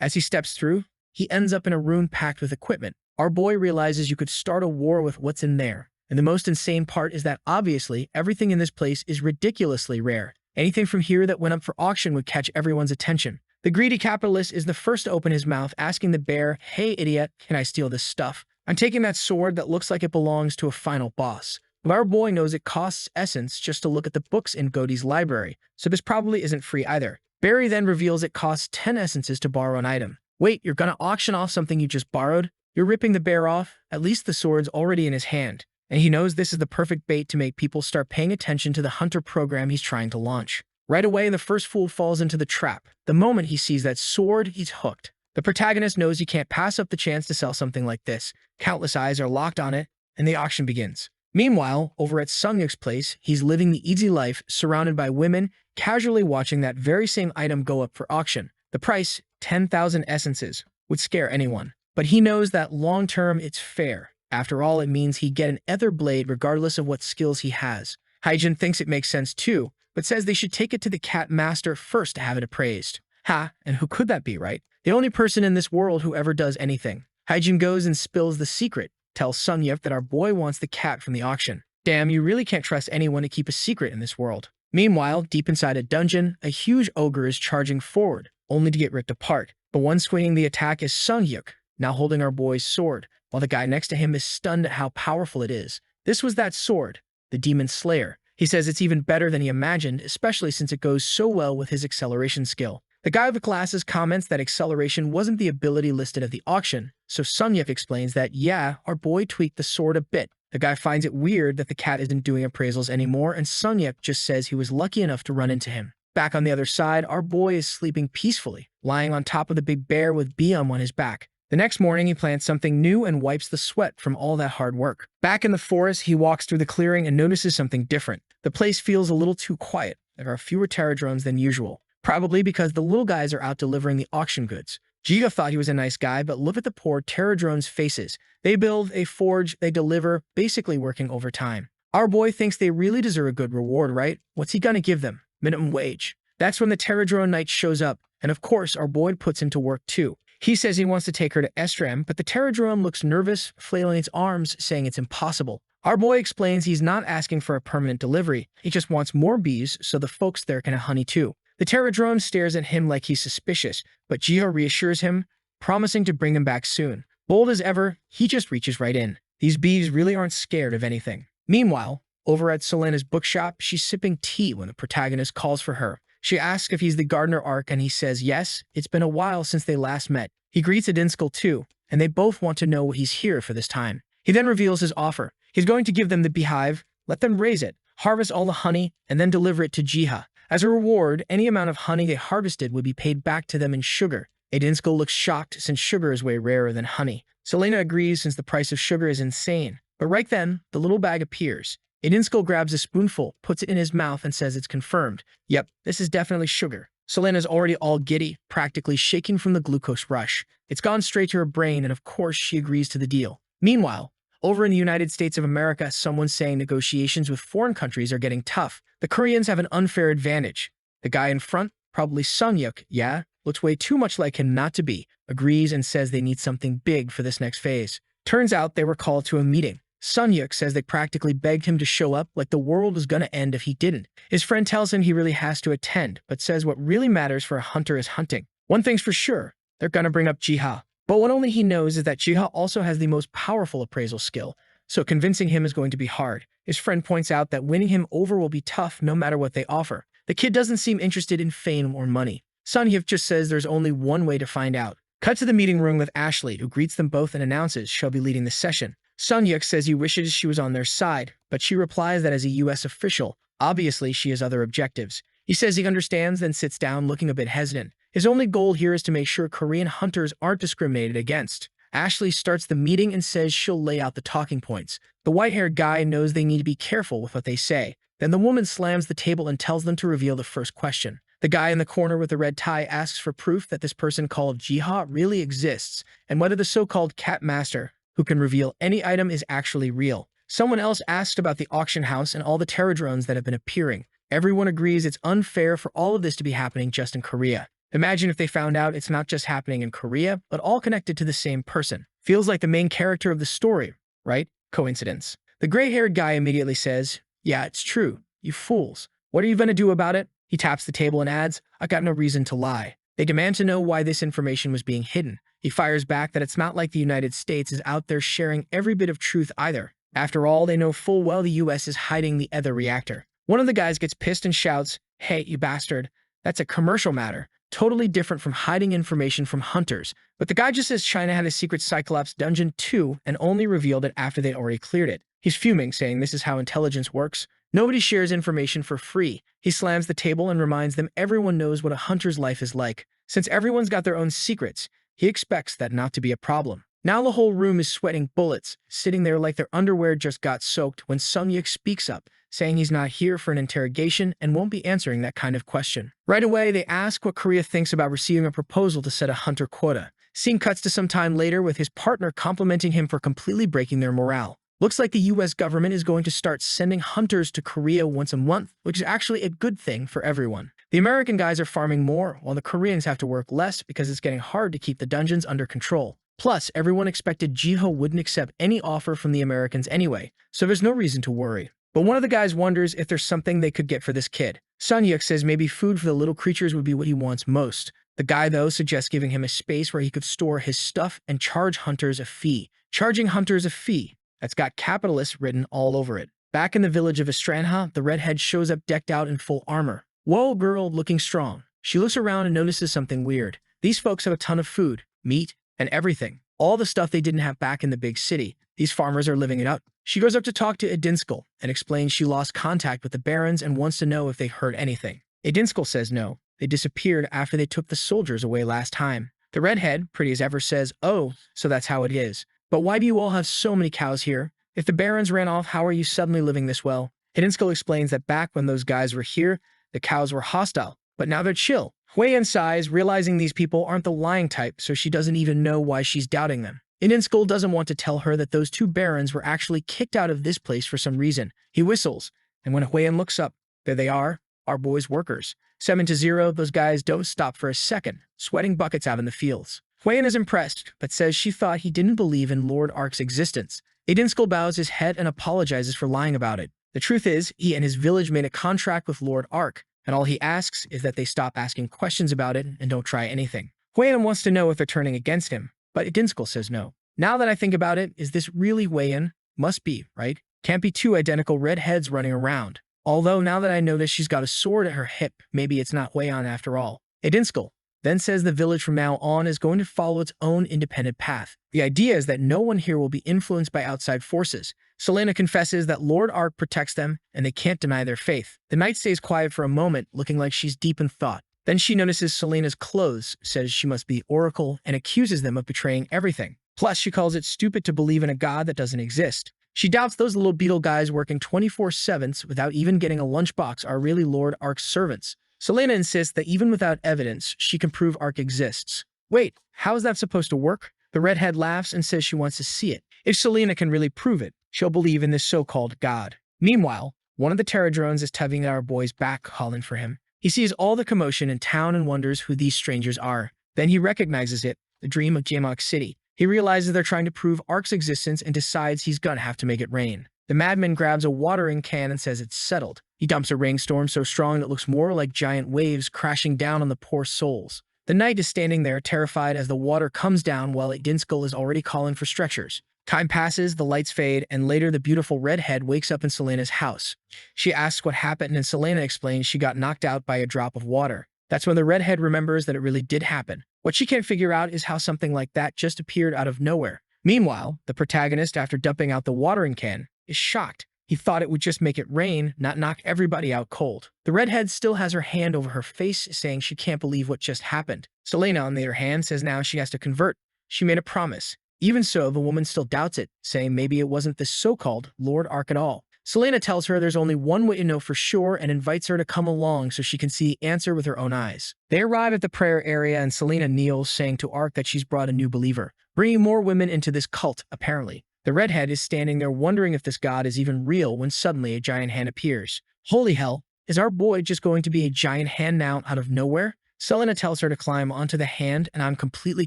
As he steps through, he ends up in a room packed with equipment. Our boy realizes you could start a war with what's in there. And the most insane part is that obviously everything in this place is ridiculously rare. Anything from here that went up for auction would catch everyone's attention. The greedy capitalist is the first to open his mouth, asking the bear, "Hey idiot, can I steal this stuff? I'm taking that sword that looks like it belongs to a final boss." But our boy knows it costs essence just to look at the books in Godie's library, so this probably isn't free either. Barry then reveals it costs 10 essences to borrow an item. Wait, you're gonna auction off something you just borrowed? You're ripping the bear off? At least the sword's already in his hand. And he knows this is the perfect bait to make people start paying attention to the hunter program he's trying to launch. Right away, the first fool falls into the trap. The moment he sees that sword, he's hooked. The protagonist knows he can't pass up the chance to sell something like this. Countless eyes are locked on it, and the auction begins. Meanwhile, over at Sunyuk's place, he's living the easy life, surrounded by women, casually watching that very same item go up for auction. The price, 10,000 essences, would scare anyone. But he knows that long-term, it's fair. After all, it means he get an ether blade regardless of what skills he has. Hyjin thinks it makes sense too, but says they should take it to the cat master first to have it appraised. Ha, and who could that be, right? The only person in this world who ever does anything. Hyjin goes and spills the secret, tells Sunyuk that our boy wants the cat from the auction. Damn, you really can't trust anyone to keep a secret in this world. Meanwhile, deep inside a dungeon, a huge ogre is charging forward, only to get ripped apart. The one swinging the attack is Sunyuk, now holding our boy's sword, while the guy next to him is stunned at how powerful it is. This was that sword, the Demon Slayer. He says it's even better than he imagined, especially since it goes so well with his acceleration skill. The guy with the glasses comments that acceleration wasn't the ability listed at the auction, so Sunyuk explains that, yeah, our boy tweaked the sword a bit. The guy finds it weird that the cat isn't doing appraisals anymore, and Sunyuk just says he was lucky enough to run into him. Back on the other side, our boy is sleeping peacefully, lying on top of the big bear with BM on his back. The next morning, he plants something new and wipes the sweat from all that hard work. Back in the forest, he walks through the clearing and notices something different. The place feels a little too quiet. There are fewer pterodrones than usual, probably because the little guys are out delivering the auction goods. Jiga thought he was a nice guy, but look at the poor pterodrones' faces. They build, they forge, they deliver, basically working overtime. Our boy thinks they really deserve a good reward, right? What's he gonna give them? Minimum wage. That's when the pterodrone knight shows up, and of course, our boy puts him to work too. He says he wants to take her to Estrem, but the pterodrome looks nervous, flailing its arms, saying it's impossible. Our boy explains he's not asking for a permanent delivery. He just wants more bees so the folks there can have honey too. The pterodrome stares at him like he's suspicious, but Jiho reassures him, promising to bring him back soon. Bold as ever, he just reaches right in. These bees really aren't scared of anything. Meanwhile, over at Selena's bookshop, she's sipping tea when the protagonist calls for her. She asks if he's the gardener Ark, and he says yes, it's been a while since they last met. He greets Adinskal too, and they both want to know what he's here for this time. He then reveals his offer. He's going to give them the beehive, let them raise it, harvest all the honey, and then deliver it to Jiha. As a reward, any amount of honey they harvested would be paid back to them in sugar. Adinskal looks shocked since sugar is way rarer than honey. Selena agrees since the price of sugar is insane. But right then, the little bag appears. Adinskal grabs a spoonful, puts it in his mouth, and says it's confirmed. Yep, this is definitely sugar. Selena's already all giddy, practically shaking from the glucose rush. It's gone straight to her brain, and of course, she agrees to the deal. Meanwhile, over in the United States of America, someone's saying negotiations with foreign countries are getting tough. The Koreans have an unfair advantage. The guy in front, probably Sunyuk, yeah, looks way too much like him not to be, agrees and says they need something big for this next phase. Turns out they were called to a meeting. Sunyuk says they practically begged him to show up like the world was gonna end if he didn't. His friend tells him he really has to attend, but says what really matters for a hunter is hunting. One thing's for sure, they're gonna bring up Jiha. But what only he knows is that Jiha also has the most powerful appraisal skill, so convincing him is going to be hard. His friend points out that winning him over will be tough no matter what they offer. The kid doesn't seem interested in fame or money. Sunyuk just says there's only one way to find out. Cut to the meeting room with Ashley, who greets them both and announces she'll be leading the session. Sunyuk says he wishes she was on their side, but she replies that as a US official, obviously she has other objectives. He says he understands, then sits down looking a bit hesitant. His only goal here is to make sure Korean hunters aren't discriminated against. Ashley starts the meeting and says she'll lay out the talking points. The white-haired guy knows they need to be careful with what they say. Then the woman slams the table and tells them to reveal the first question. The guy in the corner with the red tie asks for proof that this person called Jiha really exists, and whether the so-called cat master, who can reveal any item, is actually real. Someone else asks about the auction house and all the pterodrones that have been appearing. Everyone agrees it's unfair for all of this to be happening just in Korea. Imagine if they found out it's not just happening in Korea, but all connected to the same person. Feels like the main character of the story, right? Coincidence. The gray-haired guy immediately says, yeah, it's true. You fools. What are you gonna do about it? He taps the table and adds, I got no reason to lie. They demand to know why this information was being hidden. He fires back that it's not like the United States is out there sharing every bit of truth either. After all, they know full well the US is hiding the other reactor. One of the guys gets pissed and shouts, hey, you bastard. That's a commercial matter. Totally different from hiding information from hunters. But the guy just says China had a secret Cyclops dungeon too and only revealed it after they'd already cleared it. He's fuming, saying this is how intelligence works. Nobody shares information for free. He slams the table and reminds them everyone knows what a hunter's life is like. Since everyone's got their own secrets, he expects that not to be a problem. Now the whole room is sweating bullets, sitting there like their underwear just got soaked when Sunyuk speaks up, saying he's not here for an interrogation and won't be answering that kind of question. Right away, they ask what Korea thinks about receiving a proposal to set a hunter quota. Scene cuts to some time later with his partner complimenting him for completely breaking their morale. Looks like the US government is going to start sending hunters to Korea once a month, which is actually a good thing for everyone. The American guys are farming more, while the Koreans have to work less because it's getting hard to keep the dungeons under control. Plus, everyone expected Jiho wouldn't accept any offer from the Americans anyway, so there's no reason to worry. But one of the guys wonders if there's something they could get for this kid. Sunyuk says maybe food for the little creatures would be what he wants most. The guy, though, suggests giving him a space where he could store his stuff and charge hunters a fee. Charging hunters a fee. That's got capitalists written all over it. Back in the village of Estranha, the redhead shows up decked out in full armor. Whoa, girl, looking strong. She looks around and notices something weird. These folks have a ton of food, meat, and everything. All the stuff they didn't have back in the big city. These farmers are living it up. She goes up to talk to Adinskal and explains she lost contact with the barons and wants to know if they heard anything. Adinskal says no. They disappeared after they took the soldiers away last time. The redhead, pretty as ever, says, "Oh, so that's how it is. But why do you all have so many cows here? If the barons ran off, how are you suddenly living this well?" Hidden explains that back when those guys were here, the cows were hostile, but now they're chill. Hui sighs, realizing these people aren't the lying type, so she doesn't even know why she's doubting them. Innskull doesn't want to tell her that those two barons were actually kicked out of this place for some reason. He whistles, and when Huyen looks up, there they are, our boys' workers. 7-0, those guys don't stop for a second, sweating buckets out in the fields. Huyen is impressed, but says she thought he didn't believe in Lord Ark's existence. Innskull bows his head and apologizes for lying about it. The truth is, he and his village made a contract with Lord Ark, and all he asks is that they stop asking questions about it and don't try anything. Huyen wants to know if they're turning against him, but Dinskell says no. Now that I think about it, is this really Huyen? Must be, right? Can't be two identical redheads running around. Although now that I notice she's got a sword at her hip, maybe it's not Huyen after all. Dinskell then says the village from now on is going to follow its own independent path. The idea is that no one here will be influenced by outside forces. Selena confesses that Lord Ark protects them, and they can't deny their faith. The knight stays quiet for a moment, looking like she's deep in thought. Then she notices Selena's clothes, says she must be Oracle, and accuses them of betraying everything. Plus, she calls it stupid to believe in a god that doesn't exist. She doubts those little beetle guys working 24/7 without even getting a lunchbox are really Lord Ark's servants. Selena insists that even without evidence, she can prove Ark exists. Wait, how is that supposed to work? The redhead laughs and says she wants to see it. If Selena can really prove it, she'll believe in this so-called god. Meanwhile, one of the Terradrones is tugging at our boy's back, calling for him. He sees all the commotion in town and wonders who these strangers are. Then he recognizes it, the dream of Jamak City. He realizes they're trying to prove Ark's existence and decides he's gonna have to make it rain. The madman grabs a watering can and says it's settled. He dumps a rainstorm so strong it looks more like giant waves crashing down on the poor souls. The knight is standing there terrified as the water comes down while Dinskell is already calling for stretchers. Time passes, the lights fade, and later the beautiful redhead wakes up in Selena's house. She asks what happened and Selena explains she got knocked out by a drop of water. That's when the redhead remembers that it really did happen. What she can't figure out is how something like that just appeared out of nowhere. Meanwhile, the protagonist, after dumping out the watering can, is shocked. He thought it would just make it rain, not knock everybody out cold. The redhead still has her hand over her face, saying she can't believe what just happened. Selena, on the other hand, says now she has to convert. She made a promise. Even so, the woman still doubts it, saying maybe it wasn't this so-called Lord Ark at all. Selena tells her there's only one way to know for sure and invites her to come along so she can see the answer with her own eyes. They arrive at the prayer area and Selena kneels, saying to Ark that she's brought a new believer, bringing more women into this cult, apparently. The redhead is standing there wondering if this god is even real when suddenly a giant hand appears. Holy hell, is our boy just going to be a giant hand now out of nowhere? Selena tells her to climb onto the hand and I'm completely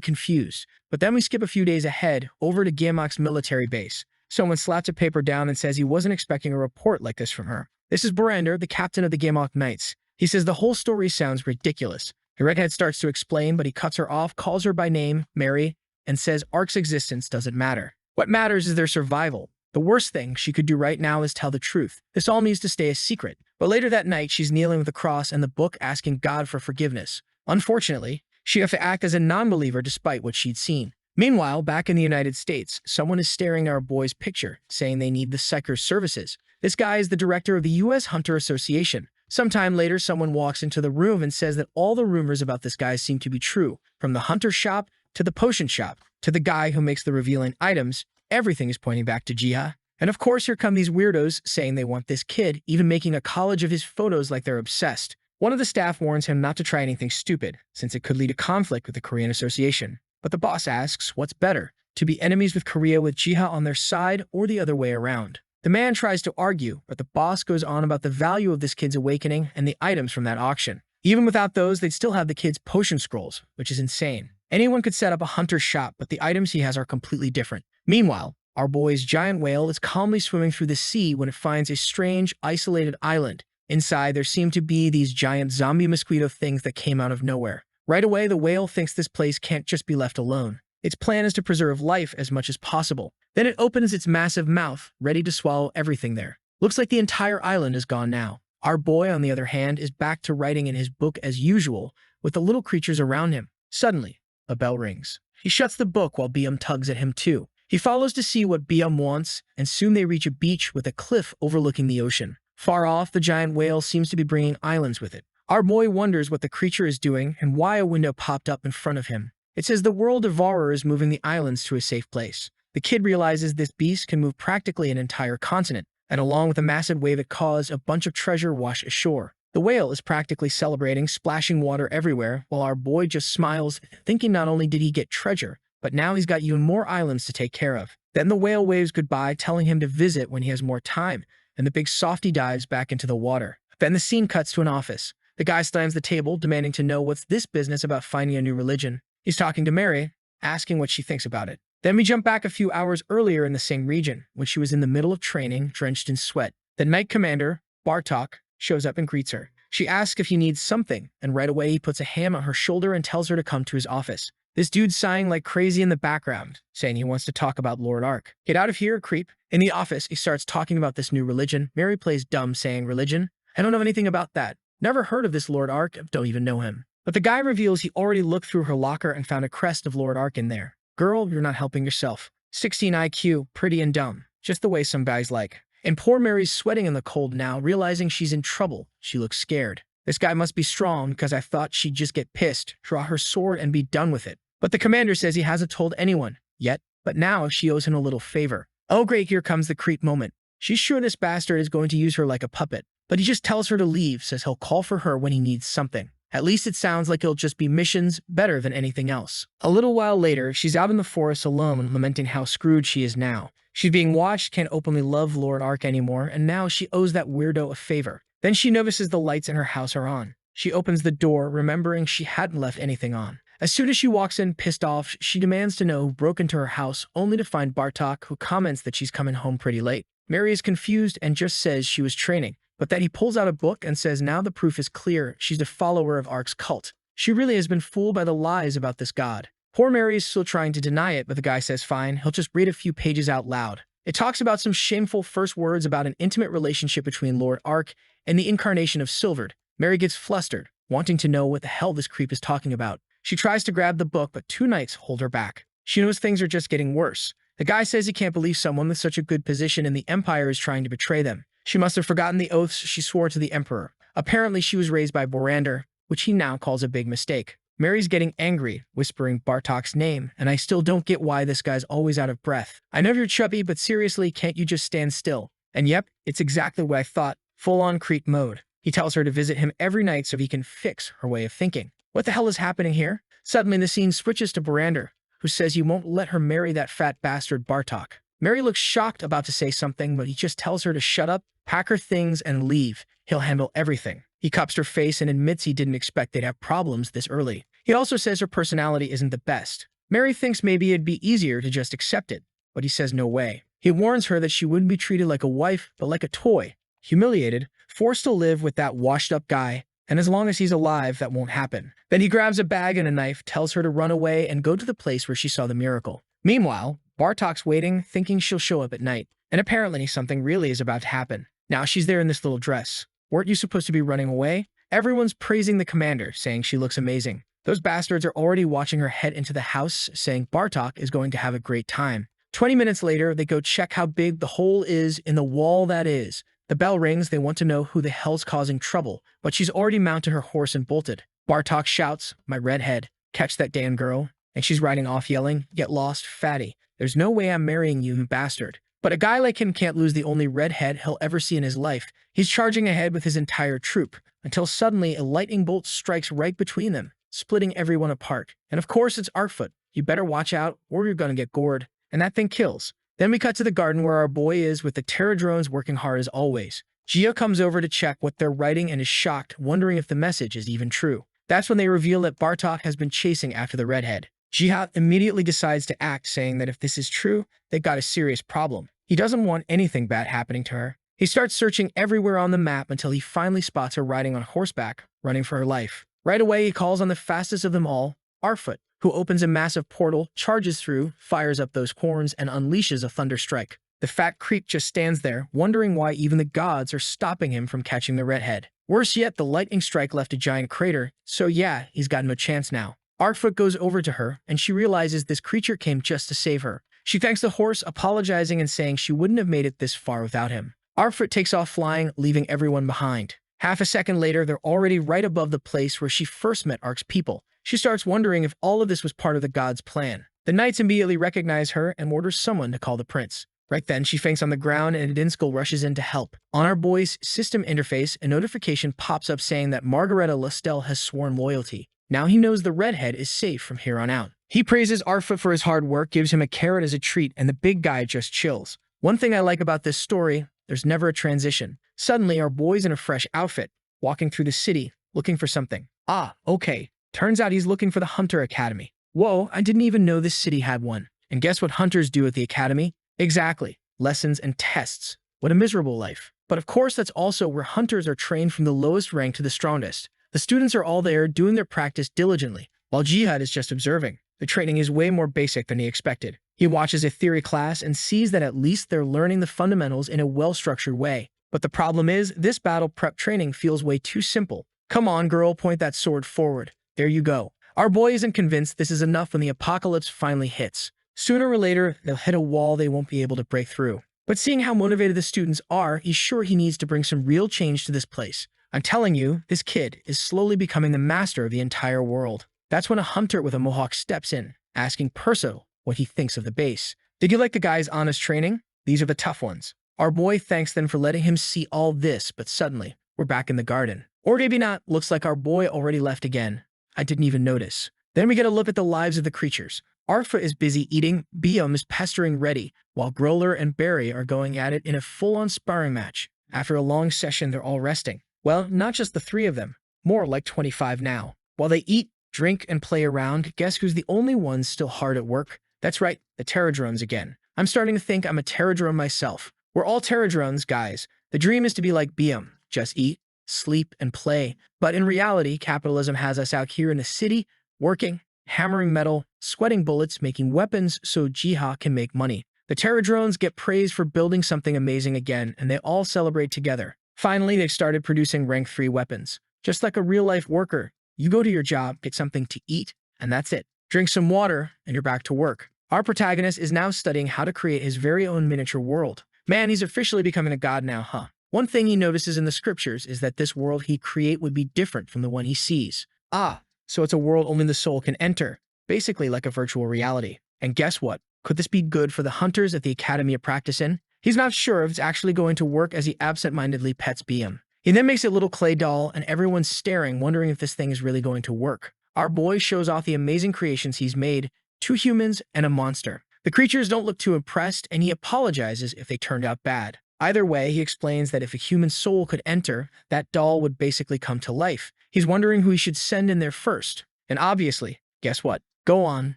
confused. But then we skip a few days ahead over to Giamak's military base. Someone slaps a paper down and says he wasn't expecting a report like this from her. This is Borander, the captain of the Giamak Knights. He says the whole story sounds ridiculous. The redhead starts to explain, but he cuts her off, calls her by name, Mary, and says Ark's existence doesn't matter. What matters is their survival. The worst thing she could do right now is tell the truth. This all needs to stay a secret. But later that night, she's kneeling with a cross and the book asking God for forgiveness. Unfortunately, she has to act as a non-believer despite what she'd seen. Meanwhile, back in the United States, someone is staring at our boy's picture, saying they need the Psycher's services. This guy is the director of the U.S. Hunter Association. Sometime later, someone walks into the room and says that all the rumors about this guy seem to be true. From the hunter shop, to the potion shop, to the guy who makes the revealing items, everything is pointing back to Jiha. And of course, here come these weirdos saying they want this kid, even making a collage of his photos like they're obsessed. One of the staff warns him not to try anything stupid, since it could lead to conflict with the Korean Association. But the boss asks, what's better, to be enemies with Korea with Jiha on their side or the other way around? The man tries to argue, but the boss goes on about the value of this kid's awakening and the items from that auction. Even without those, they'd still have the kid's potion scrolls, which is insane. Anyone could set up a hunter's shop, but the items he has are completely different. Meanwhile, our boy's giant whale is calmly swimming through the sea when it finds a strange, isolated island. Inside, there seem to be these giant zombie mosquito things that came out of nowhere. Right away, the whale thinks this place can't just be left alone. Its plan is to preserve life as much as possible. Then it opens its massive mouth, ready to swallow everything there. Looks like the entire island is gone now. Our boy, on the other hand, is back to writing in his book as usual, with the little creatures around him. Suddenly, a bell rings. He shuts the book while Biam tugs at him too. He follows to see what Biam wants, and soon they reach a beach with a cliff overlooking the ocean. Far off, the giant whale seems to be bringing islands with it. Our boy wonders what the creature is doing and why a window popped up in front of him. It says the world devourer is moving the islands to a safe place. The kid realizes this beast can move practically an entire continent, and along with a massive wave it caused a bunch of treasure wash ashore. The whale is practically celebrating, splashing water everywhere, while our boy just smiles, thinking not only did he get treasure, but now he's got even more islands to take care of. Then the whale waves goodbye, telling him to visit when he has more time, and the big softy dives back into the water. Then the scene cuts to an office. The guy slams the table, demanding to know what's this business about finding a new religion. He's talking to Mary, asking what she thinks about it. Then we jump back a few hours earlier in the same region, when she was in the middle of training, drenched in sweat. The Knight Commander, Bartok, shows up and greets her. She asks if he needs something, and right away he puts a hand on her shoulder and tells her to come to his office. This dude's sighing like crazy in the background, saying he wants to talk about Lord Ark. Get out of here, creep. In the office, he starts talking about this new religion. Mary plays dumb, saying, religion? I don't know anything about that. Never heard of this Lord Ark, don't even know him. But the guy reveals he already looked through her locker and found a crest of Lord Ark in there. Girl, you're not helping yourself. 16 IQ, pretty and dumb. Just the way some guys like. And poor Mary's sweating in the cold now, realizing she's in trouble. She looks scared. This guy must be strong because I thought she'd just get pissed, draw her sword, and be done with it. But the commander says he hasn't told anyone yet, but now she owes him a little favor. Oh great, here comes the creep moment. She's sure this bastard is going to use her like a puppet, but he just tells her to leave, says he'll call for her when he needs something. At least it sounds like it'll just be missions, better than anything else. A little while later, she's out in the forest alone, lamenting how screwed she is now. She's being watched, can't openly love Lord Ark anymore, and now she owes that weirdo a favor. Then she notices the lights in her house are on. She opens the door, remembering she hadn't left anything on. As soon as she walks in, pissed off, she demands to know who broke into her house, only to find Bartok, who comments that she's coming home pretty late. Mary is confused and just says she was training, but that he pulls out a book and says now the proof is clear, she's a follower of Ark's cult. She really has been fooled by the lies about this god. Poor Mary is still trying to deny it, but the guy says fine, he'll just read a few pages out loud. It talks about some shameful first words about an intimate relationship between Lord Ark and the incarnation of Silvered. Mary gets flustered, wanting to know what the hell this creep is talking about. She tries to grab the book, but two knights hold her back. She knows things are just getting worse. The guy says he can't believe someone with such a good position in the Empire is trying to betray them. She must have forgotten the oaths she swore to the Emperor. Apparently she was raised by Borander, which he now calls a big mistake. Mary's getting angry, whispering Bartok's name, and I still don't get why this guy's always out of breath. I know you're chubby, but seriously, can't you just stand still? And yep, it's exactly what I thought, full-on creep mode. He tells her to visit him every night so he can fix her way of thinking. What the hell is happening here? Suddenly the scene switches to Borander, who says he won't let her marry that fat bastard Bartok. Mary looks shocked, about to say something, but he just tells her to shut up, pack her things, and leave. He'll handle everything. He cups her face and admits he didn't expect they'd have problems this early. He also says her personality isn't the best. Mary thinks maybe it'd be easier to just accept it, but he says no way. He warns her that she wouldn't be treated like a wife, but like a toy. Humiliated, forced to live with that washed-up guy, and as long as he's alive, that won't happen. Then he grabs a bag and a knife, tells her to run away and go to the place where she saw the miracle. Meanwhile, Bartok's waiting, thinking she'll show up at night, and apparently something really is about to happen. Now she's there in this little dress. Weren't you supposed to be running away? Everyone's praising the commander, saying she looks amazing. Those bastards are already watching her head into the house, saying Bartok is going to have a great time. 20 minutes later, they go check how big the hole is in the wall that is. The bell rings, they want to know who the hell's causing trouble, but she's already mounted her horse and bolted. Bartok shouts, my redhead, catch that damn girl, and she's riding off yelling, get lost, fatty. There's no way I'm marrying you, bastard. But a guy like him can't lose the only redhead he'll ever see in his life. He's charging ahead with his entire troop, until suddenly a lightning bolt strikes right between them, splitting everyone apart. And of course it's Artfoot. You better watch out, or you're gonna get gored. And that thing kills. Then we cut to the garden where our boy is with the Terra drones working hard as always. Gia comes over to check what they're writing and is shocked, wondering if the message is even true. That's when they reveal that Bartok has been chasing after the redhead. Jihad immediately decides to act, saying that if this is true, they've got a serious problem. He doesn't want anything bad happening to her. He starts searching everywhere on the map until he finally spots her riding on horseback, running for her life. Right away, he calls on the fastest of them all, Artfoot, who opens a massive portal, charges through, fires up those horns, and unleashes a thunder strike. The fat creep just stands there, wondering why even the gods are stopping him from catching the redhead. Worse yet, the lightning strike left a giant crater, so yeah, he's got no chance now. Artfoot goes over to her, and she realizes this creature came just to save her. She thanks the horse, apologizing and saying she wouldn't have made it this far without him. Artfoot takes off flying, leaving everyone behind. Half a second later, they're already right above the place where she first met Ark's people. She starts wondering if all of this was part of the god's plan. The knights immediately recognize her and order someone to call the prince. Right then, she faints on the ground and Dinskull rushes in to help. On our boy's system interface, a notification pops up saying that Margareta Lastel has sworn loyalty. Now he knows the redhead is safe from here on out. He praises Arfa for his hard work, gives him a carrot as a treat, and the big guy just chills. One thing I like about this story, there's never a transition. Suddenly, our boy's in a fresh outfit, walking through the city, looking for something. Ah, okay. Turns out he's looking for the Hunter Academy. Whoa, I didn't even know this city had one. And guess what hunters do at the academy? Exactly. Lessons and tests. What a miserable life. But of course, that's also where hunters are trained from the lowest rank to the strongest. The students are all there doing their practice diligently, while Jihad is just observing. The training is way more basic than he expected. He watches a theory class and sees that at least they're learning the fundamentals in a well-structured way. But the problem is, this battle prep training feels way too simple. Come on, girl, point that sword forward. There you go. Our boy isn't convinced this is enough when the apocalypse finally hits. Sooner or later, they'll hit a wall they won't be able to break through. But seeing how motivated the students are, he's sure he needs to bring some real change to this place. I'm telling you, this kid is slowly becoming the master of the entire world. That's when a hunter with a mohawk steps in, asking Perso what he thinks of the base. Did you like the guy's honest training? These are the tough ones. Our boy thanks them for letting him see all this, but suddenly, we're back in the garden. Or maybe not, looks like our boy already left again. I didn't even notice. Then we get a look at the lives of the creatures. Arfa is busy eating, Biom is pestering Reddy, while Growler and Barry are going at it in a full-on sparring match. After a long session, they're all resting. Well, not just the three of them, more like 25 now. While they eat, drink, and play around, guess who's the only one still hard at work? That's right, the Terradrones again. I'm starting to think I'm a Terradrone myself. We're all Terradrones, guys. The dream is to be like Biom, just eat, sleep, and play. But in reality, capitalism has us out here in the city, working, hammering metal, sweating bullets, making weapons so Jiha can make money. The Terradrones get praised for building something amazing again, and they all celebrate together. Finally, they've started producing rank 3 weapons. Just like a real-life worker, you go to your job, get something to eat, and that's it. Drink some water, and you're back to work. Our protagonist is now studying how to create his very own miniature world. Man, he's officially becoming a god now, huh? One thing he notices in the scriptures is that this world he'd create would be different from the one he sees. Ah, so it's a world only the soul can enter, basically like a virtual reality. And guess what? Could this be good for the hunters at the Academy of Practice in? He's not sure if it's actually going to work as he absent-mindedly pets Biam. He then makes a little clay doll, and everyone's staring, wondering if this thing is really going to work. Our boy shows off the amazing creations he's made, 2 humans and a monster. The creatures don't look too impressed, and he apologizes if they turned out bad. Either way, he explains that if a human soul could enter, that doll would basically come to life. He's wondering who he should send in there first. And obviously, guess what? Go on,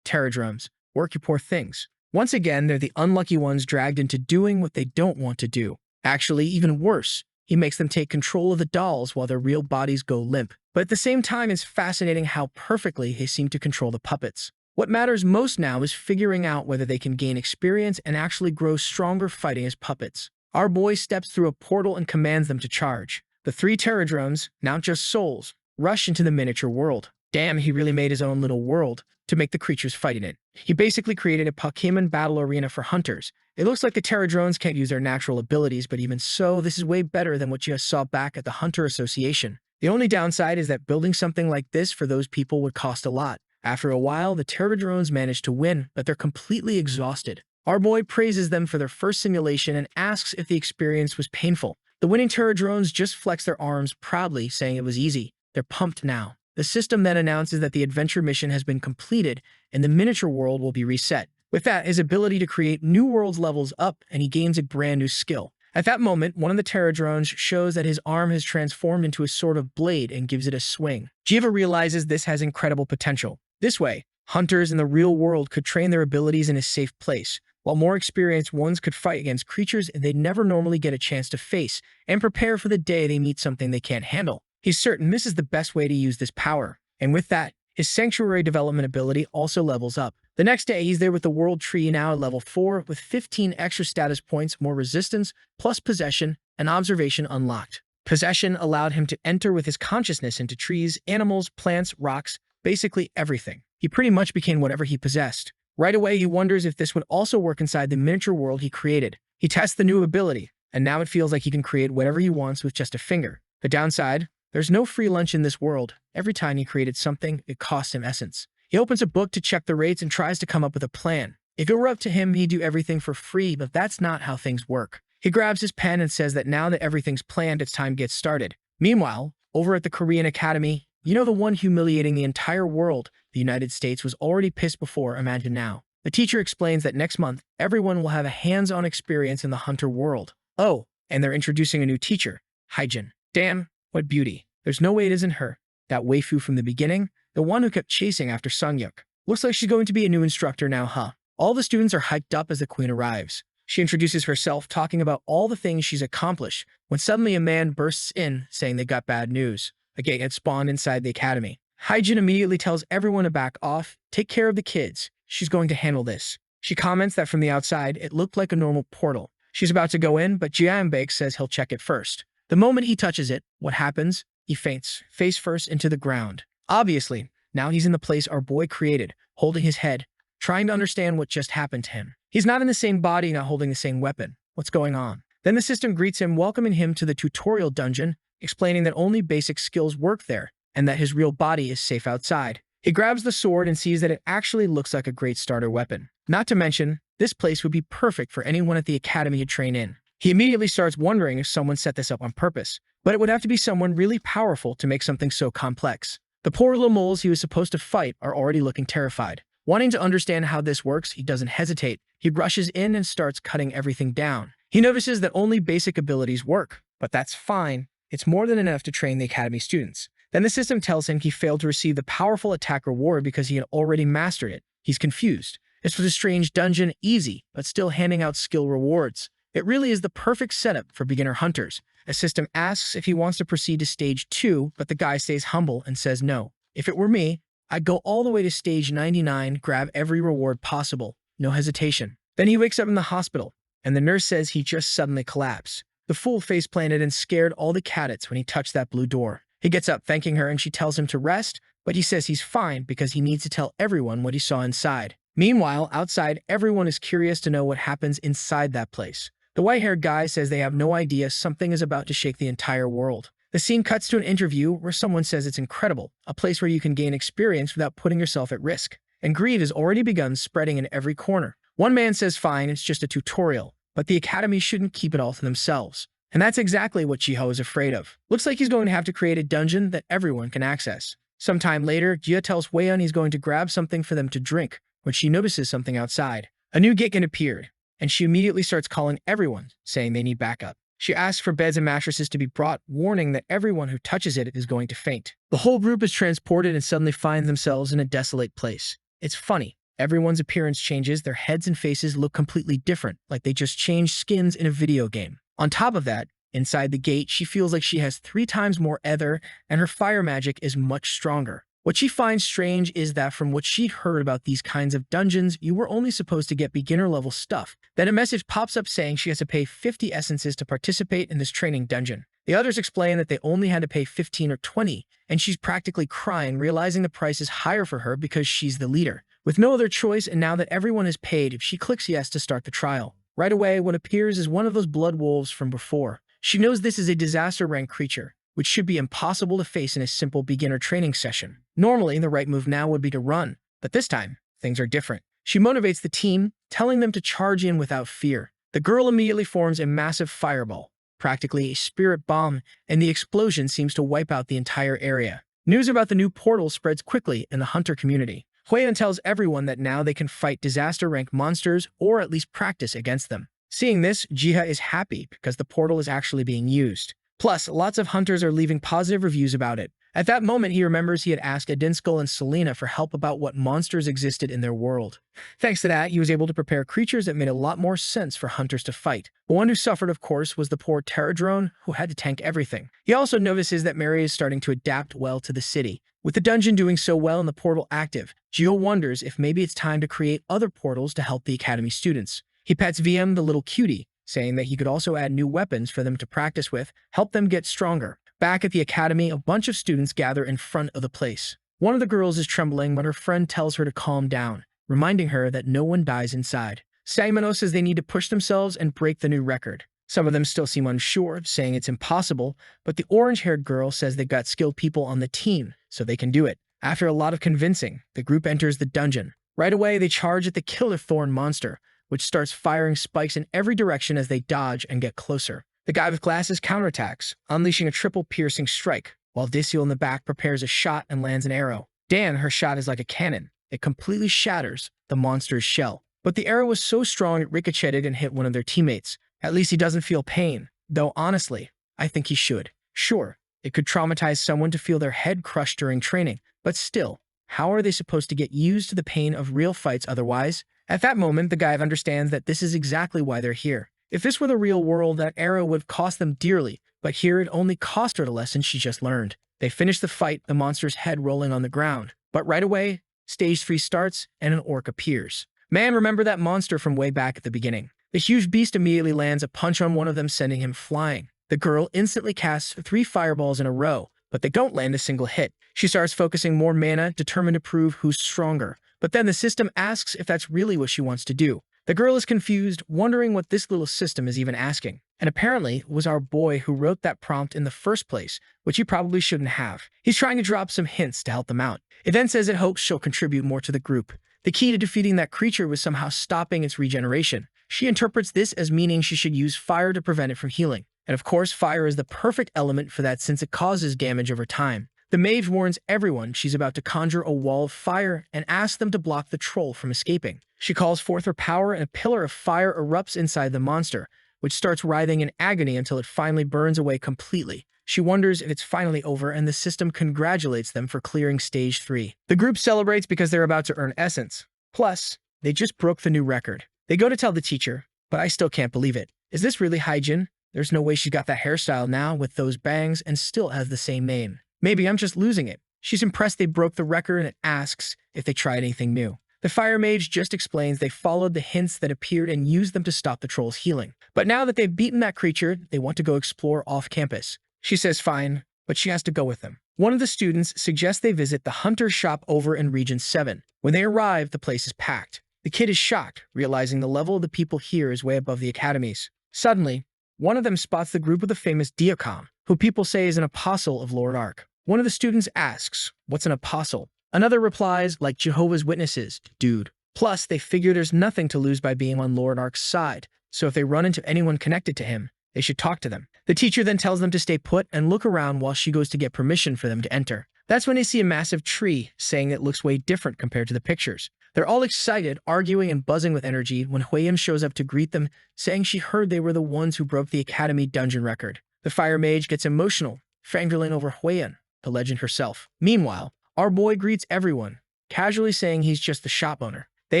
Terradromes. Work your poor things. Once again, they're the unlucky ones dragged into doing what they don't want to do. Actually, even worse, he makes them take control of the dolls while their real bodies go limp. But at the same time, it's fascinating how perfectly they seem to control the puppets. What matters most now is figuring out whether they can gain experience and actually grow stronger fighting as puppets. Our boy steps through a portal and commands them to charge. The 3 Terradrones, now just souls, rush into the miniature world. Damn, he really made his own little world to make the creatures fight in it. He basically created a Pokemon battle arena for hunters. It looks like the Terradrones can't use their natural abilities, but even so, this is way better than what you saw back at the Hunter Association. The only downside is that building something like this for those people would cost a lot. After a while, the Terradrones manage to win, but they're completely exhausted. Our boy praises them for their first simulation and asks if the experience was painful. The winning Terradrones just flex their arms proudly, saying it was easy. They're pumped now. The system then announces that the adventure mission has been completed and the miniature world will be reset. With that, his ability to create new worlds levels up and he gains a brand new skill. At that moment, one of the Terradrones shows that his arm has transformed into a sort of blade and gives it a swing. Jiva realizes this has incredible potential. This way, hunters in the real world could train their abilities in a safe place, while more experienced ones could fight against creatures they'd never normally get a chance to face and prepare for the day they meet something they can't handle. He's certain this is the best way to use this power, and with that, his sanctuary development ability also levels up. The next day, he's there with the world tree now at level 4 with 15 extra status points, more resistance, plus possession, and observation unlocked. Possession allowed him to enter with his consciousness into trees, animals, plants, rocks, basically everything. He pretty much became whatever he possessed. Right away, he wonders if this would also work inside the miniature world he created. He tests the new ability, and now it feels like he can create whatever he wants with just a finger. The downside? There's no free lunch in this world. Every time he created something, it cost him essence. He opens a book to check the rates and tries to come up with a plan. If it were up to him, he'd do everything for free, but that's not how things work. He grabs his pen and says that now that everything's planned, it's time to get started. Meanwhile, over at the Korean Academy, the one humiliating the entire world, the United States was already pissed before, imagine now. The teacher explains that next month, everyone will have a hands-on experience in the hunter world. Oh, and they're introducing a new teacher, Hyjin. Damn, what beauty. There's no way it isn't her. That waifu from the beginning, the one who kept chasing after Sunyuk. Looks like she's going to be a new instructor now, huh? All the students are hyped up as the queen arrives. She introduces herself, talking about all the things she's accomplished, when suddenly a man bursts in, saying they got bad news. A gate had spawned inside the academy. Hyjin immediately tells everyone to back off, take care of the kids. She's going to handle this. She comments that from the outside, it looked like a normal portal. She's about to go in, but Jianbek says he'll check it first. The moment he touches it, what happens? He faints, face first into the ground. Obviously, now he's in the place our boy created, holding his head, trying to understand what just happened to him. He's not in the same body, not holding the same weapon. What's going on? Then the system greets him, welcoming him to the tutorial dungeon, explaining that only basic skills work there, and that his real body is safe outside. He grabs the sword and sees that it actually looks like a great starter weapon. Not to mention, this place would be perfect for anyone at the academy to train in. He immediately starts wondering if someone set this up on purpose, but it would have to be someone really powerful to make something so complex. The poor little moles he was supposed to fight are already looking terrified. Wanting to understand how this works, he doesn't hesitate. He rushes in and starts cutting everything down. He notices that only basic abilities work, but that's fine. It's more than enough to train the academy students. Then the system tells him he failed to receive the powerful attack reward because he had already mastered it. He's confused. This was a strange dungeon, easy, but still handing out skill rewards. It really is the perfect setup for beginner hunters. A system asks if he wants to proceed to stage 2, but the guy stays humble and says no. If it were me, I'd go all the way to stage 99, grab every reward possible. No hesitation. Then he wakes up in the hospital, and the nurse says he just suddenly collapsed. The fool face-planted and scared all the cadets when he touched that blue door. He gets up thanking her and she tells him to rest, but he says he's fine because he needs to tell everyone what he saw inside. Meanwhile, outside, everyone is curious to know what happens inside that place. The white-haired guy says they have no idea something is about to shake the entire world. The scene cuts to an interview where someone says it's incredible, a place where you can gain experience without putting yourself at risk. And greed has already begun spreading in every corner. One man says fine, it's just a tutorial, but the academy shouldn't keep it all to themselves. And that's exactly what Jiho is afraid of. Looks like he's going to have to create a dungeon that everyone can access. Sometime later, Jia tells Weiyun he's going to grab something for them to drink, when she notices something outside. A new Gikken appeared, and she immediately starts calling everyone, saying they need backup. She asks for beds and mattresses to be brought, warning that everyone who touches it is going to faint. The whole group is transported and suddenly find themselves in a desolate place. It's funny. Everyone's appearance changes, their heads and faces look completely different, like they just changed skins in a video game. On top of that, inside the gate, she feels like she has 3 times more ether, and her fire magic is much stronger. What she finds strange is that from what she'd heard about these kinds of dungeons, you were only supposed to get beginner-level stuff. Then a message pops up saying she has to pay 50 essences to participate in this training dungeon. The others explain that they only had to pay 15 or 20, and she's practically crying, realizing the price is higher for her because she's the leader. With no other choice, and now that everyone is paid, she clicks yes to start the trial. Right away, what appears is one of those blood wolves from before. She knows this is a disaster-rank creature, which should be impossible to face in a simple beginner training session. Normally, the right move now would be to run, but this time, things are different. She motivates the team, telling them to charge in without fear. The girl immediately forms a massive fireball, practically a spirit bomb, and the explosion seems to wipe out the entire area. News about the new portal spreads quickly in the hunter community. Huiyan tells everyone that now they can fight disaster-rank monsters or at least practice against them. Seeing this, Jiha is happy because the portal is actually being used. Plus, lots of hunters are leaving positive reviews about it. At that moment, he remembers he had asked Adinskull and Selena for help about what monsters existed in their world. Thanks to that, he was able to prepare creatures that made a lot more sense for hunters to fight. The one who suffered, of course, was the poor Terradrone, who had to tank everything. He also notices that Mary is starting to adapt well to the city. With the dungeon doing so well and the portal active, Gio wonders if maybe it's time to create other portals to help the academy students. He pets VM, the little cutie, saying that he could also add new weapons for them to practice with, help them get stronger. Back at the academy, a bunch of students gather in front of the place. One of the girls is trembling, but her friend tells her to calm down, reminding her that no one dies inside. Saimano says they need to push themselves and break the new record. Some of them still seem unsure, saying it's impossible, but the orange-haired girl says they've got skilled people on the team, so they can do it. After a lot of convincing, the group enters the dungeon. Right away, they charge at the killer thorn monster, which starts firing spikes in every direction as they dodge and get closer. The guy with glasses counterattacks, unleashing a triple piercing strike, while Dissil in the back prepares a shot and lands an arrow. Dan, her shot is like a cannon. It completely shatters the monster's shell. But the arrow was so strong it ricocheted and hit one of their teammates. At least he doesn't feel pain, though honestly, I think he should. Sure, it could traumatize someone to feel their head crushed during training, but still, how are they supposed to get used to the pain of real fights otherwise? At that moment, the guy understands that this is exactly why they're here. If this were the real world, that arrow would cost them dearly, but here it only cost her the lesson she just learned. They finish the fight, the monster's head rolling on the ground. But right away, Stage 3 starts and an orc appears. Man, remember that monster from way back at the beginning. The huge beast immediately lands a punch on one of them, sending him flying. The girl instantly casts 3 fireballs in a row, but they don't land a single hit. She starts focusing more mana, determined to prove who's stronger. But then the system asks if that's really what she wants to do. The girl is confused, wondering what this little system is even asking. And apparently, it was our boy who wrote that prompt in the first place, which he probably shouldn't have. He's trying to drop some hints to help them out. It then says it hopes she'll contribute more to the group. The key to defeating that creature was somehow stopping its regeneration. She interprets this as meaning she should use fire to prevent it from healing. And of course, fire is the perfect element for that since it causes damage over time. The mage warns everyone she's about to conjure a wall of fire and asks them to block the troll from escaping. She calls forth her power and a pillar of fire erupts inside the monster, which starts writhing in agony until it finally burns away completely. She wonders if it's finally over, and the system congratulates them for clearing Stage 3. The group celebrates because they're about to earn essence. Plus, they just broke the new record. They go to tell the teacher, but I still can't believe it. Is this really Hyjin? There's no way she's got that hairstyle now with those bangs and still has the same name. Maybe I'm just losing it. She's impressed they broke the record and asks if they tried anything new. The fire mage just explains they followed the hints that appeared and used them to stop the troll's healing. But now that they've beaten that creature, they want to go explore off campus. She says fine, but she has to go with them. One of the students suggests they visit the hunter's shop over in Region 7. When they arrive, the place is packed. The kid is shocked, realizing the level of the people here is way above the academies. Suddenly, one of them spots the group of the famous Diakon, who people say is an apostle of Lord Ark. One of the students asks, "What's an apostle?" Another replies, "Like Jehovah's Witnesses, dude." Plus, they figure there's nothing to lose by being on Lord Ark's side, so if they run into anyone connected to him, they should talk to them. The teacher then tells them to stay put and look around while she goes to get permission for them to enter. That's when they see a massive tree, saying it looks way different compared to the pictures. They're all excited, arguing and buzzing with energy when Huiyan shows up to greet them, saying she heard they were the ones who broke the Academy dungeon record. The fire mage gets emotional, fangirling over Huiyan, the legend herself. Meanwhile, our boy greets everyone, casually saying he's just the shop owner. They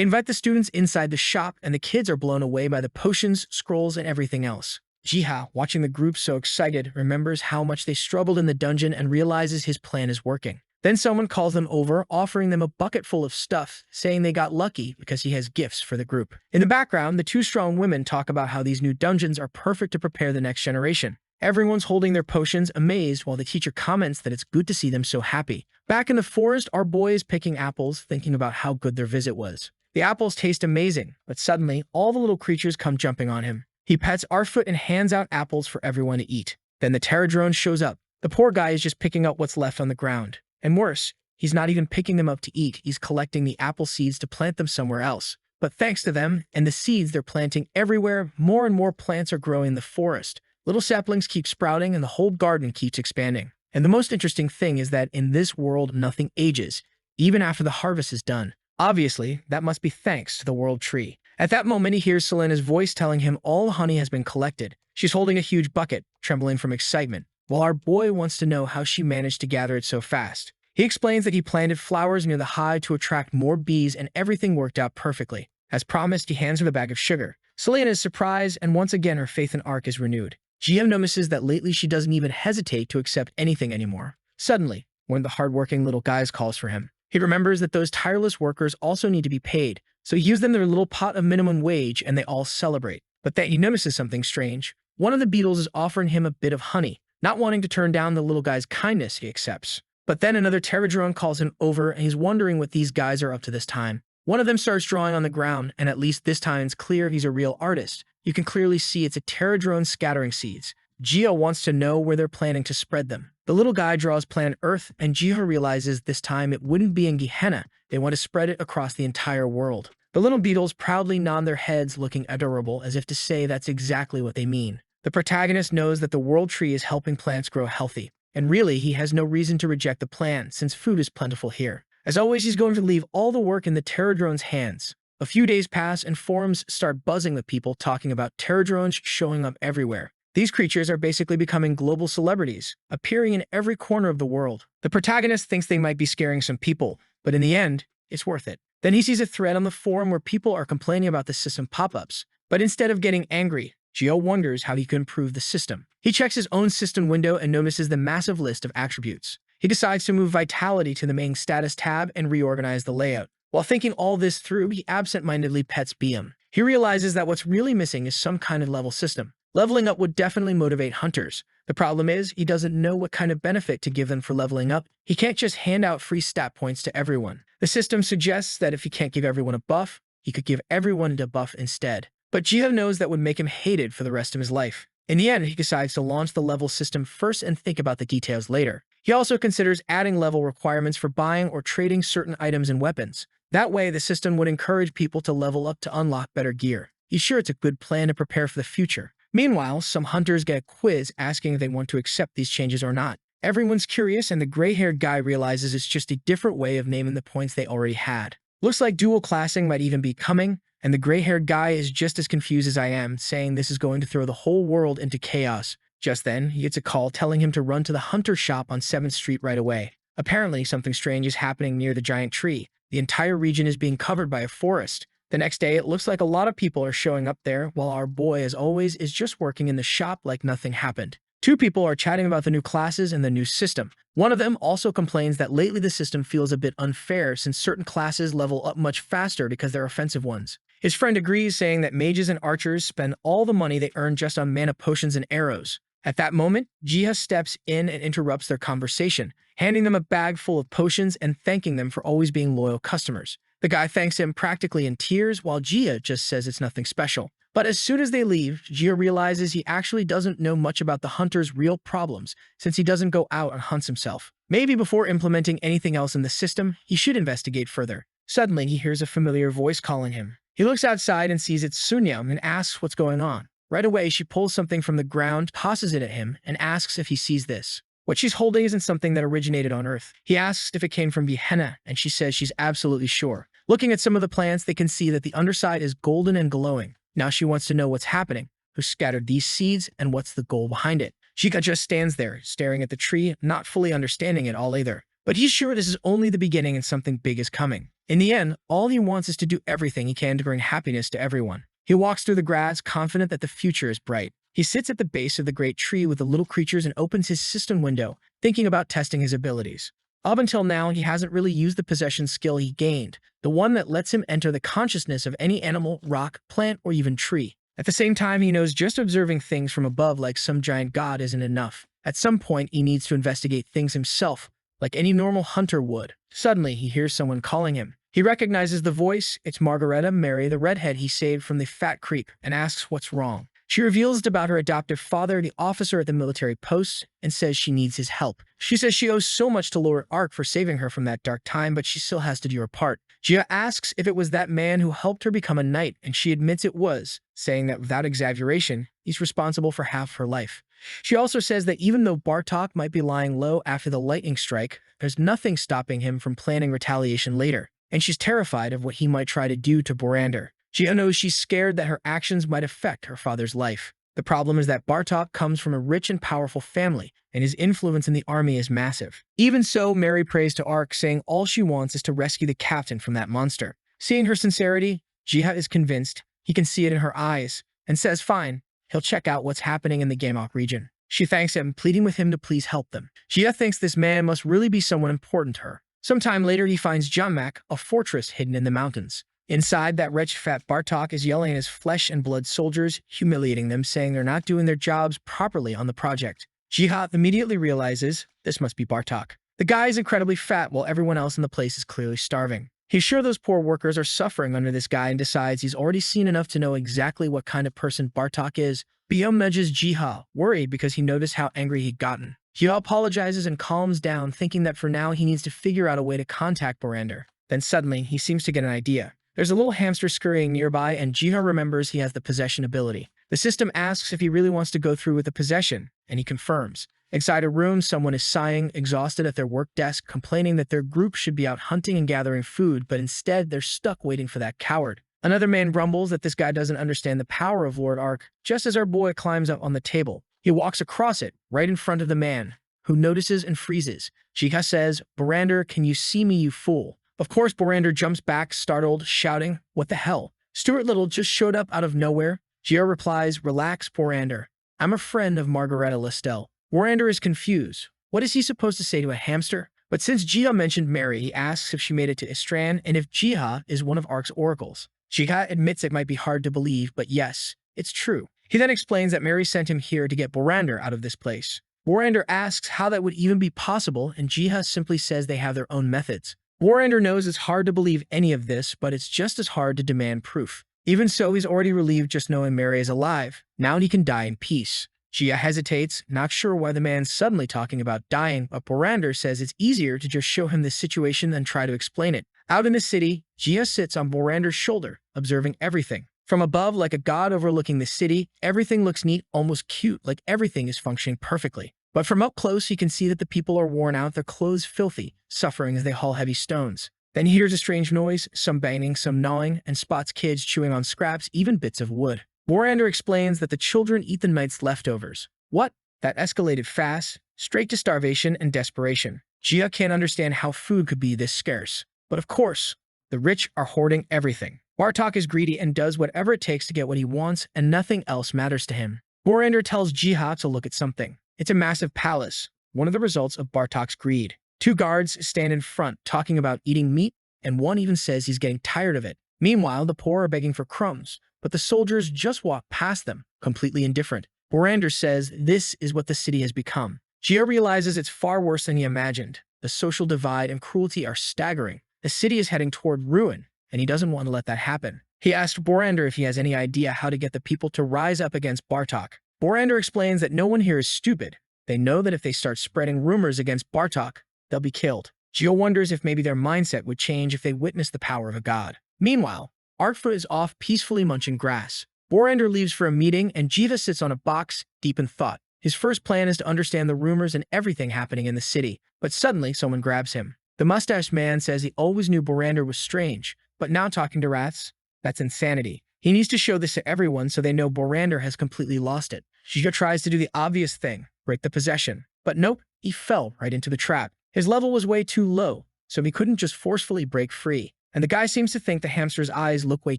invite the students inside the shop, and the kids are blown away by the potions, scrolls, and everything else. Jiha, watching the group so excited, remembers how much they struggled in the dungeon and realizes his plan is working. Then someone calls them over, offering them a bucket full of stuff, saying they got lucky because he has gifts for the group. In the background, the 2 strong women talk about how these new dungeons are perfect to prepare the next generation. Everyone's holding their potions, amazed, while the teacher comments that it's good to see them so happy. Back in the forest, our boy is picking apples, thinking about how good their visit was. The apples taste amazing, but suddenly, all the little creatures come jumping on him. He pets Arfoot and hands out apples for everyone to eat. Then the Pterodrone shows up. The poor guy is just picking up what's left on the ground. And worse, he's not even picking them up to eat, he's collecting the apple seeds to plant them somewhere else. But thanks to them, and the seeds they're planting everywhere, more and more plants are growing in the forest. Little saplings keep sprouting and the whole garden keeps expanding. And the most interesting thing is that in this world, nothing ages, even after the harvest is done. Obviously, that must be thanks to the world tree. At that moment, he hears Selena's voice telling him all the honey has been collected. She's holding a huge bucket, trembling from excitement, while our boy wants to know how she managed to gather it so fast. He explains that he planted flowers near the hive to attract more bees and everything worked out perfectly. As promised, he hands her the bag of sugar. Selena is surprised, and once again her faith in Ark is renewed. GM notices that lately she doesn't even hesitate to accept anything anymore. Suddenly, one of the hardworking little guys calls for him. He remembers that those tireless workers also need to be paid, so he gives them their little pot of minimum wage and they all celebrate. But then he notices something strange. One of the beetles is offering him a bit of honey. Not wanting to turn down the little guy's kindness, he accepts. But then another Pterodrone calls him over and he's wondering what these guys are up to this time. One of them starts drawing on the ground, and at least this time it's clear he's a real artist. You can clearly see it's a terror drone scattering seeds. Gia wants to know where they're planning to spread them. The little guy draws planet Earth, and Gia realizes this time it wouldn't be in Gehenna. They want to spread it across the entire world. The little beetles proudly nod their heads, looking adorable, as if to say that's exactly what they mean. The protagonist knows that the world tree is helping plants grow healthy, and really he has no reason to reject the plan since food is plentiful here. As always, he's going to leave all the work in the terror drone's hands. A few days pass and forums start buzzing with people talking about terror drones showing up everywhere. These creatures are basically becoming global celebrities, appearing in every corner of the world. The protagonist thinks they might be scaring some people, but in the end, it's worth it. Then he sees a thread on the forum where people are complaining about the system pop-ups. But instead of getting angry, Gio wonders how he can improve the system. He checks his own system window and notices the massive list of attributes. He decides to move Vitality to the main status tab and reorganize the layout. While thinking all this through, he absent-mindedly pets BM. He realizes that what's really missing is some kind of level system. Leveling up would definitely motivate hunters. The problem is, he doesn't know what kind of benefit to give them for leveling up. He can't just hand out free stat points to everyone. The system suggests that if he can't give everyone a buff, he could give everyone a debuff instead. But Jiha knows that would make him hated for the rest of his life. In the end, he decides to launch the level system first and think about the details later. He also considers adding level requirements for buying or trading certain items and weapons. That way, the system would encourage people to level up to unlock better gear. He's sure it's a good plan to prepare for the future. Meanwhile, some hunters get a quiz asking if they want to accept these changes or not. Everyone's curious, and the gray-haired guy realizes it's just a different way of naming the points they already had. Looks like dual classing might even be coming, and the gray-haired guy is just as confused as I am, saying this is going to throw the whole world into chaos. Just then, he gets a call telling him to run to the hunter shop on 7th Street right away. Apparently, something strange is happening near the giant tree. The entire region is being covered by a forest. The next day, it looks like a lot of people are showing up there, while our boy, as always, is just working in the shop like nothing happened. Two people are chatting about the new classes and the new system. One of them also complains that lately the system feels a bit unfair since certain classes level up much faster because they're offensive ones. His friend agrees, saying that mages and archers spend all the money they earn just on mana potions and arrows. At that moment, Jiha steps in and interrupts their conversation, handing them a bag full of potions and thanking them for always being loyal customers. The guy thanks him practically in tears, while Gia just says it's nothing special. But as soon as they leave, Gia realizes he actually doesn't know much about the hunter's real problems, since he doesn't go out and hunts himself. Maybe before implementing anything else in the system, he should investigate further. Suddenly, he hears a familiar voice calling him. He looks outside and sees it's Sunyuk and asks what's going on. Right away, she pulls something from the ground, tosses it at him, and asks if he sees this. What she's holding isn't something that originated on Earth. He asks if it came from Gehenna, and she says she's absolutely sure. Looking at some of the plants, they can see that the underside is golden and glowing. Now she wants to know what's happening, who scattered these seeds, and what's the goal behind it. Chica just stands there, staring at the tree, not fully understanding it all either. But he's sure this is only the beginning and something big is coming. In the end, all he wants is to do everything he can to bring happiness to everyone. He walks through the grass, confident that the future is bright. He sits at the base of the great tree with the little creatures and opens his system window, thinking about testing his abilities. Up until now, he hasn't really used the possession skill he gained, the one that lets him enter the consciousness of any animal, rock, plant, or even tree. At the same time, he knows just observing things from above like some giant god isn't enough. At some point, he needs to investigate things himself, like any normal hunter would. Suddenly, he hears someone calling him. He recognizes the voice. It's Margareta Mary, the redhead he saved from the fat creep, and asks what's wrong. She reveals about her adoptive father, the officer at the military post, and says she needs his help. She says she owes so much to Lord Ark for saving her from that dark time, but she still has to do her part. Gia asks if it was that man who helped her become a knight, and she admits it was, saying that without exaggeration, he's responsible for half her life. She also says that even though Bartok might be lying low after the lightning strike, there's nothing stopping him from planning retaliation later, and she's terrified of what he might try to do to Borander. Gia knows she's scared that her actions might affect her father's life. The problem is that Bartok comes from a rich and powerful family, and his influence in the army is massive. Even so, Mary prays to Ark, saying all she wants is to rescue the captain from that monster. Seeing her sincerity, Gia is convinced. He can see it in her eyes, and says fine, he'll check out what's happening in the Gamok region. She thanks him, pleading with him to please help them. Gia thinks this man must really be someone important to her. Sometime later, he finds Jamak, a fortress hidden in the mountains. Inside, that wretched fat Bartok is yelling at his flesh and blood soldiers, humiliating them, saying they're not doing their jobs properly on the project. Jihat immediately realizes this must be Bartok. The guy is incredibly fat while everyone else in the place is clearly starving. He's sure those poor workers are suffering under this guy and decides he's already seen enough to know exactly what kind of person Bartok is. Bio nudges Jiha, worried because he noticed how angry he'd gotten. Jiha apologizes and calms down, thinking that for now he needs to figure out a way to contact Borander. Then suddenly, he seems to get an idea. There's a little hamster scurrying nearby, and Jiha remembers he has the possession ability. The system asks if he really wants to go through with the possession, and he confirms. Inside a room, someone is sighing, exhausted at their work desk, complaining that their group should be out hunting and gathering food, but instead they're stuck waiting for that coward. Another man grumbles that this guy doesn't understand the power of Lord Ark. Just as our boy climbs up on the table, he walks across it, right in front of the man, who notices and freezes. Jiha says, "Borander, can you see me, you fool?" Of course, Borander jumps back, startled, shouting, "What the hell? Stuart Little just showed up out of nowhere?" Jiha replies, "Relax, Borander. I'm a friend of Margareta Lestel." Borander is confused. What is he supposed to say to a hamster? But since Jiha mentioned Mary, he asks if she made it to Istran and if Jiha is one of Ark's oracles. Jiha admits it might be hard to believe, but yes, it's true. He then explains that Mary sent him here to get Borander out of this place. Borander asks how that would even be possible, and Jiha simply says they have their own methods. Borander knows it's hard to believe any of this, but it's just as hard to demand proof. Even so, he's already relieved just knowing Mary is alive. Now he can die in peace. Jiha hesitates, not sure why the man's suddenly talking about dying, but Borander says it's easier to just show him this situation than try to explain it. Out in the city, Jiha sits on Borander's shoulder, observing everything. From above, like a god overlooking the city, everything looks neat, almost cute, like everything is functioning perfectly. But from up close, he can see that the people are worn out, their clothes filthy, suffering as they haul heavy stones. Then he hears a strange noise, some banging, some gnawing, and spots kids chewing on scraps, even bits of wood. Borander explains that the children eat the night's leftovers. What? That escalated fast, straight to starvation and desperation. Jiha can't understand how food could be this scarce. But of course, the rich are hoarding everything. Bartok is greedy and does whatever it takes to get what he wants, and nothing else matters to him. Borander tells Jiha to look at something. It's a massive palace, one of the results of Bartok's greed. Two guards stand in front, talking about eating meat, and one even says he's getting tired of it. Meanwhile, the poor are begging for crumbs, but the soldiers just walk past them, completely indifferent. Borander says this is what the city has become. Jiha realizes it's far worse than he imagined. The social divide and cruelty are staggering. The city is heading toward ruin, and he doesn't want to let that happen. He asked Borander if he has any idea how to get the people to rise up against Bartok. Borander explains that no one here is stupid. They know that if they start spreading rumors against Bartok, they'll be killed. Jiha wonders if maybe their mindset would change if they witnessed the power of a god. Meanwhile, Arkfoot is off peacefully munching grass. Borander leaves for a meeting, and Jiva sits on a box, deep in thought. His first plan is to understand the rumors and everything happening in the city, but suddenly someone grabs him. The mustached man says he always knew Borander was strange, but now talking to rats? That's insanity. He needs to show this to everyone so they know Borander has completely lost it. Jiva tries to do the obvious thing, break the possession. But nope, he fell right into the trap. His level was way too low, so he couldn't just forcefully break free. And the guy seems to think the hamster's eyes look way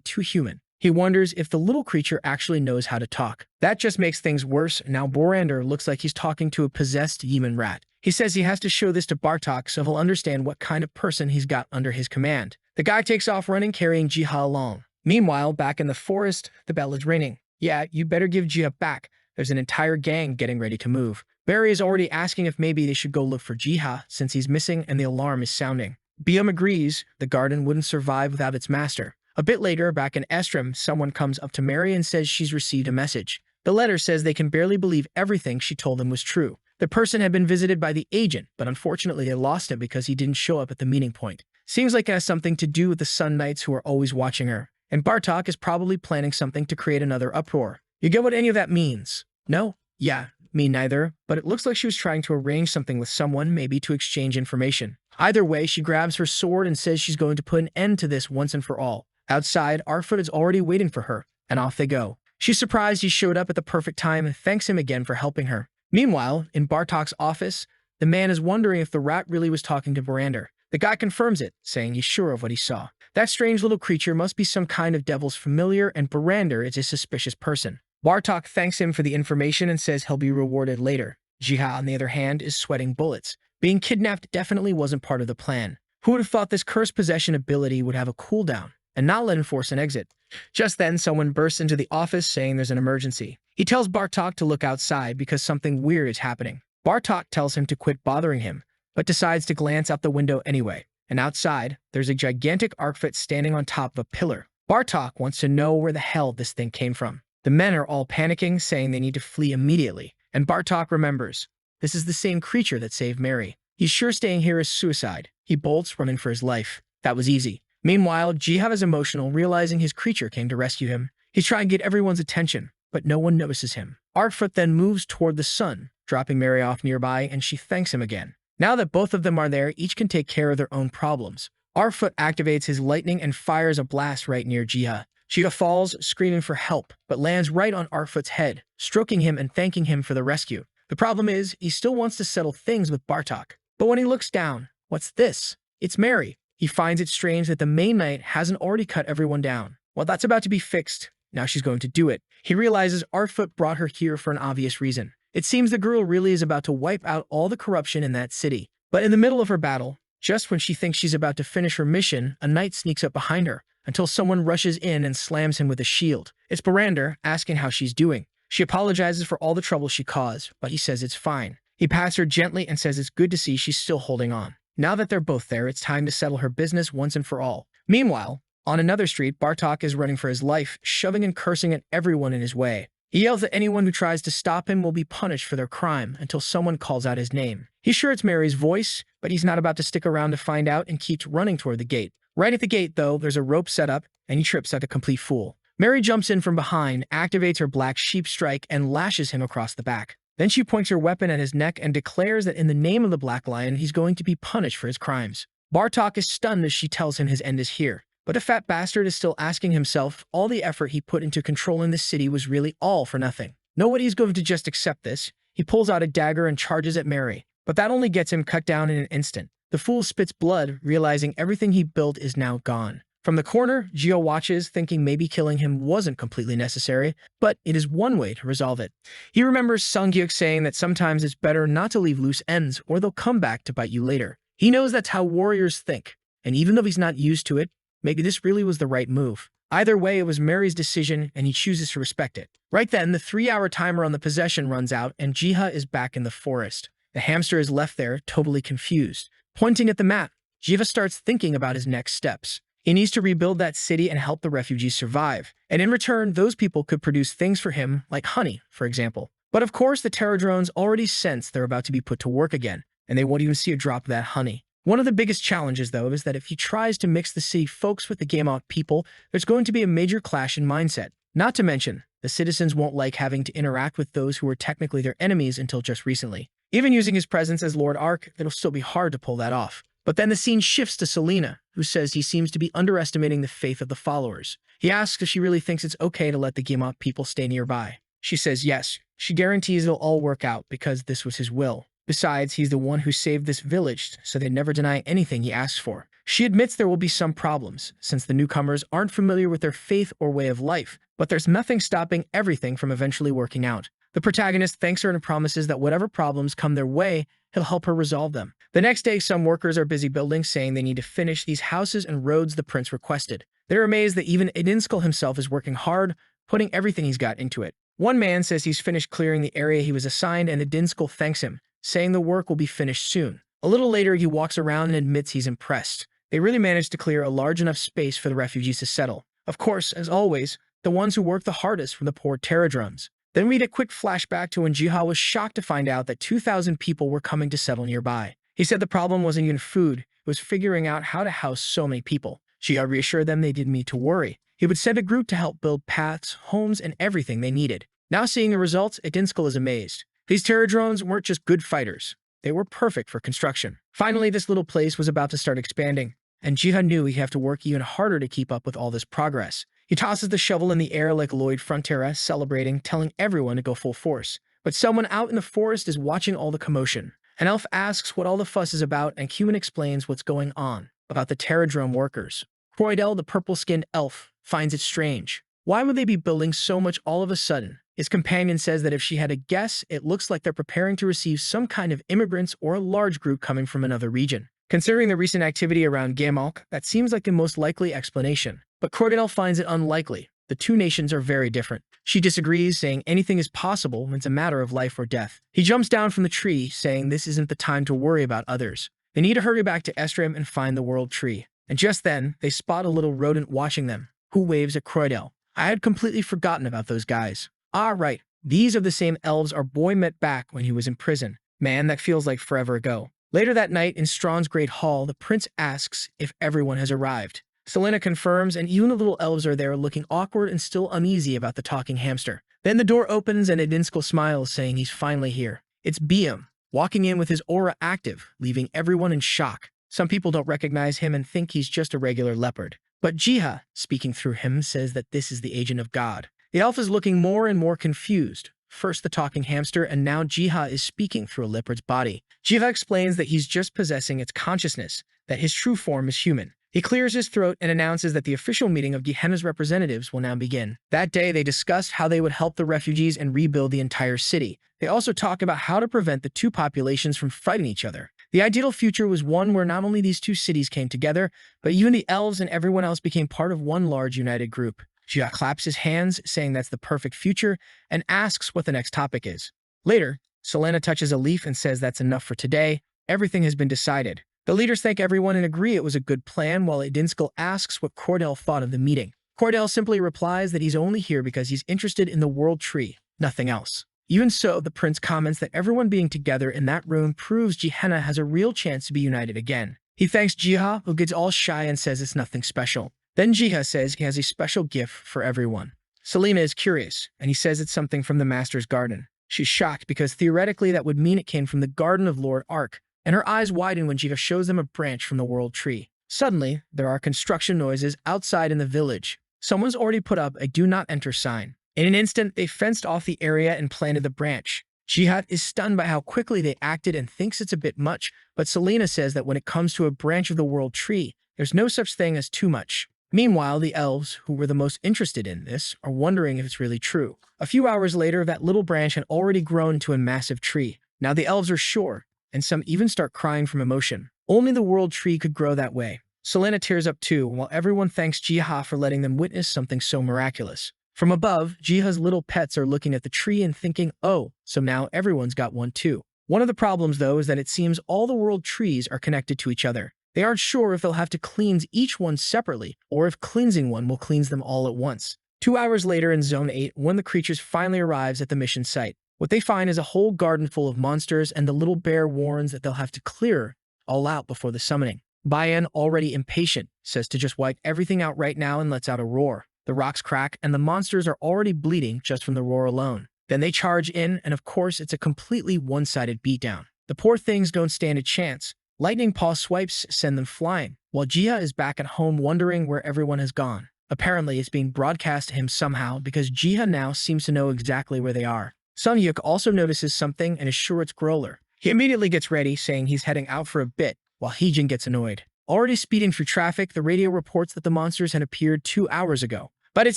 too human. He wonders if the little creature actually knows how to talk. That just makes things worse. Now Borander looks like he's talking to a possessed human rat. He says he has to show this to Bartok so he'll understand what kind of person he's got under his command. The guy takes off running, carrying Jiha along. Meanwhile, back in the forest, the bell is ringing. Yeah, you better give Jiha back. There's an entire gang getting ready to move. Barry is already asking if maybe they should go look for Jiha since he's missing and the alarm is sounding. Biam agrees. The garden wouldn't survive without its master. A bit later, back in Estrim, someone comes up to Mary and says she's received a message. The letter says they can barely believe everything she told them was true. The person had been visited by the agent, but unfortunately they lost him because he didn't show up at the meeting point. Seems like it has something to do with the Sun Knights who are always watching her. And Bartok is probably planning something to create another uproar. You get what any of that means? No? Yeah, me neither, but it looks like she was trying to arrange something with someone, maybe to exchange information. Either way, she grabs her sword and says she's going to put an end to this once and for all. Outside, Arkfoot is already waiting for her, and off they go. She's surprised he showed up at the perfect time and thanks him again for helping her. Meanwhile, in Bartok's office, the man is wondering if the rat really was talking to Borander. The guy confirms it, saying he's sure of what he saw. That strange little creature must be some kind of devil's familiar, and Borander is a suspicious person. Bartok thanks him for the information and says he'll be rewarded later. Jiha, on the other hand, is sweating bullets. Being kidnapped definitely wasn't part of the plan. Who would have thought this cursed possession ability would have a cooldown and not let him force an exit? Just then, someone bursts into the office saying there's an emergency. He tells Bartok to look outside because something weird is happening. Bartok tells him to quit bothering him, but decides to glance out the window anyway. and outside, there's a gigantic Arkfoot standing on top of a pillar. Bartok wants to know where the hell this thing came from. The men are all panicking, saying they need to flee immediately, and Bartok remembers. This is the same creature that saved Mary. He's sure staying here is suicide. He bolts, running for his life. That was easy. Meanwhile, Jiha is emotional, realizing his creature came to rescue him. He's trying to get everyone's attention, but no one notices him. Arkfoot then moves toward the sun, dropping Mary off nearby, and she thanks him again. Now that both of them are there, each can take care of their own problems. Arkfoot activates his lightning and fires a blast right near Jiha. Jiha falls, screaming for help, but lands right on Arkfoot's head, stroking him and thanking him for the rescue. The problem is, he still wants to settle things with Bartok. But when he looks down, what's this? It's Mary. He finds it strange that the main knight hasn't already cut everyone down. Well, that's about to be fixed. Now she's going to do it. He realizes Arkfoot brought her here for an obvious reason. It seems the girl really is about to wipe out all the corruption in that city. But in the middle of her battle, just when she thinks she's about to finish her mission, a knight sneaks up behind her, until someone rushes in and slams him with a shield. It's Barander, asking how she's doing. She apologizes for all the trouble she caused, but he says it's fine. He pats her gently and says it's good to see she's still holding on. Now that they're both there, it's time to settle her business once and for all. Meanwhile, on another street, Bartok is running for his life, shoving and cursing at everyone in his way. He yells that anyone who tries to stop him will be punished for their crime until someone calls out his name. He's sure it's Mary's voice, but he's not about to stick around to find out and keeps running toward the gate. Right at the gate, though, there's a rope set up, and he trips like a complete fool. Mary jumps in from behind, activates her black sheep strike, and lashes him across the back. Then she points her weapon at his neck and declares that in the name of the Black Lion, he's going to be punished for his crimes. Bartok is stunned as she tells him his end is here. But the fat bastard is still asking himself if all the effort he put into controlling the city was really all for nothing. Nobody's going to just accept this. He pulls out a dagger and charges at Mary, but that only gets him cut down in an instant. The fool spits blood, realizing everything he built is now gone. From the corner, Gio watches, thinking maybe killing him wasn't completely necessary, but it is one way to resolve it. He remembers Sunyuk saying that sometimes it's better not to leave loose ends, or they'll come back to bite you later. He knows that's how warriors think, and even though he's not used to it, maybe this really was the right move. Either way, it was Mary's decision, and he chooses to respect it. Right then, the 3-hour timer on the possession runs out, and Jiha is back in the forest. The hamster is left there, totally confused. Pointing at the map, Jiva starts thinking about his next steps. He needs to rebuild that city and help the refugees survive. And in return, those people could produce things for him, like honey, for example. But of course, the Terror drones already sense they're about to be put to work again, and they won't even see a drop of that honey. One of the biggest challenges, though, is that if he tries to mix the city folks with the Gameout people, there's going to be a major clash in mindset. Not to mention, the citizens won't like having to interact with those who were technically their enemies until just recently. Even using his presence as Lord Ark, it'll still be hard to pull that off. But then the scene shifts to Selena, who says he seems to be underestimating the faith of the followers. He asks if she really thinks it's okay to let the Gameout people stay nearby. She says yes. She guarantees it'll all work out because this was his will. Besides, he's the one who saved this village, so they never deny anything he asks for. She admits there will be some problems, since the newcomers aren't familiar with their faith or way of life, but there's nothing stopping everything from eventually working out. The protagonist thanks her and promises that whatever problems come their way, he'll help her resolve them. The next day, some workers are busy building, saying they need to finish these houses and roads the prince requested. They're amazed that even Edinskal himself is working hard, putting everything he's got into it. One man says he's finished clearing the area he was assigned, and Edinskal thanks him, saying the work will be finished soon. A little later, he walks around and admits he's impressed. They really managed to clear a large enough space for the refugees to settle. Of course, as always, the ones who worked the hardest were the poor Terradrums. Then we get a quick flashback to when Jiha was shocked to find out that 2,000 people were coming to settle nearby. He said the problem wasn't even food, it was figuring out how to house so many people. Jiha reassured them they didn't need to worry. He would send a group to help build paths, homes, and everything they needed. Now seeing the results, Edinskal is amazed. These Terror drones weren't just good fighters. They were perfect for construction. Finally, this little place was about to start expanding, and Jiha knew he'd have to work even harder to keep up with all this progress. He tosses the shovel in the air like Lloyd Frontera, celebrating, telling everyone to go full force. But someone out in the forest is watching all the commotion. An elf asks what all the fuss is about, and Cuman explains what's going on, about the Terradrome workers. Croydel, the purple-skinned elf, finds it strange. Why would they be building so much all of a sudden? His companion says that if she had a guess, it looks like they're preparing to receive some kind of immigrants or a large group coming from another region. Considering the recent activity around Gamalk, that seems like the most likely explanation. But Croydel finds it unlikely. The two nations are very different. She disagrees, saying anything is possible when it's a matter of life or death. He jumps down from the tree, saying this isn't the time to worry about others. They need to hurry back to Estrim and find the world tree. And just then, they spot a little rodent watching them, who waves at Croydel. I had completely forgotten about those guys. Ah, right. These are the same elves our boy met back when he was in prison. Man, that feels like forever ago. Later that night in Strawn's Great Hall, the prince asks if everyone has arrived. Selena confirms, and even the little elves are there looking awkward and still uneasy about the talking hamster. Then the door opens and Edinskal smiles, saying he's finally here. It's Biam, walking in with his aura active, leaving everyone in shock. Some people don't recognize him and think he's just a regular leopard. But Jiha, speaking through him, says that this is the agent of God. The elf is looking more and more confused. First the talking hamster, and now Jiha is speaking through a leopard's body. Jiha explains that he's just possessing its consciousness, that his true form is human. He clears his throat and announces that the official meeting of Gehenna's representatives will now begin. That day, they discussed how they would help the refugees and rebuild the entire city. They also talk about how to prevent the two populations from fighting each other. The ideal future was one where not only these two cities came together, but even the elves and everyone else became part of one large united group. Jia claps his hands, saying that's the perfect future, and asks what the next topic is. Later, Selena touches a leaf and says that's enough for today. Everything has been decided. The leaders thank everyone and agree it was a good plan, while Edinskal asks what Cordell thought of the meeting. Cordell simply replies that he's only here because he's interested in the world tree, nothing else. Even so, the prince comments that everyone being together in that room proves Gehenna has a real chance to be united again. He thanks Jiha, who gets all shy and says it's nothing special. Then Jiha says he has a special gift for everyone. Selena is curious, and he says it's something from the Master's Garden. She's shocked because theoretically that would mean it came from the Garden of Lord Ark, and her eyes widen when Jiha shows them a branch from the world tree. Suddenly, there are construction noises outside in the village. Someone's already put up a do not enter sign. In an instant, they fenced off the area and planted the branch. Jihat is stunned by how quickly they acted and thinks it's a bit much, but Selena says that when it comes to a branch of the world tree, there's no such thing as too much. Meanwhile, the elves, who were the most interested in this, are wondering if it's really true. A few hours later, that little branch had already grown to a massive tree. Now the elves are sure, and some even start crying from emotion. Only the world tree could grow that way. Selena tears up too, while everyone thanks Jiha for letting them witness something so miraculous. From above, Jiha's little pets are looking at the tree and thinking, oh, so now everyone's got one too. One of the problems, though, is that it seems all the world trees are connected to each other. They aren't sure if they'll have to cleanse each one separately, or if cleansing one will cleanse them all at once. 2 hours later in Zone 8, one of the creatures finally arrives at the mission site. What they find is a whole garden full of monsters, and the little bear warns that they'll have to clear all out before the summoning. Bayan, already impatient, says to just wipe everything out right now and lets out a roar. The rocks crack, and the monsters are already bleeding just from the roar alone. Then they charge in, and of course, it's a completely one-sided beatdown. The poor things don't stand a chance. Lightning paw swipes send them flying, while Jia is back at home wondering where everyone has gone. Apparently, it's being broadcast to him somehow because Jiha now seems to know exactly where they are. Sunyuk also notices something and is sure it's Growler. He immediately gets ready, saying he's heading out for a bit, while Heejin gets annoyed. Already speeding through traffic, the radio reports that the monsters had appeared 2 hours ago. But it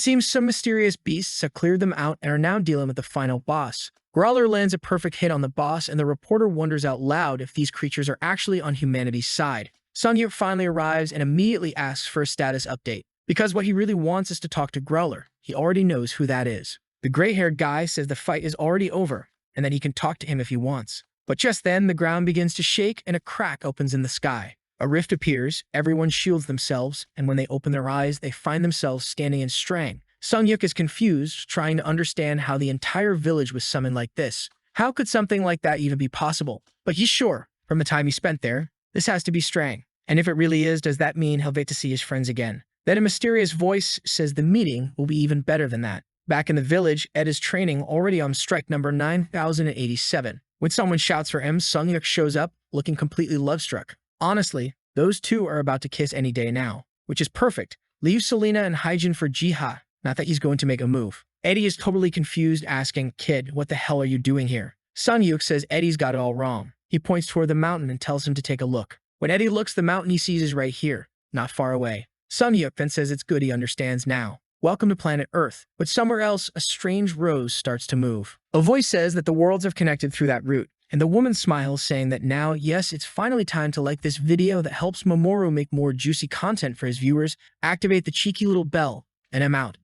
seems some mysterious beasts have cleared them out and are now dealing with the final boss. Growler lands a perfect hit on the boss, and the reporter wonders out loud if these creatures are actually on humanity's side. Sunyuk finally arrives and immediately asks for a status update, because what he really wants is to talk to Growler. He already knows who that is. The gray-haired guy says the fight is already over, and that he can talk to him if he wants. But just then, the ground begins to shake and a crack opens in the sky. A rift appears, everyone shields themselves, and when they open their eyes, they find themselves standing in Strang. Sunyuk is confused, trying to understand how the entire village was summoned like this. How could something like that even be possible? But he's sure, from the time he spent there, this has to be Strang. And if it really is, does that mean he'll get to see his friends again? Then a mysterious voice says the meeting will be even better than that. Back in the village, Ed is training, already on strike number 9087. When someone shouts for him, Sunyuk shows up, looking completely love-struck. Honestly, those two are about to kiss any day now, which is perfect. Leave Selena and Hyjin for Jiha, not that he's going to make a move. Eddie is totally confused, asking, "Kid, what the hell are you doing here?" Sunyuk says Eddie's got it all wrong. He points toward the mountain and tells him to take a look. When Eddie looks, the mountain he sees is right here, not far away. Sunyuk then says it's good he understands now. Welcome to planet Earth. But somewhere else, a strange rose starts to move. A voice says that the worlds have connected through that route. And the woman smiles, saying that now, yes, it's finally time to like this video that helps Mamoru make more juicy content for his viewers. Activate the cheeky little bell, and I'm out.